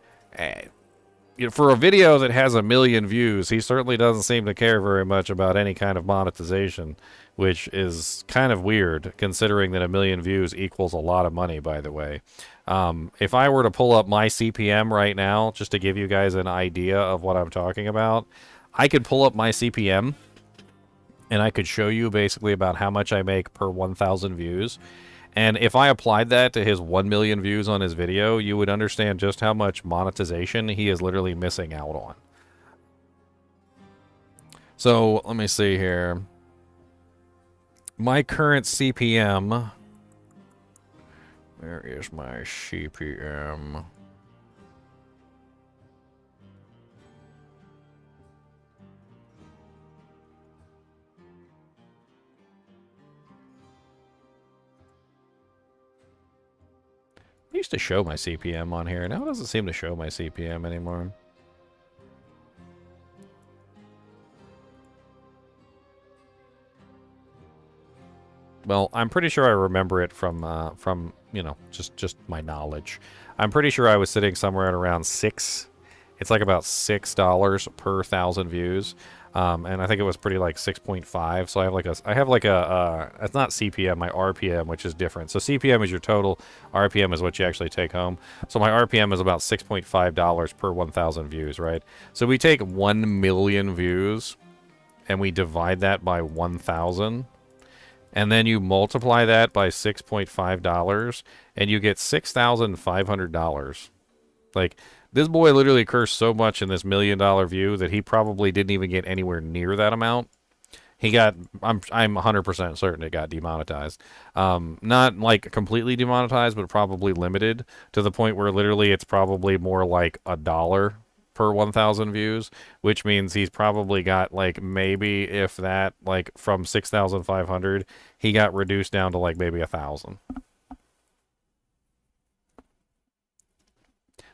for a video that has 1 million views, he certainly doesn't seem to care very much about any kind of monetization, which is kind of weird, considering that 1 million views equals a lot of money, by the way. If I were to pull up my CPM right now, just to give you guys an idea of what I'm talking about, I could pull up my CPM, and I could show you basically about how much I make per 1,000 views. And if I applied that to his 1 million views on his video, you would understand just how much monetization he is literally missing out on. So, let me see here. My current CPM... Where is my CPM? I used to show my CPM on here. Now it doesn't seem to show my CPM anymore. Well, I'm pretty sure I remember it from you know, just my knowledge. I'm pretty sure I was sitting somewhere at around 6. It's like about $6 per 1,000 views. And I think it was pretty like 6.5. So I have like a it's not CPM, my RPM, which is different. So CPM is your total, RPM is what you actually take home. So my RPM is about $6.5 per 1,000 views, right? So we take 1 million views and we divide that by 1,000. And then you multiply that by $6.5 and you get $6,500. Like, this boy literally cursed so much in this $1 million view that he probably didn't even get anywhere near that amount. He got, I'm 100% certain it got demonetized. Not like completely demonetized, but probably limited to the point where literally it's probably more like $1 per 1,000 views, which means he's probably got like maybe if that like from 6,500, he got reduced down to like maybe 1,000.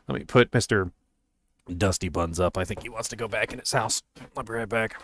Let me put Mr. Dusty Buns up. I think he wants to go back in his house. I'll be right back.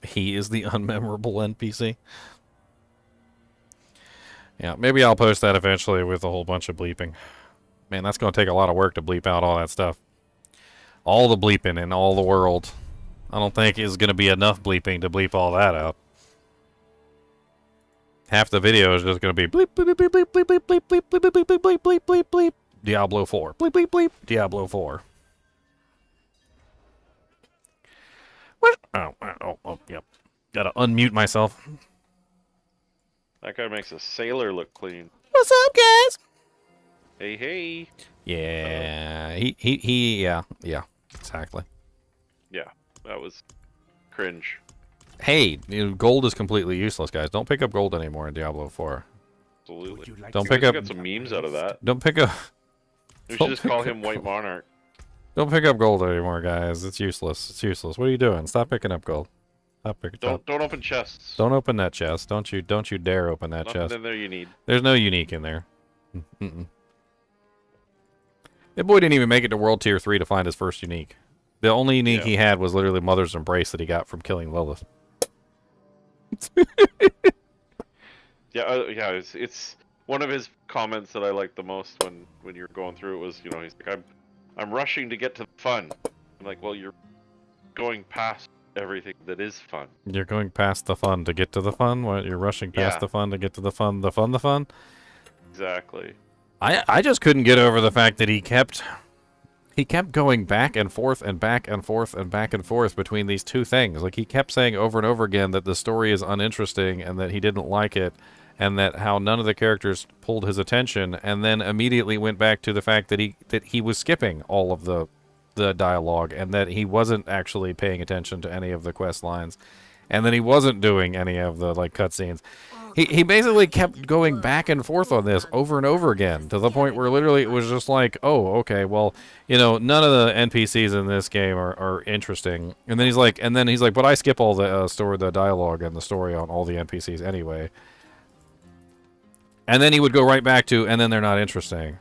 He is the unmemorable NPC. Yeah, maybe I'll post that eventually with a whole bunch of bleeping. Man, that's going to take a lot of work to bleep out all that stuff. All the bleeping in all the world. I don't think is going to be enough bleeping to bleep all that out. Half the video is just going to be bleep, bleep, bleep, bleep, bleep, bleep, bleep, bleep, bleep, bleep, bleep, bleep, bleep, bleep, bleep, Diablo 4. Bleep, bleep, bleep, Diablo 4. What? Oh, yep. Gotta unmute myself. That guy makes a sailor look clean. What's up, guys? Hey, hey. Yeah, yeah, exactly. Yeah, that was cringe. Hey, gold is completely useless, guys. Don't pick up gold anymore in Diablo 4. Absolutely. Don't pick up. Got some memes out of that. Don't pick up. We should just call him White Monarch. Don't pick up gold anymore, guys. It's useless. It's useless. What are you doing? Stop picking up gold. Stop picking. Don't open chests. Don't open that chest. Don't you dare open that Nothing chest. in there you need. There's no unique in there. That boy didn't even make it to World Tier 3 to find his first unique. The only unique he had was literally Mother's Embrace that he got from killing Lilith. Yeah, it's one of his comments that I liked the most when you were going through it was, you know, he's like, I'm rushing to get to the fun. I'm like, well, you're going past everything that is fun. You're going past the fun to get to the fun? What, you're rushing past the fun to get to the fun, the fun? Exactly. I just couldn't get over the fact that he kept going back and forth and back and forth and back and forth between these two things. Like, he kept saying over and over again that the story is uninteresting and that he didn't like it and that how none of the characters pulled his attention, and then immediately went back to the fact that he was skipping all of the dialogue and that he wasn't actually paying attention to any of the quest lines and that he wasn't doing any of the like cutscenes. He basically kept going back and forth on this over and over again to the point where literally it was just like, oh, okay, well, you know, none of the NPCs in this game are interesting. And then he's like, but I skip all the dialogue and the story on all the NPCs anyway. And then he would go right back to, and then they're not interesting.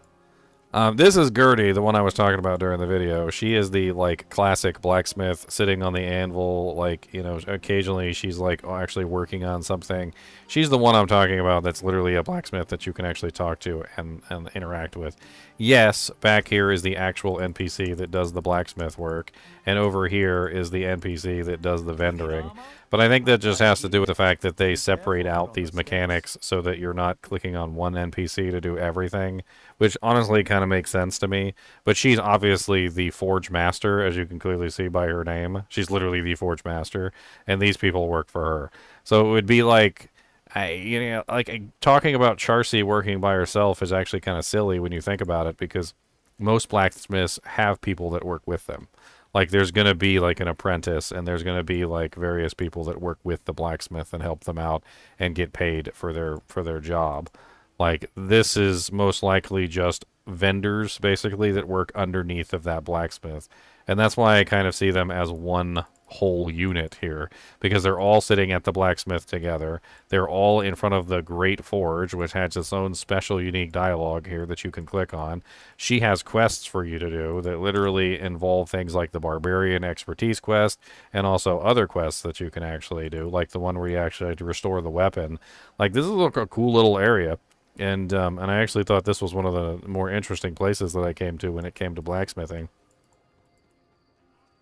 This is Gertie, the one I was talking about during the video. She is the, like, classic blacksmith sitting on the anvil, like, you know, occasionally she's, like, actually working on something. She's the one I'm talking about that's literally a blacksmith that you can actually talk to and interact with. Yes, back here is the actual NPC that does the blacksmith work, and over here is the NPC that does the vendoring. But I think that just has to do with the fact that they separate out these mechanics so that you're not clicking on one NPC to do everything, which honestly kind of makes sense to me. But she's obviously the Forge Master, as you can clearly see by her name. She's literally the Forge Master, and these people work for her. So it would be like, talking about Charcy working by herself is actually kind of silly when you think about it, because most blacksmiths have people that work with them. Like, there's going to be, like, an apprentice, and there's going to be, like, various people that work with the blacksmith and help them out and get paid for their job. Like, this is most likely just vendors, basically, that work underneath of that blacksmith. And that's why I kind of see them as one whole unit here, because they're all sitting at the blacksmith together. They're all in front of the Great Forge, which has its own special unique dialogue here that you can click on. She has quests for you to do that literally involve things like the Barbarian Expertise quest, and also other quests that you can actually do, like the one where you actually have to restore the weapon. Like, this is a cool little area, and I actually thought this was one of the more interesting places that I came to when it came to blacksmithing.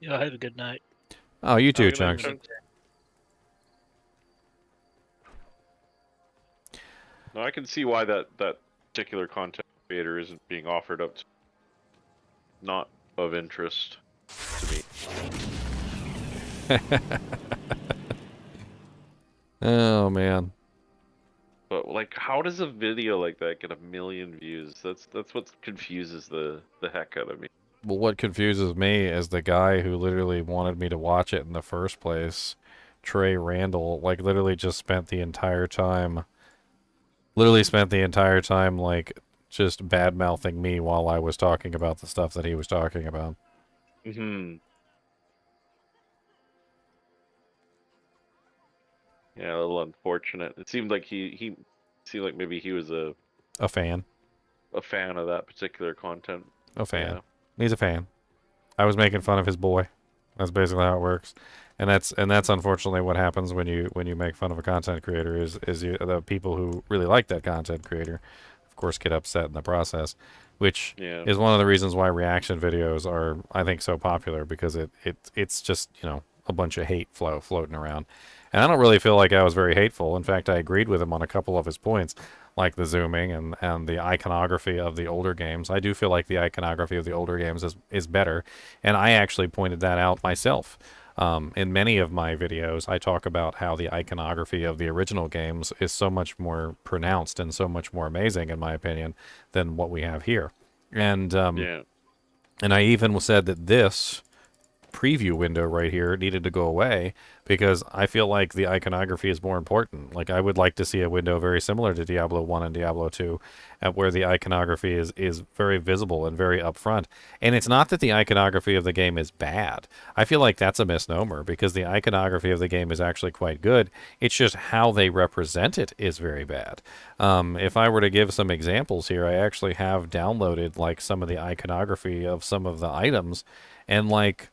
Yeah, have a good night. Oh, you too, Chunks. No, I can see why that particular content creator isn't being offered up to. Not of interest to me. Oh, man. But, like, how does a video like that get 1 million views? That's what confuses the heck out of me. Well, what confuses me is the guy who literally wanted me to watch it in the first place, Trey Randall, like, literally spent the entire time, like, just bad-mouthing me while I was talking about the stuff that he was talking about. Mm-hmm. Yeah, a little unfortunate. It seemed like he seemed like maybe he was a fan. A fan of that particular content. A fan. Yeah. He's a fan. I was making fun of his boy. That's basically how it works. And that's unfortunately what happens when you make fun of a content creator is the people who really like that content creator, of course, get upset in the process, which is one of the reasons why reaction videos are, I think, so popular, because it's just, a bunch of hate floating around. And I don't really feel like I was very hateful. In fact, I agreed with him on a couple of his points, like the zooming and the iconography of the older games. I do feel like the iconography of the older games is better, and I actually pointed that out myself. In many of my videos, I talk about how the iconography of the original games is so much more pronounced and so much more amazing, in my opinion, than what we have here. And and I even said that this preview window right here needed to go away, because I feel like the iconography is more important. Like, I would like to see a window very similar to Diablo 1 and Diablo 2, where the iconography is very visible and very upfront. And it's not that the iconography of the game is bad. I feel like that's a misnomer, because the iconography of the game is actually quite good. It's just how they represent it is very bad. If I were to give some examples here, I actually have downloaded, like, some of the iconography of some of the items, and, like,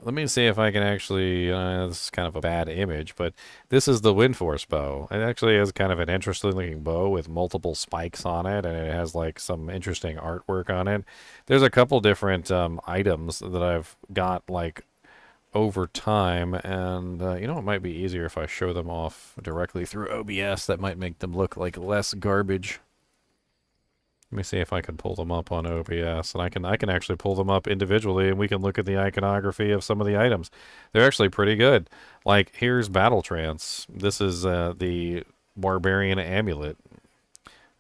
let me see if I can actually, this is kind of a bad image, but this is the Windforce bow. It actually is kind of an interesting looking bow with multiple spikes on it, and it has, like, some interesting artwork on it. There's a couple different items that I've got, like, over time, and it might be easier if I show them off directly through OBS. That might make them look like less garbage. Let me see if I can pull them up on OBS, and I can actually pull them up individually, and we can look at the iconography of some of the items. They're actually pretty good. Like, here's Battle Trance. This is the Barbarian Amulet,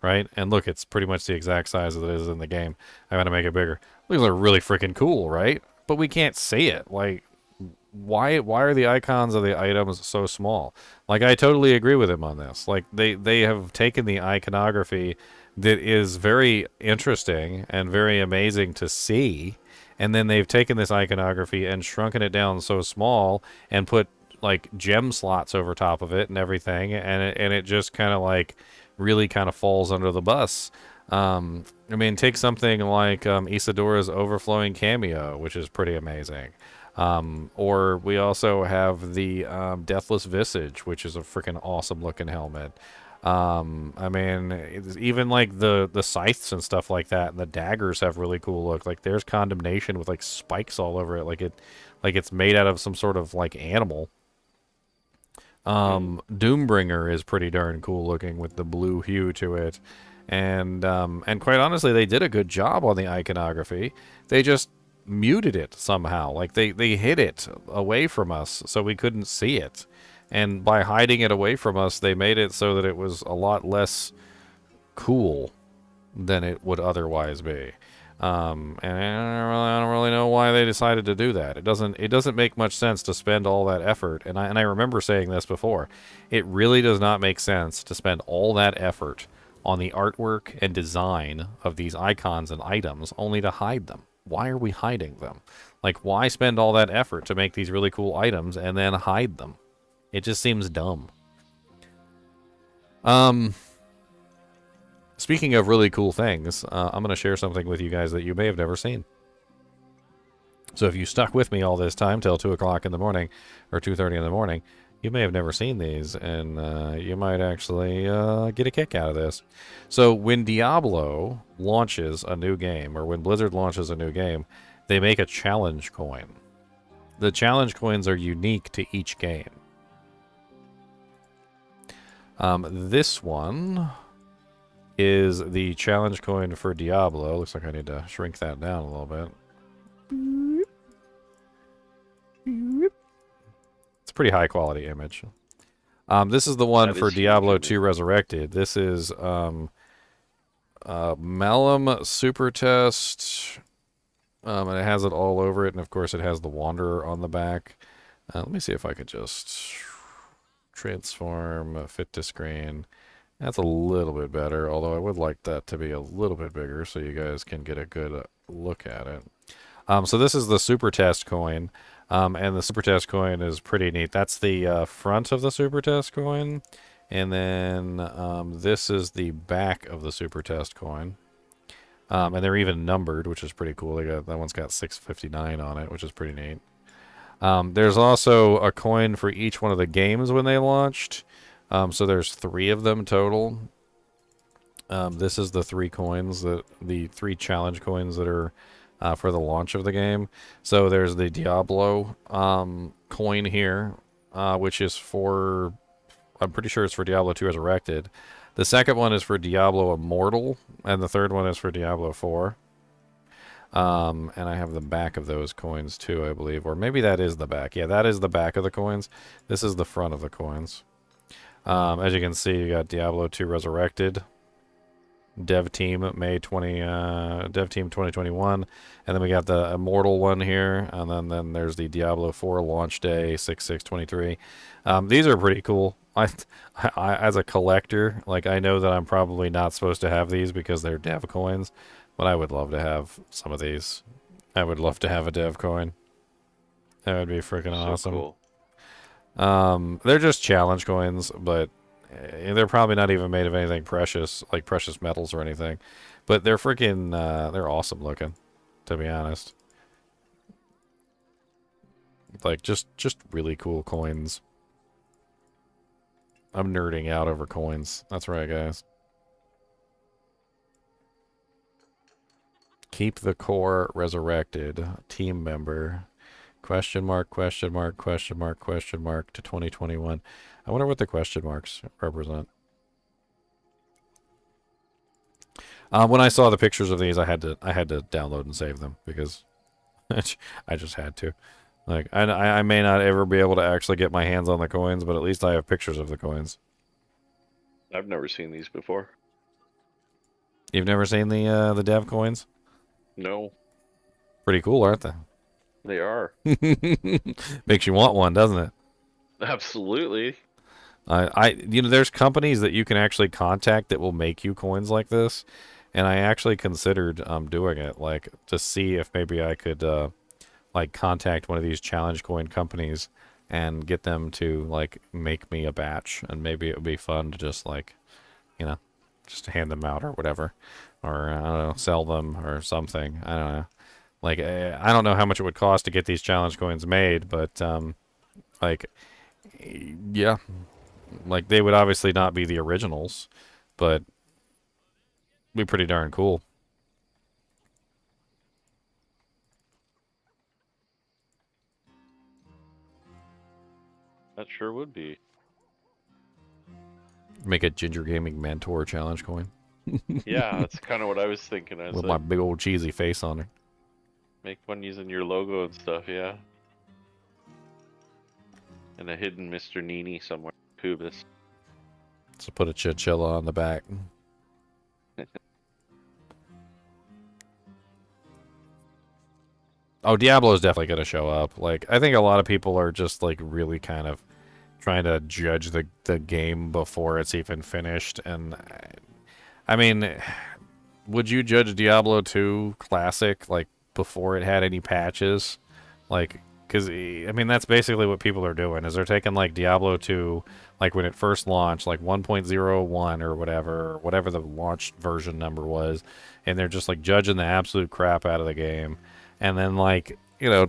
right? And look, it's pretty much the exact size that it is in the game. I'm gonna make it bigger. These are really freaking cool, right? But we can't see it. Like, why are the icons of the items so small? Like, I totally agree with him on this. Like, they have taken the iconography that is very interesting and very amazing to see, and then they've taken this iconography and shrunken it down so small and put, like, gem slots over top of it and everything, and it just kind of, like, really kind of falls under the bus. I mean, take something like Isadora's Overflowing Cameo, which is pretty amazing. Or we also have the Deathless Visage, which is a freaking awesome looking helmet. I mean, even like the scythes and stuff like that, and the daggers have really cool look. Like, there's Condemnation with, like, spikes all over it, like it's made out of some sort of, like, animal. Doombringer is pretty darn cool looking with the blue hue to it. And quite honestly, they did a good job on the iconography. They just muted it somehow. Like, they hid it away from us so we couldn't see it. And by hiding it away from us, they made it so that it was a lot less cool than it would otherwise be. And I don't really know why they decided to do that. It doesn't make much sense to spend all that effort. And I remember saying this before. It really does not make sense to spend all that effort on the artwork and design of these icons and items only to hide them. Why are we hiding them? Like, why spend all that effort to make these really cool items and then hide them? It just seems dumb. Speaking of really cool things, I'm going to share something with you guys that you may have never seen. So if you stuck with me all this time till 2 o'clock in the morning or 2:30 in the morning, you may have never seen these, and you might actually get a kick out of this. So when Diablo launches a new game, or when Blizzard launches a new game, they make a challenge coin. The challenge coins are unique to each game. This one is the challenge coin for Diablo. Looks like I need to shrink that down a little bit. It's a pretty high quality image. This is the one for Diablo 2 Resurrected. This is Malum Super Test. And it has it all over it, and of course it has the Wanderer on the back. Let me see if I could just transform, fit to screen. That's a little bit better, although I would like that to be a little bit bigger so you guys can get a good look at it. So this is the Super Test coin, and the Super Test coin is pretty neat. That's the front of the Super Test coin, and then this is the back of the Super Test coin. And they're even numbered, which is pretty cool. That one's got 659 on it, which is pretty neat. There's also a coin for each one of the games when they launched. So there's 3 of them total. This is the 3 coins, the 3 challenge coins that are for the launch of the game. So there's the Diablo coin here, which is for, I'm pretty sure it's for Diablo 2 Resurrected. The second one is for Diablo Immortal, and the third one is for Diablo 4. And I have the back of those coins too, I believe. Or maybe that is the back. Yeah, that is the back of the coins. This is the front of the coins. As you can see, you got Diablo 2 Resurrected, Dev Team Dev Team 2021, and then we got the Immortal one here, and then there's the Diablo 4 launch day 6/6/23. These are pretty cool. I as a collector, like, I know that I'm probably not supposed to have these because they're dev coins, but I would love to have some of these. I would love to have a dev coin. That would be freaking awesome. Cool. They're just challenge coins, but they're probably not even made of anything precious, like precious metals or anything. But they're freaking, they're awesome looking, to be honest. Like, just really cool coins. I'm nerding out over coins. That's right, guys. Keep the core resurrected. Team member. Question mark, question mark, question mark, question mark to 2021. I wonder what the question marks represent. When I saw the pictures of these, I had to download and save them because I just had to. Like, I may not ever be able to actually get my hands on the coins, but at least I have pictures of the coins. I've never seen these before. You've never seen the dev coins? No. Pretty cool, aren't they? They are. Makes you want one, doesn't it? Absolutely. You know, there's companies that you can actually contact that will make you coins like this, and I actually considered doing it, like, to see if maybe I could like contact one of these challenge coin companies and get them to like make me a batch, and maybe it would be fun to just, like, you know, just hand them out or whatever, or I don't know, sell them or something. I don't know. Like, I don't know how much it would cost to get these challenge coins made, but like, yeah, like, they would obviously not be the originals, but be pretty darn cool. That sure would be. Make a Ginger Gaming Mentor challenge coin. Yeah, that's kind of what I was thinking. I was With like, my big old cheesy face on it. make one using your logo and stuff, yeah. And a hidden Mr. NiNi somewhere. Pubis. So put a chinchilla on the back. Oh, Diablo is definitely going to show up. Like, I think a lot of people are just, like, really kind of trying to judge the game before it's even finished. And, I mean, would you judge Diablo 2 Classic, like, before it had any patches? Like, because, I mean, that's basically what people are doing, is they're taking, like, Diablo 2, like, when it first launched, like, 1.01 or whatever the launch version number was, and they're just, like, judging the absolute crap out of the game. And then, like, you know,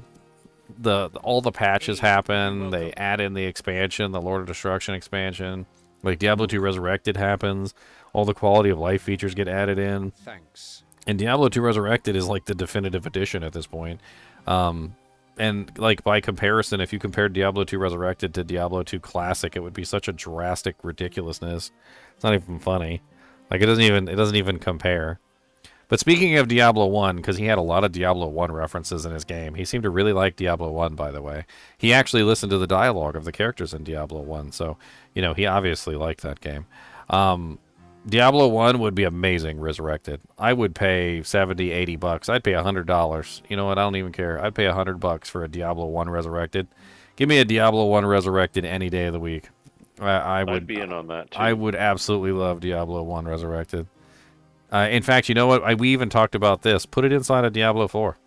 all the patches happen. They add in the expansion, the Lord of Destruction expansion. Like, Diablo 2 Resurrected happens. All the quality of life features get added in. Thanks. And Diablo 2 Resurrected is, like, the definitive edition at this point. And, like, by comparison, if you compared Diablo 2 Resurrected to Diablo 2 Classic, it would be such a drastic ridiculousness. It's not even funny. Like, it doesn't even compare. But speaking of Diablo 1, because he had a lot of Diablo 1 references in his game, he seemed to really like Diablo 1, by the way. He actually listened to the dialogue of the characters in Diablo 1, so, you know, he obviously liked that game. Diablo 1 would be amazing resurrected. I would pay $70, $80. I'd pay $100. You know what? I don't even care. I'd pay $100 for a Diablo 1 resurrected. Give me a Diablo 1 resurrected any day of the week. I'd be in on that, too. I would absolutely love Diablo 1 resurrected. In fact, you know what? We even talked about this. Put it inside of Diablo 4.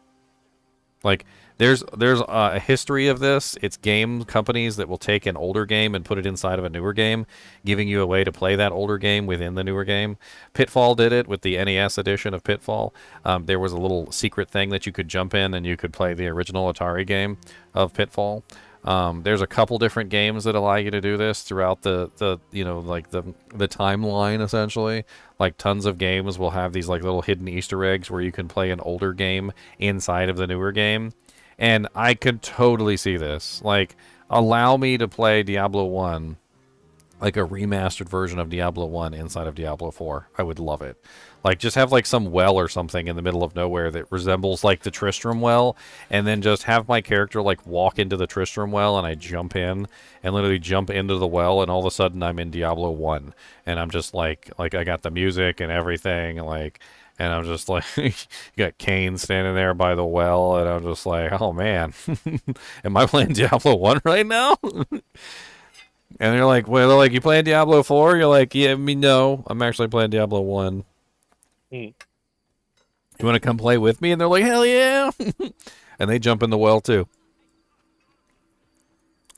Like, there's a history of this. It's game companies that will take an older game and put it inside of a newer game, giving you a way to play that older game within the newer game. Pitfall did it with the NES edition of Pitfall. There was a little secret thing that you could jump in and you could play the original Atari game of Pitfall. There's a couple different games that allow you to do this throughout the you know, like the timeline, essentially. Like, tons of games will have these, like, little hidden Easter eggs where you can play an older game inside of the newer game. And I could totally see this. Like, allow me to play Diablo 1, like a remastered version of Diablo 1 inside of Diablo 4. I would love it. Like, just have, like, some well or something in the middle of nowhere that resembles, like, the Tristram well, and then just have my character, like, walk into the Tristram well, and I jump in, and literally jump into the well, and all of a sudden I'm in Diablo 1. And I'm just, like I got the music and everything, like, and I'm just, like, you got Cain standing there by the well, and I'm just like, oh, man, am I playing Diablo 1 right now? And they're like, well, they're like, you playing Diablo 4? You're like, yeah, no, I'm actually playing Diablo 1. You want to come play with me? And they're like, hell yeah. And they jump in the well too.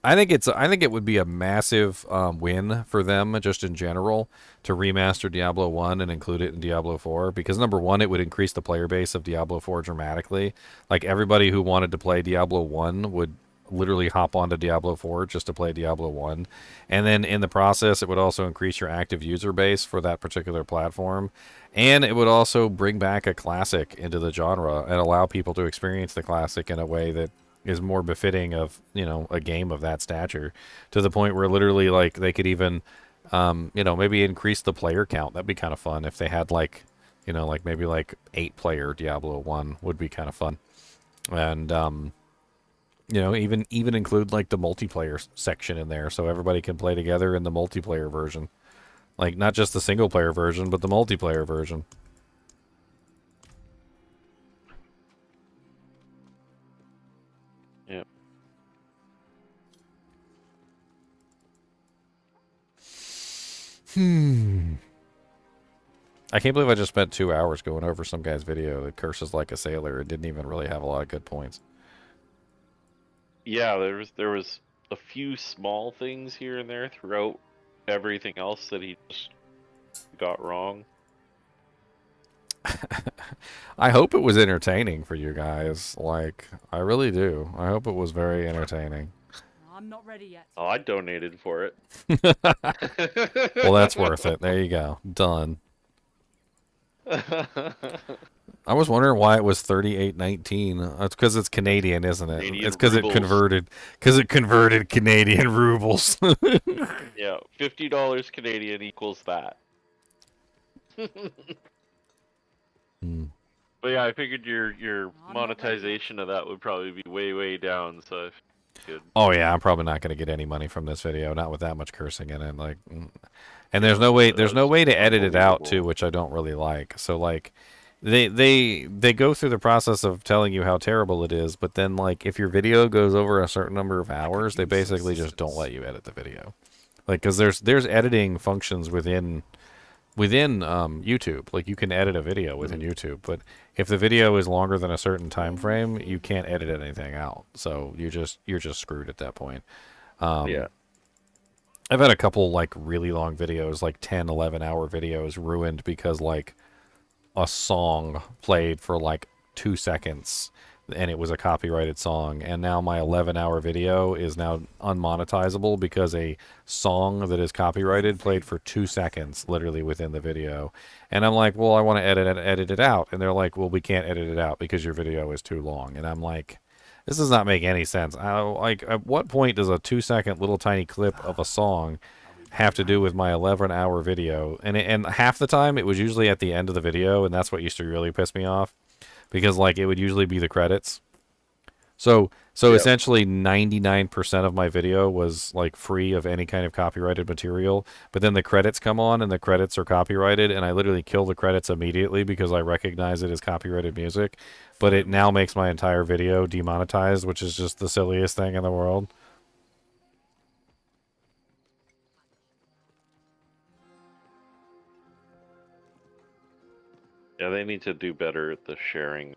I think it would be a massive win for them, just in general, to remaster Diablo 1 and include it in Diablo 4, because number one, it would increase the player base of Diablo 4 dramatically. Like, everybody who wanted to play Diablo 1 would literally hop onto Diablo 4 just to play Diablo 1. And then in the process, it would also increase your active user base for that particular platform. And it would also bring back a classic into the genre and allow people to experience the classic in a way that is more befitting of, you know, a game of that stature, to the point where literally, like, they could even, you know, maybe increase the player count. That'd be kind of fun if they had, like, you know, like, maybe like 8-player Diablo 1 would be kind of fun. And, you know, even include, like, the multiplayer section in there so everybody can play together in the multiplayer version. Like, not just the single-player version, but the multiplayer version. Yep. I can't believe I just spent 2 hours going over some guy's video that curses like a sailor and didn't even really have a lot of good points. Yeah, there was a few small things here and there throughout everything else that he just got wrong. I hope it was entertaining for you guys. Like, I really do. I hope it was very entertaining. I'm not ready yet. Oh, I donated for it. Well, that's worth it. There you go. Done. I was wondering why it was 38.19. That's because it's Canadian, isn't it? Canadian It's because it rubles. converted. Because it converted Canadian rubles. Yeah, $50 Canadian equals that. But yeah, I figured your monetization of that would probably be way down. So if you could, Oh yeah, I'm probably not going to get any money from this video, not with that much cursing in it. Like, and there's no way to edit it out too, which I don't really like. So like, they go through the process of telling you how terrible it is, but then like if your video goes over a certain number of hours, they basically just don't let you edit the video. Like, because there's editing functions within YouTube. Like you can edit a video within YouTube, but if the video is longer than a certain time frame, you can't edit anything out. So you're just screwed at that point. yeah. I've had a couple like really long videos, like 10, 11-hour videos ruined because like a song played for like 2 seconds and it was a copyrighted song, and now my 11-hour video is now unmonetizable because a song that is copyrighted played for 2 seconds literally within the video. And I'm like, well, I want to edit it out, and they're like, well, we can't edit it out because your video is too long. And I'm like, this does not make any sense. Like, at what point does a 2-second little tiny clip of a song have to do with my 11-hour video? And half the time it was usually at the end of the video, and that's what used to really piss me off. Because like it would usually be the credits. So essentially 99% of my video was like free of any kind of copyrighted material, but then the credits come on and the credits are copyrighted, and I literally kill the credits immediately because I recognize it as copyrighted music, but it now makes my entire video demonetized, which is just the silliest thing in the world. Yeah, they need to do better at the sharing.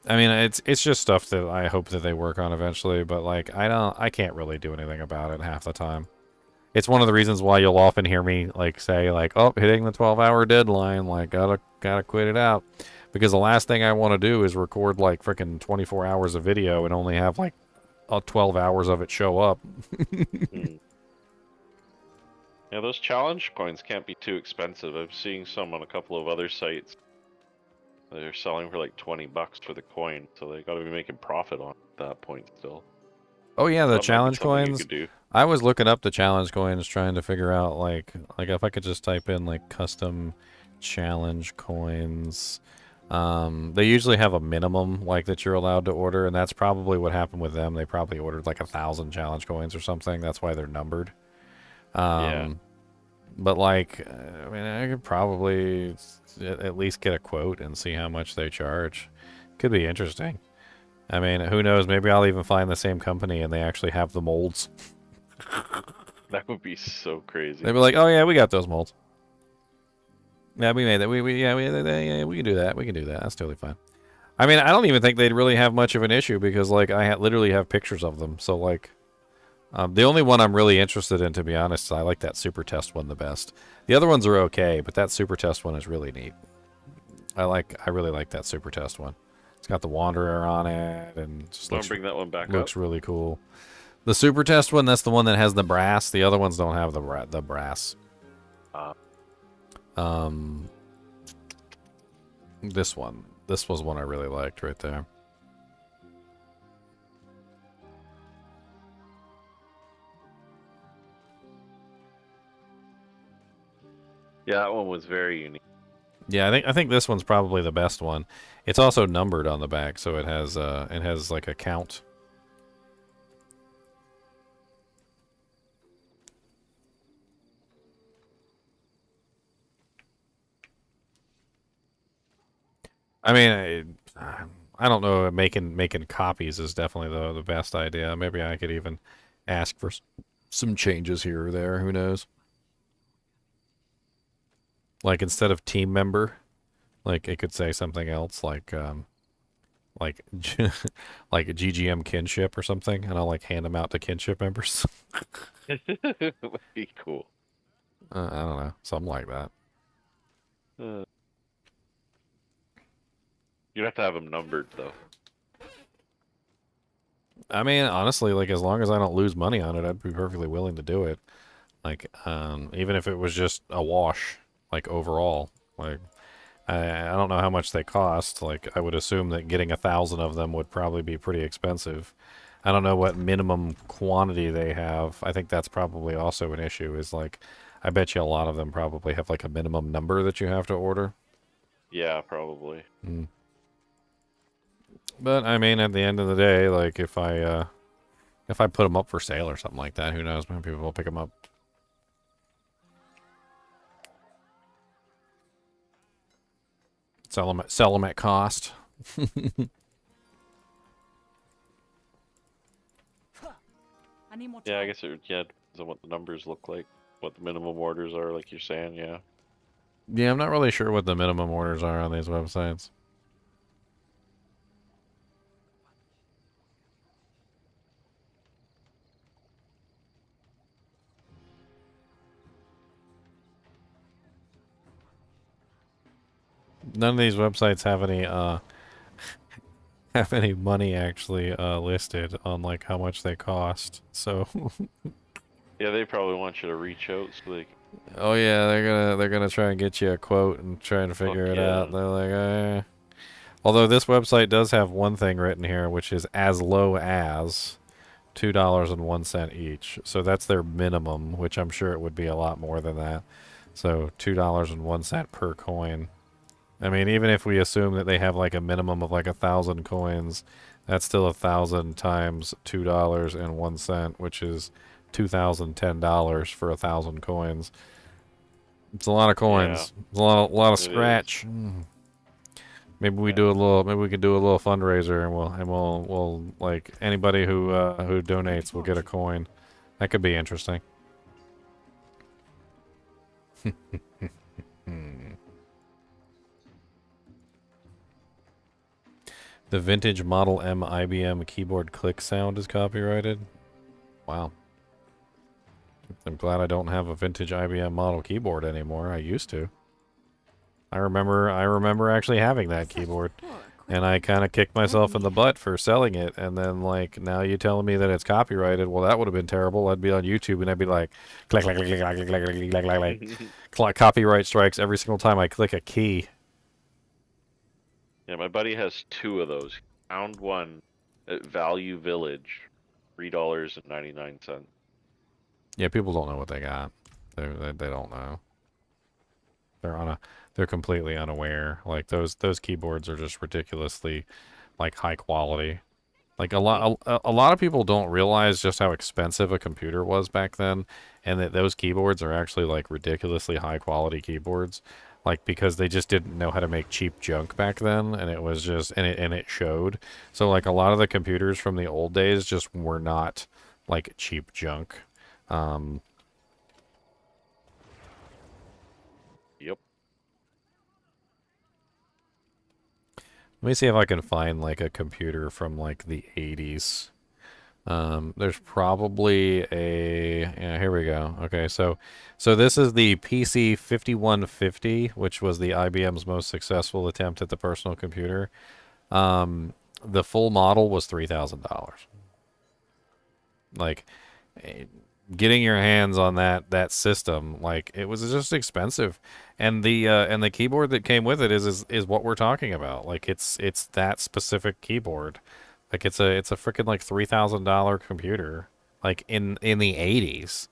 I mean, it's just stuff that I hope that they work on eventually, but like I can't really do anything about it half the time. It's one of the reasons why you'll often hear me like say like, "Oh, hitting the 12-hour deadline, like gotta quit it out." Because the last thing I want to do is record like freaking 24 hours of video and only have like 12 hours of it show up. Yeah, those challenge coins can't be too expensive. I'm seeing some on a couple of other sites. They're selling for like $20 for the coin, so they got to be making profit on at that point still. Oh yeah, the That might be challenge something you coins. could do. I was looking up the challenge coins, trying to figure out like if I could just type in like custom challenge coins. They usually have a minimum like that you're allowed to order, and that's probably what happened with them. They probably ordered like 1,000 challenge coins or something. That's why they're numbered. Yeah. But like, I mean, I could probably at least get a quote and see how much they charge. Could be interesting. I mean, who knows? Maybe I'll even find the same company and they actually have the molds. That would be so crazy. They'd be like, "Oh yeah, we got those molds. Yeah, we made that. We can do that. We can do that. That's totally fine." I mean, I don't even think they'd really have much of an issue because like I literally have pictures of them. So like. The only one I'm really interested in, to be honest, is I like that super test one the best. The other ones are okay, but that super test one is really neat. I really like that super test one. It's got the Wanderer on it, and just Bring that one back looks up. really cool. The super test one, that's the one that has the brass. The other ones don't have the brass. This was one I really liked right there. Yeah, that one was very unique. Yeah, I think this one's probably the best one. It's also numbered on the back, so it has like a count. I mean, I don't know. Making copies is definitely the best idea. Maybe I could even ask for some changes here or there. Who knows? Like instead of team member, like it could say something else, like like GGM kinship or something, and I'll like hand them out to kinship members. That would be cool. I don't know, something like that. You'd have to have them numbered though. I mean, honestly, like as long as I don't lose money on it, I'd be perfectly willing to do it. Like, even if it was just a wash, like overall, like I don't know how much they cost. Like, I would assume that getting 1,000 of them would probably be pretty expensive. I don't know what minimum quantity they have. I think that's probably also an issue, is like, I bet you a lot of them probably have like a minimum number that you have to order. Yeah, probably. Mm. But I mean, at the end of the day, like if I put them up for sale or something like that, who knows? Maybe people will pick them up. Sell them at cost. Yeah, I guess it depends on what the numbers look like, what the minimum orders are, like you're saying. Yeah. Yeah, I'm not really sure what the minimum orders are on these websites. None of these websites have any have any money actually listed on like how much they cost. So Yeah, they probably want you to reach out so they. oh yeah, they're gonna try and get you a quote and try and figure it out. They're like, Although this website does have one thing written here, which is as low as $2.01 each. So that's their minimum, which I'm sure it would be a lot more than that. So $2.01 per coin. I mean, even if we assume that they have like a minimum of like 1,000 coins, that's still 1,000 times $2.01, which is $2,010 for 1,000 coins. It's a lot of coins. Yeah. It's a lot of It scratch. Maybe we do a little. Maybe we could do a little fundraiser, and we'll like anybody who donates will get a coin. That could be interesting. The vintage Model M IBM keyboard click sound is copyrighted. Wow. I'm glad I don't have a vintage IBM model keyboard anymore. I used to. I remember actually having that keyboard. And I kind of kicked myself in the butt for selling it. And then, like, now you're telling me that it's copyrighted. Well, that would have been terrible. I'd be on YouTube and I'd be like, click, click, click, click, click, click, click, click, click, click. Copyright strikes every single time I click a key. Yeah, my buddy has 2 of those. Found one at Value Village, $3.99. Yeah, people don't know what they got. They don't know. They're completely unaware. Like those keyboards are just ridiculously like high quality. Like a lot of people don't realize just how expensive a computer was back then, and that those keyboards are actually like ridiculously high quality keyboards. Like because they just didn't know how to make cheap junk back then, and it was just and it showed. So like a lot of the computers from the old days just were not like cheap junk. Yep. Let me see if I can find like a computer from like the 80s. There's probably yeah, here we go. Okay, so this is the PC 5150, which was the IBM's most successful attempt at the personal computer. The full model was $3,000. Like getting your hands on that system, like it was just expensive, and the keyboard that came with it is what we're talking about. Like it's that specific keyboard. Like it's a freaking like $3,000 computer. Like in the 80s.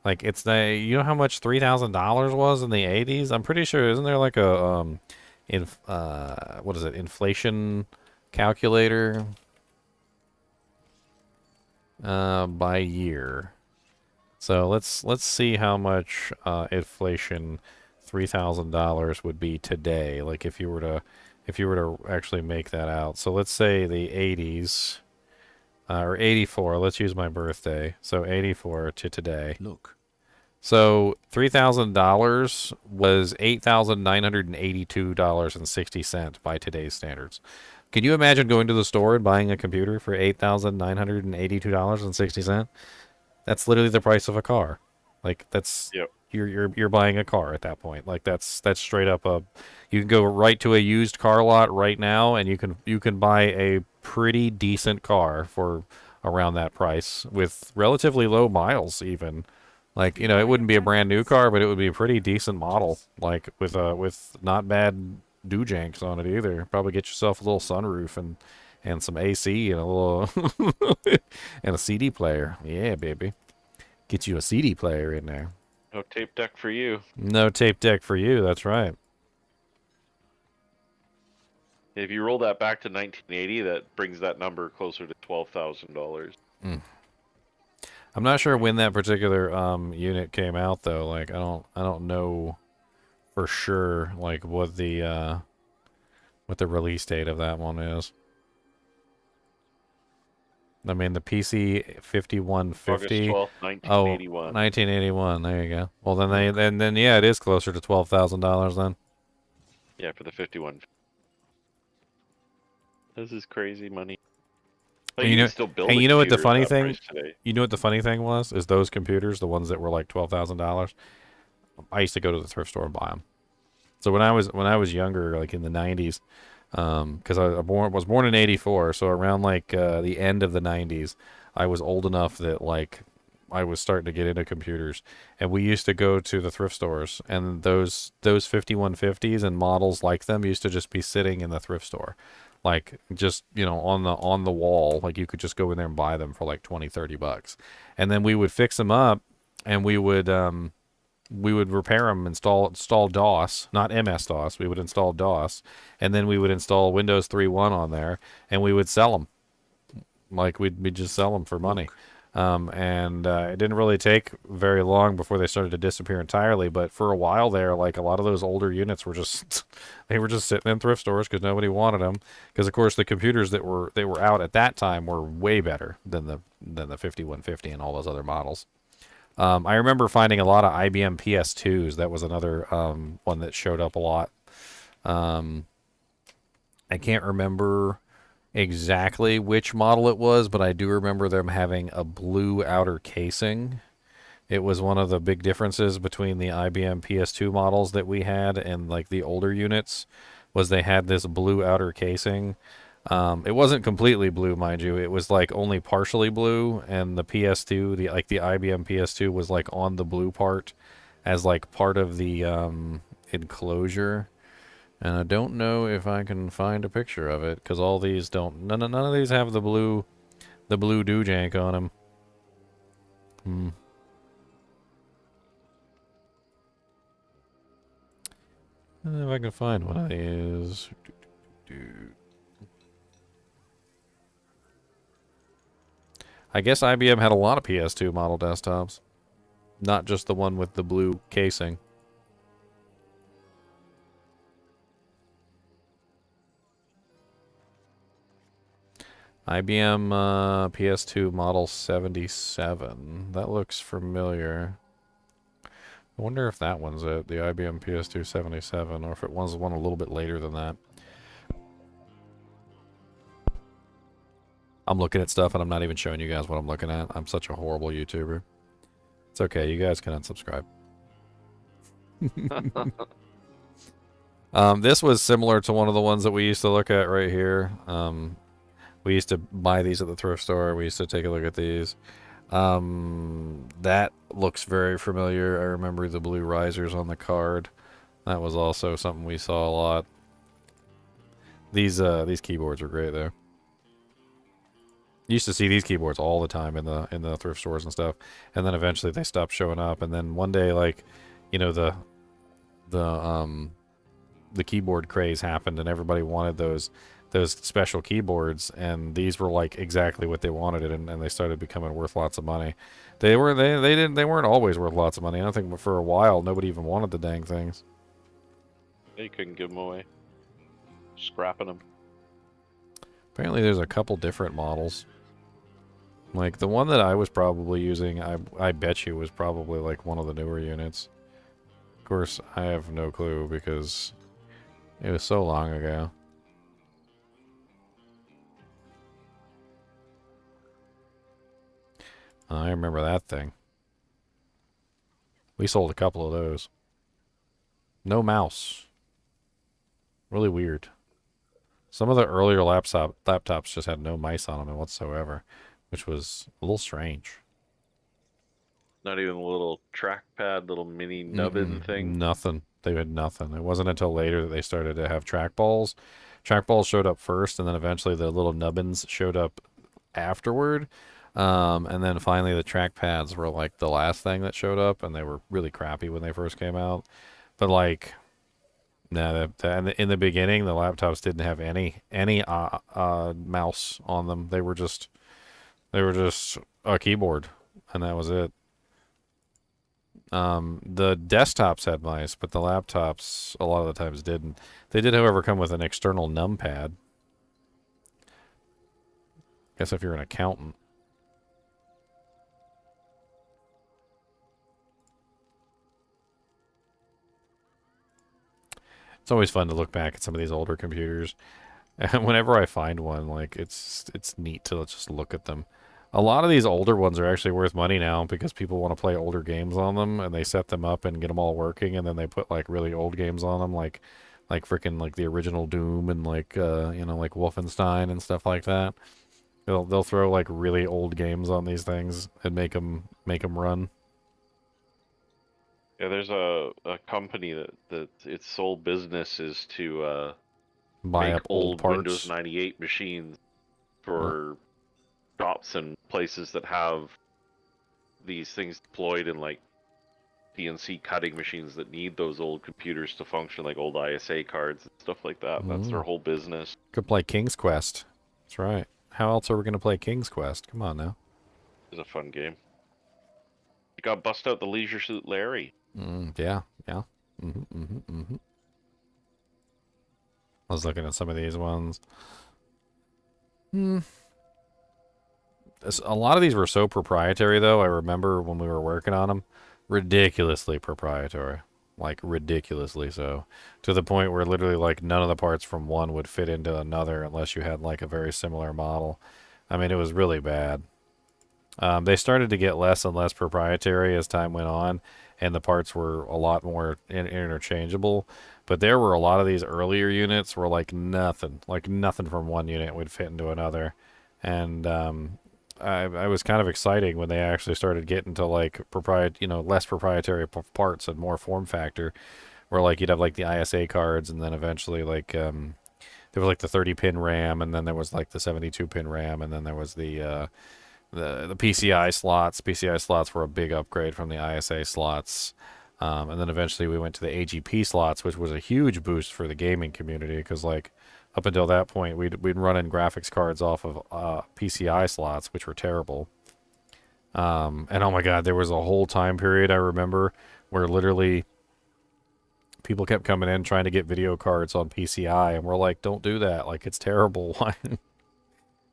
Like it's you know how much $3,000 was in the 80s? I'm pretty sure, isn't there like a what is it, inflation calculator by year? So let's see how much inflation $3,000 would be today. Like if you were to actually make that out. So let's say the 80s or 84. Let's use my birthday. So 84 to today. Look. So $3,000 was $8,982.60 by today's standards. Can you imagine going to the store and buying a computer for $8,982.60? That's literally the price of a car. Like that's you're buying a car at that point. Like that's straight up you can go right to a used car lot right now and you can buy a pretty decent car for around that price with relatively low miles even. Like, you know, it wouldn't be a brand new car, but it would be a pretty decent model, like with not bad doojanks on it either. Probably get yourself a little sunroof and some AC and a little and a CD player. Yeah, baby. Get you a CD player in there. No tape deck for you. No tape deck for you. That's right. If you roll that back to 1980, that brings that number closer to $12,000. I'm not sure when that particular unit came out though. Like I don't know for sure like what the release date of that one is. I mean the PC 5150. August 12th, 1981. Oh, 1981. There you go. Well then yeah, it is closer to $12,000 then. Yeah, for the 51. This is crazy money. Like, And you know, can still build and a you know what the computer at funny that thing? price today. You know what the funny thing was? Is those computers, the ones that were like $12,000. I used to go to the thrift store and buy them. So when I was younger, like in the 90s, because I was born in '84, so around like the end of the 90s, I was old enough that like I was starting to get into computers, and we used to go to the thrift stores, and those 5150s and models like them used to just be sitting in the thrift store. Like just, you know, on the wall, like you could just go in there and buy them for like $20-30. And then we would fix them up and we would repair them, install DOS, not MS-DOS. We would install DOS, and then we would install Windows 3.1 on there, and we would sell them. Like we'd just sell them for money. It didn't really take very long before they started to disappear entirely, but for a while there, like a lot of those older units were just they were just sitting in thrift stores because nobody wanted them, because of course the computers that were out at that time were way better than the 5150 and all those other models. I remember finding a lot of IBM PS2s. That was another one that showed up a lot. I can't remember exactly which model it was, but I do remember them having a blue outer casing. It was one of the big differences between the IBM PS2 models that we had and like the older units, was they had this blue outer casing. It wasn't completely blue, mind you. It was like only partially blue, and the PS2, the IBM PS2 was like on the blue part as like part of the enclosure. And I don't know if I can find a picture of it, because all these don't. None of these have the blue doojank on them. If I can find one of these. I guess IBM had a lot of PS2 model desktops, not just the one with the blue casing. IBM PS2 model 77. That looks familiar. I wonder if that one's it, the IBM PS2 77, or if it was one a little bit later than that. I'm looking at stuff and I'm not even showing you guys what I'm looking at. I'm such a horrible YouTuber. It's okay, you guys can unsubscribe. This was similar to one of the ones that we used to look at right here. We used to buy these at the thrift store. We used to take a look at these. That looks very familiar. I remember the blue risers on the card. That was also something we saw a lot. These keyboards are great though. Used to see these keyboards all the time in the thrift stores and stuff, and then eventually they stopped showing up. And then one day, like, you know, the keyboard craze happened, and everybody wanted those special keyboards, and these were like exactly what they wanted, and they started becoming worth lots of money. They weren't always worth lots of money. I don't think for a while nobody even wanted the dang things. You couldn't give them away. Scrapping them. Apparently there's a couple different models. Like the one that I was probably using, I bet you was probably like one of the newer units. Of course, I have no clue because it was so long ago. I remember that thing. We sold a couple of those. No mouse. Really weird. Some of the earlier laptops just had no mice on them whatsoever, which was a little strange. Not even a little trackpad, little mini nubbin thing. Nothing. They had nothing. It wasn't until later that they started to have trackballs. Trackballs showed up first, and then eventually the little nubbins showed up afterward. And then finally the trackpads were like the last thing that showed up, and they were really crappy when they first came out. But like, no, in the beginning, the laptops didn't have any mouse on them. They were just a keyboard, and that was it. The desktops had mice, but the laptops a lot of the times didn't. They did, however, come with an external numpad. Guess if you're an accountant. It's always fun to look back at some of these older computers. And whenever I find one, like, it's neat to just look at them. A lot of these older ones are actually worth money now because people want to play older games on them, and they set them up and get them all working, and then they put like really old games on them, like freaking like the original Doom and like you know, like Wolfenstein and stuff like that. They'll throw like really old games on these things and make them run. Yeah, there's a company that its sole business is to Buy make up old parts. Windows 98 machines for shops and places that have these things deployed in like CNC cutting machines that need those old computers to function, like old ISA cards and stuff like that. That's their whole business. Could play King's Quest. That's right. How else are we going to play King's Quest? Come on now. It's a fun game. You got bust out the Leisure Suit Larry. Yeah. I was looking at some of these ones. A lot of these were so proprietary, though. I remember when we were working on them, ridiculously proprietary, like ridiculously so, to the point where literally like none of the parts from one would fit into another unless you had like a very similar model. I mean, it was really bad. They started to get less and less proprietary as time went on, and the parts were a lot more interchangeable. But there were a lot of these earlier units where like nothing from one unit would fit into another. And I was kind of exciting when they actually started getting to like less proprietary parts and more form factor, where like you'd have like the ISA cards, and then eventually like there was like the 30-pin RAM, and then there was like the 72-pin RAM, and then there was the PCI slots. PCI slots were a big upgrade from the ISA slots. And then eventually we went to the AGP slots, which was a huge boost for the gaming community, because like up until that point we'd run in graphics cards off of PCI slots, which were terrible. And oh my god, there was a whole time period I remember where literally people kept coming in trying to get video cards on PCI, and we're like, don't do that, like it's terrible. Why?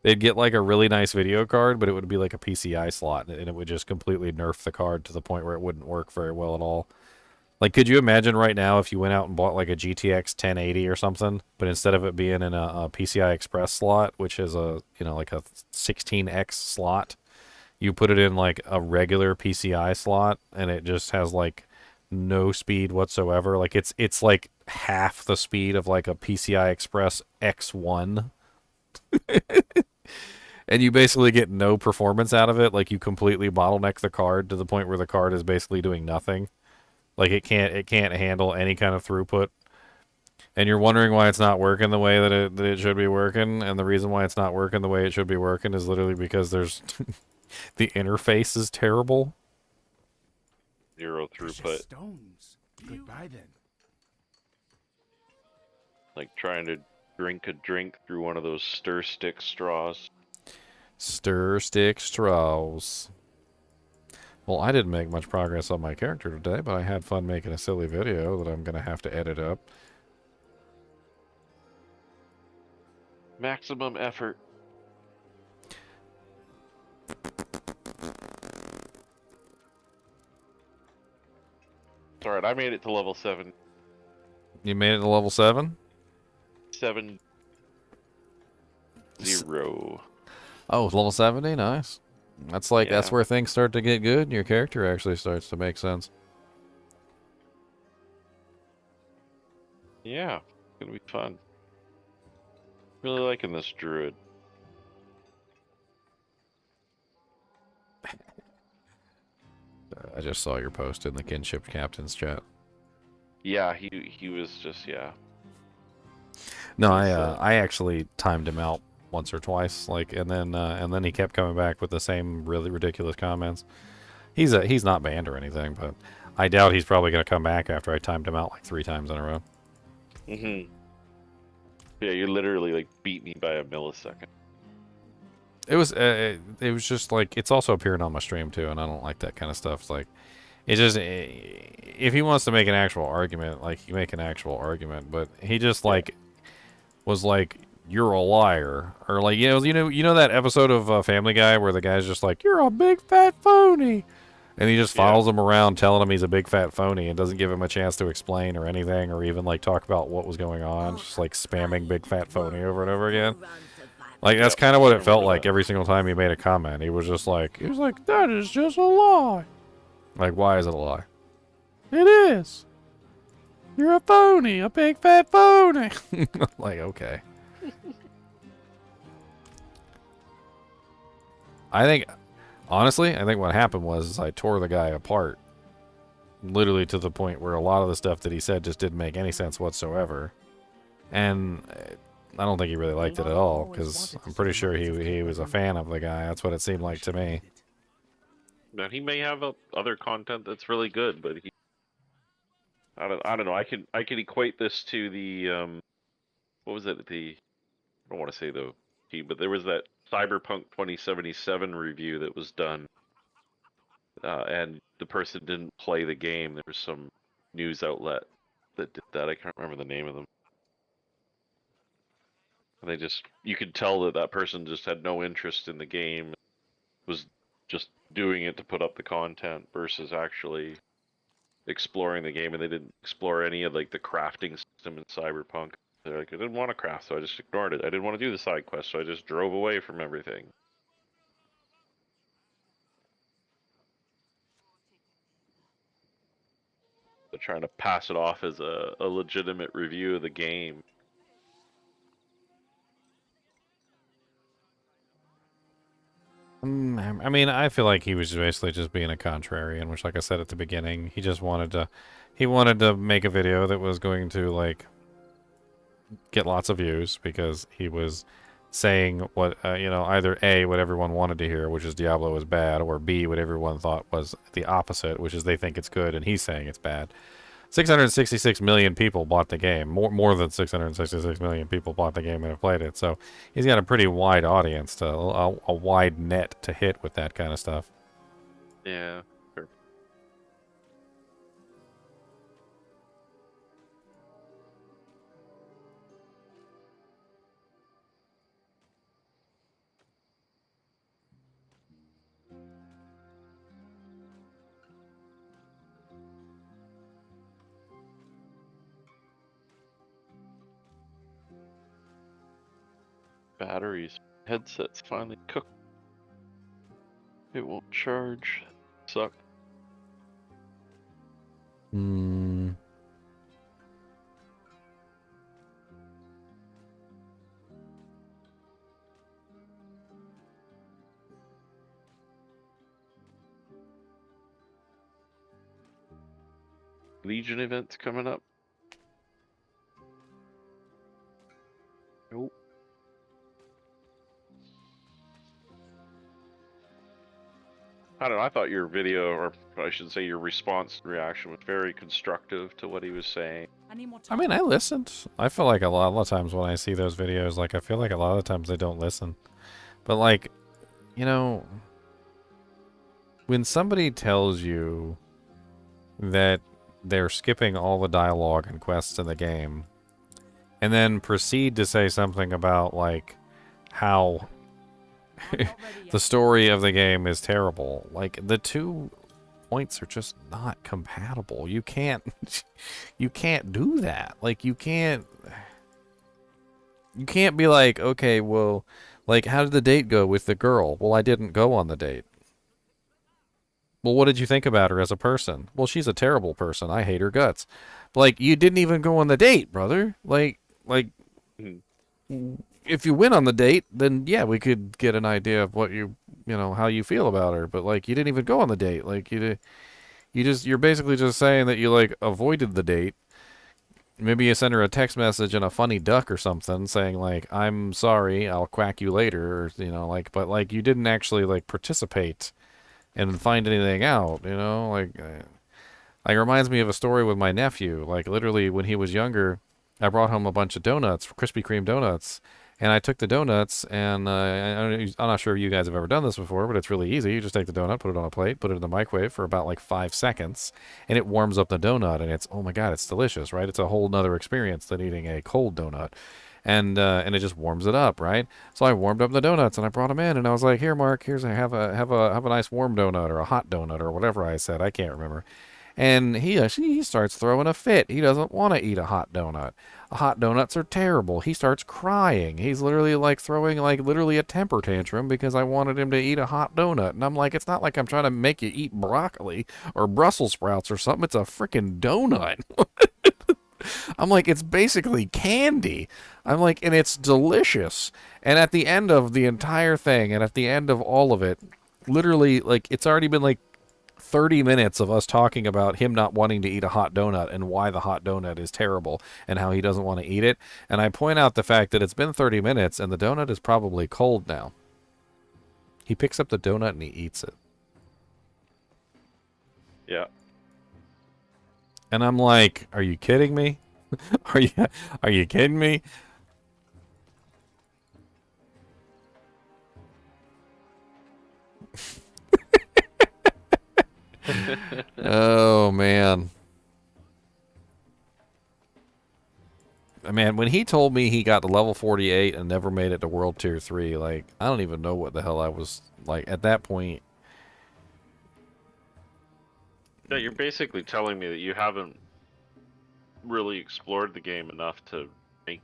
They'd get like a really nice video card, but it would be like a PCI slot, and it would just completely nerf the card to the point where it wouldn't work very well at all. Like, could you imagine right now if you went out and bought like a GTX 1080 or something, but instead of it being in a PCI Express slot, which is a, like a 16X slot, you put it in like a regular PCI slot, and it just has like no speed whatsoever. Like it's like half the speed of like a PCI Express X1. And you basically get no performance out of it. Like, you completely bottleneck the card to the point where the card is basically doing nothing. Like, it can't handle any kind of throughput. And you're wondering why it's not working the way that it should be working. And the reason why it's not working the way it should be working is literally because there's the interface is terrible. Zero throughput. Stones. Goodbye then. Like trying to drink a drink through one of those stir stick straws. Stir stick straws. Well, I didn't make much progress on my character today, but I had fun making a silly video that I'm going to have to edit up. Maximum effort. It's alright, I made it to level 7. You made it to level 7? 7-0. Oh, level 70? Nice. That's like, that's where things start to get good and your character actually starts to make sense. Yeah, it's gonna be fun. Really liking this druid. I just saw your post in the Kinship Captain's chat. Yeah, he was just No, I actually timed him out once or twice, like, and then he kept coming back with the same really ridiculous comments. He's not banned or anything, but I doubt he's probably going to come back after I timed him out like 3 times in a row. Mm-hmm. Yeah, you literally like beat me by a millisecond. It was just like, it's also appearing on my stream too, and I don't like that kind of stuff. It's like, it's just, if he wants to make an actual argument, like, he make an actual argument, but he just like was like, you're a liar, or like, you know that episode of Family Guy where the guy's just like, you're a big fat phony, and he just follows him around telling him he's a big fat phony and doesn't give him a chance to explain or anything, or even like talk about what was going on, just like spamming big fat phony over and over again. Like, that's kind of what it felt like every single time he made a comment. He was like, that is just a lie. Like, why is it a lie? It is. You're a phony, a big fat phony. Like, okay. Honestly, I think what happened was I tore the guy apart. Literally to the point where a lot of the stuff that he said just didn't make any sense whatsoever. And I don't think he really liked it at all, because I'm pretty sure he was a fan of the guy. That's what it seemed like to me. Now, he may have other content that's really good, but I don't know. I can equate this to the what was it? I don't want to say but there was that Cyberpunk 2077 review that was done, and the person didn't play the game. There was some news outlet that did that. I can't remember the name of them. And you could tell that person just had no interest in the game, was just doing it to put up the content versus actually exploring the game, and they didn't explore any of like the crafting system in Cyberpunk. They're like, I didn't want to craft, so I just ignored it. I didn't want to do the side quest, so I just drove away from everything. They're trying to pass it off as a legitimate review of the game. I mean, I feel like he was basically just being a contrarian, which, like I said at the beginning, he just wanted to make a video that was going to, like, get lots of views, because he was saying what, either A, what everyone wanted to hear, which is Diablo is bad, or B, what everyone thought was the opposite, which is they think it's good, and he's saying it's bad. 666 million people bought the game. More than 666 million people bought the game and have played it. So he's got a pretty wide audience, a wide net to hit with that kind of stuff. Yeah, sure. Batteries. Headset's finally cooked. It won't charge. Suck. Legion events coming up. Nope. I don't know, I thought your video, or I should say your response and reaction, was very constructive to what he was saying. I mean, I listened. I feel like a lot of times when I see those videos, like, I feel like a lot of times they don't listen. But, like, when somebody tells you that they're skipping all the dialogue and quests in the game, and then proceed to say something about, like, how the story of the game is terrible. Like, the two points are just not compatible. You can't do that. Like, you can't be like, okay, well, like, how did the date go with the girl? Well, I didn't go on the date. Well, what did you think about her as a person? Well, she's a terrible person. I hate her guts. Like, you didn't even go on the date, brother. Like, if you went on the date, then yeah, we could get an idea of what you you know, how you feel about her, but like you didn't even go on the date. Like you're basically just saying that you like avoided the date. Maybe you send her a text message and a funny duck or something saying like, I'm sorry, I'll quack you later, or, you know, like, but like you didn't actually like participate and find anything out, you know, like it reminds me of a story with my nephew. Like literally when he was younger, I brought home a bunch of donuts, Krispy Kreme donuts, and I took the donuts, and I'm not sure if you guys have ever done this before, but it's really easy. You just take the donut, put it on a plate, put it in the microwave for about like 5 seconds, and it warms up the donut, and it's, oh my God, it's delicious, right? It's a whole nother experience than eating a cold donut. And it just warms it up, right? So I warmed up the donuts, and I brought them in, and I was like, here, Mark, have a nice warm donut, or a hot donut, or whatever I said. I can't remember. And he starts throwing a fit. He doesn't want to eat a hot donut. Hot donuts are terrible. He starts crying. He's literally like throwing like literally a temper tantrum because I wanted him to eat a hot donut. And I'm like, it's not like I'm trying to make you eat broccoli or Brussels sprouts or something. It's a freaking donut. I'm like, it's basically candy. I'm like, and it's delicious. And at the end of the entire thing, and at the end of all of it, literally, like, it's already been like 30 minutes of us talking about him not wanting to eat a hot donut and why the hot donut is terrible and how he doesn't want to eat it. And I point out the fact that it's been 30 minutes and the donut is probably cold now. He picks up the donut and he eats it. Yeah. And I'm like, are you kidding me? Are you kidding me? Oh man. Man, when he told me he got to level 48 and never made it to World Tier 3, like, I don't even know what the hell I was like at that point. Yeah, you're basically telling me that you haven't really explored the game enough to make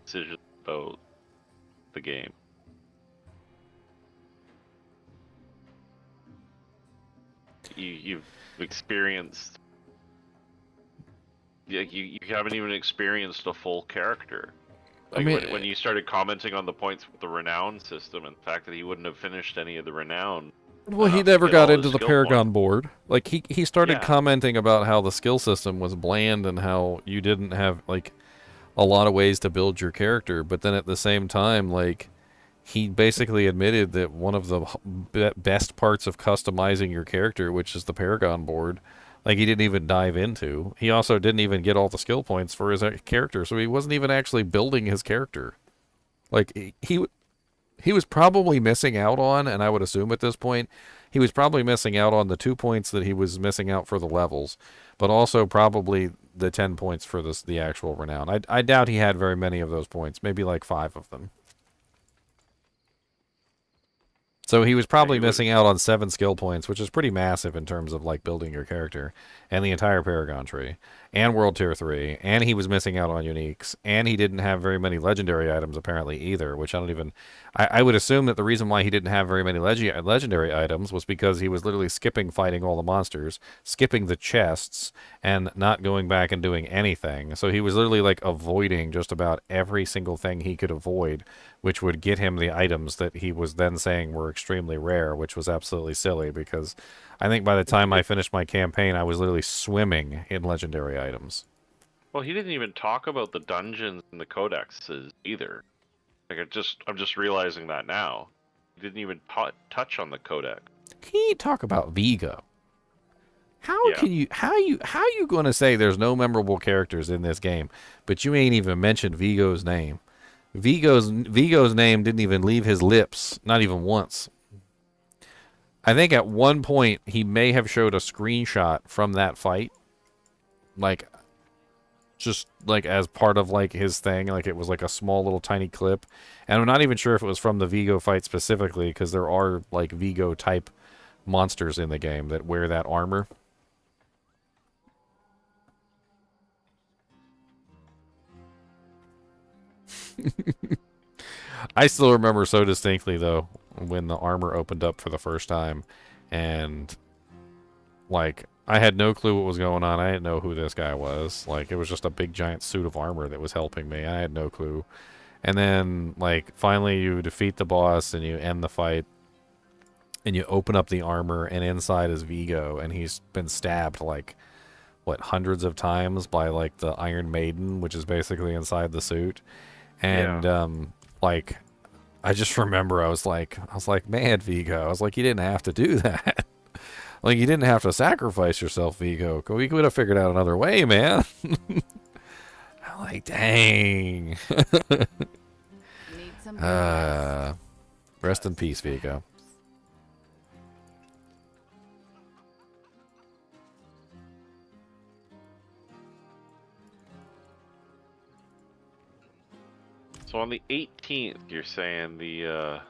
decisions about the game. You've experienced, you haven't even experienced a full character. Like, I mean, when you started commenting on the points with the renown system and the fact that he wouldn't have finished any of the renown. Well, he never got into the Paragon board. Like, he started commenting about how the skill system was bland and how you didn't have, like, a lot of ways to build your character. But then at the same time, like, he basically admitted that one of the best parts of customizing your character, which is the Paragon board, like, he didn't even dive into. He also didn't even get all the skill points for his character, so he wasn't even actually building his character. Like, he was probably missing out on, and I would assume at this point, he was probably missing out on the 2 points that he was missing out for the levels, but also probably the 10 points for the actual renown. I doubt he had very many of those points, maybe like 5 of them. So he was probably missing out on 7 skill points, which is pretty massive in terms of like building your character, and the entire Paragon tree, and World Tier 3, and he was missing out on uniques, and he didn't have very many legendary items apparently either, which I don't even... I would assume that the reason why he didn't have very many legendary items was because he was literally skipping fighting all the monsters, skipping the chests, and not going back and doing anything. So he was literally like avoiding just about every single thing he could avoid, which would get him the items that he was then saying were extremely rare, which was absolutely silly because I think by the time I finished my campaign, I was literally swimming in legendary items. Well, he didn't even talk about the dungeons and the codexes either. Like, I'm just realizing that now. He didn't even touch on the codex. Can you talk about Vigo? How you going to say there's no memorable characters in this game, but you ain't even mentioned Vigo's name? Vigo's name didn't even leave his lips, not even once. I think at one point he may have showed a screenshot from that fight, like just like as part of like his thing, like it was like a small little tiny clip, and I'm not even sure if it was from the Vigo fight specifically, because there are like Vigo type monsters in the game that wear that armor. I still remember so distinctly though when the armor opened up for the first time, and like I had no clue what was going on. I didn't know who this guy was. Like, it was just a big giant suit of armor that was helping me. I had no clue. And then, like, finally you defeat the boss and you end the fight. And you open up the armor, and inside is Vigo, and he's been stabbed, like, what, hundreds of times by, like, the Iron Maiden, which is basically inside the suit. And, like, I just remember I was like, man, Vigo, I was like, you didn't have to do that. Like, you didn't have to sacrifice yourself, Vigo. We could have figured out another way, man. I'm like, dang. Rest in peace, Vigo. So on the 18th, you're saying the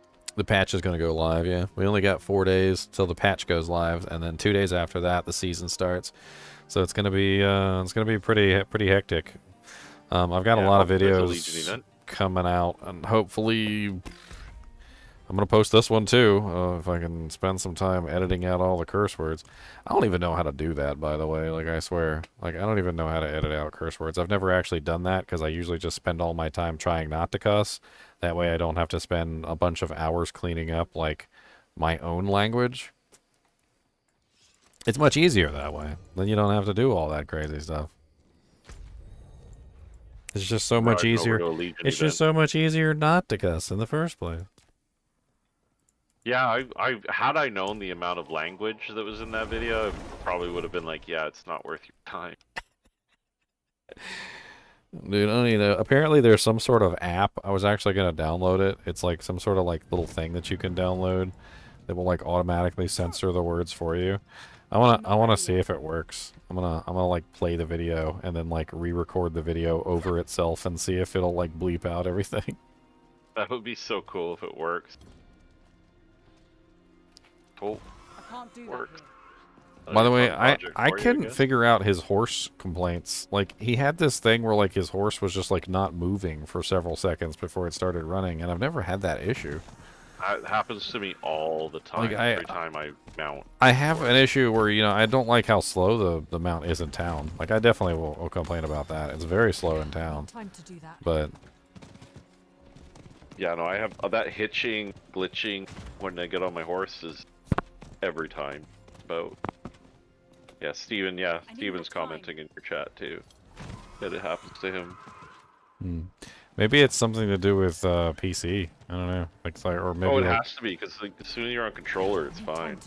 patch is going to go live, yeah. We only got 4 days till the patch goes live, and then 2 days after that, the season starts. So it's going to be pretty hectic. I've got a lot of videos coming out, and hopefully I'm going to post this one too, if I can spend some time editing out all the curse words. I don't even know how to do that, by the way. Like, I swear. Like, I don't even know how to edit out curse words. I've never actually done that because I usually just spend all my time trying not to cuss. That way I don't have to spend a bunch of hours cleaning up, like, my own language. It's much easier that way. Then you don't have to do all that crazy stuff. It's just so much easier. It's just so much easier not to cuss in the first place. Yeah, I had I known the amount of language that was in that video, I probably would have been like, yeah, it's not worth your time. Dude, I don't even know. Apparently there's some sort of app. I was actually going to download it. It's like some sort of like little thing that you can download that will like automatically censor the words for you. I want to see if it works. I'm going to like play the video and then like re-record the video over itself and see if it'll like bleep out everything. That would be so cool if it works. Cool. Works. By the way, I couldn't figure out his horse complaints. Like, he had this thing where, like, his horse was just, like, not moving for several seconds before it started running, and I've never had that issue. It happens to me all the time, like, every time I mount. I have an issue where, you know, I don't like how slow the mount is in town. Like, I definitely will complain about that. It's very slow in town. Time to do that. But... yeah, no, I have that hitching, glitching when I get on my horse is every time. About... yeah, Steven, Steven's commenting in your chat too, that it happens to him. Maybe it's something to do with PC. I don't know. Like, or maybe. Oh, it like... has to be, because like, as soon as you're on controller, it's fine.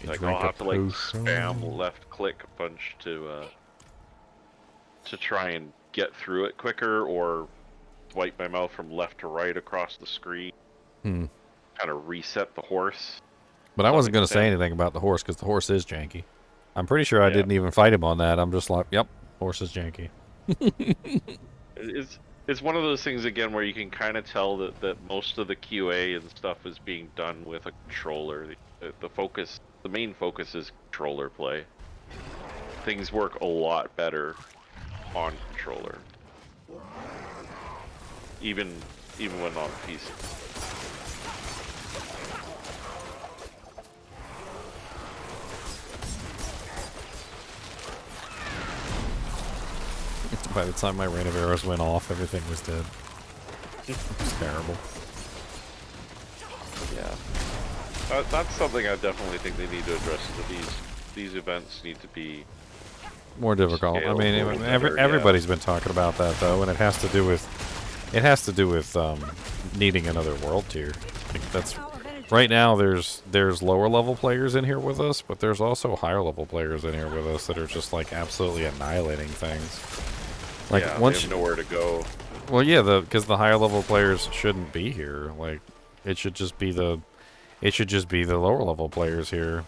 Like, I'll have to like spam left click a bunch to try and get through it quicker, or swipe my mouse from left to right across the screen. Kind of reset the horse. But I wasn't going to say anything about the horse because the horse is janky. I'm pretty sure I didn't even fight him on that. I'm just like, yep, horse is janky. It's one of those things again where you can kind of tell that most of the QA and stuff is being done with a controller. The main focus is controller play. Things work a lot better on controller, even when on PC. By the time my rain of arrows went off, everything was dead. It was terrible. Yeah, that's something I definitely think they need to address. That these events need to be more difficult. I mean, everybody's been talking about that though, and it has to do with needing another world tier. I think that's right now. There's lower level players in here with us, but there's also higher level players in here with us that are just like absolutely annihilating things. Like, yeah, once they have nowhere to go. Well, yeah, because the higher level players shouldn't be here. Like, it should just be the lower level players here.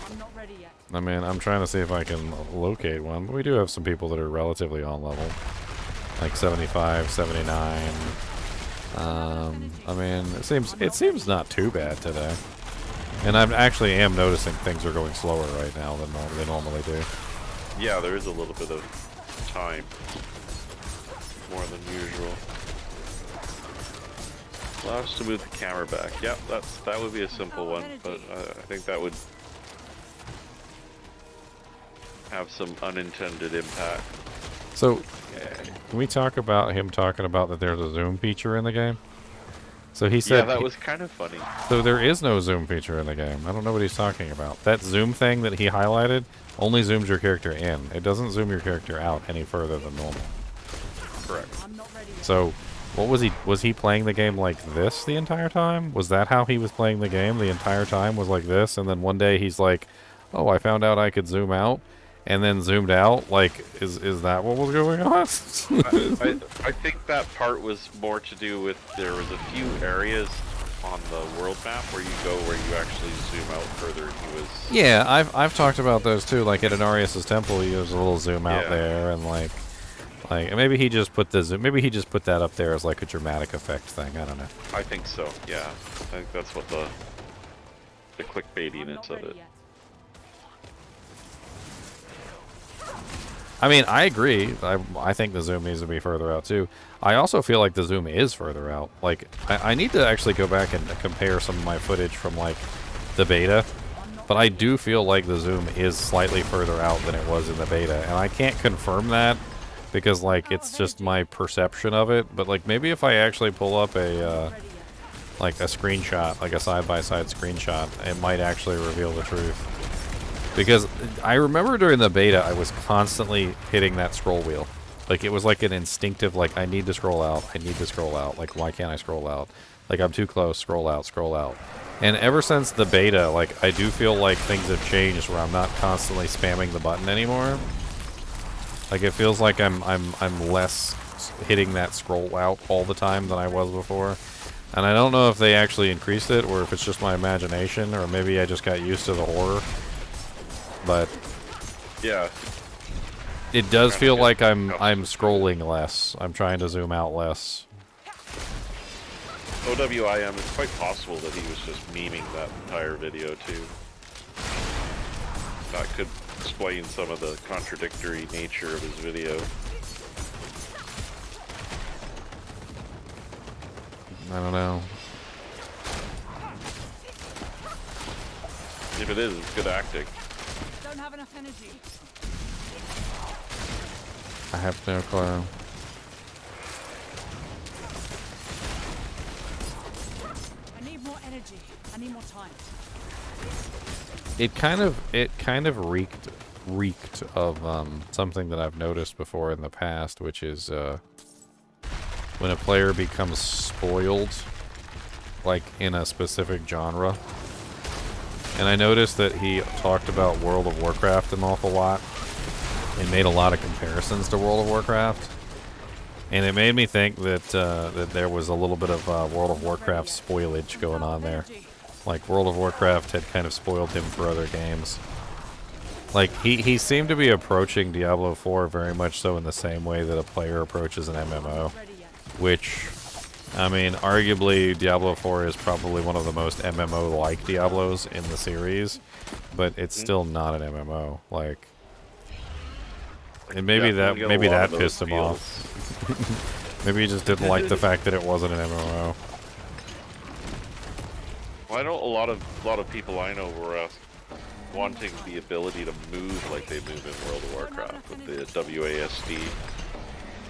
I'm not ready yet. I mean, I'm trying to see if I can locate one, but we do have some people that are relatively on level, like 75, 79. I mean, it seems not too bad today, and I actually am noticing things are going slower right now than they normally do. Yeah, there is a little bit of time, more than usual. Allow us to move the camera back. Yep, that would be a simple one, but I think that would have some unintended impact. So, can we talk about him talking about that there's a zoom feature in the game? So he said... Yeah, that was kind of funny. So there is no zoom feature in the game. I don't know what he's talking about. That zoom thing that he highlighted only zooms your character in. It doesn't zoom your character out any further than normal. Correct. So, what was he playing the game like this the entire time? Was that how he was playing the game the entire time, was like this? And then one day he's like, oh, I found out I could zoom out, and then zoomed out? Like, is that what was going on? I think that part was more to do with there was a few areas on the world map where you go where you actually zoom out further. He was... Yeah, I've talked about those too. Like at Inarius' temple, there's a little zoom out there, and like maybe he just put the zoom, maybe he just put that up there as like a dramatic effect thing. I don't know. I think so. Yeah, I think that's what the clickbaitiness of it. I mean, I agree. I think the zoom needs to be further out too. I also feel like the zoom is further out. Like, I need to actually go back and compare some of my footage from like the beta, but I do feel like the zoom is slightly further out than it was in the beta, and I can't confirm that because like it's just my perception of it. But like maybe if I actually pull up a like a screenshot, like a side-by-side screenshot, it might actually reveal the truth. Because I remember during the beta, I was constantly hitting that scroll wheel. Like, it was like an instinctive, like, I need to scroll out, I need to scroll out. Like, why can't I scroll out? Like, I'm too close, scroll out, scroll out. And ever since the beta, like, I do feel like things have changed where I'm not constantly spamming the button anymore. Like, it feels like I'm less hitting that scroll out all the time than I was before. And I don't know if they actually increased it, or if it's just my imagination, or maybe I just got used to the horror. But yeah, it does feel like I'm scrolling less. I'm trying to zoom out less. OWIM, it's quite possible that he was just memeing that entire video too. That could explain some of the contradictory nature of his video. I don't know. If it is, it's good acting. Don't have enough energy. I have no clue. I need more energy. I need more time. It kind of reeked of something that I've noticed before in the past, which is when a player becomes spoiled, like in a specific genre. And I noticed that he talked about World of Warcraft an awful lot and made a lot of comparisons to World of Warcraft. And it made me think that that there was a little bit of World of Warcraft spoilage going on there. Like, World of Warcraft had kind of spoiled him for other games. Like, he seemed to be approaching Diablo 4 very much so in the same way that a player approaches an MMO. Which, I mean, arguably, Diablo 4 is probably one of the most MMO-like Diablos in the series, but it's still not an MMO. Like, and maybe that pissed him off. Maybe he just didn't like the fact that it wasn't an MMO. Well, I know a lot of people I know were wanting the ability to move like they move in World of Warcraft with the WASD.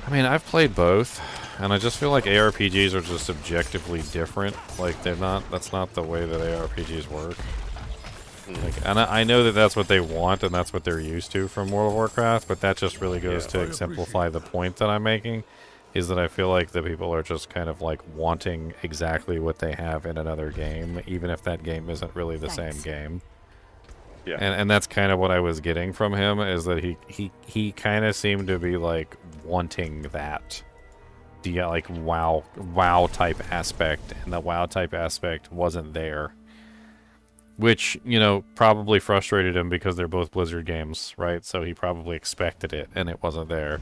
I mean, I've played both, and I just feel like ARPGs are just objectively different. Like, they're not, that's not the way that ARPGs work. Like, and I know that that's what they want, and that's what they're used to from World of Warcraft, but that just really goes to exemplify the point that I'm making, is that I feel like the people are just kind of like wanting exactly what they have in another game, even if that game isn't really the same game. Yeah. And that's kind of what I was getting from him, is that he kind of seemed to be like wanting that like WoW type aspect, and the WoW type aspect wasn't there, which, you know, probably frustrated him because they're both Blizzard games, right? So he probably expected it, and it wasn't there,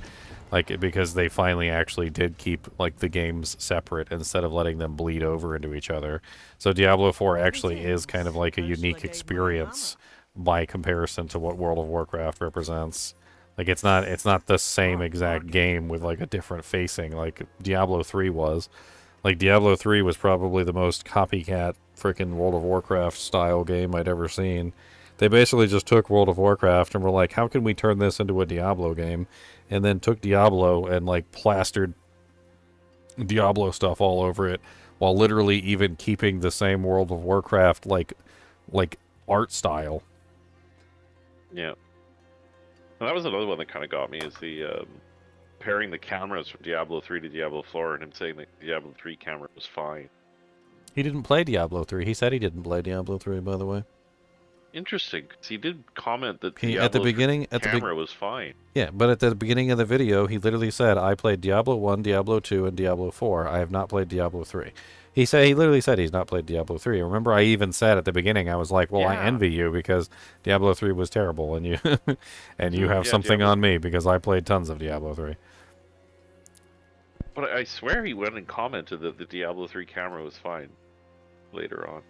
like, because they finally actually did keep like the games separate instead of letting them bleed over into each other. So Diablo 4 actually is kind of like a unique experience by comparison to what World of Warcraft represents. Like, it's not the same exact game with like a different facing like Diablo 3 was. Like, Diablo 3 was probably the most copycat freaking World of Warcraft style game I'd ever seen. They basically just took World of Warcraft and were like, how can we turn this into a Diablo game? And then took Diablo and like plastered Diablo stuff all over it, while literally even keeping the same World of Warcraft like art style. Yeah. And that was another one that kind of got me, is the pairing the cameras from Diablo 3 to Diablo 4, and him saying that the Diablo 3 camera was fine. He didn't play Diablo 3. He said he didn't play Diablo 3, by the way. Interesting, because he did comment that He, Diablo at the beginning, 3 camera was fine. Yeah, but at the beginning of the video, he literally said, I played Diablo 1, Diablo 2, and Diablo 4. I have not played Diablo 3. He literally said he's not played Diablo 3. Remember, I even said at the beginning, I was like, well, I envy you because Diablo 3 was terrible, and you and you have something Diablo. on me because I played tons of Diablo 3. But I swear he went and commented that the Diablo 3 camera was fine later on.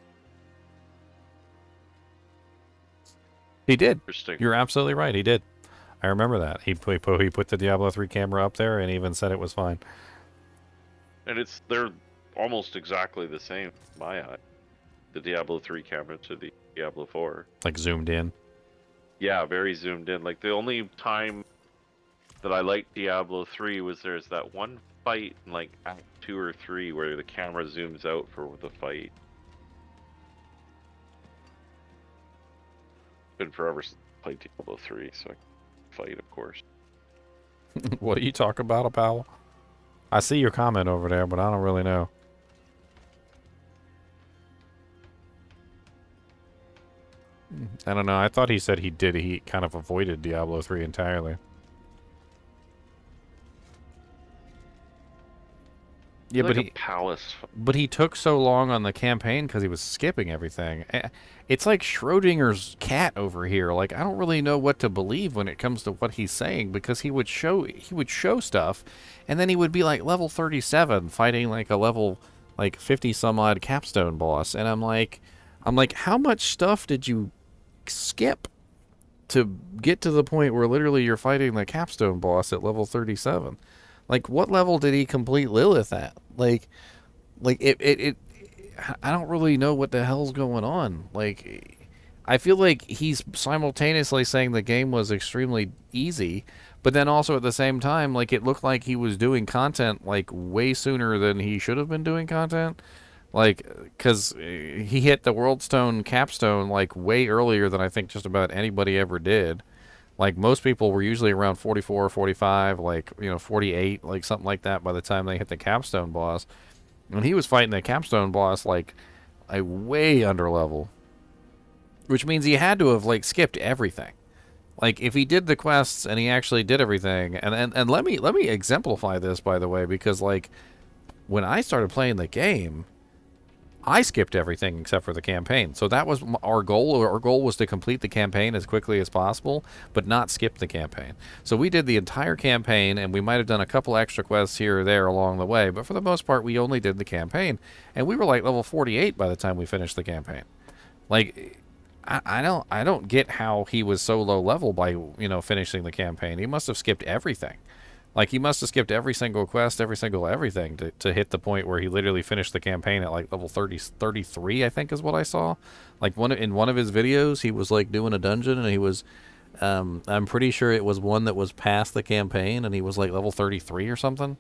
He did. Interesting. You're absolutely right. He did. I remember that. He put the Diablo 3 camera up there and even said it was fine. And they're almost exactly the same in my eye. The Diablo 3 camera to the Diablo 4. Like zoomed in. Yeah, very zoomed in. Like the only time that I liked Diablo 3 was there's that one fight in like Act 2 or 3 where the camera zooms out for the fight. Been forever since I played Diablo 3, so I can fight, of course. What do you talk about, pal? I see your comment over there, but I don't really know. I don't know. I thought he said he did. He kind of avoided Diablo 3 entirely. Yeah, Like but a palace. But he took so long on the campaign because he was skipping everything. It's like Schrodinger's cat over here. Like, I don't really know what to believe when it comes to what he's saying, because he would show stuff, and then he would be like level 37 fighting like a level like 50 some odd capstone boss, and I'm like, how much stuff did you skip to get to the point where literally you're fighting the capstone boss at level 37? Like, what level did he complete Lilith at? Like it I don't really know what the hell's going on. Like, I feel like he's simultaneously saying the game was extremely easy, but then also at the same time, like, it looked like he was doing content like way sooner than he should have been doing content. Like, because he hit the World Stone capstone like way earlier than I think just about anybody ever did. Like, most people were usually around 44 or 45, like, 48, like something like that by the time they hit the capstone boss. And he was fighting the capstone boss like a way under level, which means he had to have like skipped everything. Like, if he did the quests and he actually did everything, and let me exemplify this, by the way, because like when I started playing the game, I skipped everything except for the campaign. So that was our goal. Our goal was to complete the campaign as quickly as possible, but not skip the campaign. So we did the entire campaign, and we might have done a couple extra quests here or there along the way, but for the most part, we only did the campaign. And we were like level 48 by the time we finished the campaign. Like, I don't get how he was so low level by, finishing the campaign. He must have skipped everything. Like, he must have skipped every single quest, every single everything to hit the point where he literally finished the campaign at, like, level 33, I think is what I saw. Like, in one of his videos, he was, like, doing a dungeon, and he was, I'm pretty sure it was one that was past the campaign, and he was, like, level 33 or something.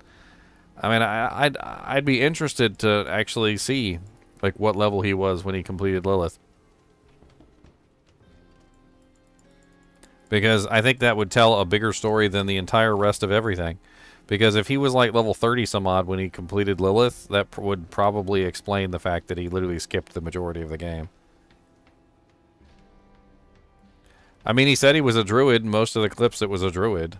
I mean, I'd be interested to actually see, like, what level he was when he completed Lilith. Because I think that would tell a bigger story than the entire rest of everything. Because if he was like level 30 some odd when he completed Lilith, that would probably explain the fact that he literally skipped the majority of the game. I mean, he said he was a druid. Most of the clips, it was a druid.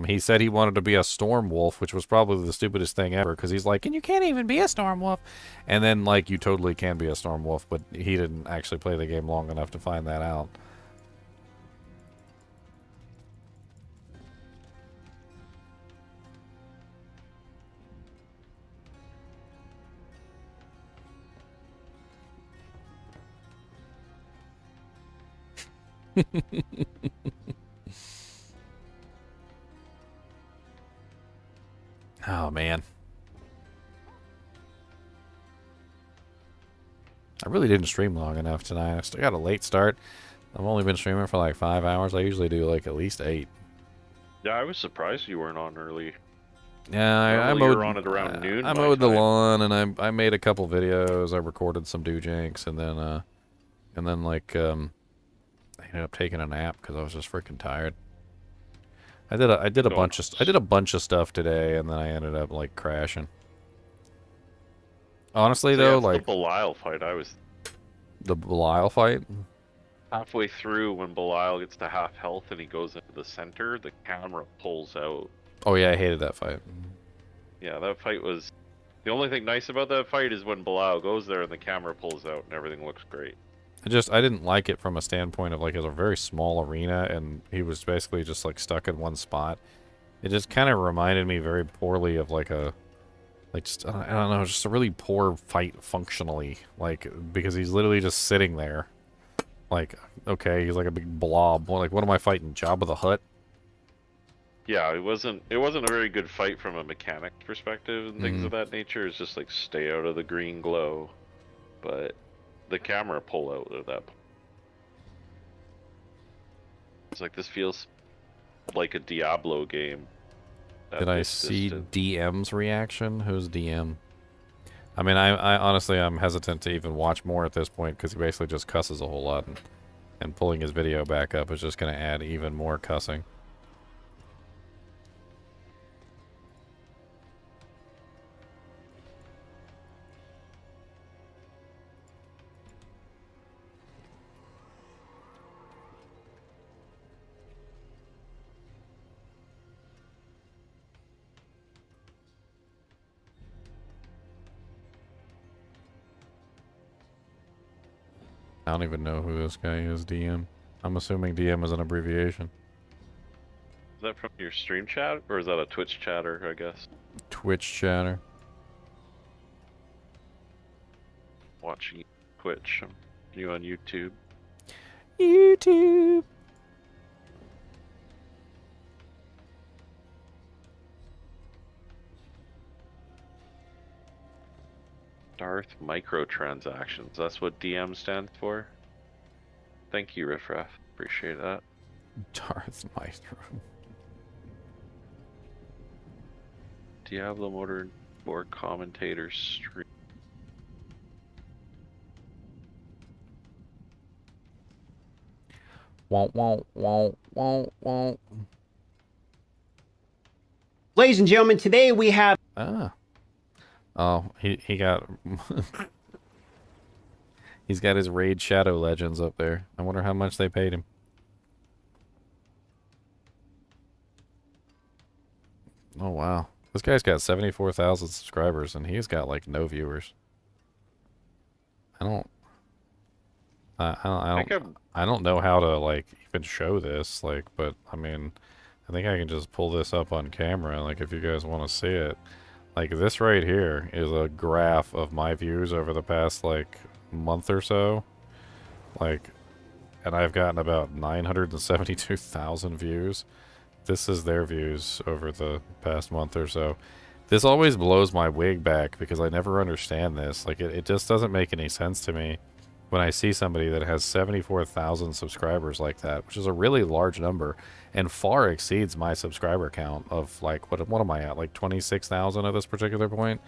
He said he wanted to be a storm wolf, which was probably the stupidest thing ever. Because he's like, and you can't even be a storm wolf. And then, like, you totally can be a storm wolf. But he didn't actually play the game long enough to find that out. Oh, man. I really didn't stream long enough tonight. I still got a late start. I've only been streaming for like 5 hours. I usually do like at least 8. Yeah, I was surprised you weren't on early. Yeah, I Normally mowed. you're on at around noon. I my mowed the time. lawn, and I made a couple videos. I recorded some doojanks, and then like I ended up taking a nap because I was just freaking tired. I did a bunch of stuff today, and then I ended up like crashing. Honestly, though, it's like the Belial fight, the Belial fight. halfway through when Belial gets to half health and he goes into the center, the camera pulls out. Oh yeah, I hated that fight. Yeah, that fight was... The only thing nice about that fight is when Belial goes there and the camera pulls out and everything looks great. I didn't like it from a standpoint of like it's a very small arena and he was basically just like stuck in one spot. It just kind of reminded me very poorly of like a... Like, just, I don't know, just a really poor fight functionally. Like, because he's literally just sitting there. Like, okay, he's like a big blob. Like, what am I fighting? Jabba the Hutt? Yeah, it wasn't a very good fight from a mechanic perspective and things of that nature. It's just like stay out of the green glow. But the camera pull out at that point. It's like this feels like a Diablo game. Did I see DM's reaction? Who's DM? I mean, I honestly, I'm hesitant to even watch more at this point because he basically just cusses a whole lot, and pulling his video back up is just going to add even more cussing. I don't even know who this guy is, DM. I'm assuming DM is an abbreviation. Is that from your stream chat, or is that a Twitch chatter, I guess? Twitch chatter. Watching Twitch. You on YouTube? YouTube! Darth microtransactions. That's what DM stands for. Thank you, Riffraff. Appreciate that. Darth Maestro. Diablo Motor Board Commentator Stream. Won't. Ladies and gentlemen, today we have... Oh, he got... He's got his Raid Shadow Legends up there. I wonder how much they paid him. Oh, wow. This guy's got 74,000 subscribers, and he's got, like, no viewers. I don't know how to, like, even show this, like, but, I mean, I think I can just pull this up on camera, like, if you guys want to see it. Like, this right here is a graph of my views over the past, like, month or so. Like, and I've gotten about 972,000 views. This is their views over the past month or so. This always blows my wig back because I never understand this. Like, it just doesn't make any sense to me when I see somebody that has 74,000 subscribers like that, which is a really large number and far exceeds my subscriber count of, like, what am I at? Like 26,000 at this particular point?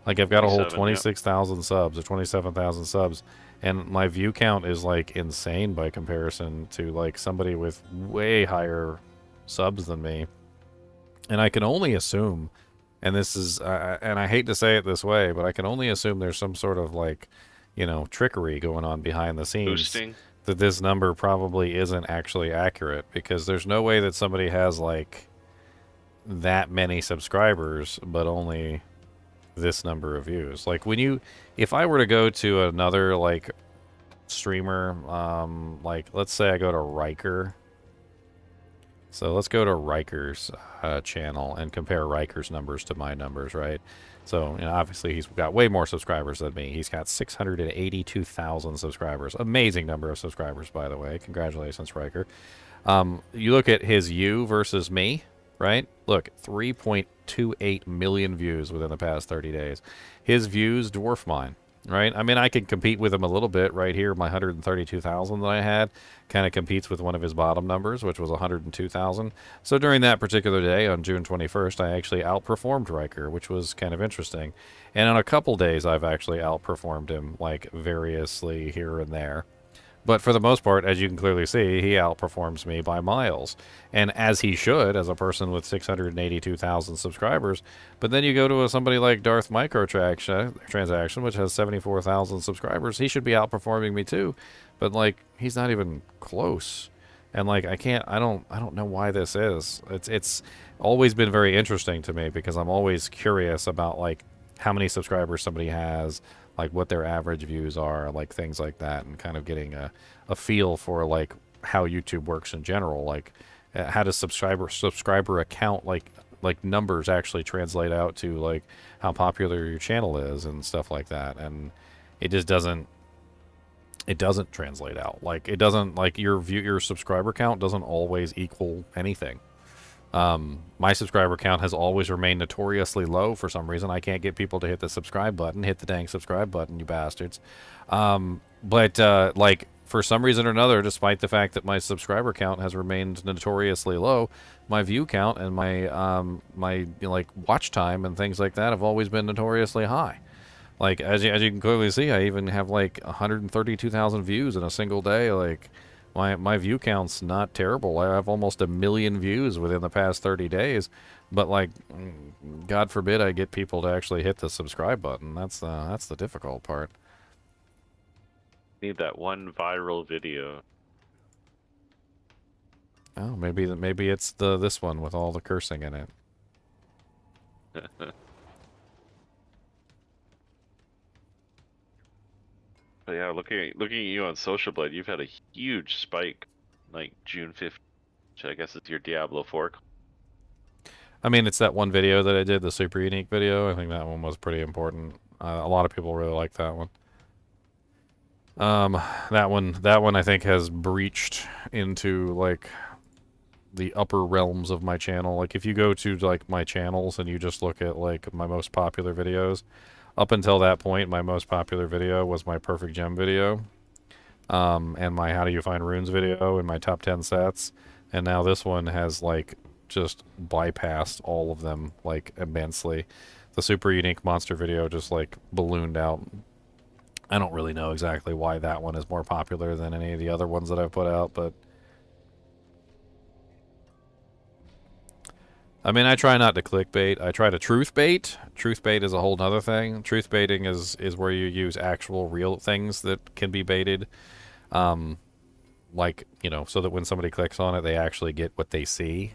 Like, I've got a whole 26,000 subs or 27,000 subs, and my view count is, like, insane by comparison to, like, somebody with way higher subs than me. And I can only assume, and this is, and I hate to say it this way, but I can only assume there's some sort of, like, you know, trickery going on behind the scenes. Boosting. That this number probably isn't actually accurate, because there's no way that somebody has, like, that many subscribers, but only this number of views. Like, if I were to go to another, like, streamer, like, let's say I go to Riker. So let's go to Riker's channel and compare Riker's numbers to my numbers, right? So, you know, obviously he's got way more subscribers than me. He's got 682,000 subscribers. Amazing number of subscribers, by the way. Congratulations, Riker. You look at his you versus me, right? Look, 3.28 million views within the past 30 days. His views dwarf mine. right? I mean, I can compete with him a little bit right here. My 132,000 that I had kind of competes with one of his bottom numbers, which was 102,000. So during that particular day on June 21st, I actually outperformed Riker, which was kind of interesting. And on a couple days, I've actually outperformed him, like, variously here and there. But for the most part, as you can clearly see, he outperforms me by miles. And as he should, as a person with 682,000 subscribers. But then you go to somebody like Darth Microtransaction, which has 74,000 subscribers. He should be outperforming me too. But, like, he's not even close. And, like, I don't know why this is. It's always been very interesting to me because I'm always curious about, like, how many subscribers somebody has, like what their average views are, like things like that, and kind of getting a feel for like how YouTube works in general. Like how does subscriber account like numbers actually translate out to like how popular your channel is and stuff like that. And it just doesn't translate out. Like it doesn't, like your subscriber count doesn't always equal anything. My subscriber count has always remained notoriously low for some reason. I can't get people to hit the subscribe button. Hit the dang subscribe button, you bastards. But like, for some reason or another, despite the fact that my subscriber count has remained notoriously low, my view count and my my like watch time and things like that have always been notoriously high. Like, as you can clearly see, I even have like 132,000 views in a single day. Like, my view count's not terrible. I have almost 1 million views within the past 30 days. But, like, God forbid I get people to actually hit the subscribe button. That's the difficult part. Need that one viral video. Oh, maybe it's this one with all the cursing in it. But yeah, looking at you on Social Blade, you've had a huge spike, like June 5th, which I guess is your Diablo 4. I mean, it's that one video that I did, the super unique video. I think that one was pretty important. A lot of people really like that one. That one I think has breached into like the upper realms of my channel. Like if you go to like my channels and you just look at like my most popular videos, up until that point, my most popular video was my Perfect Gem video, and my How Do You Find Runes video, and my top 10 sets. And now this one has like just bypassed all of them like immensely. The super unique monster video just like ballooned out. I don't really know exactly why that one is more popular than any of the other ones that I've put out, but I mean, I try not to clickbait. I try to truth bait. Truth bait is a whole nother thing. Truth baiting is where you use actual real things that can be baited. Like, you know, so that when somebody clicks on it, they actually get what they see.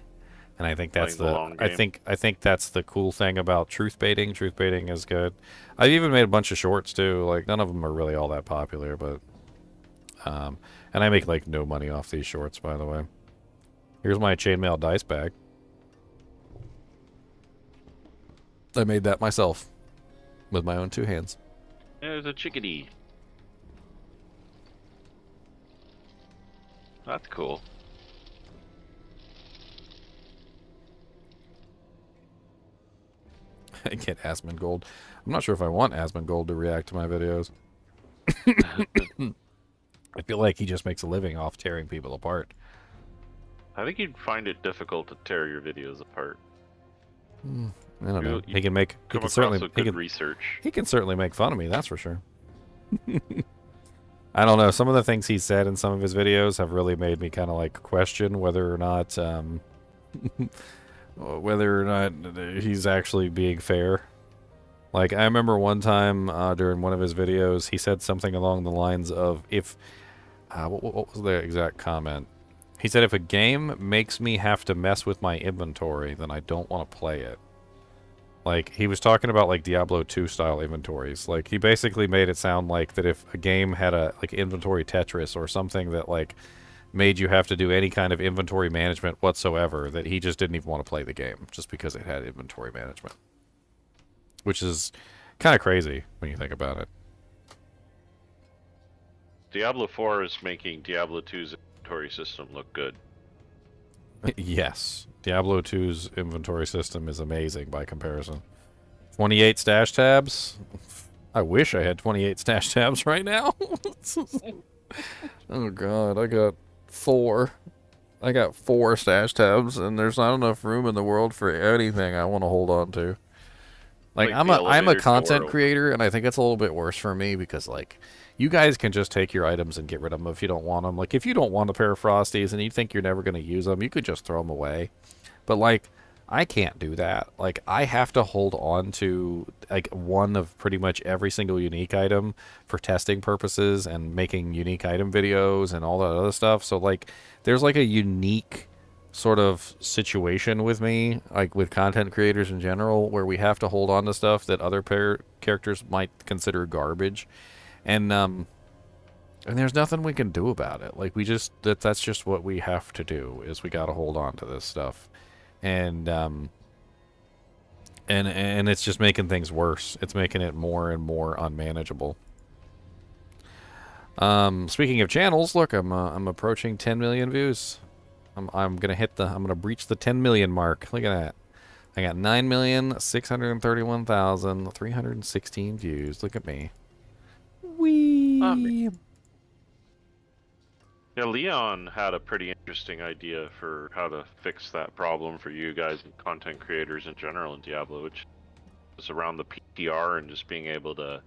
And I think that's I think that's the cool thing about truth baiting. Truth baiting is good. I've even made a bunch of shorts too. Like none of them are really all that popular, but and I make like no money off these shorts, by the way. Here's my chainmail dice bag. I made that myself with my own 2 hands. There's a chickadee. That's cool. I get Asmongold. I'm not sure if I want Asmongold to react to my videos. I feel like he just makes a living off tearing people apart. I think you'd find it difficult to tear your videos apart. I don't know. He can make. He can certainly make fun of me. That's for sure. I don't know. Some of the things he said in some of his videos have really made me kind of like question whether or not he's actually being fair. Like I remember one time during one of his videos, he said something along the lines of, "If what was the exact comment?" He said, "If a game makes me have to mess with my inventory, then I don't want to play it." Like, he was talking about, like, Diablo 2 style inventories. Like, he basically made it sound like that if a game had a, like, inventory Tetris or something that, like, made you have to do any kind of inventory management whatsoever, that he just didn't even want to play the game just because it had inventory management. Which is kind of crazy when you think about it. Diablo 4 is making Diablo 2's inventory system look good. Yes. Diablo 2's inventory system is amazing by comparison. 28 stash tabs? I wish I had 28 stash tabs right now. Oh god, I got 4. I got 4 stash tabs, and there's not enough room in the world for anything I want to hold on to. Like I'm a content creator, and I think it's a little bit worse for me because like you guys can just take your items and get rid of them if you don't want them. Like if you don't want a pair of Frosties and you think you're never going to use them, you could just throw them away. But like I can't do that. Like I have to hold on to like one of pretty much every single unique item for testing purposes and making unique item videos and all that other stuff. So like there's like a unique sort of situation with me, like with content creators in general, where we have to hold on to stuff that other characters might consider garbage. And there's nothing we can do about it. Like we just that's just what we have to do, is we got to hold on to this stuff. And it's just making things worse. It's making it more and more unmanageable. Speaking of channels, look, I'm approaching 10 million views. I'm gonna breach the 10 million mark. Look at that. I got 9,631,316 views. Look at me. Wee. Yeah, Leon had a pretty interesting idea for how to fix that problem for you guys and content creators in general in Diablo, which is around the PTR and just being able to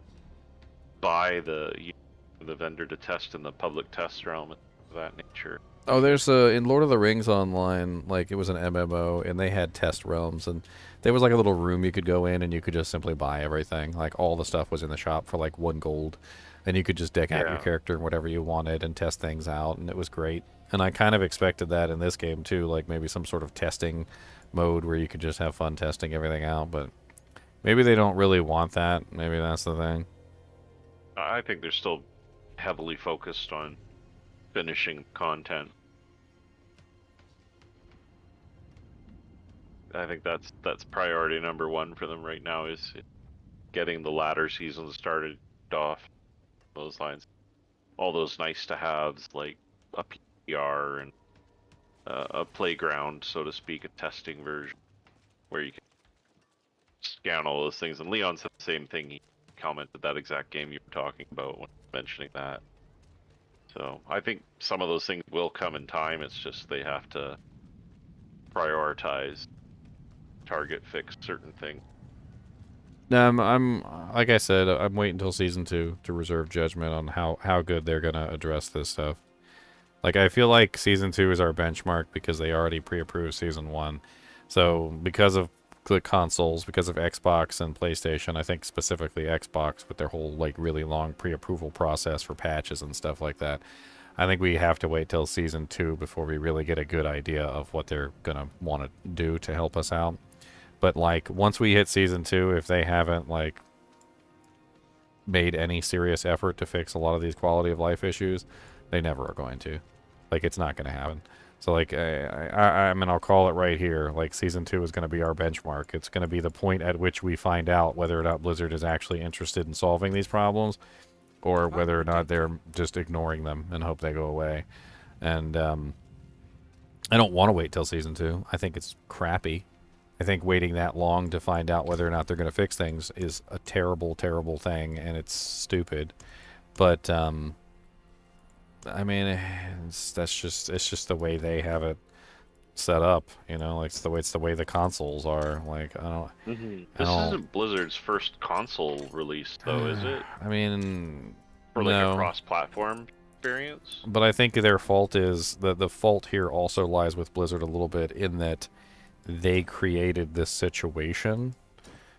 buy the vendor to test in the public test realm and of that nature. Oh, there's in Lord of the Rings Online, like it was an MMO, and they had test realms, and there was like a little room you could go in, and you could just simply buy everything. Like all the stuff was in the shop for like 1 gold, and you could just deck out your character and whatever you wanted and test things out, and it was great. And I kind of expected that in this game too, like maybe some sort of testing mode where you could just have fun testing everything out, but maybe they don't really want that. Maybe that's the thing. I think they're still heavily focused on finishing content. I think that's priority number 1 for them right now, is getting the latter season started off those lines. All those nice to haves like a PR and a playground, so to speak, a testing version where you can scan all those things. And Leon said the same thing. He commented that exact game you were talking about when mentioning that. So I think some of those things will come in time. It's just they have to prioritize, target, fix certain things. I'm like I said, I'm waiting until season 2 to reserve judgment on how good they're gonna address this stuff. Like I feel like season 2 is our benchmark because they already pre-approved season 1. So because of the consoles, because of Xbox and PlayStation, I think specifically Xbox with their whole like really long pre-approval process for patches and stuff like that, I think we have to wait till season 2 before we really get a good idea of what they're gonna want to do to help us out. But like once we hit season 2, if they haven't like made any serious effort to fix a lot of these quality of life issues, they never are going to. Like it's not going to happen. So like I mean, I'll call it right here. Like season 2 is going to be our benchmark. It's going to be the point at which we find out whether or not Blizzard is actually interested in solving these problems, or whether or not they're just ignoring them and hope they go away. And I don't want to wait till season 2. I think it's crappy. I think waiting that long to find out whether or not they're going to fix things is a terrible, terrible thing, and it's stupid. But I mean, it's just the way they have it set up, you know. Like it's the way the consoles are. Like I don't. This isn't Blizzard's first console release, though, is it? I mean, for like no. a cross-platform experience. But I think their fault is the fault here also lies with Blizzard a little bit in that they created this situation.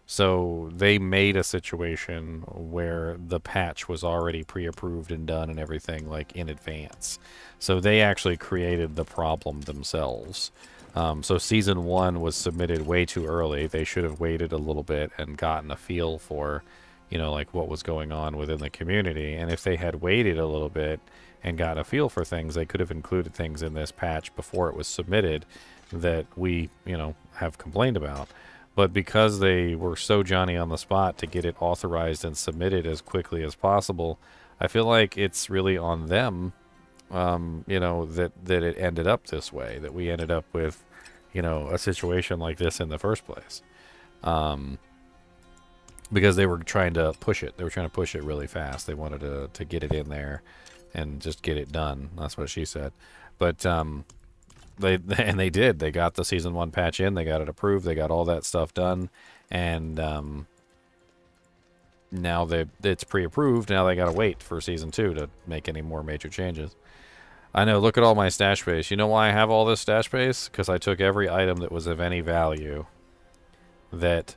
So they made a situation where the patch was already pre-approved and done and everything like in advance. So they actually created the problem themselves. So season 1 was submitted way too early. They should have waited a little bit and gotten a feel for, you know, like what was going on within the community. And if they had waited a little bit and got a feel for things, they could have included things in this patch before it was submitted that we, you know, have complained about. But because they were so Johnny on the spot to get it authorized and submitted as quickly as possible, I feel like it's really on them, you know, that it ended up this way, that we ended up with, you know, a situation like this in the first place. because they were trying to push it. They were trying to push it really fast. They wanted to get it in there and just get it done. That's what she said. But they did. They got the Season 1 patch in. They got it approved. They got all that stuff done. And now it's pre-approved. Now they got to wait for Season 2 to make any more major changes. I know, look at all my stash space. You know why I have all this stash space? Because I took every item that was of any value that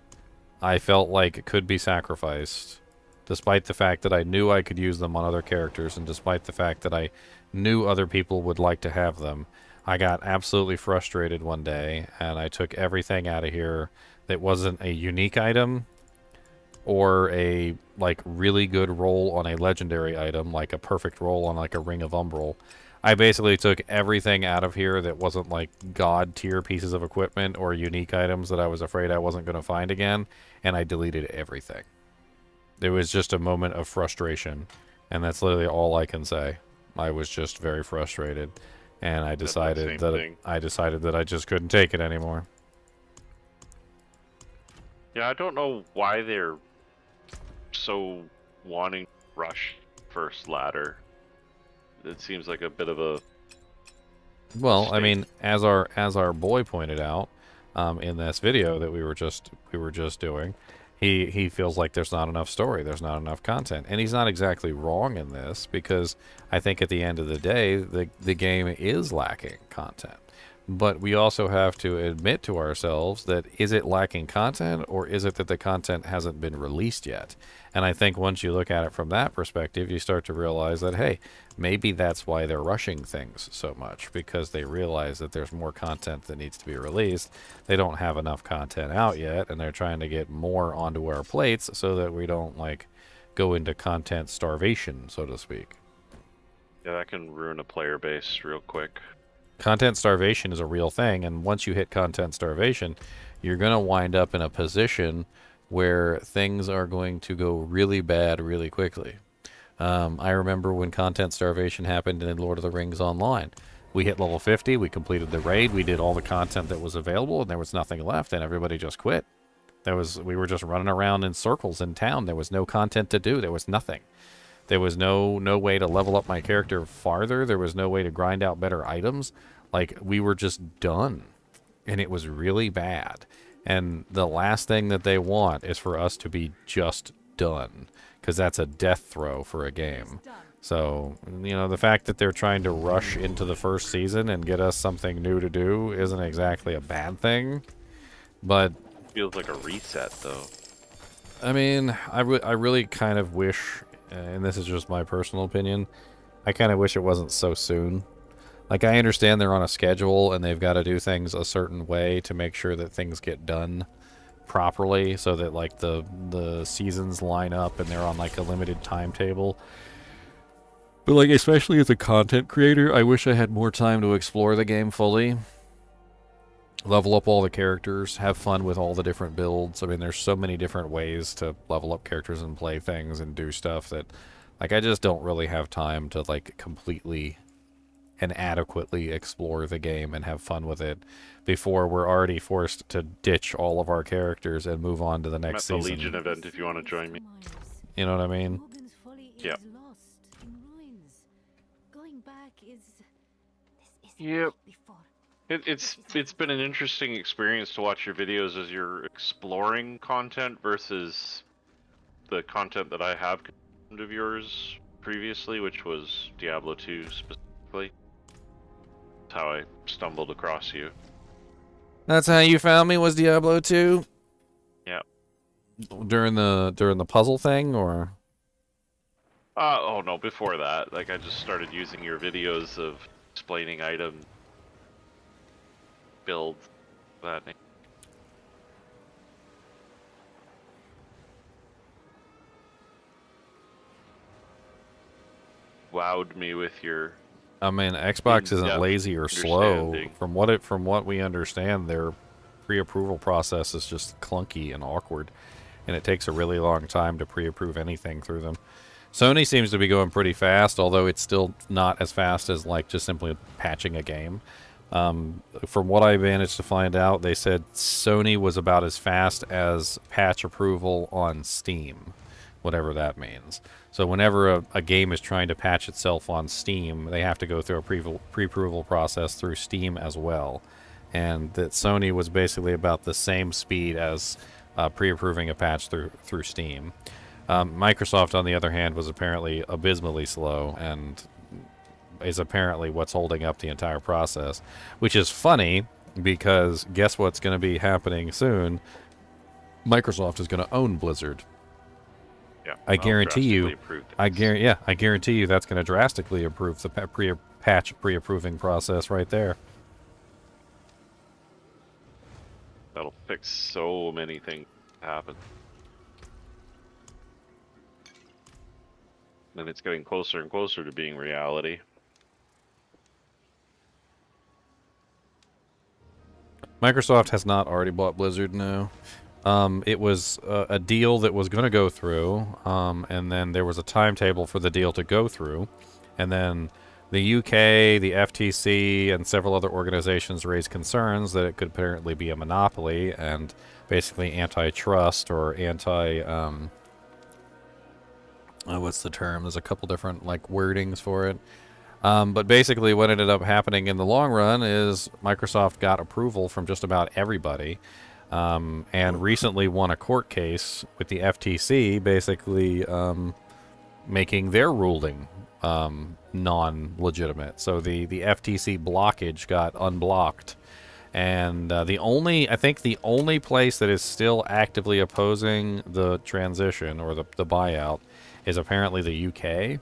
I felt like could be sacrificed, despite the fact that I knew I could use them on other characters, and despite the fact that I knew other people would like to have them. I got absolutely frustrated one day, and I took everything out of here that wasn't a unique item or a like really good roll on a legendary item, like a perfect roll on like a Ring of Umbral. I basically took everything out of here that wasn't like god tier pieces of equipment or unique items that I was afraid I wasn't going to find again, and I deleted everything. It was just a moment of frustration, and that's literally all I can say. I was just very frustrated, and I decided that I just couldn't take it anymore. Yeah, I don't know why they're so wanting to rush first ladder. It seems like a bit of a well, I mean, as our boy pointed out in this video that we were just doing, he feels like there's not enough story, there's not enough content, and he's not exactly wrong in this, because I think at the end of the day the game is lacking content. But we also have to admit to ourselves that is it lacking content, or is it that the content hasn't been released yet? And I think once you look at it from that perspective, you start to realize that, hey, maybe that's why they're rushing things so much, because they realize that there's more content that needs to be released. They don't have enough content out yet, and they're trying to get more onto our plates so that we don't like go into content starvation, so to speak. Yeah, that can ruin a player base real quick. Content starvation is a real thing, and once you hit content starvation, you're going to wind up in a position where things are going to go really bad really quickly. I remember when content starvation happened in Lord of the Rings Online. We hit level 50, we completed the raid, we did all the content that was available, and there was nothing left, and everybody just quit. We were just running around in circles in town. There was no content to do. There was nothing. There was no way to level up my character farther. There was no way to grind out better items. Like, we were just done. And it was really bad. And the last thing that they want is for us to be just done, because that's a death throw for a game. So, you know, the fact that they're trying to rush into the first season and get us something new to do isn't exactly a bad thing. But feels like a reset, though. I mean, I really kind of wish, and this is just my personal opinion, I kind of wish it wasn't so soon. Like, I understand they're on a schedule and they've got to do things a certain way to make sure that things get done properly, so that like the seasons line up and they're on like a limited timetable. But like, especially as a content creator, I wish I had more time to explore the game fully, level up all the characters, have fun with all the different builds. I mean, there's so many different ways to level up characters and play things and do stuff that, like, I just don't really have time to like completely and adequately explore the game and have fun with it before we're already forced to ditch all of our characters and move on to the next season. I'm at the Legion event if you want to join me. You know what I mean? Yeah. Yep. It's been an interesting experience to watch your videos as you're exploring content versus the content that I have consumed of yours previously, which was Diablo 2 specifically. That's how I stumbled across you. That's how you found me, was Diablo 2? Yeah. During the puzzle thing, or? Oh no, before that. Like, I just started using your videos of explaining item builds, that. Wowed me with your. I mean, Xbox isn't lazy or slow. From what we understand, their pre-approval process is just clunky and awkward, and it takes a really long time to pre-approve anything through them. Sony seems to be going pretty fast, although it's still not as fast as like just simply patching a game. From what I managed to find out, they said Sony was about as fast as patch approval on Steam, whatever that means. So whenever a game is trying to patch itself on Steam, they have to go through a pre-approval process through Steam as well. And that Sony was basically about the same speed as pre-approving a patch through Steam. Microsoft, on the other hand, was apparently abysmally slow and is apparently what's holding up the entire process, which is funny because guess what's going to be happening soon? Microsoft is going to own Blizzard. Yeah, I guarantee you. I guarantee you that's going to drastically improve the patch pre-approving process right there. That'll fix so many things that happen. And it's getting closer and closer to being reality. Microsoft has not already bought Blizzard, no. It was a deal that was going to go through, and then there was a timetable for the deal to go through, and then the UK, the FTC, and several other organizations raised concerns that it could apparently be a monopoly and basically antitrust or what's the term? There's a couple different wordings for it. But basically what ended up happening in the long run is Microsoft got approval from just about everybody, and recently won a court case with the FTC, basically making their ruling non-legitimate. So the FTC blockage got unblocked, and I think the only place that is still actively opposing the transition or the buyout is apparently the UK.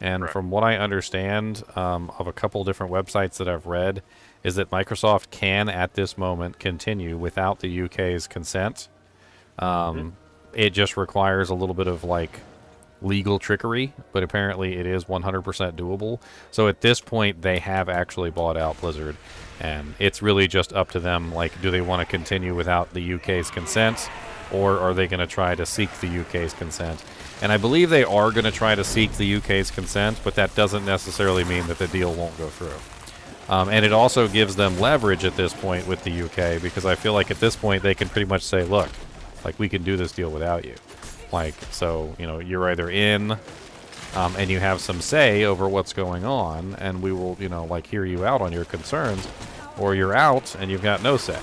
And from what I understand of a couple different websites that I've read, is that Microsoft can, at this moment, continue without the UK's consent. It just requires a little bit of, legal trickery, but apparently it is 100% doable. So at this point, they have actually bought out Blizzard, and it's really just up to them, do they want to continue without the UK's consent, or are they going to try to seek the UK's consent? And I believe they are going to try to seek the UK's consent, but that doesn't necessarily mean that the deal won't go through. And it also gives them leverage at this point with the UK, because I feel like at this point they can pretty much say, look, we can do this deal without you. So, you're either in and you have some say over what's going on, and we will, hear you out on your concerns, or you're out and you've got no say.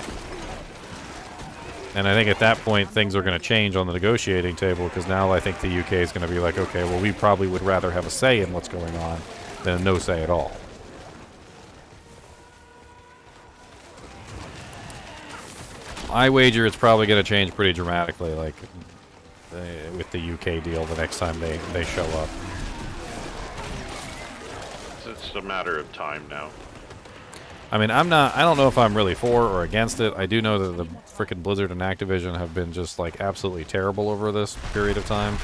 And I think at that point, things are going to change on the negotiating table, because now I think the UK is going to be like, okay, well, we probably would rather have a say in what's going on than no say at all. I wager it's probably going to change pretty dramatically, with the UK deal the next time they show up. It's a matter of time now. I mean, I don't know if I'm really for or against it. I do know that the frickin' Blizzard and Activision have been just, absolutely terrible over this period of time.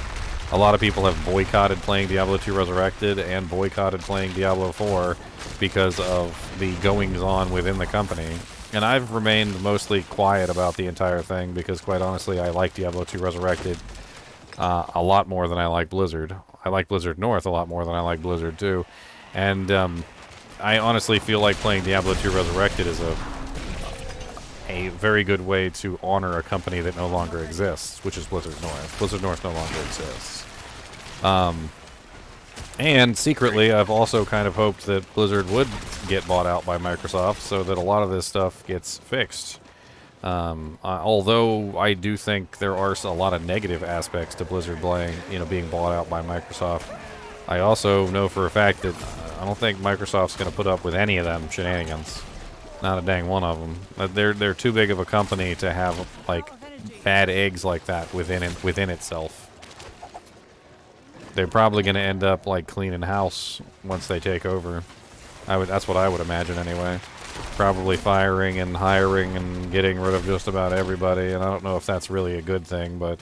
A lot of people have boycotted playing Diablo 2 Resurrected and boycotted playing Diablo 4 because of the goings-on within the company. And I've remained mostly quiet about the entire thing because, quite honestly, I like Diablo 2 Resurrected a lot more than I like Blizzard. I like Blizzard North a lot more than I like Blizzard 2. And I honestly feel like playing Diablo 2 Resurrected is a very good way to honor a company that no longer exists, which is Blizzard North. Blizzard North no longer exists. And secretly, I've also kind of hoped that Blizzard would get bought out by Microsoft so that a lot of this stuff gets fixed. Although I do think there are a lot of negative aspects to Blizzard being bought out by Microsoft, I also know for a fact that I don't think Microsoft's going to put up with any of them shenanigans. Not a dang one of them. They're too big of a company to have bad eggs like that within itself. They're probably going to end up cleaning house once they take over. That's what I would imagine anyway. Probably firing and hiring and getting rid of just about everybody. And I don't know if that's really a good thing, but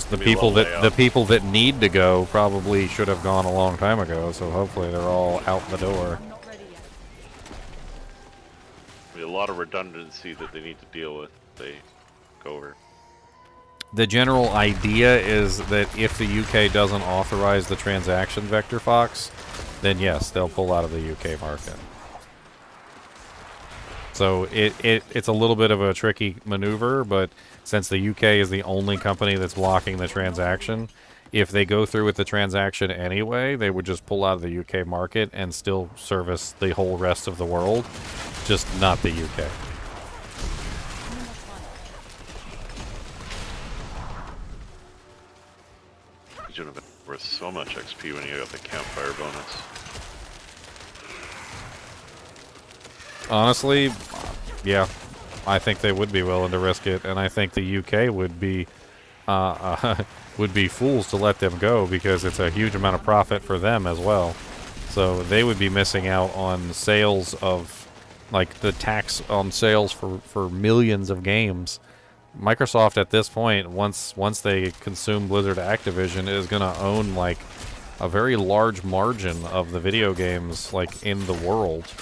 the people that need to go probably should have gone a long time ago. So hopefully they're all out the door. Be a lot of redundancy that they need to deal with if they go over. The general idea is that if the UK doesn't authorize the transaction vector fox, then yes, they'll pull out of the UK market. So it's a little bit of a tricky maneuver, but since the UK is the only company that's blocking the transaction, if they go through with the transaction anyway, they would just pull out of the UK market and still service the whole rest of the world, just not the UK. It would have been worth so much XP when you got the campfire bonus. Honestly, yeah, I think they would be willing to risk it, and I think the UK would be fools to let them go because it's a huge amount of profit for them as well. So they would be missing out on sales of, like, the tax on sales for millions of games. Microsoft at this point, once they consume Blizzard Activision, is going to own, like, a very large margin of the video games, like, in the world.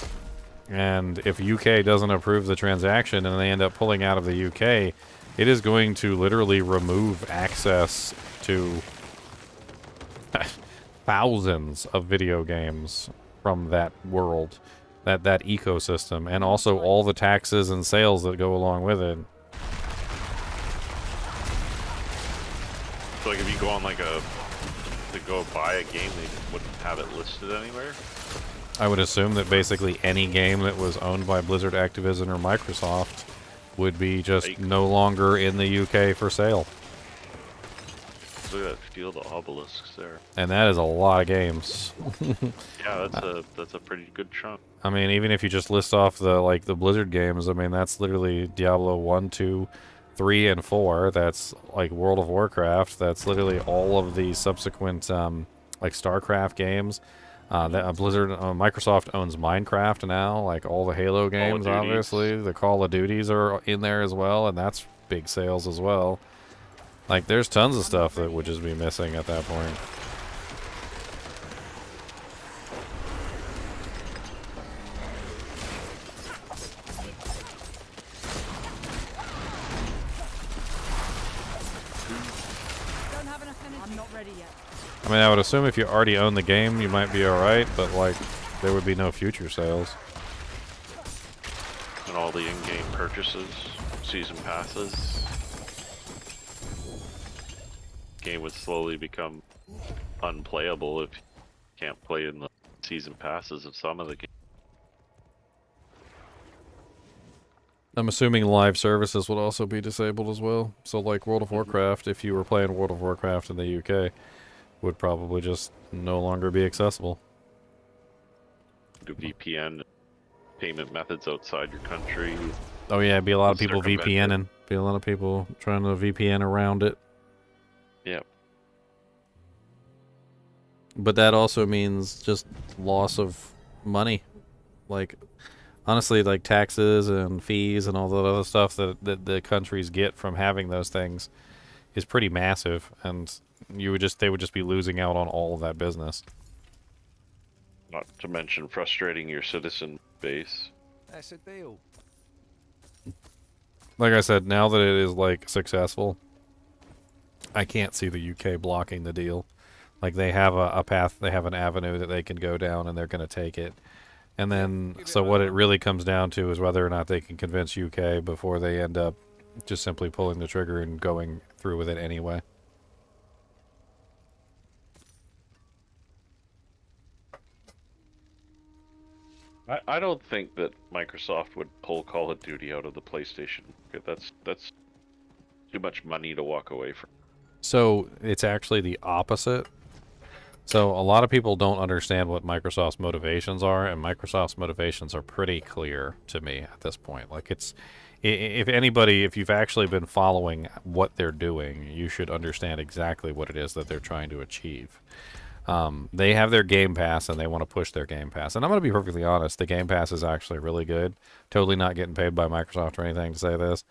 And if UK doesn't approve the transaction and they end up pulling out of the UK, it is going to literally remove access to thousands of video games from that world, that ecosystem, and also all the taxes and sales that go along with it. So like if you go on like to go buy a game, they wouldn't have it listed anywhere? I would assume that basically any game that was owned by Blizzard, Activision, or Microsoft would be just no longer in the UK for sale. Look at that field of obelisks there. And that is a lot of games. Yeah, that's a pretty good chunk. I mean, even if you just list off the Blizzard games, I mean, that's literally Diablo 1, 2, 3, and 4. That's like World of Warcraft. That's literally all of the subsequent like StarCraft games. Blizzard, Microsoft owns Minecraft now, like all the Halo games, obviously. The Call of Duties are in there as well, and that's big sales as well. Like, there's tons of stuff that would just be missing at that point. I mean, I would assume if you already own the game, you might be alright, but, like, there would be no future sales. And all the in-game purchases, season passes. Game would slowly become unplayable if you can't play in the season passes of some of the games. I'm assuming live services would also be disabled as well. So, like World of Warcraft, if you were playing World of Warcraft in the UK, would probably just no longer be accessible. Do VPN payment methods outside your country. Oh yeah, be a lot of people VPNing. Be a lot of people trying to VPN around it. Yep. But that also means just loss of money. Like, honestly, like taxes and fees and all that other stuff that the countries get from having those things is pretty massive, and they would just be losing out on all of that business. Not to mention frustrating your citizen base. That's a deal. Like I said, now that it is like successful, I can't see the UK blocking the deal. Like, they have a path, they have an avenue that they can go down, and they're going to take it. And then, so what it really comes down to is whether or not they can convince UK before they end up just simply pulling the trigger and going through with it anyway. I don't think that Microsoft would pull Call of Duty out of the PlayStation. That's too much money to walk away from. So it's actually the opposite. So a lot of people don't understand what Microsoft's motivations are, and Microsoft's motivations are pretty clear to me at this point. Like, it's, if you've actually been following what they're doing, you should understand exactly what it is that they're trying to achieve. They have their Game Pass, and they want to push their Game Pass. And I'm going to be perfectly honest, the Game Pass is actually really good. Totally not getting paid by Microsoft or anything to say this.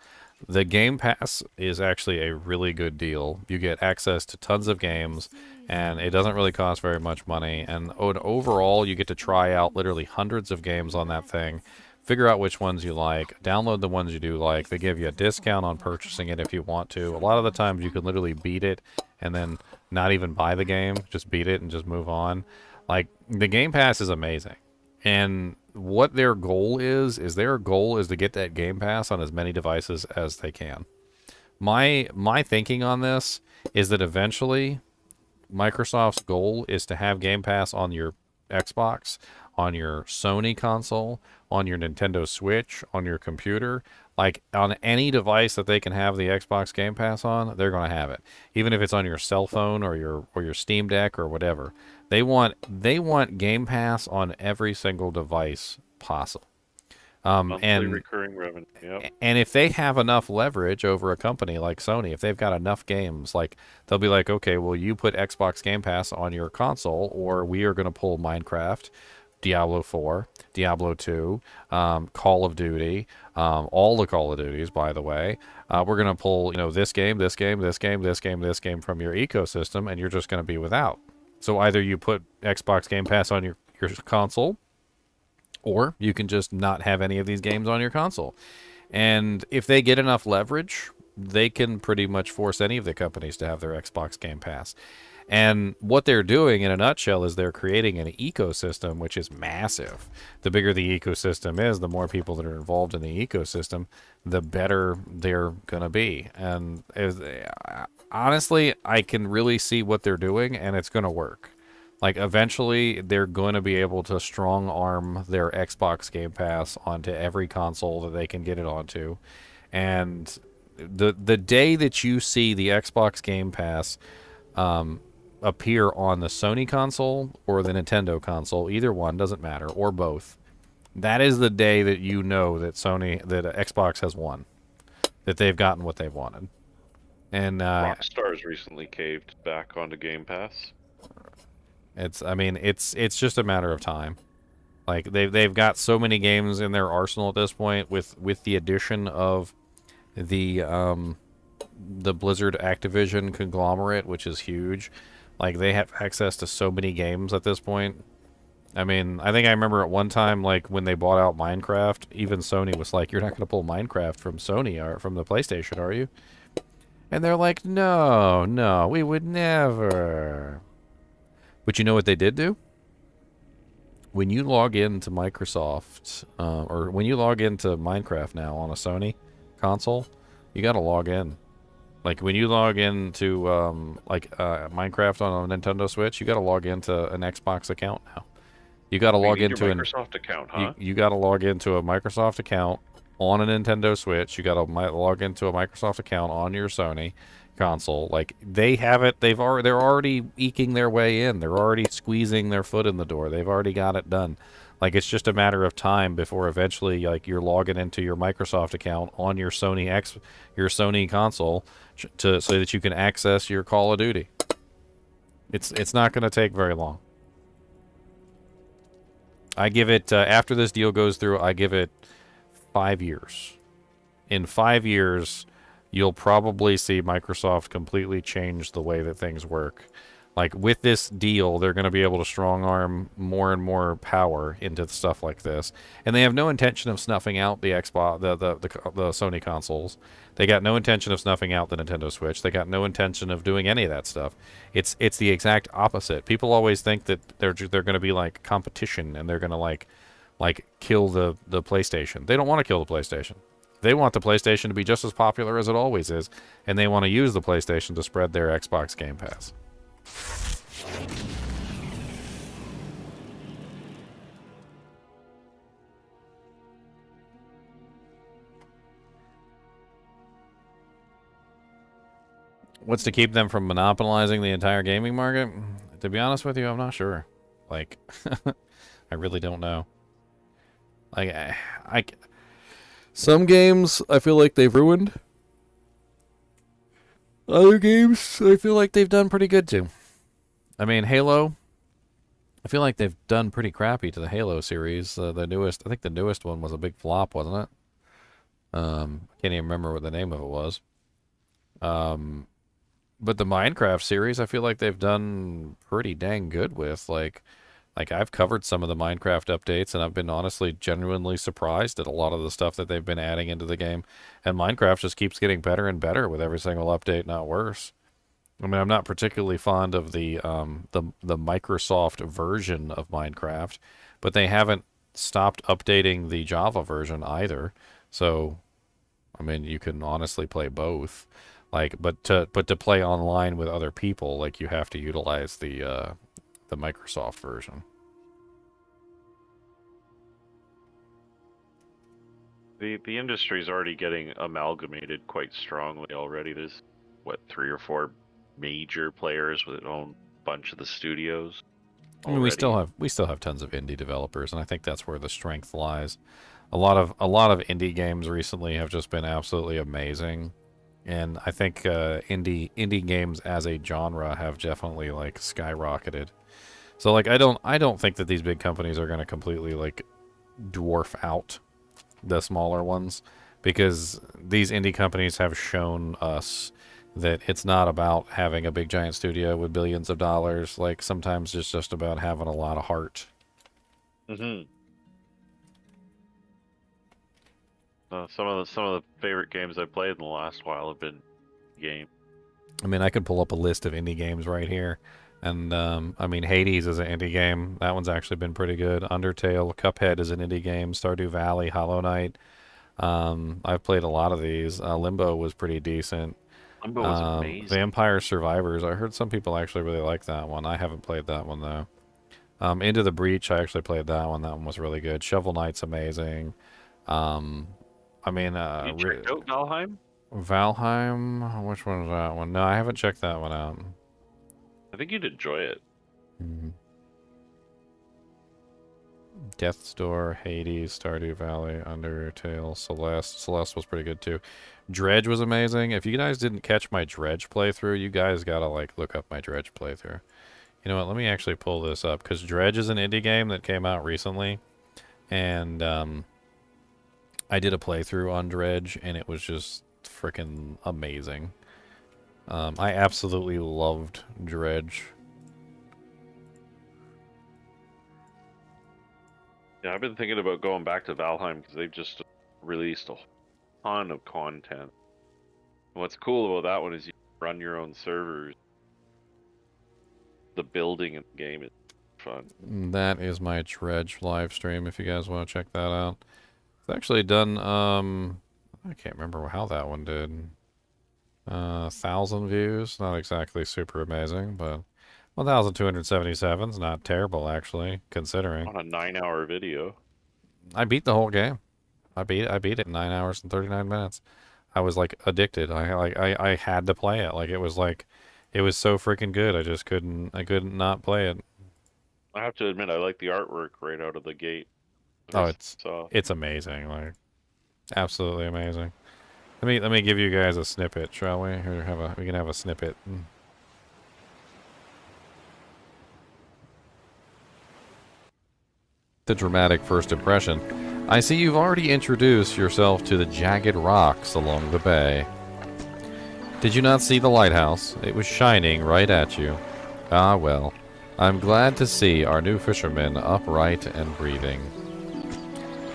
The Game Pass is actually a really good deal. You get access to tons of games, and it doesn't really cost very much money. And overall, you get to try out literally hundreds of games on that thing. Figure out which ones you like. Download the ones you do like. They give you a discount on purchasing it if you want to. A lot of the times you can literally beat it and then not even buy the game. Just beat it and just move on. Like, the Game Pass is amazing. And what their goal is their goal is to get that Game Pass on as many devices as they can. My thinking on this is that eventually Microsoft's goal is to have Game Pass on your Xbox, on your Sony console, on your Nintendo Switch, on your computer, like on any device that they can have the Xbox Game Pass on, they're going to have it. Even if it's on your cell phone or your Steam Deck or whatever. They want Game Pass on every single device possible. Monthly recurring revenue. Yep. And if they have enough leverage over a company like Sony, if they've got enough games, like they'll be like, okay, well, you put Xbox Game Pass on your console, or we are going to pull Minecraft, Diablo 4, Diablo 2, Call of Duty, all the Call of Duties, by the way. We're going to pull, this game, this game, this game, this game, this game from your ecosystem, and you're just going to be without. So either you put Xbox Game Pass on your console, or you can just not have any of these games on your console. And if they get enough leverage, they can pretty much force any of the companies to have their Xbox Game Pass. And what they're doing in a nutshell is they're creating an ecosystem which is massive. The bigger the ecosystem is, the more people that are involved in the ecosystem, the better they're going to be. And honestly, I can really see what they're doing, and it's going to work. Like, eventually, they're going to be able to strong-arm their Xbox Game Pass onto every console that they can get it onto. And the day that you see the Xbox Game Pass appear on the Sony console or the Nintendo console, either one, doesn't matter, or both, that is the day that you know that Xbox has won, that they've gotten what they've wanted. And Rockstar's recently caved back onto Game Pass. It's just a matter of time. Like they've got so many games in their arsenal at this point, with the addition of the Blizzard Activision conglomerate, which is huge. Like, they have access to so many games at this point. I mean, I think I remember at one time, like, when they bought out Minecraft, even Sony was like, "You're not going to pull Minecraft from Sony or from the PlayStation, are you?" And they're like, no, we would never. But you know what they did do? When you log into Microsoft, or when you log into Minecraft now on a Sony console, you got to log in. Like, when you log into, Minecraft on a Nintendo Switch, you got to log into an Xbox account now. You got to log into a Microsoft account, huh? You got to log into a Microsoft account on a Nintendo Switch. You got to log into a Microsoft account on your Sony console. Like, they have it. They're already eking their way in. They're already squeezing their foot in the door. They've already got it done. Like, it's just a matter of time before eventually, like, you're logging into your Microsoft account on your Sony console so that you can access your Call of Duty. It's not going to take very long. I give it, after this deal goes through, I give it 5 years. In 5 years, you'll probably see Microsoft completely change the way that things work. Like, with this deal, they're going to be able to strong-arm more and more power into stuff like this. And they have no intention of snuffing out the Xbox, the Sony consoles. They got no intention of snuffing out the Nintendo Switch. They got no intention of doing any of that stuff. It's the exact opposite. People always think that they're going to be like competition, and they're going to like kill the PlayStation. They don't want to kill the PlayStation. They want the PlayStation to be just as popular as it always is, and they want to use the PlayStation to spread their Xbox Game Pass. What's to keep them from monopolizing the entire gaming market? To be honest with you, I'm not sure. Like, I really don't know. Like, some games I feel like they've ruined. Other games I feel like they've done pretty good too. I mean, Halo, I feel like they've done pretty crappy to the Halo series. The newest, I think the newest one was a big flop, wasn't it? I can't even remember what the name of it was. But the Minecraft series, I feel like they've done pretty dang good with. Like I've covered some of the Minecraft updates, and I've been honestly genuinely surprised at a lot of the stuff that they've been adding into the game. And Minecraft just keeps getting better and better with every single update, not worse. I mean, I'm not particularly fond of the Microsoft version of Minecraft, but they haven't stopped updating the Java version either. So, I mean, you can honestly play both. Like, but to play online with other people, like, you have to utilize the Microsoft version. The industry's already getting amalgamated quite strongly already. There's what, 3 or 4 major players that own a bunch of the studios. I mean, we still have tons of indie developers, and I think that's where the strength lies. A lot of indie games recently have just been absolutely amazing, and I think indie games as a genre have definitely like skyrocketed. So like I don't think that these big companies are going to completely like dwarf out the smaller ones, because these indie companies have shown us that it's not about having a big giant studio with billions of dollars. Like, sometimes it's just about having a lot of heart. Mm-hmm. Some of the favorite games I've played in the last while have been games. I mean, I could pull up a list of indie games right here. And, I mean, Hades is an indie game. That one's actually been pretty good. Undertale, Cuphead is an indie game. Stardew Valley, Hollow Knight. I've played a lot of these. Limbo was pretty decent. Limbo was amazing. Vampire Survivors. I heard some people actually really like that one. I haven't played that one, though. Into the Breach, I actually played that one. That one was really good. Shovel Knight's amazing. I mean... you checked out Valheim? Valheim? Which one is that one? No, I haven't checked that one out. I think you'd enjoy it. Mm-hmm. Death's Door, Hades, Stardew Valley, Undertale, Celeste. Celeste was pretty good too. Dredge was amazing. If you guys didn't catch my Dredge playthrough, you guys gotta like look up my Dredge playthrough. You know what? Let me actually pull this up, because Dredge is an indie game that came out recently, and I did a playthrough on Dredge, and it was just freaking amazing. I absolutely loved Dredge. Yeah, I've been thinking about going back to Valheim because they've just released a ton of content. And what's cool about that one is you run your own servers. The building in the game is fun. That is my Dredge live stream if you guys want to check that out. It's actually done, I can't remember how that one did. 1,000 views, not exactly super amazing, but 1,277 is not terrible, actually, considering. On a 9-hour video. I beat the whole game. I beat it in 9 hours and 39 minutes. I was like addicted. I had to play it. Like, it was so freaking good. I just couldn't not play it. I have to admit, I like the artwork right out of the gate. Oh, it's amazing. Like, absolutely amazing. Let me give you guys a snippet, shall we? Here, we can have a snippet. The dramatic first impression. I see you've already introduced yourself to the jagged rocks along the bay. Did you not see the lighthouse? It was shining right at you. Ah, well. I'm glad to see our new fishermen upright and breathing.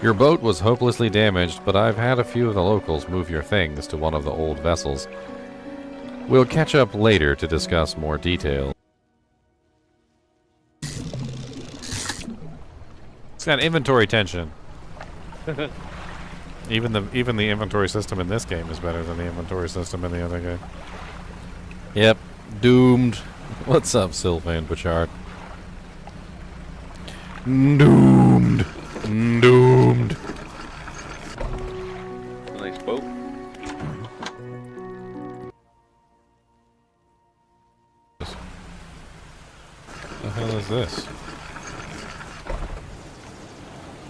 Your boat was hopelessly damaged, but I've had a few of the locals move your things to one of the old vessels. We'll catch up later to discuss more details. It's got inventory tension. Even the inventory system in this game is better than the inventory system in the other game. Yep, doomed. What's up, Sylvain Bouchard? Doomed. Doomed. Nice boat. What the hell is this?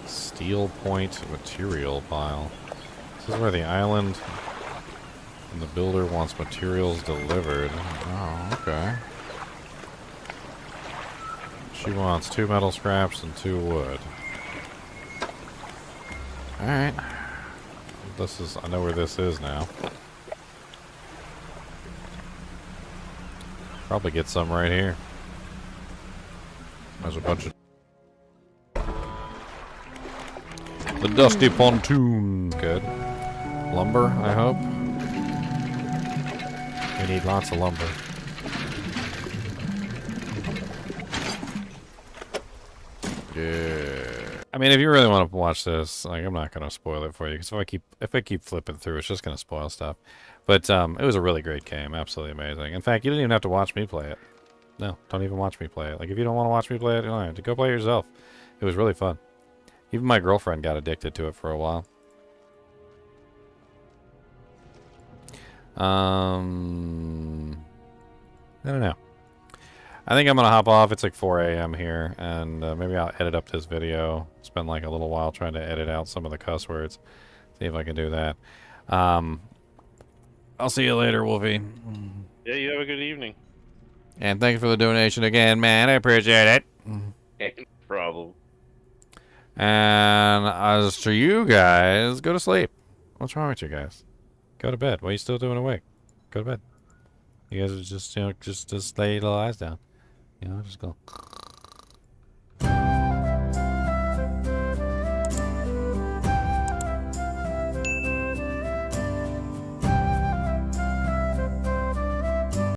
Steel point material pile. This is where the island and the builder wants materials delivered. Oh, okay. She wants 2 metal scraps and 2 wood. Alright. I know where this is now. Probably get some right here. There's a bunch of... The dusty pontoon. Good. Lumber, I hope. We need lots of lumber. Yeah. I mean, if you really want to watch this, like, I'm not gonna spoil it for you because if I keep flipping through, it's just gonna spoil stuff. But it was a really great game, absolutely amazing. In fact, you didn't even have to watch me play it. No, don't even watch me play it. Like, if you don't want to watch me play it, you don't have to go play it yourself. It was really fun. Even my girlfriend got addicted to it for a while. I don't know. I think I'm gonna hop off. It's like 4 a.m. here, and maybe I'll edit up this video. Spend like a little while trying to edit out some of the cuss words. See if I can do that. I'll see you later, Wolfie. Yeah, you have a good evening. And thank you for the donation again, man. I appreciate it. No problem. And as to you guys, go to sleep. What's wrong with you guys? Go to bed. What are you still doing awake? Go to bed. You guys are just, you know, just lay your little eyes down. You know, just go.